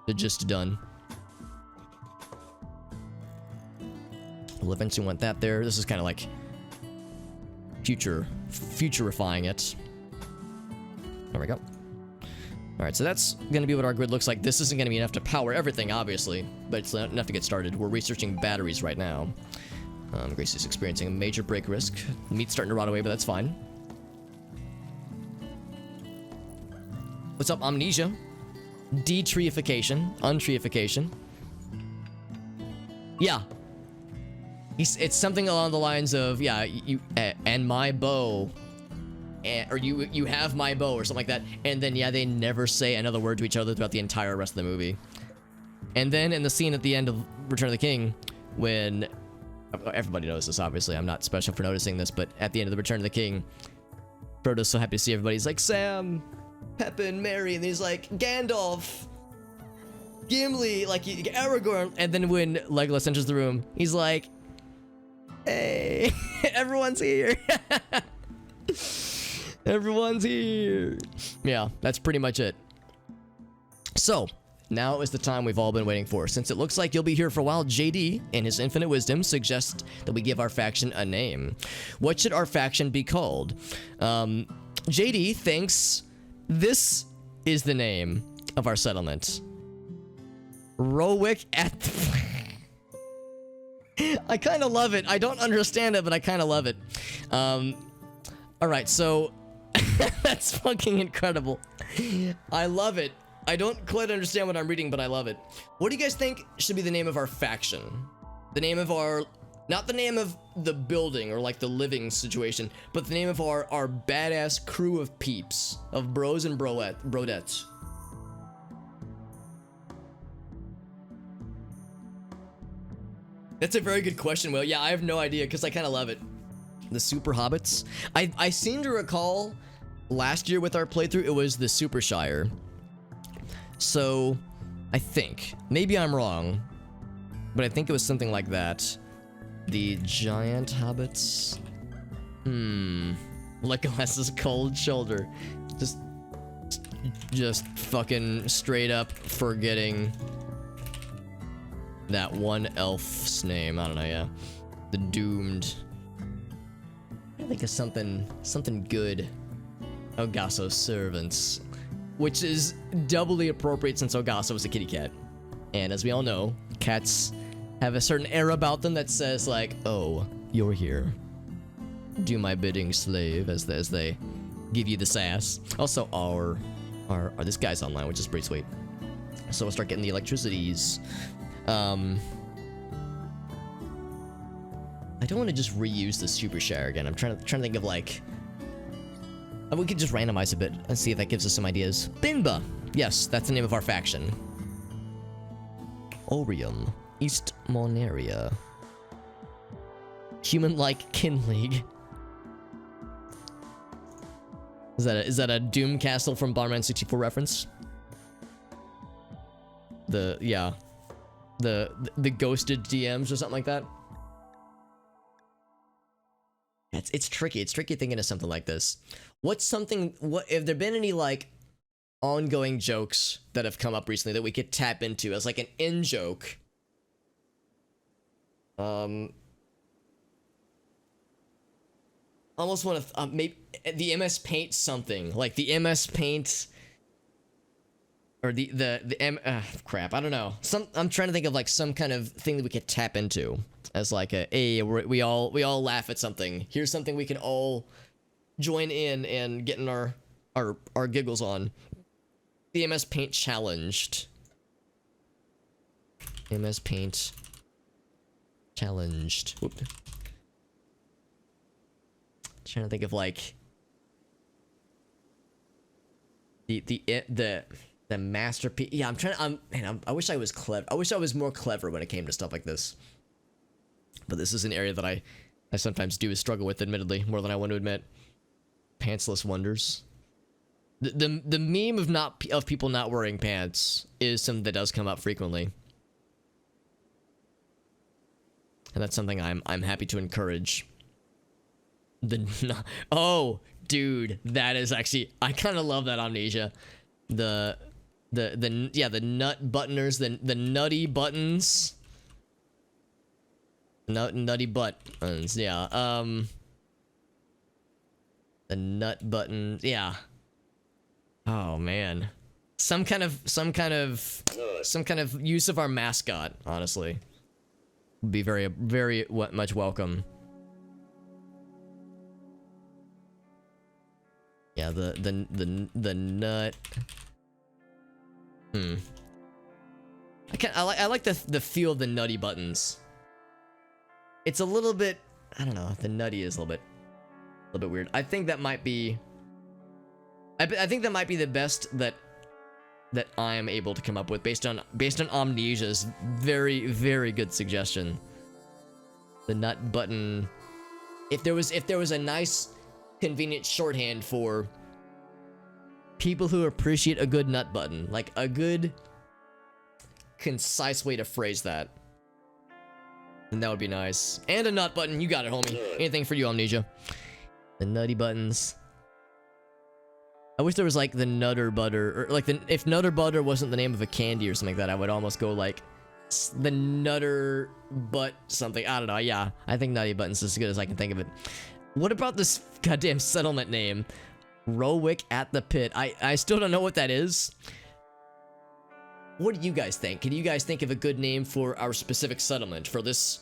The gist done. We'll eventually want that there. This is kind of like futurifying it. There we go. All right, so that's gonna be what our grid looks like. This isn't gonna be enough to power everything, obviously, but it's enough to get started. We're researching batteries right now. Gracie's experiencing a major break risk. The meat's starting to rot away, but that's fine. What's up, amnesia? Detreification, untreification. Yeah. It's something along the lines of, yeah, you and my bow, or you have my bow, or something like that. And then, yeah, they never say another word to each other throughout the entire rest of the movie. And then in the scene at the end of Return of the King, when everybody knows this, obviously, I'm not special for noticing this, but at the end of the Return of the King, Frodo's so happy to see everybody. He's like, Sam, Pippin, Merry, and he's like, Gandalf, Gimli, like Aragorn. And then when Legolas enters the room, he's like, hey, everyone's here. Everyone's here. Yeah, that's pretty much it. So, now is the time we've all been waiting for. Since it looks like you'll be here for a while, JD, in his infinite wisdom, suggests that we give our faction a name. What should our faction be called? JD thinks this is the name of our settlement. Rowick at the... I kind of love it. I don't understand it, but I kind of love it. Alright, so... that's fucking incredible. I love it. I don't quite understand what I'm reading, but I love it. What do you guys think should be the name of our faction? The name of our... Not the name of the building or like the living situation, but the name of our badass crew of peeps, of bros and brodettes. That's a very good question, Will. Yeah, I have no idea because I kind of love it. The Super Hobbits. I seem to recall last year with our playthrough, it was the Super Shire. So, I think. Maybe I'm wrong, but I think it was something like that. The giant hobbits? Legolas's cold shoulder. Just fucking straight up forgetting that one elf's name. I don't know, yeah. The Doomed. I think of something good. Ogaso's servants. Which is doubly appropriate since Ogaso was a kitty cat. And as we all know, cats have a certain air about them that says like, oh, you're here. Do my bidding, slave, as they give you the sass. Also, this guy's online, which is pretty sweet. So we'll start getting the electricities. I don't want to just reuse the Super Shire again. I'm trying to think of like... we could just randomize a bit and see if that gives us some ideas. Binba! Yes, that's the name of our faction. Orium. East Monaria. Human-like kin league. Is that a Doom Castle from Bomberman 64 reference? The ghosted DMs or something like that? It's tricky. It's tricky thinking of something like this. What have there been any like ongoing jokes that have come up recently that we could tap into as like an in joke? Almost want to maybe the MS Paint something like the MS Paint or crap, I don't know. I'm trying to think of like some kind of thing that we could tap into as like we all laugh at something. Here's something we can all join in and get in our giggles on. The MS Paint challenged. MS Paint challenged. Whoop. Trying to think of like the masterpiece. Yeah, I wish I was clever. I wish I was more clever when it came to stuff like this. But this is an area that I sometimes do struggle with, admittedly, more than I want to admit. Pantsless wonders. The meme of people not wearing pants is something that does come up frequently. And that's something I'm happy to encourage. Oh, dude, that is actually, I kind of love that, Amnesia. The nut buttoners, the nutty buttons. Nutty buttons, yeah. The nut button, yeah. Oh man, some kind of use of our mascot, honestly, would be very much welcome. Yeah, the nut. I like the feel of the nutty buttons. It's a little bit, I don't know, the nutty is a little bit weird. I think that might be I think that might be the best that I am able to come up with based on Amnesia's very good suggestion. The nut button. If there was a nice convenient shorthand for people who appreciate a good nut button, like a good concise way to phrase that, then that would be nice. And a nut button, you got it, homie. Anything for you, Amnesia. The nutty buttons. I wish there was like the Nutter Butter, or like if Nutter Butter wasn't the name of a candy or something like that, I would almost go like the Nutter Butt something. I don't know. Yeah, I think Nutty Button's as good as I can think of it. What about this goddamn settlement name? Rowick at the Pit. I still don't know what that is. What do you guys think? Can you guys think of a good name for our specific settlement, for this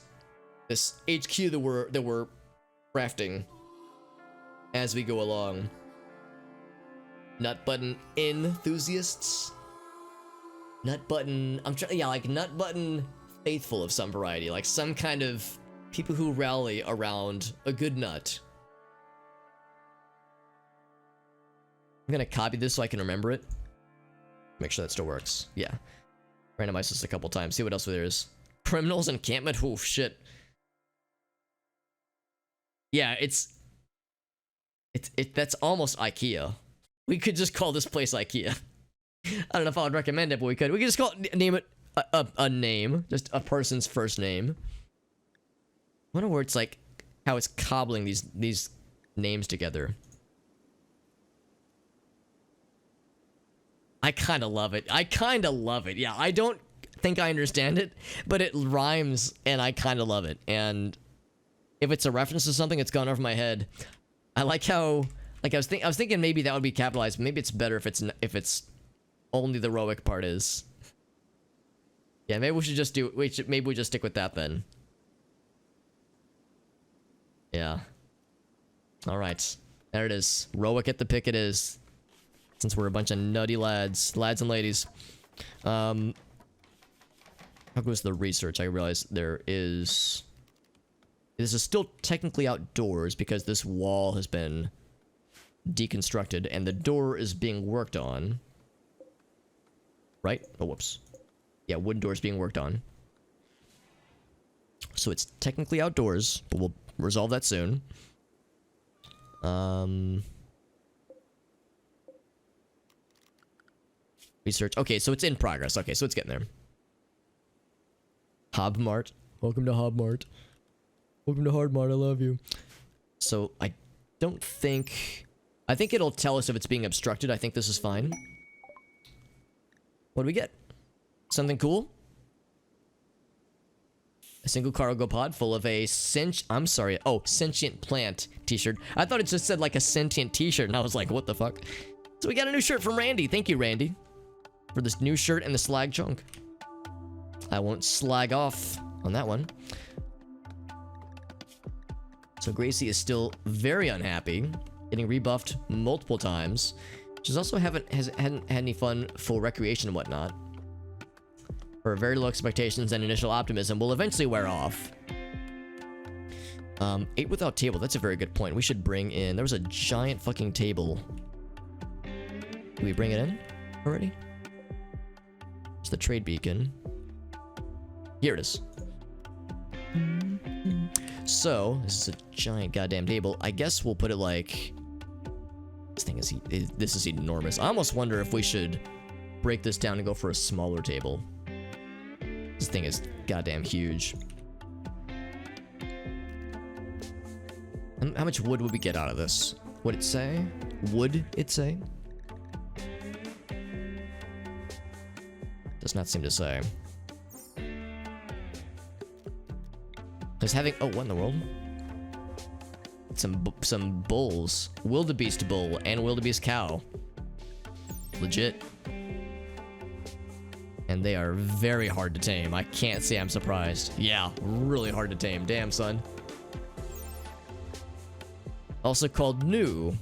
HQ that we're crafting as we go along? Nut button enthusiasts? Nut button, like nut button faithful of some variety, like some kind of people who rally around a good nut. I'm gonna copy this so I can remember it. Make sure that still works. Yeah. Randomize this a couple times. See what else there is. Criminals encampment. Oh shit. Yeah, that's almost IKEA. We could just call this place IKEA. I don't know if I would recommend it, but we could just name it a name, just a person's first name. I wonder where it's like how it's cobbling these names together. I kind of love it. Yeah, I don't think I understand it, but it rhymes and I kind of love it. And if it's a reference to something, it's gone over my head. I like how, like I was thinking maybe that would be capitalized. Maybe it's better if it's only the Rowick part is. Yeah, maybe we should just maybe we just stick with that then. Yeah. All right. There it is. Rowick at the Pick it is. Since we're a bunch of nutty lads and ladies. How goes the research? I realize this is still technically outdoors because this wall has been deconstructed and the door is being worked on. Right? Oh, whoops. Yeah, wooden door is being worked on. So it's technically outdoors, but we'll resolve that soon. Research. Okay, so it's in progress. Okay, so it's getting there. Hobmart. Welcome to Hobmart. Welcome to Hardmart. I love you. So I think it'll tell us if it's being obstructed. I think this is fine. What do we get? Something cool? A single cargo pod full of a sentient plant t-shirt. I thought it just said like a sentient t-shirt and I was like, what the fuck? So we got a new shirt from Randy. Thank you, Randy. for this new shirt and the slag chunk. I won't slag off on that one. So Gracie is still very unhappy, getting rebuffed multiple times. She's also hadn't had any fun full recreation and whatnot. Her very low expectations and initial optimism will eventually wear off. 8 without table, that's a very good point. We should bring in, there was a giant fucking table. Did we bring it in already? It's the trade beacon. Here it is. So, this is a giant goddamn table. I guess we'll put it like... This is enormous. I almost wonder if we should break this down and go for a smaller table. This thing is goddamn huge. How much wood would we get out of this? Would it say? Would it say? Does not seem to say. Because having... Oh, what in the world? Some bulls. Wildebeest bull and wildebeest cow. Legit. And they are very hard to tame. I can't say I'm surprised. Yeah, really hard to tame. Damn, son. Also called New.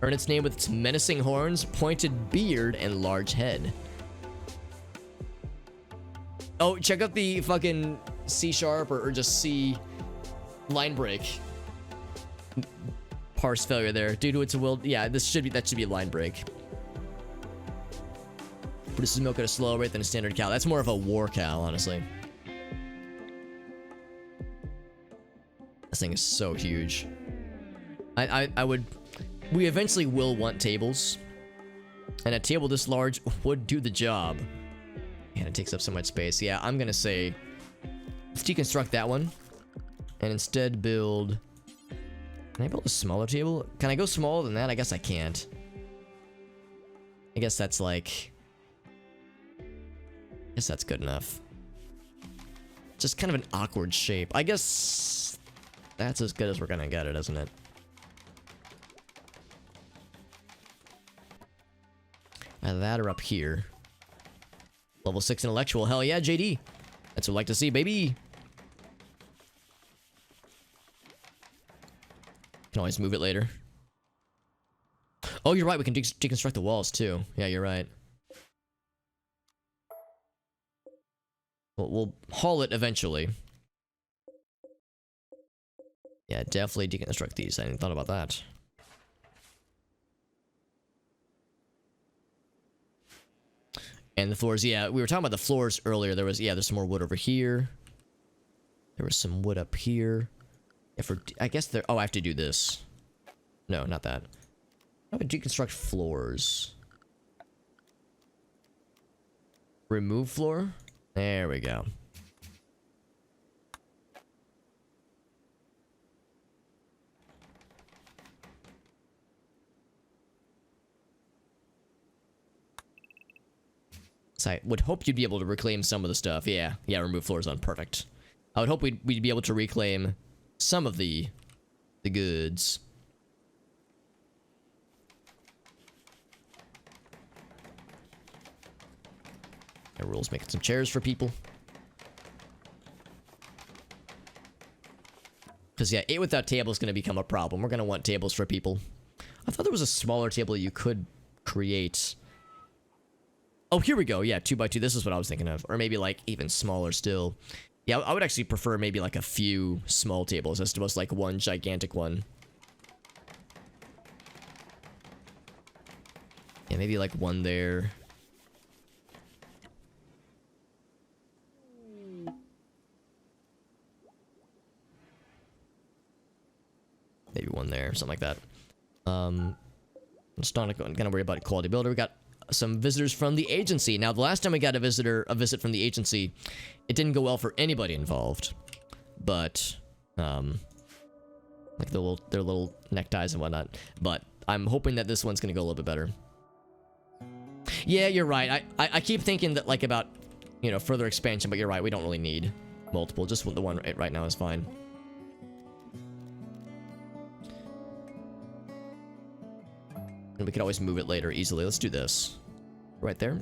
Earned its name with its menacing horns, pointed beard, and large head. Oh, check out the fucking C# or just C line break. Parse failure there. Due to its will, yeah, that should be a line break. Produces milk at a slower rate than a standard cow. That's more of a war cow, honestly. This thing is so huge. We eventually will want tables. And a table this large would do the job. Man, it takes up so much space. Yeah, I'm gonna say, let's deconstruct that one. And instead build... Can I build a smaller table? Can I go smaller than that? I guess I can't. I guess that's like... I guess that's good enough. Just kind of an awkward shape. I guess that's as good as we're gonna get it, isn't it? Either that or up here. Level 6 intellectual. Hell yeah, JD. That's what I like to see, baby. Can always move it later. Oh, you're right. We can deconstruct the walls too. Yeah, you're right. We'll haul it eventually. Yeah, definitely deconstruct these. I hadn't thought about that. And the floors, yeah, we were talking about the floors earlier. There's some more wood over here. There was some wood up here. I guess there... Oh, I have to do this. No, not that. How would deconstruct floors? Remove floor? There we go. So I would hope you'd be able to reclaim some of the stuff. Yeah, remove floors on. Perfect. I would hope we'd be able to reclaim some of the goods. RimWorld's making some chairs for people. Because yeah, 8 without table is going to become a problem. We're going to want tables for people. I thought there was a smaller table you could create. Oh, here we go. Yeah, 2x2. This is what I was thinking of. Or maybe like even smaller still. Yeah, I would actually prefer maybe like a few small tables as opposed to like one gigantic one. Yeah, maybe like one there. Maybe one there, something like that. I'm just not gonna worry about quality builder. We got some visitors from the agency. Now, the last time we got a visit from the agency, it didn't go well for anybody involved. But, like their little neckties and whatnot. But I'm hoping that this one's gonna go a little bit better. Yeah, you're right. I keep thinking that like about, you know, further expansion, but you're right. We don't really need multiple. Just the one right now is fine. And we can always move it later easily. Let's do this. Right there.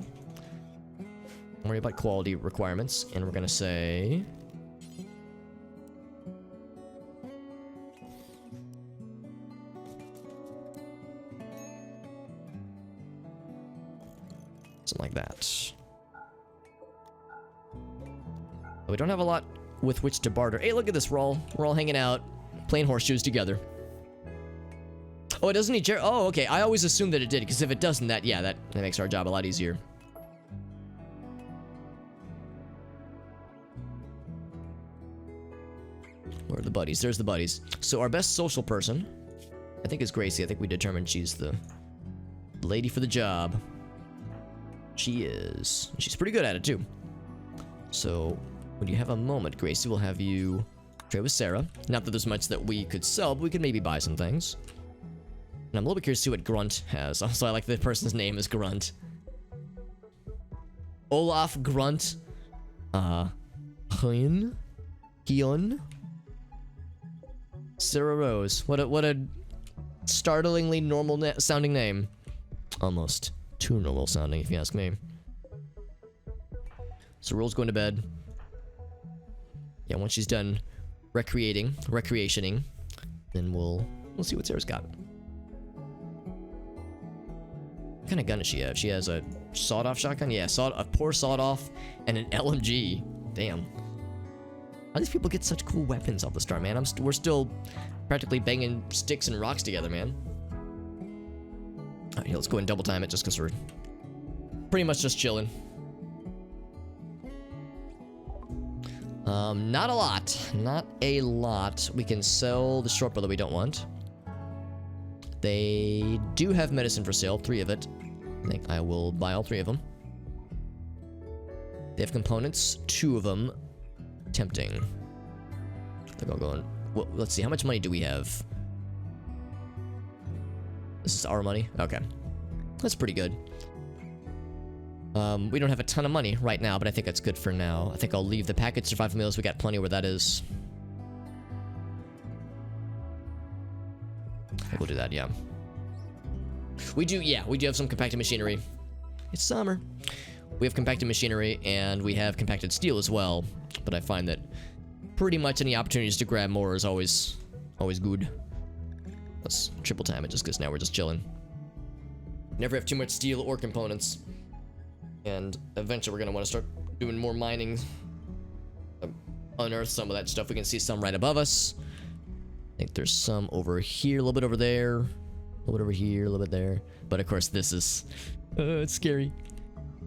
Don't worry about quality requirements. And we're gonna say... something like that. We don't have a lot with which to barter. Hey, look at this. We're all hanging out, playing horseshoes together. Oh, it doesn't need chair. Oh, okay. I always assumed that it did, because if it doesn't, that makes our job a lot easier. Where are the buddies? There's the buddies. So our best social person, I think, is Gracie. I think we determined she's the lady for the job. She is. She's pretty good at it, too. So, when you have a moment, Gracie, we'll have you trade with Sarah. Not that there's much that we could sell, but we could maybe buy some things. And I'm a little bit curious to see what Grunt has. Also, I like the person's name is Grunt. Olaf Grunt. Hyun? Sarah Rose. What a startlingly normal sounding name. Almost too normal sounding, if you ask me. So Roll's going to bed. Yeah, once she's done recreationing, then we'll see what Sarah's got. What kind of gun does she have? She has a sawed-off shotgun? Yeah, a poor sawed-off and an LMG. Damn. How do these people get such cool weapons off the start, man? We're still practically banging sticks and rocks together, man. Alright, let's go and double time it just because we're pretty much just chilling. Not a lot. Not a lot. We can sell the short bow that we don't want. They do have medicine for sale, 3 of it. I think I will buy all 3 of them. They have components, 2 of them. Tempting. I think I'll go on. Well, let's see, how much money do we have? This is our money? Okay. That's pretty good. We don't have a ton of money right now, but I think that's good for now. I think I'll leave the package survival meals. We got plenty where that is. I think we'll do that, yeah. We do have some compacted machinery. It's summer. We have compacted machinery, and we have compacted steel as well. But I find that pretty much any opportunities to grab more is always good. Let's triple time it just because now we're just chilling. Never have too much steel or components. And eventually we're going to want to start doing more mining. Unearth some of that stuff. We can see some right above us. I think there's some over here, a little bit over there. A little bit over here, a little bit there. But of course this is... it's scary.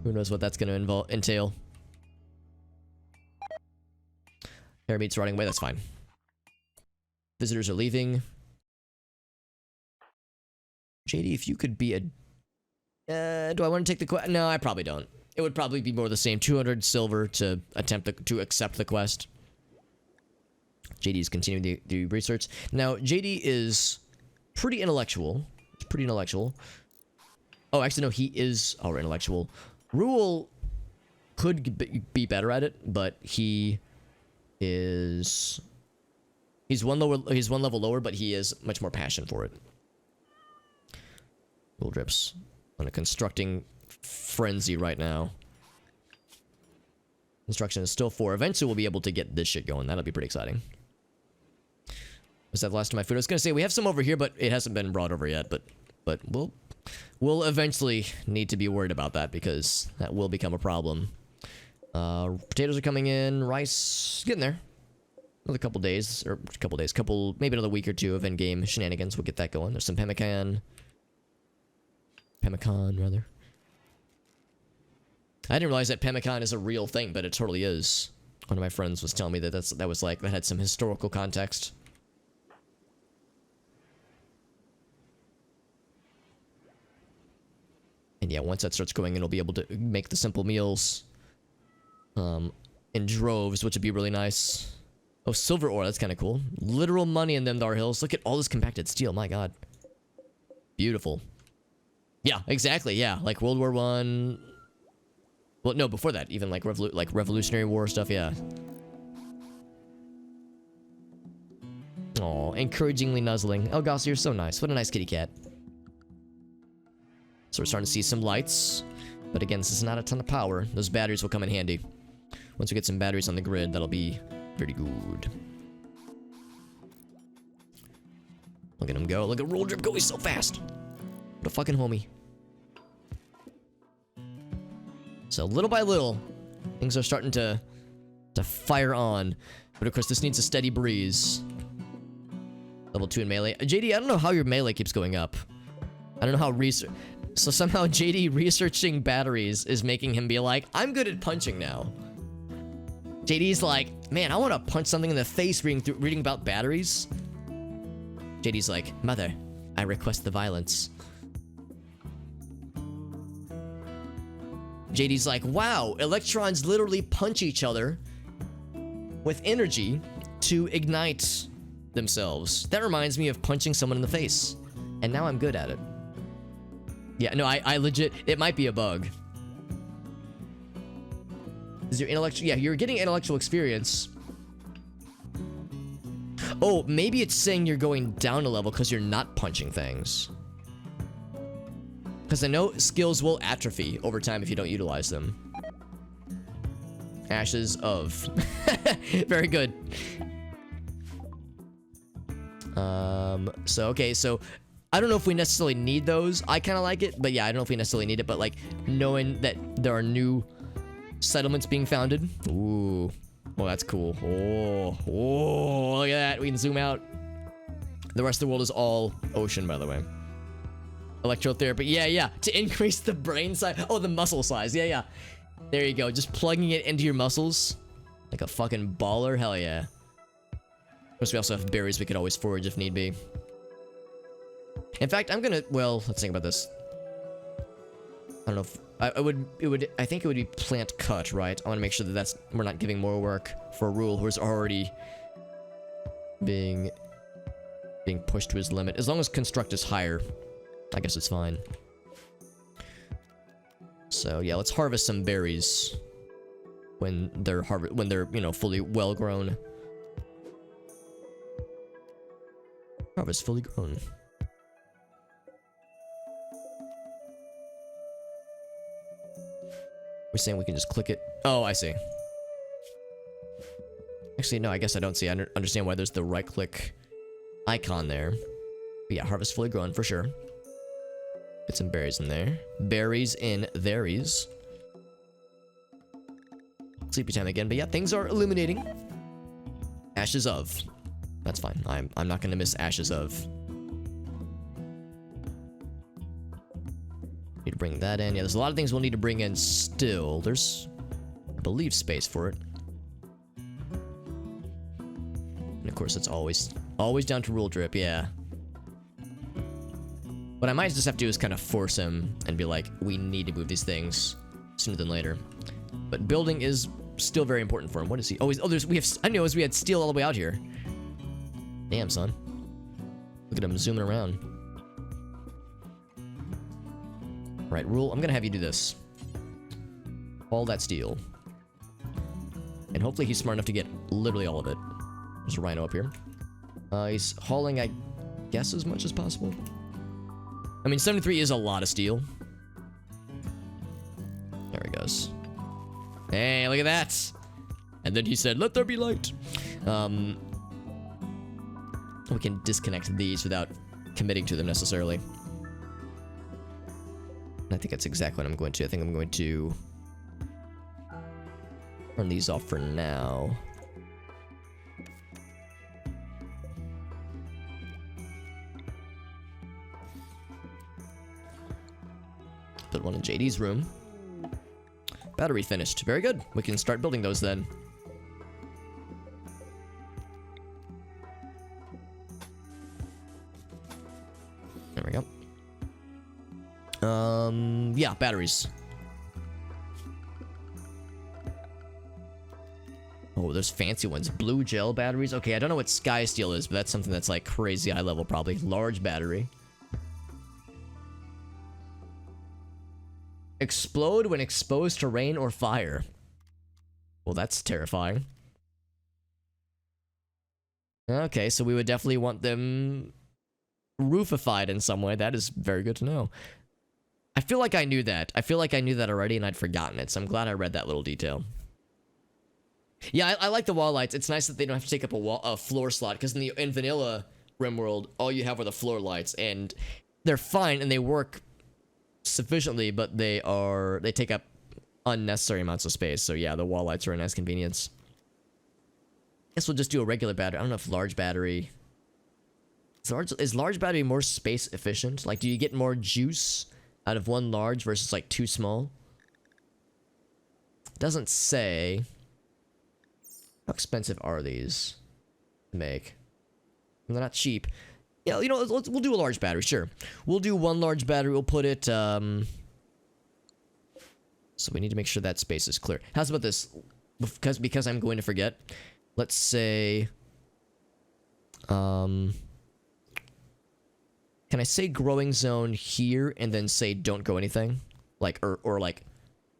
Who knows what that's going to entail. Air meat's rotting away, that's fine. Visitors are leaving. JD, if you could be a... do I want to take the quest? No, I probably don't. It would probably be more the same. 200 silver to to accept the quest. JD is continuing the research. Now, JD is pretty intellectual. He's pretty intellectual. Oh, actually, no, he is our intellectual. Rule could be better at it, but he is... He's one level lower, but he is much more passionate for it. Little drips on a constructing frenzy right now. Construction is still 4. Eventually we'll be able to get this shit going. That'll be pretty exciting. Was that the last of my food? I was gonna say we have some over here, but it hasn't been brought over yet. But we'll eventually need to be worried about that because that will become a problem. Potatoes are coming in. Rice getting there. Another couple days, maybe another week or 2 of in-game shenanigans. We'll get that going. There's some pemmican, rather. I didn't realize that pemmican is a real thing, but it totally is. One of my friends was telling me that that had some historical context. And yeah, once that starts going in, we'll be able to make the simple meals in droves, which would be really nice. Oh, silver ore, that's kind of cool. Literal money in them Dar Hills. Look at all this compacted steel, my god. Beautiful. Yeah, exactly, yeah. Like World War I. Well, no, before that, even like Revolutionary War stuff, yeah. Aw, encouragingly nuzzling. Elgas, you're so nice. What a nice kitty cat. So we're starting to see some lights. But again, this is not a ton of power. Those batteries will come in handy. Once we get some batteries on the grid, that'll be very good. Look at him go. Look at Roll Drip go. He's so fast. What a fucking homie. So little by little, things are starting to fire on. But of course, this needs a steady breeze. Level 2 in melee. JD, I don't know how your melee keeps going up. I don't know how research... So somehow JD researching batteries is making him be like, I'm good at punching now. JD's like, man, I want to punch something in the face reading about batteries. JD's like, mother, I request the violence. JD's like, wow, electrons literally punch each other with energy to ignite themselves. That reminds me of punching someone in the face. And now I'm good at it. Yeah, no, I legit, it might be a bug. Is your intellectual, yeah, you're getting intellectual experience. Oh, maybe it's saying you're going down a level because you're not punching things. Because I know skills will atrophy over time if you don't utilize them. Ashes of. Very good. So, okay, so I don't know if we necessarily need those. I kind of like it, but yeah, I don't know if we necessarily need it, but like knowing that there are new settlements being founded. Ooh. Oh, that's cool. Oh, look at that. We can zoom out. The rest of the world is all ocean, by the way. Electrotherapy. Yeah. To increase the brain size. Oh, the muscle size. Yeah. There you go. Just plugging it into your muscles. Like a fucking baller. Hell yeah. Of course, we also have berries we could always forage if need be. In fact, I'm gonna... Well, let's think about this. I don't know if... I think it would be plant cut, right? I want to make sure that we're not giving more work for Rule, who is already being pushed to his limit. As long as construct is higher, I guess it's fine. So yeah, let's harvest some berries when they're you know, fully well grown. Harvest fully grown. We're saying we can just click it. Oh, I see. Actually, no, I guess I don't see. I don't understand why there's the right-click icon there. But yeah, harvest fully grown for sure. Get some berries in there. Berries in there's. Sleepy time again, but yeah, things are illuminating. Ashes of. That's fine. I'm not gonna miss ashes of. Need to bring that in. Yeah, there's a lot of things we'll need to bring in still. There's, I believe, space for it. And of course, it's always down to Rule Drip, yeah. What I might just have to do is kind of force him and be like, we need to move these things sooner than later. But building is still very important for him. What is he? Oh, I know we had steel all the way out here. Damn, son. Look at him zooming around. Right, Rule, I'm gonna have you do this. All that steel. And hopefully he's smart enough to get literally all of it. There's a rhino up here. He's hauling, I guess, as much as possible. I mean, 73 is a lot of steel. There he goes. Hey, look at that! And then he said, let there be light! We can disconnect these without committing to them necessarily. I think that's exactly what I'm going to. I think I'm going to turn these off for now. Put one in JD's room. Battery finished. Very good. We can start building those then. There we go. Yeah, batteries. Oh, there's fancy ones. Blue gel batteries. Okay, I don't know what Sky Steel is, but that's something that's like crazy high level probably. Large battery. Explode when exposed to rain or fire. Well, that's terrifying. Okay, so we would definitely want them roofified in some way. That is very good to know. I feel like I knew that. I feel like I knew that already and I'd forgotten it, so I'm glad I read that little detail. Yeah, I like the wall lights. It's nice that they don't have to take up a floor slot, because in vanilla RimWorld, all you have are the floor lights, and they're fine and they work sufficiently, but they take up unnecessary amounts of space. So yeah, the wall lights are a nice convenience. Guess we'll just do a regular battery. I don't know if large battery is large battery more space efficient. Like, do you get more juice out of one large versus like two small? Doesn't say. How expensive are these to make? They're not cheap. Yeah, you know, we'll do a large battery, sure. We'll do one large battery. We'll put it, so we need to make sure that space is clear. How's about this? Because I'm going to forget. Let's say, can I say growing zone here and then say don't grow anything? Like, or like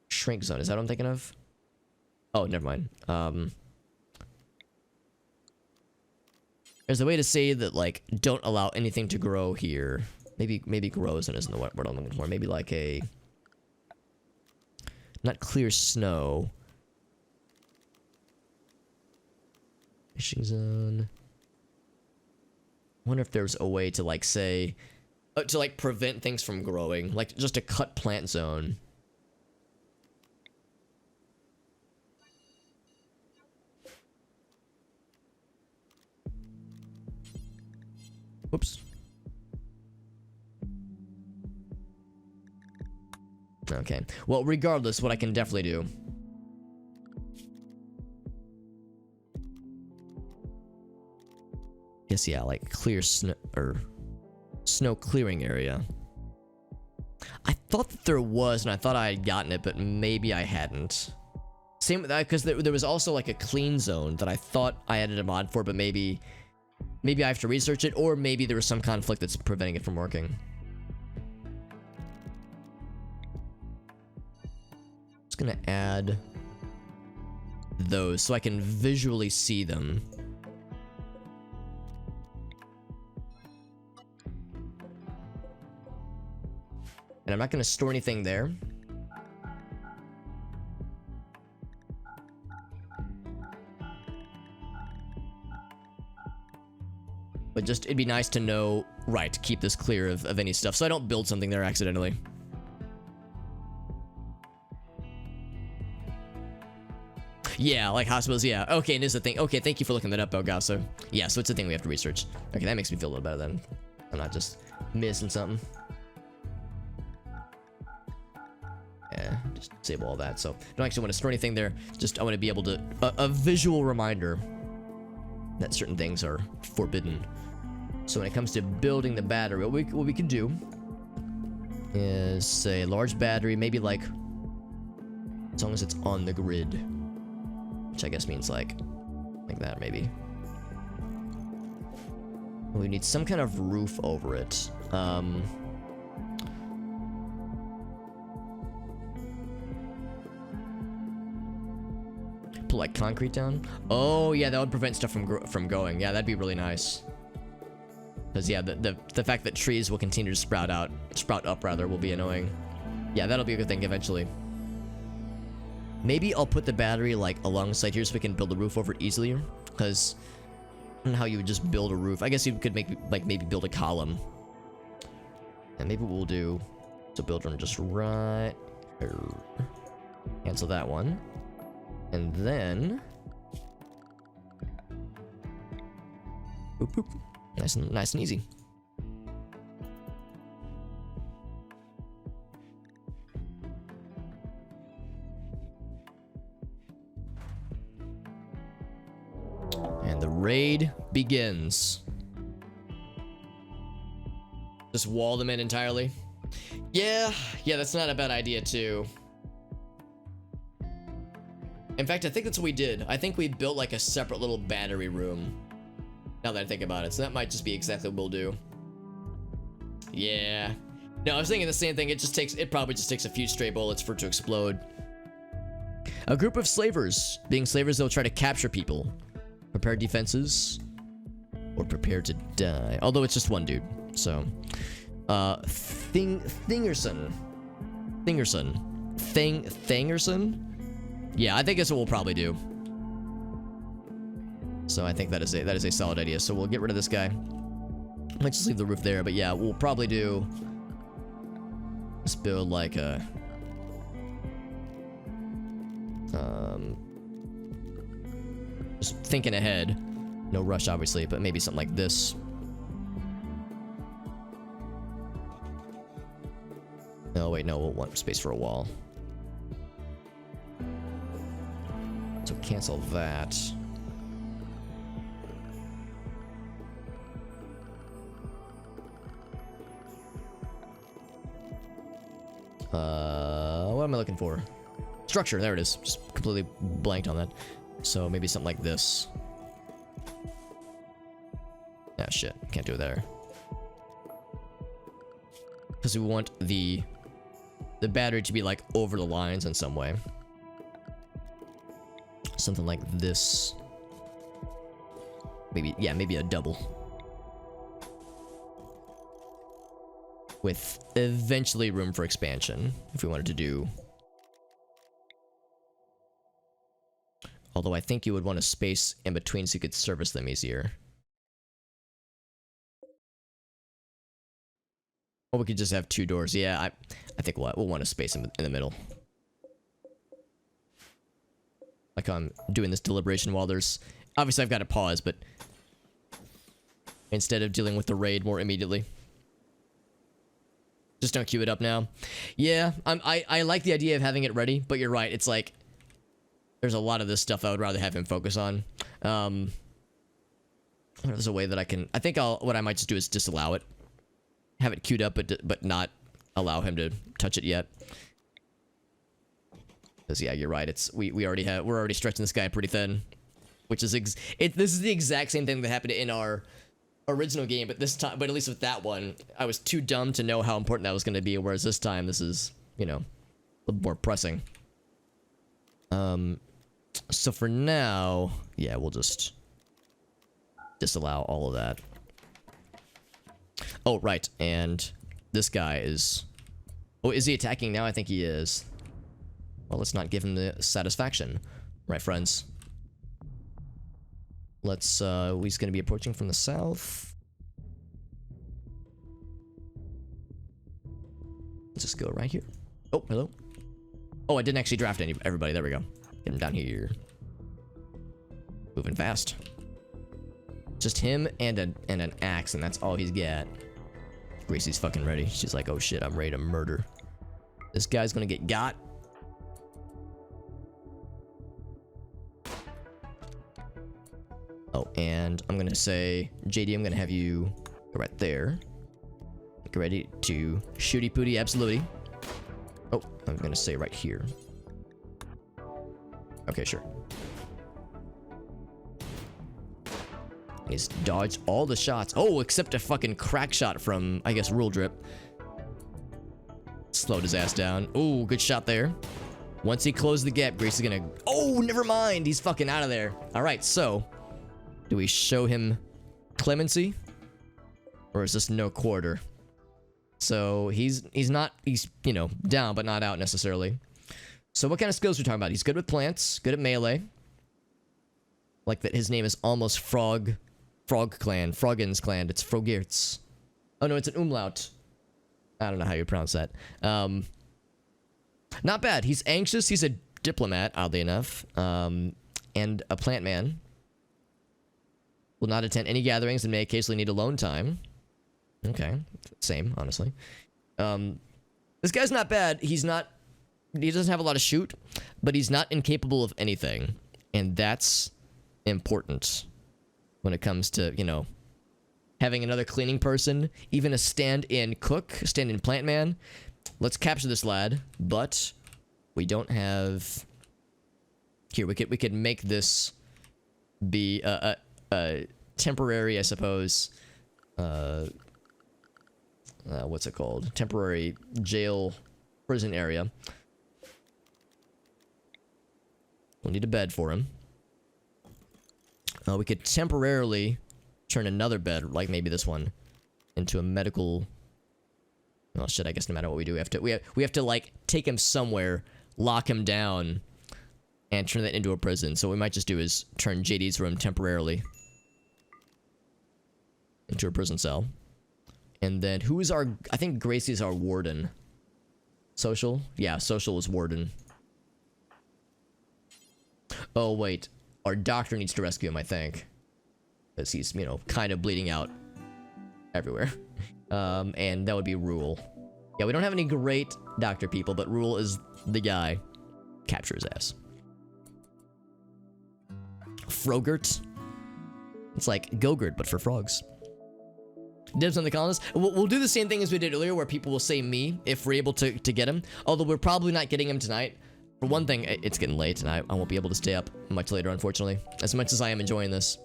shrink zone. Is that what I'm thinking of? Oh, never mind. There's a way to say that, like, don't allow anything to grow here. Maybe grow zone isn't the word I'm looking for. Maybe like a, not clear snow. Fishing zone. I wonder if there's a way to, like, say, to like prevent things from growing, like just a cut plant zone. Whoops. Okay. Well, regardless, what I can definitely do. Yes, yeah, like clear snow, or snow clearing area. I thought that there was, and I thought I had gotten it, but maybe I hadn't. Same with that, because there was also like a clean zone that I thought I added a mod for, but maybe I have to research it, or maybe there was some conflict that's preventing it from working. Just gonna add those so I can visually see them. And I'm not gonna store anything there. But just, it'd be nice to know, right, keep this clear of any stuff, so I don't build something there accidentally. Yeah, like hospitals, yeah. Okay, and this is the thing. Okay, thank you for looking that up, Elgaso. Yeah, so it's a thing we have to research. Okay, that makes me feel a little better then. I'm not just missing something. Yeah, just disable all that. So, don't actually want to store anything there. Just, I want to be able to, a visual reminder that certain things are forbidden. So when it comes to building the battery, what we can do is say large battery, maybe like, as long as it's on the grid, which I guess means like that maybe. We need some kind of roof over it. Put like concrete down. Oh yeah, that would prevent stuff from going. Yeah, that'd be really nice. Because yeah, the fact that trees will continue to sprout up rather, will be annoying. Yeah, that'll be a good thing eventually. Maybe I'll put the battery like alongside here so we can build a roof over it easily. Because I don't know how you would just build a roof. I guess you could make like maybe build a column. And maybe what we'll do, so build one just right. Cancel that one. And then boop, boop. Nice and easy. And the raid begins. Just wall them in entirely. Yeah, that's not a bad idea too. In fact, I think that's what we did. I think we built like a separate little battery room. Now that I think about it, so that might just be exactly what we'll do. Yeah. No, I was thinking the same thing. It probably just takes a few stray bullets for it to explode. A group of slavers. Being slavers, they'll try to capture people. Prepare defenses. Or prepare to die. Although it's just one dude. So. Thingerson. Thangerson? Yeah, I think that's what we'll probably do. So I think that is a solid idea. So we'll get rid of this guy. Let's just leave the roof there, but yeah, we'll probably do... Let's build like a... Just thinking ahead. No rush, obviously, but maybe something like this. Oh, wait, no, we'll want space for a wall. So cancel that. What am I looking for? Structure, there it is. Just completely blanked on that. So maybe something like this. Ah, shit. Can't do it there. Because we want the battery to be like over the lines in some way. Something like this. Maybe, yeah, maybe a double. With eventually room for expansion, if we wanted to do. Although I think you would want a space in between so you could service them easier. Or we could just have 2 doors. Yeah, I think we'll want a space in the middle. Like I'm doing this deliberation while there's... Obviously I've got to pause, but... Instead of dealing with the raid more immediately. Just don't queue it up now. Yeah, I like the idea of having it ready, but you're right. It's like... There's a lot of this stuff I would rather have him focus on. There's a way that I can... I think what I might just do is disallow it. Have it queued up, but not allow him to touch it yet. Because yeah, you're right. We're already stretching this guy pretty thin, which is this is the exact same thing that happened in our original game, but this time, but at least with that one, I was too dumb to know how important that was going to be. Whereas this time, this is, you know, a little more pressing. So for now, yeah, we'll just disallow all of that. Oh, right, and this guy is... Oh, is he attacking now? I think he is. Well, let's not give him the satisfaction. Right, friends? Let's, he's gonna be approaching from the south. Let's just go right here. Oh, hello. Oh, I didn't actually draft everybody. There we go. Get him down here. Moving fast. Just him and an axe, and that's all he's got. Gracie's fucking ready. She's like, oh shit, I'm ready to murder. This guy's gonna get got. Oh, and I'm gonna say, JD, I'm gonna have you go right there. Get ready to shooty pooty absolutely. Oh, I'm gonna say right here. Okay, sure. He's dodged all the shots. Oh, except a fucking crack shot from, I guess, Rule Drip. Slowed his ass down. Oh, good shot there. Once he closed the gap, Grace is gonna... Oh, never mind. He's fucking out of there. All right, so... Do we show him clemency? Or is this no quarter? So, he's, you know, down, but not out necessarily. So what kind of skills are we talking about? He's good with plants, good at melee. Like that his name is almost Frog Clan, Froggin's Clan. It's Frogirts. Oh no, it's an umlaut. I don't know how you pronounce that. Not bad. He's anxious. He's a diplomat, oddly enough. And a plant man. Will not attend any gatherings and may occasionally need alone time. Okay. Same, honestly. This guy's not bad. He doesn't have a lot of shoot, but he's not incapable of anything. And that's important when it comes to, you know, having another cleaning person, even a stand-in cook, stand-in plant man. Let's capture this lad, but we don't have... Here, we could make this be a temporary, I suppose, what's it called? Temporary jail prison area. We'll need a bed for him. We could temporarily turn another bed, like maybe this one, into a medical... Oh shit, I guess no matter what we do, we have to like take him somewhere, lock him down, and turn that into a prison. So what we might just do is turn JD's room temporarily into a prison cell. And then who is our... I think Gracie's our warden. Social? Yeah, Social is warden. Oh, wait. Our doctor needs to rescue him, I think. Because he's, you know, kind of bleeding out everywhere. And that would be Rule. Yeah, we don't have any great doctor people, but Rule is the guy. Capture his ass. Frogurt. It's like Gogurt, but for frogs. Dibs on the colonists. We'll do the same thing as we did earlier, where people will say me if we're able to get him. Although we're probably not getting him tonight. For one thing, it's getting late, and I won't be able to stay up much later, unfortunately. As much as I am enjoying this.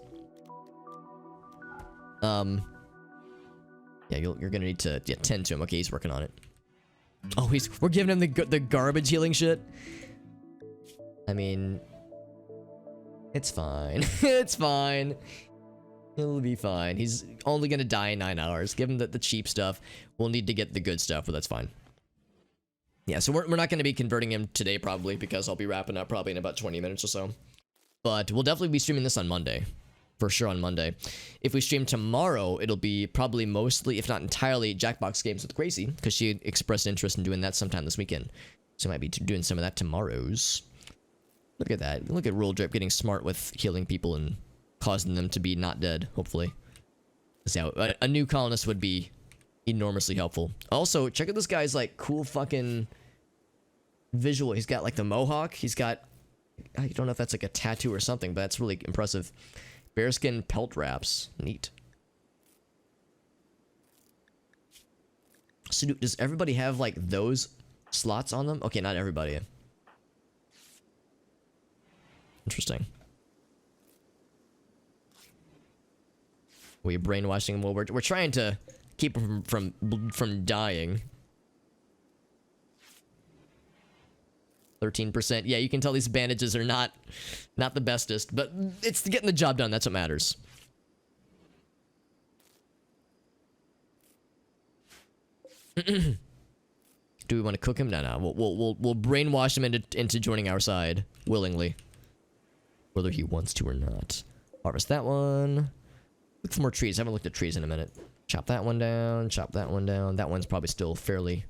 Yeah, you're gonna need to tend to him. Okay, he's working on it. Oh, we're giving him the garbage healing shit. I mean, it's fine. It's fine. He'll be fine. He's only gonna die in 9 hours. Give him the cheap stuff. We'll need to get the good stuff, but that's fine. Yeah, so we're not gonna be converting him today probably, because I'll be wrapping up probably in about 20 minutes or so. But we'll definitely be streaming this on Monday. For sure on Monday. If we stream tomorrow, it'll be probably mostly, if not entirely, Jackbox games with Gracie, because she expressed interest in doing that sometime this weekend. So I might be doing some of that tomorrow's. Look at that. Look at Rule Drip getting smart with healing people and causing them to be not dead, hopefully. So a new colonist would be enormously helpful. Also, check out this guy's like cool fucking visual. He's got like the mohawk. He's got, I don't know if that's like a tattoo or something, but that's really impressive. Bearskin pelt wraps. Neat. So does everybody have like those slots on them? Okay, not everybody. Interesting. We're brainwashing him. Well, we're trying to keep him from dying. 13%. Yeah, you can tell these bandages are not the bestest, but it's getting the job done. That's what matters. Do we want to cook him? No. We'll brainwash him into joining our side willingly, whether he wants to or not. Harvest that one. Look for more trees. I haven't looked at trees in a minute. Chop that one down. Chop that one down. That one's probably still fairly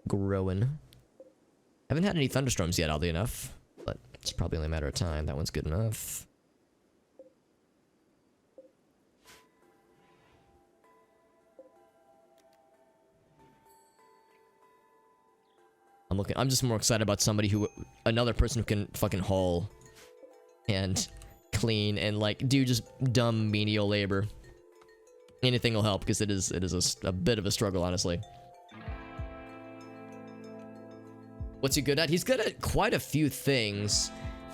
growing. Haven't had any thunderstorms yet, oddly enough, but it's probably only a matter of time. That one's good enough. I'm just more excited about another person who can fucking haul and clean and like do just dumb menial labor. Anything will help, because it is a bit of a struggle, honestly. What's he good at? He's good at quite a few things.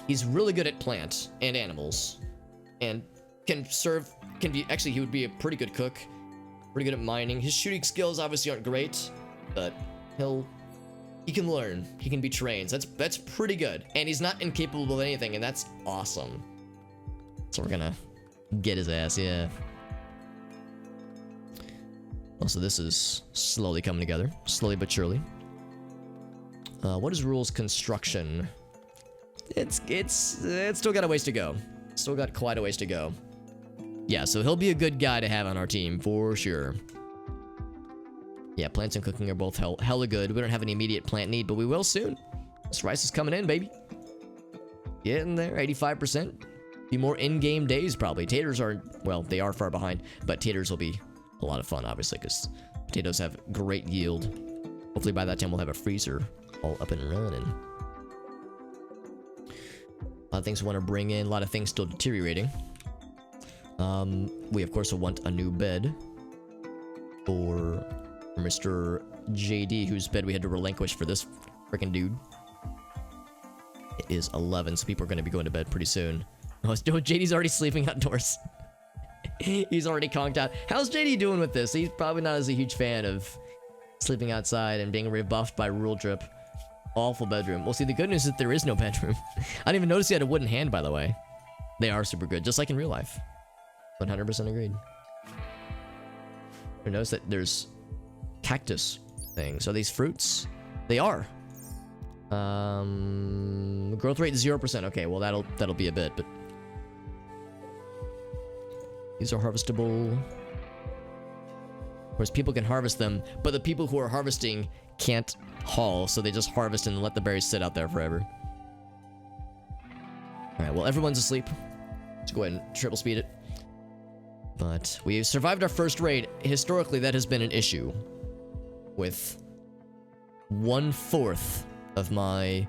He's really good at plants and animals. And actually, he would be a pretty good cook. Pretty good at mining. His shooting skills obviously aren't great, but he can learn. He can be trained. That's pretty good. And he's not incapable of anything, and that's awesome. So we're gonna get his ass, yeah. Also, this is slowly coming together. Slowly but surely. What is Rule's construction? It's still got a ways to go. Still got quite a ways to go. Yeah, so he'll be a good guy to have on our team, for sure. Yeah, plants and cooking are both hella good. We don't have any immediate plant need, but we will soon. This rice is coming in, baby. Getting there, 85%. Be more in-game days, probably. Taters are, well, they are far behind, but taters will be a lot of fun, obviously, because potatoes have great yield. Hopefully by that time we'll have a freezer all up and running. A lot of things we want to bring in. A lot of things still deteriorating. We of course will want a new bed for Mr. JD, whose bed we had to relinquish for this freaking dude. It is 11, so people are going to be going to bed pretty soon. Oh, JD's already sleeping outdoors. He's already conked out. How's JD doing with this? He's probably not as a huge fan of sleeping outside and being rebuffed by Rule Drip. Awful bedroom. Well, see, the good news is that there is no bedroom. I didn't even notice he had a wooden hand, by the way. They are super good, just like in real life. 100% agreed. I noticed that there's cactus things. Are these fruits? They are. Growth rate 0%. Okay, well that'll be a bit, but these are harvestable. Of course, people can harvest them, but the people who are harvesting can't haul, so they just harvest and let the berries sit out there forever. Alright, well, everyone's asleep. Let's go ahead and triple speed it. But we survived our first raid. Historically, that has been an issue. With 1/4 of my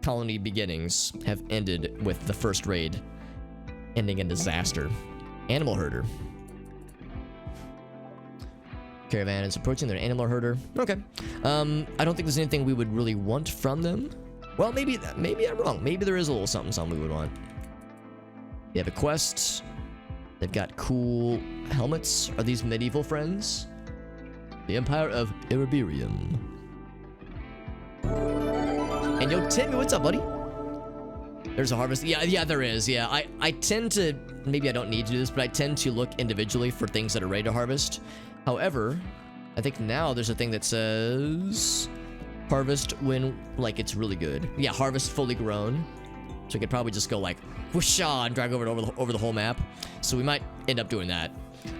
colony beginnings have ended with the first raid ending in disaster. Animal herder. Caravan is approaching their animal herder. Okay. I don't think there's anything we would really want from them. Well, maybe I'm wrong. Maybe there is a little something we would want. They have a quest. They've got cool helmets. Are these medieval friends? The Empire of Ereberium. And yo, Timmy, what's up, buddy? There's a harvest. Yeah, there is. Yeah, I tend to, maybe I don't need to do this, but I tend to look individually for things that are ready to harvest. However, I think now there's a thing that says harvest when, like, it's really good. Yeah, harvest fully grown. So we could probably just go like whoosha and drag over the whole map. So we might end up doing that.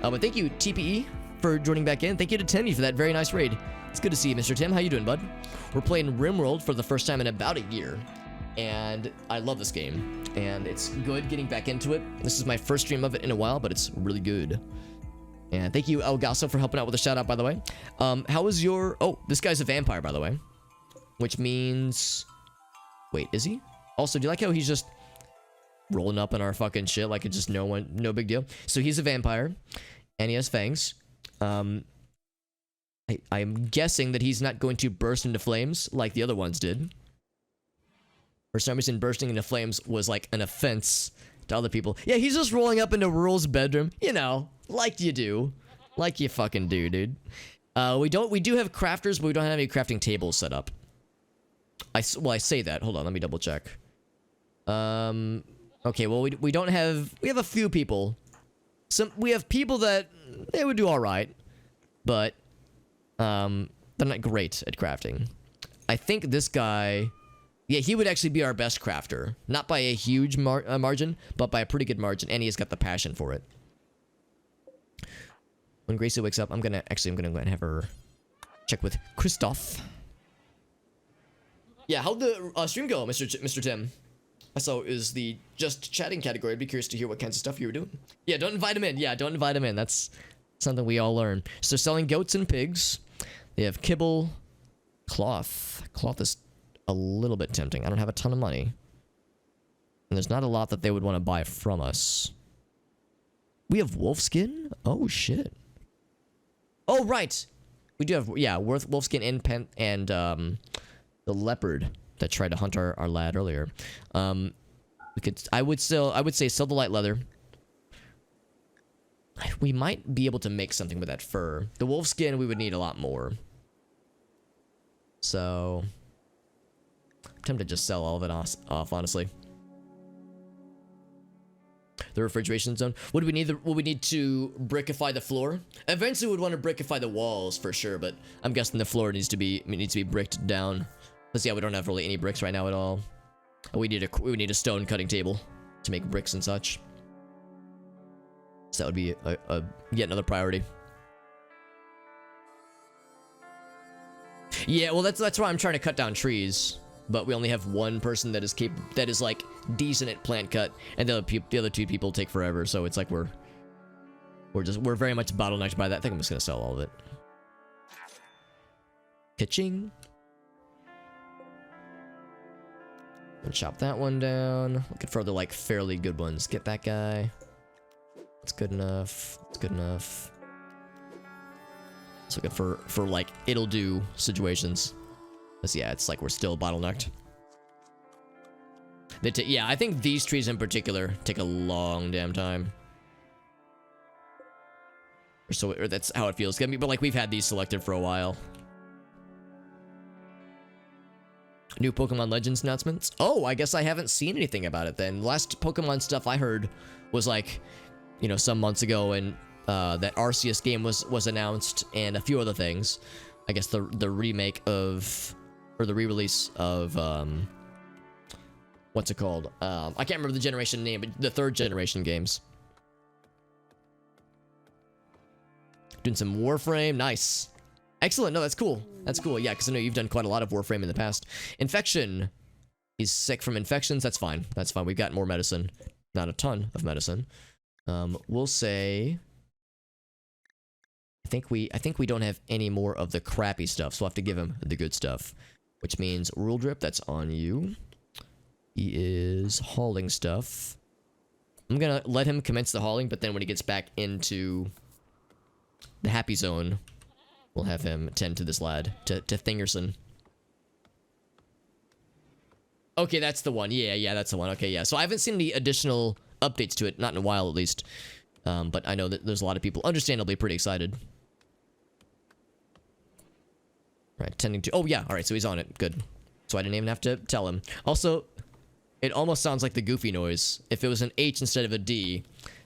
But thank you, TPE, for joining back in. Thank you to Timmy for that very nice raid. It's good to see you, Mr. Tim. How you doing, bud? We're playing RimWorld for the first time in about a year. And I love this game. And it's good getting back into it. This is my first stream of it in a while, but it's really good. And thank you, Elgaso, for helping out with a shout out, by the way. How was your... Oh, this guy's a vampire, by the way. Which means... Wait, is he? Also, do you like how he's just rolling up in our fucking shit like it's just no big deal? So he's a vampire, and he has fangs. I'm guessing that he's not going to burst into flames like the other ones did. For some reason, bursting into flames was like an offense to other people. Yeah, he's just rolling up into Rule's bedroom, you know, like you do. Like you fucking do, dude. We do have crafters, but we don't have any crafting tables set up. I say that. Hold on, let me double check. Okay, well, we don't have... We have a few people. We have people that... They would do alright. But, they're not great at crafting. I think this guy... Yeah, he would actually be our best crafter. Not by a huge margin, but by a pretty good margin. And he has got the passion for it. When Gracie wakes up, I'm gonna go ahead and have her check with Christoph. Yeah, how'd the stream go, Mr. Tim? I saw it was the just chatting category. I'd be curious to hear what kinds of stuff you were doing. Yeah, don't invite him in. Yeah, don't invite him in. That's something we all learn. So they're selling goats and pigs. They have kibble, cloth. Cloth is a little bit tempting. I don't have a ton of money. And there's not a lot that they would want to buy from us. We have wolfskin? Oh, shit. Oh, right. We do have, yeah, wolfskin and the leopard that tried to hunt our lad earlier. I would say sell the light leather. We might be able to make something with that fur. The wolfskin, we would need a lot more. So, I'm tempted to just sell all of it off, honestly. The refrigeration zone. Would we need to brickify the floor? Eventually, we'd want to brickify the walls for sure, but I'm guessing the floor needs to be bricked down. Because yeah, we don't have really any bricks right now at all. We need a stone cutting table to make bricks and such. So that would be yet another priority. Yeah, well that's why I'm trying to cut down trees. But we only have one person that is like decent at plant cut, and the other two people take forever. So it's like we're very much bottlenecked by that. I think I'm just gonna sell all of it. Ka-ching. And chop that one down. Looking for the like fairly good ones. Get that guy. That's good enough. That's good enough. Just looking for like it'll do situations. Because yeah, it's like we're still bottlenecked. Yeah, I think these trees in particular take a long damn time. Or that's how it feels. But like we've had these selected for a while. New Pokemon Legends announcements. Oh, I guess I haven't seen anything about it then. Last Pokemon stuff I heard was like, you know, some months ago, and that Arceus game was announced and a few other things. I guess the remake of, or the re-release of what's it called? I can't remember the generation name, but the 3rd generation games. Doing some Warframe, nice. Excellent, no, that's cool. That's cool, yeah, because I know you've done quite a lot of Warframe in the past. Infection. He's sick from infections, that's fine. That's fine, we've got more medicine. Not a ton of medicine. We'll say... I think we don't have any more of the crappy stuff, so we'll have to give him the good stuff. Which means Rule Drip, that's on you. He is hauling stuff. I'm gonna let him commence the hauling, but then when he gets back into the happy zone, we'll have him tend to this lad, to Thingerson. Okay, that's the one. Yeah, that's the one. Okay, yeah. So I haven't seen any additional updates to it, not in a while at least. But I know that there's a lot of people, understandably, pretty excited. Right, tending to... Oh, yeah. All right, so he's on it. Good. So I didn't even have to tell him. Also, it almost sounds like the Goofy noise if it was an H instead of a D.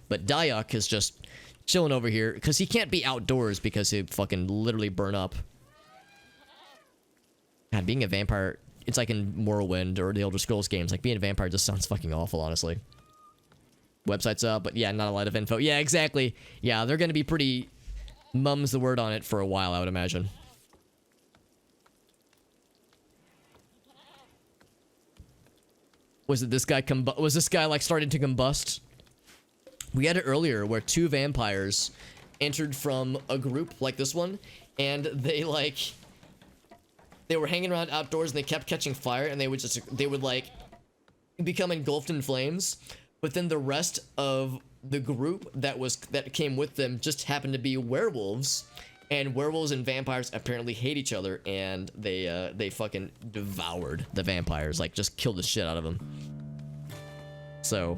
But Dayak is just chilling over here because he can't be outdoors because he'd fucking literally burn up. God, being a vampire... It's like in Morrowind or the Elder Scrolls games. Like, being a vampire just sounds fucking awful, honestly. Website's up, but yeah, not a lot of info. Yeah, exactly. Yeah, they're gonna be pretty... Mum's the word on it for a while, I would imagine. Was it this guy was this guy like starting to combust? We had it earlier where 2 vampires entered from a group like this one, and they were hanging around outdoors and they kept catching fire, and they would like become engulfed in flames, but then the rest of the group that came with them just happened to be werewolves, and werewolves and vampires apparently hate each other, and they fucking devoured the vampires, like just killed the shit out of them. So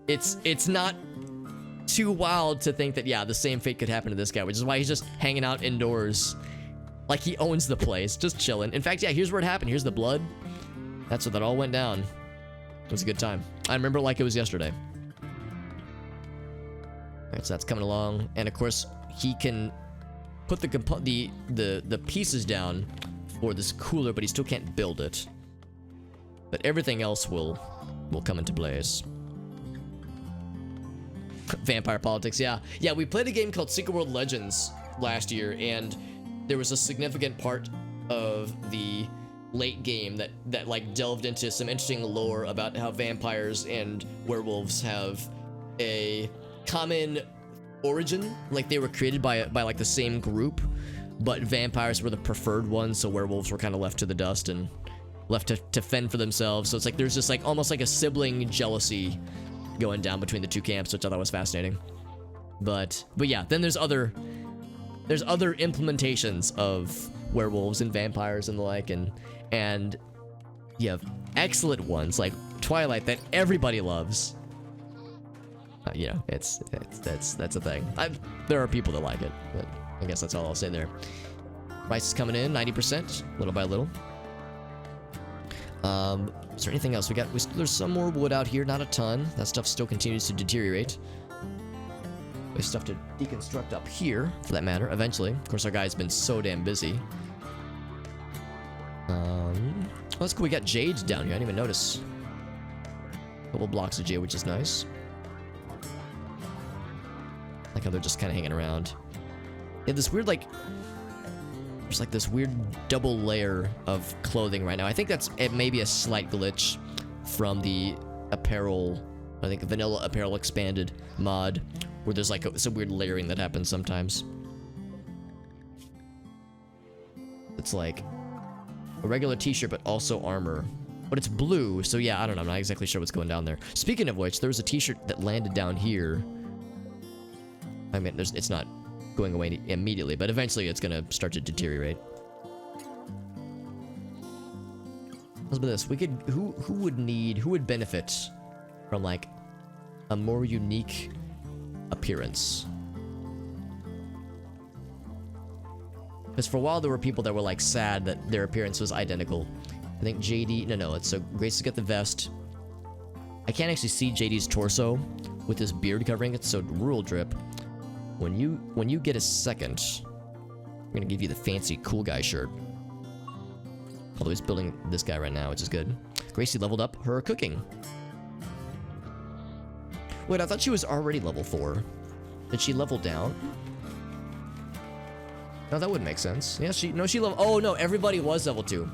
it's not too wild to think that, yeah, the same fate could happen to this guy, which is why he's just hanging out indoors. Like, he owns the place, just chilling. In fact, yeah, here's where it happened. Here's the blood. That's where that all went down. It was a good time. I remember like it was yesterday. Alright, so that's coming along. And of course, he can put the pieces down for this cooler, but he still can't build it. But everything else will come into place. Vampire politics, yeah. Yeah, we played a game called Secret World Legends last year, and there was a significant part of the late game that like delved into some interesting lore about how vampires and werewolves have a common origin. Like, they were created by like the same group, but vampires were the preferred ones, so werewolves were kind of left to the dust and left to fend for themselves. So it's like there's just like almost like a sibling jealousy going down between the 2 camps, which I thought was fascinating. But yeah, then there's other implementations of werewolves and vampires and the like, and you have excellent ones like Twilight that everybody loves. You know, that's a thing. There are people that like it, but I guess that's all I'll say there. Price is coming in 90%, little by little. Is there anything else? There's some more wood out here, not a ton. That stuff still continues to deteriorate. There's stuff to deconstruct up here, for that matter, eventually. Of course, our guy's been so damn busy. Well, that's cool. We got jade down here. I didn't even notice. A couple blocks of jade, which is nice. Like how they're just kind of hanging around. Yeah, this weird, like... There's like this weird double layer of clothing right now. I think it may be a slight glitch from the apparel, I think vanilla apparel expanded mod, where there's like some weird layering that happens sometimes. It's like a regular t-shirt, but also armor. But it's blue, so yeah, I don't know. I'm not exactly sure what's going down there. Speaking of which, there was a t-shirt that landed down here. I mean, it's not going away immediately, but eventually it's gonna start to deteriorate. Let's do this. We could... Who would benefit from, like, a more unique appearance? Because for a while there were people that were, like, sad that their appearance was identical. I think JD... No, it's so... Grace has got the vest. I can't actually see JD's torso with his beard covering it, so Rural Drip. When you get a second, We're gonna give you the fancy cool guy shirt. Although he's building this guy right now, which is good. Gracie leveled up her cooking. Wait, I thought she was already level 4. Did she level down? No, that wouldn't make sense. Yeah, she level. Oh no, everybody was level 2.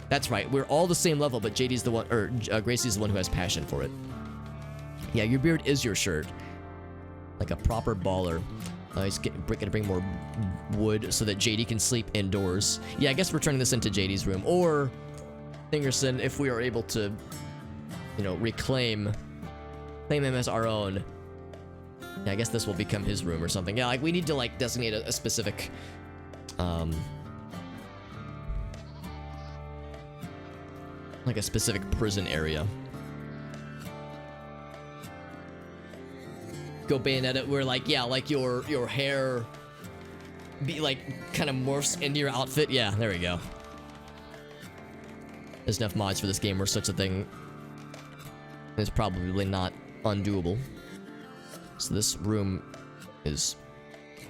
That's right. We're all the same level, but JD's the one, or Gracie's the one who has passion for it. Yeah, your beard is your shirt. Like a proper baller. He's gonna bring more wood so that JD can sleep indoors. Yeah, I guess we're turning this into JD's room. Or, Thingerson, if we are able to, you know, claim him as our own. Yeah, I guess this will become his room or something. Yeah, like we need to like designate a specific, like a specific prison area. Go Bayonetta, where like, yeah, like your hair be like kind of morphs into your outfit. Yeah, there we go. There's enough mods for this game where such a thing is probably not undoable. So this room is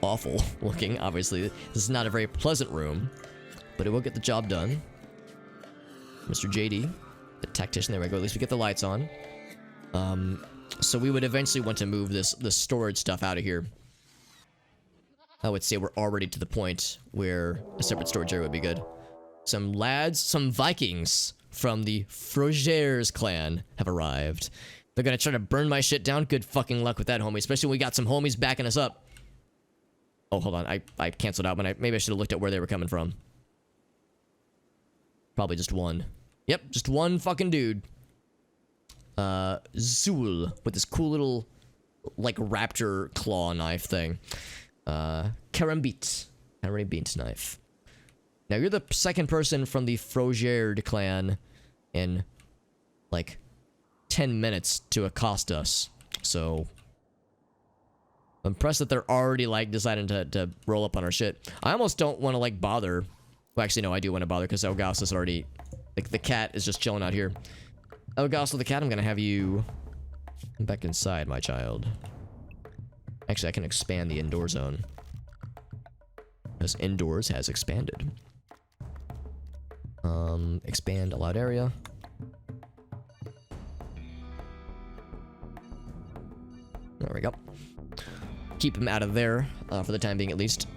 awful looking, obviously. This is not a very pleasant room, but it will get the job done. Mr. JD, the tactician, there we go. At least we get the lights on. So we would eventually want to move the storage stuff out of here. I would say we're already to the point where a separate storage area would be good. Some lads, some Vikings from the Frogers clan have arrived. They're gonna try to burn my shit down. Good fucking luck with that, homie. Especially when we got some homies backing us up. Oh, hold on. I canceled out, but maybe I should have looked at where they were coming from. Probably just one. Yep, just one fucking dude. Zool with this cool little like raptor claw knife thing. Karambit knife. Now you're the second person from the Frogerd clan in like 10 minutes to accost us. So I'm impressed that they're already like deciding to roll up on our shit. I almost don't want to like bother. Well, actually no, I do want to bother because Elgaso is already like the cat is just chilling out here. Elgaso the cat, I'm gonna have you come back inside, my child. Actually, I can expand the indoor zone. Because indoors has expanded. Expand allowed area. There we go. Keep him out of there, for the time being at least.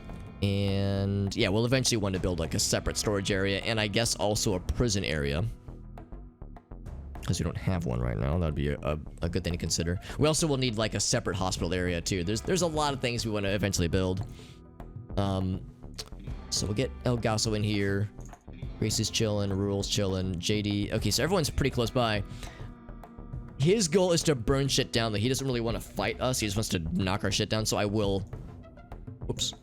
And yeah, we'll eventually want to build like a separate storage area, and I guess also a prison area. Because we don't have one right now. That'd be a good thing to consider. We also will need like a separate hospital area too. There's a lot of things we want to eventually build. So we'll get Elgaso in here. Gracie's chilling, Rule's chilling, JD. Okay, so everyone's pretty close by. His goal is to burn shit down. That he doesn't really want to fight us. He just wants to knock our shit down. So I will. Whoops.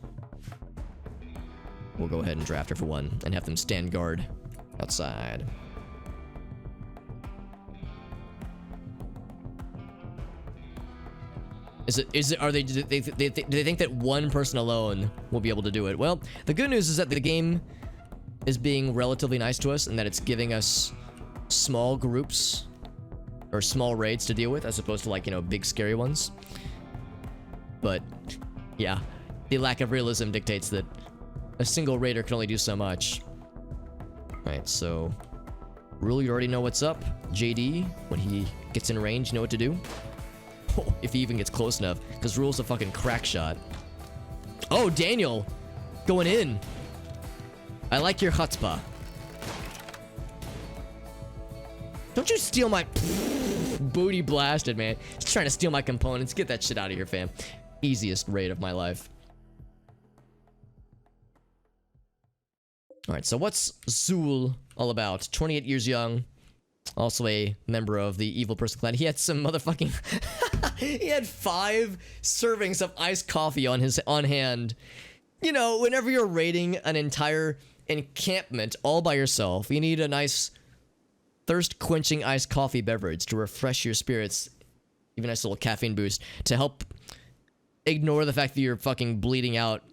We'll go ahead and draft her for one and have them stand guard outside. Do they think that one person alone will be able to do it? Well, the good news is that the game is being relatively nice to us and that it's giving us small groups or small raids to deal with as opposed to like, you know, big scary ones. But yeah, the lack of realism dictates that a single raider can only do so much. Alright, so Rule, you already know what's up. JD, when he gets in range, you know what to do. Oh, if he even gets close enough, because Rule's a fucking crack shot. Oh, Daniel! Going in! I like your chutzpah. Don't you steal my... Booty blasted, man. He's trying to steal my components. Get that shit out of here, fam. Easiest raid of my life. Alright, so what's Zool all about? 28 years young. Also a member of the evil person clan. He had some motherfucking... He had 5 servings of iced coffee on hand. You know, whenever you're raiding an entire encampment all by yourself, you need a nice thirst-quenching iced coffee beverage to refresh your spirits. Even a nice little caffeine boost to help ignore the fact that you're fucking bleeding out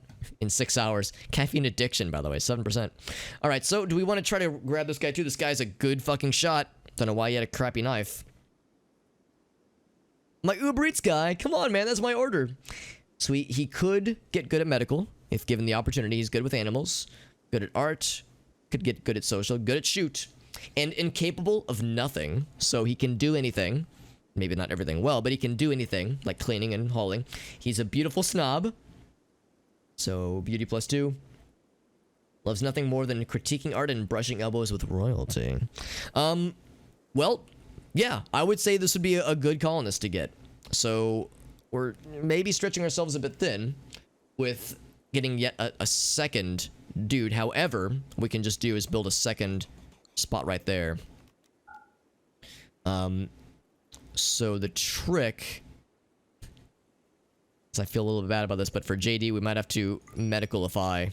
in 6 hours. Caffeine addiction, by the way, 7%. Alright, so do we want to try to grab this guy too? This guy's a good fucking shot. Don't know why he had a crappy knife. My Uber Eats guy, come on, man, that's my order. So he could get good at medical. If given the opportunity, he's good with animals, good at art, could get good at social, good at shoot, and incapable of nothing. So he can do anything. Maybe not everything well, but he can do anything, like cleaning and hauling. He's a beautiful snob. So, beauty +2. Loves nothing more than critiquing art and brushing elbows with royalty. Well, yeah, I would say this would be a good colonist to get. So, we're maybe stretching ourselves a bit thin with getting yet a second dude. However, we can just do is build a second spot right there. So the trick, I feel a little bit bad about this, but for JD, we might have to medicalify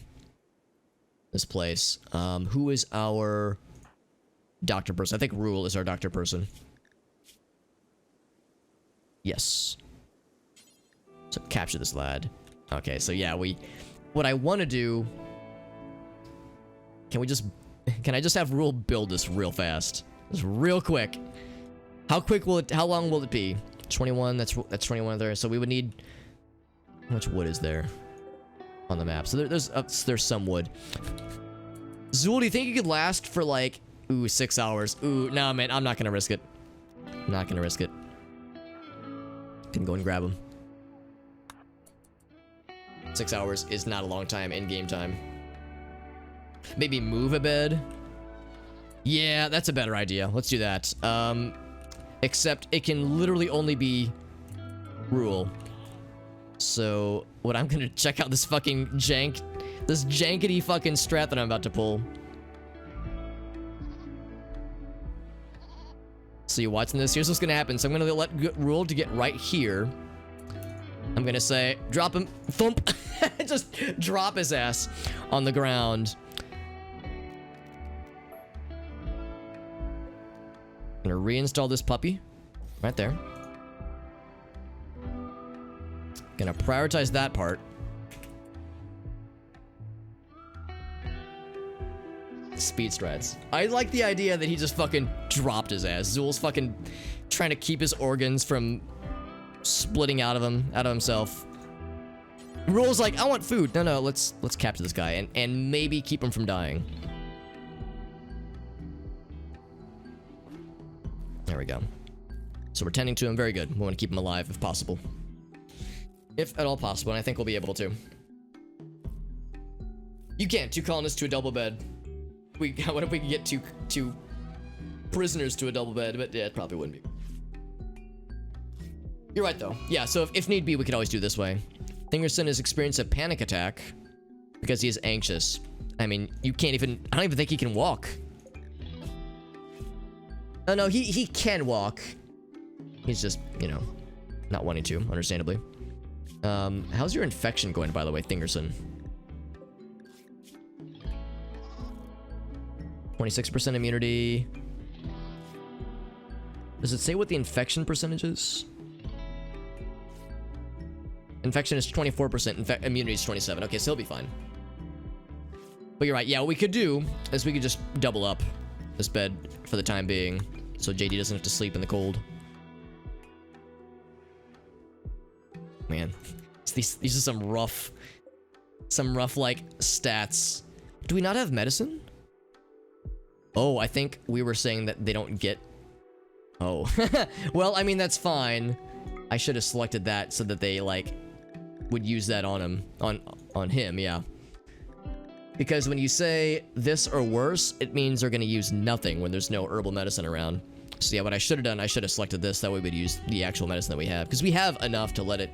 this place. Who is our doctor person? I think Rule is our doctor person. Yes. So capture this lad. Okay, so yeah, what I want to do, can I just have Rule build this real fast? Just real quick. How long will it be? 21, that's 21 there. So we would need, how much wood is there on the map? So there's some wood. Zool, do you think you could last for like, 6 hours? Nah, man, I'm not gonna risk it. Not gonna risk it. Can go and grab him. 6 hours is not a long time in game time. Maybe move a bed. Yeah, that's a better idea. Let's do that. Except it can literally only be Rule. So, what I'm gonna check out this fucking this jankety fucking strat that I'm about to pull. So you watching this? Here's what's gonna happen. So I'm gonna let Rule to get right here. I'm gonna say, drop him, thump, just drop his ass on the ground. Gonna reinstall this puppy right there. Gonna prioritize that part. Speed strides. I like the idea that he just fucking dropped his ass. Zool's fucking trying to keep his organs from splitting out of himself. Rule's like, I want food. No, let's capture this guy and maybe keep him from dying. There we go. So we're tending to him. Very good. We want to keep him alive if possible. If at all possible, and I think we'll be able to. You can't. 2 colonists to a double bed. What if we could get two prisoners to a double bed? But yeah, it probably wouldn't be. You're right, though. Yeah, so if need be, we could always do it this way. Thingerson has experienced a panic attack because he is anxious. I mean, I don't even think he can walk. Oh, no, he can walk. He's just, not wanting to, understandably. How's your infection going, by the way, Thingerson? 26% immunity. Does it say what the infection percentage is? Infection is 24%. Immunity is 27%. Okay, so he'll be fine. But you're right. Yeah, what we could do is we could just double up this bed for the time being, so JD doesn't have to sleep in the cold. Man, these are some rough like stats. Do we not have medicine? Oh, I think we were saying that they don't get. Oh, well, I mean that's fine. I should have selected that so that they like would use that on him, on him, yeah. Because when you say this or worse, it means they're gonna use nothing when there's no herbal medicine around. So yeah, what I should have done, I should have selected this. That way we'd use the actual medicine that we have, because we have enough to let it,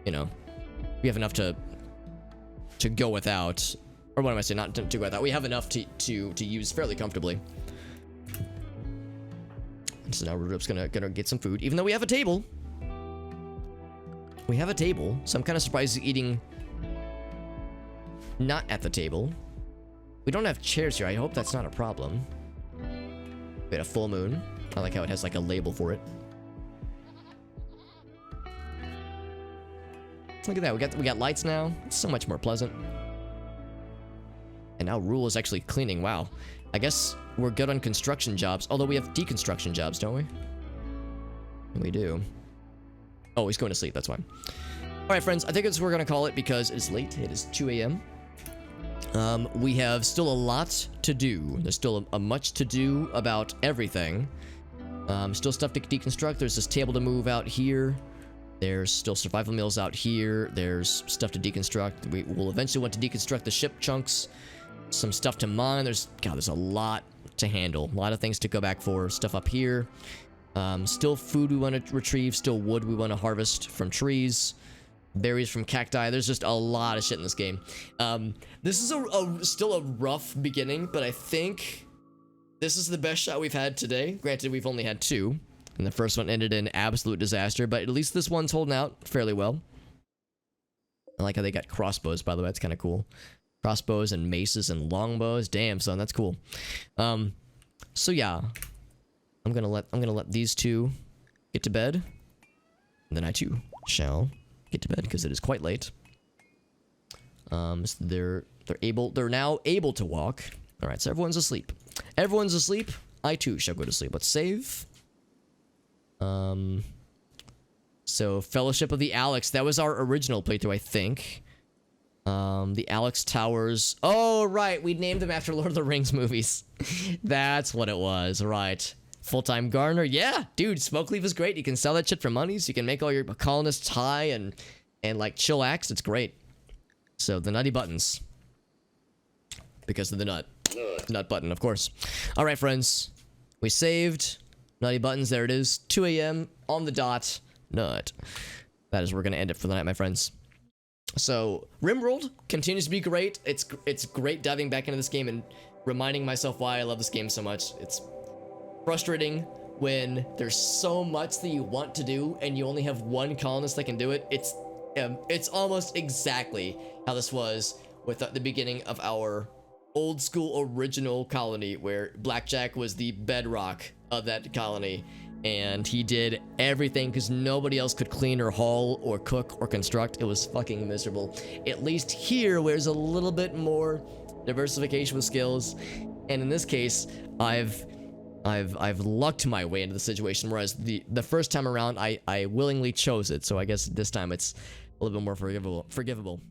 we have enough to go without. Or what am I saying? Not to go without. We have enough to use fairly comfortably. So now Rudolph's gonna get some food, even though we have a table. We have a table, so I'm kind of surprised he's eating not at the table. We don't have chairs here. I hope that's not a problem. We had a full moon. I like how it has like a label for it. Look at that. We got lights now. It's so much more pleasant. And now Rule is actually cleaning. Wow. I guess we're good on construction jobs. Although we have deconstruction jobs, don't we? We do. Oh, he's going to sleep. That's fine. All right, friends, I think that's what we're gonna call it because it's late. It is 2 a.m. We have still a lot to do. There's still a much to do about everything. Still stuff to deconstruct. There's this table to move out here. There's still survival meals out here. There's stuff to deconstruct. We will eventually want to deconstruct the ship chunks. Some stuff to mine. There's a lot to handle. A lot of things to go back for. Stuff up here. Still food we want to retrieve. Still wood we want to harvest from trees. Berries from cacti. There's just a lot of shit in this game. This is still a rough beginning, but I think this is the best shot we've had today. Granted, we've only had 2. And the first one ended in absolute disaster, but at least this one's holding out fairly well. I like how they got crossbows, by the way. That's kind of cool. Crossbows and maces and longbows. Damn, son, that's cool. So yeah, I'm gonna let these 2 get to bed, and then I too shall get to bed because it is quite late. So they're now able to walk. All right, so everyone's asleep. Everyone's asleep. I too shall go to sleep. Let's save. So Fellowship of the Alex, that was our original playthrough, I think. The Alex Towers. Oh, right, we named them after Lord of the Rings movies. That's what it was, right. Full-time gardener, yeah, dude, smoke leaf is great. You can sell that shit for monies. You can make all your colonists high and like chillax. It's great. So the nutty buttons. Because of the nut button, of course. All right, friends, we saved. Nutty buttons, there it is. 2 a.m. on the dot. Nut. That is where we're gonna end it for the night, my friends. So RimWorld continues to be great. It's great diving back into this game and reminding myself why I love this game so much. It's frustrating when there's so much that you want to do and you only have one colonist that can do it. It's almost exactly how this was with the beginning of our old school original colony, where Blackjack was the bedrock of that colony, and he did everything because nobody else could clean or haul or cook or construct. It was fucking miserable. At least here, where there's a little bit more diversification with skills, and in this case, I've lucked my way into the situation, whereas the first time around, I willingly chose it. So I guess this time it's a little bit more forgivable.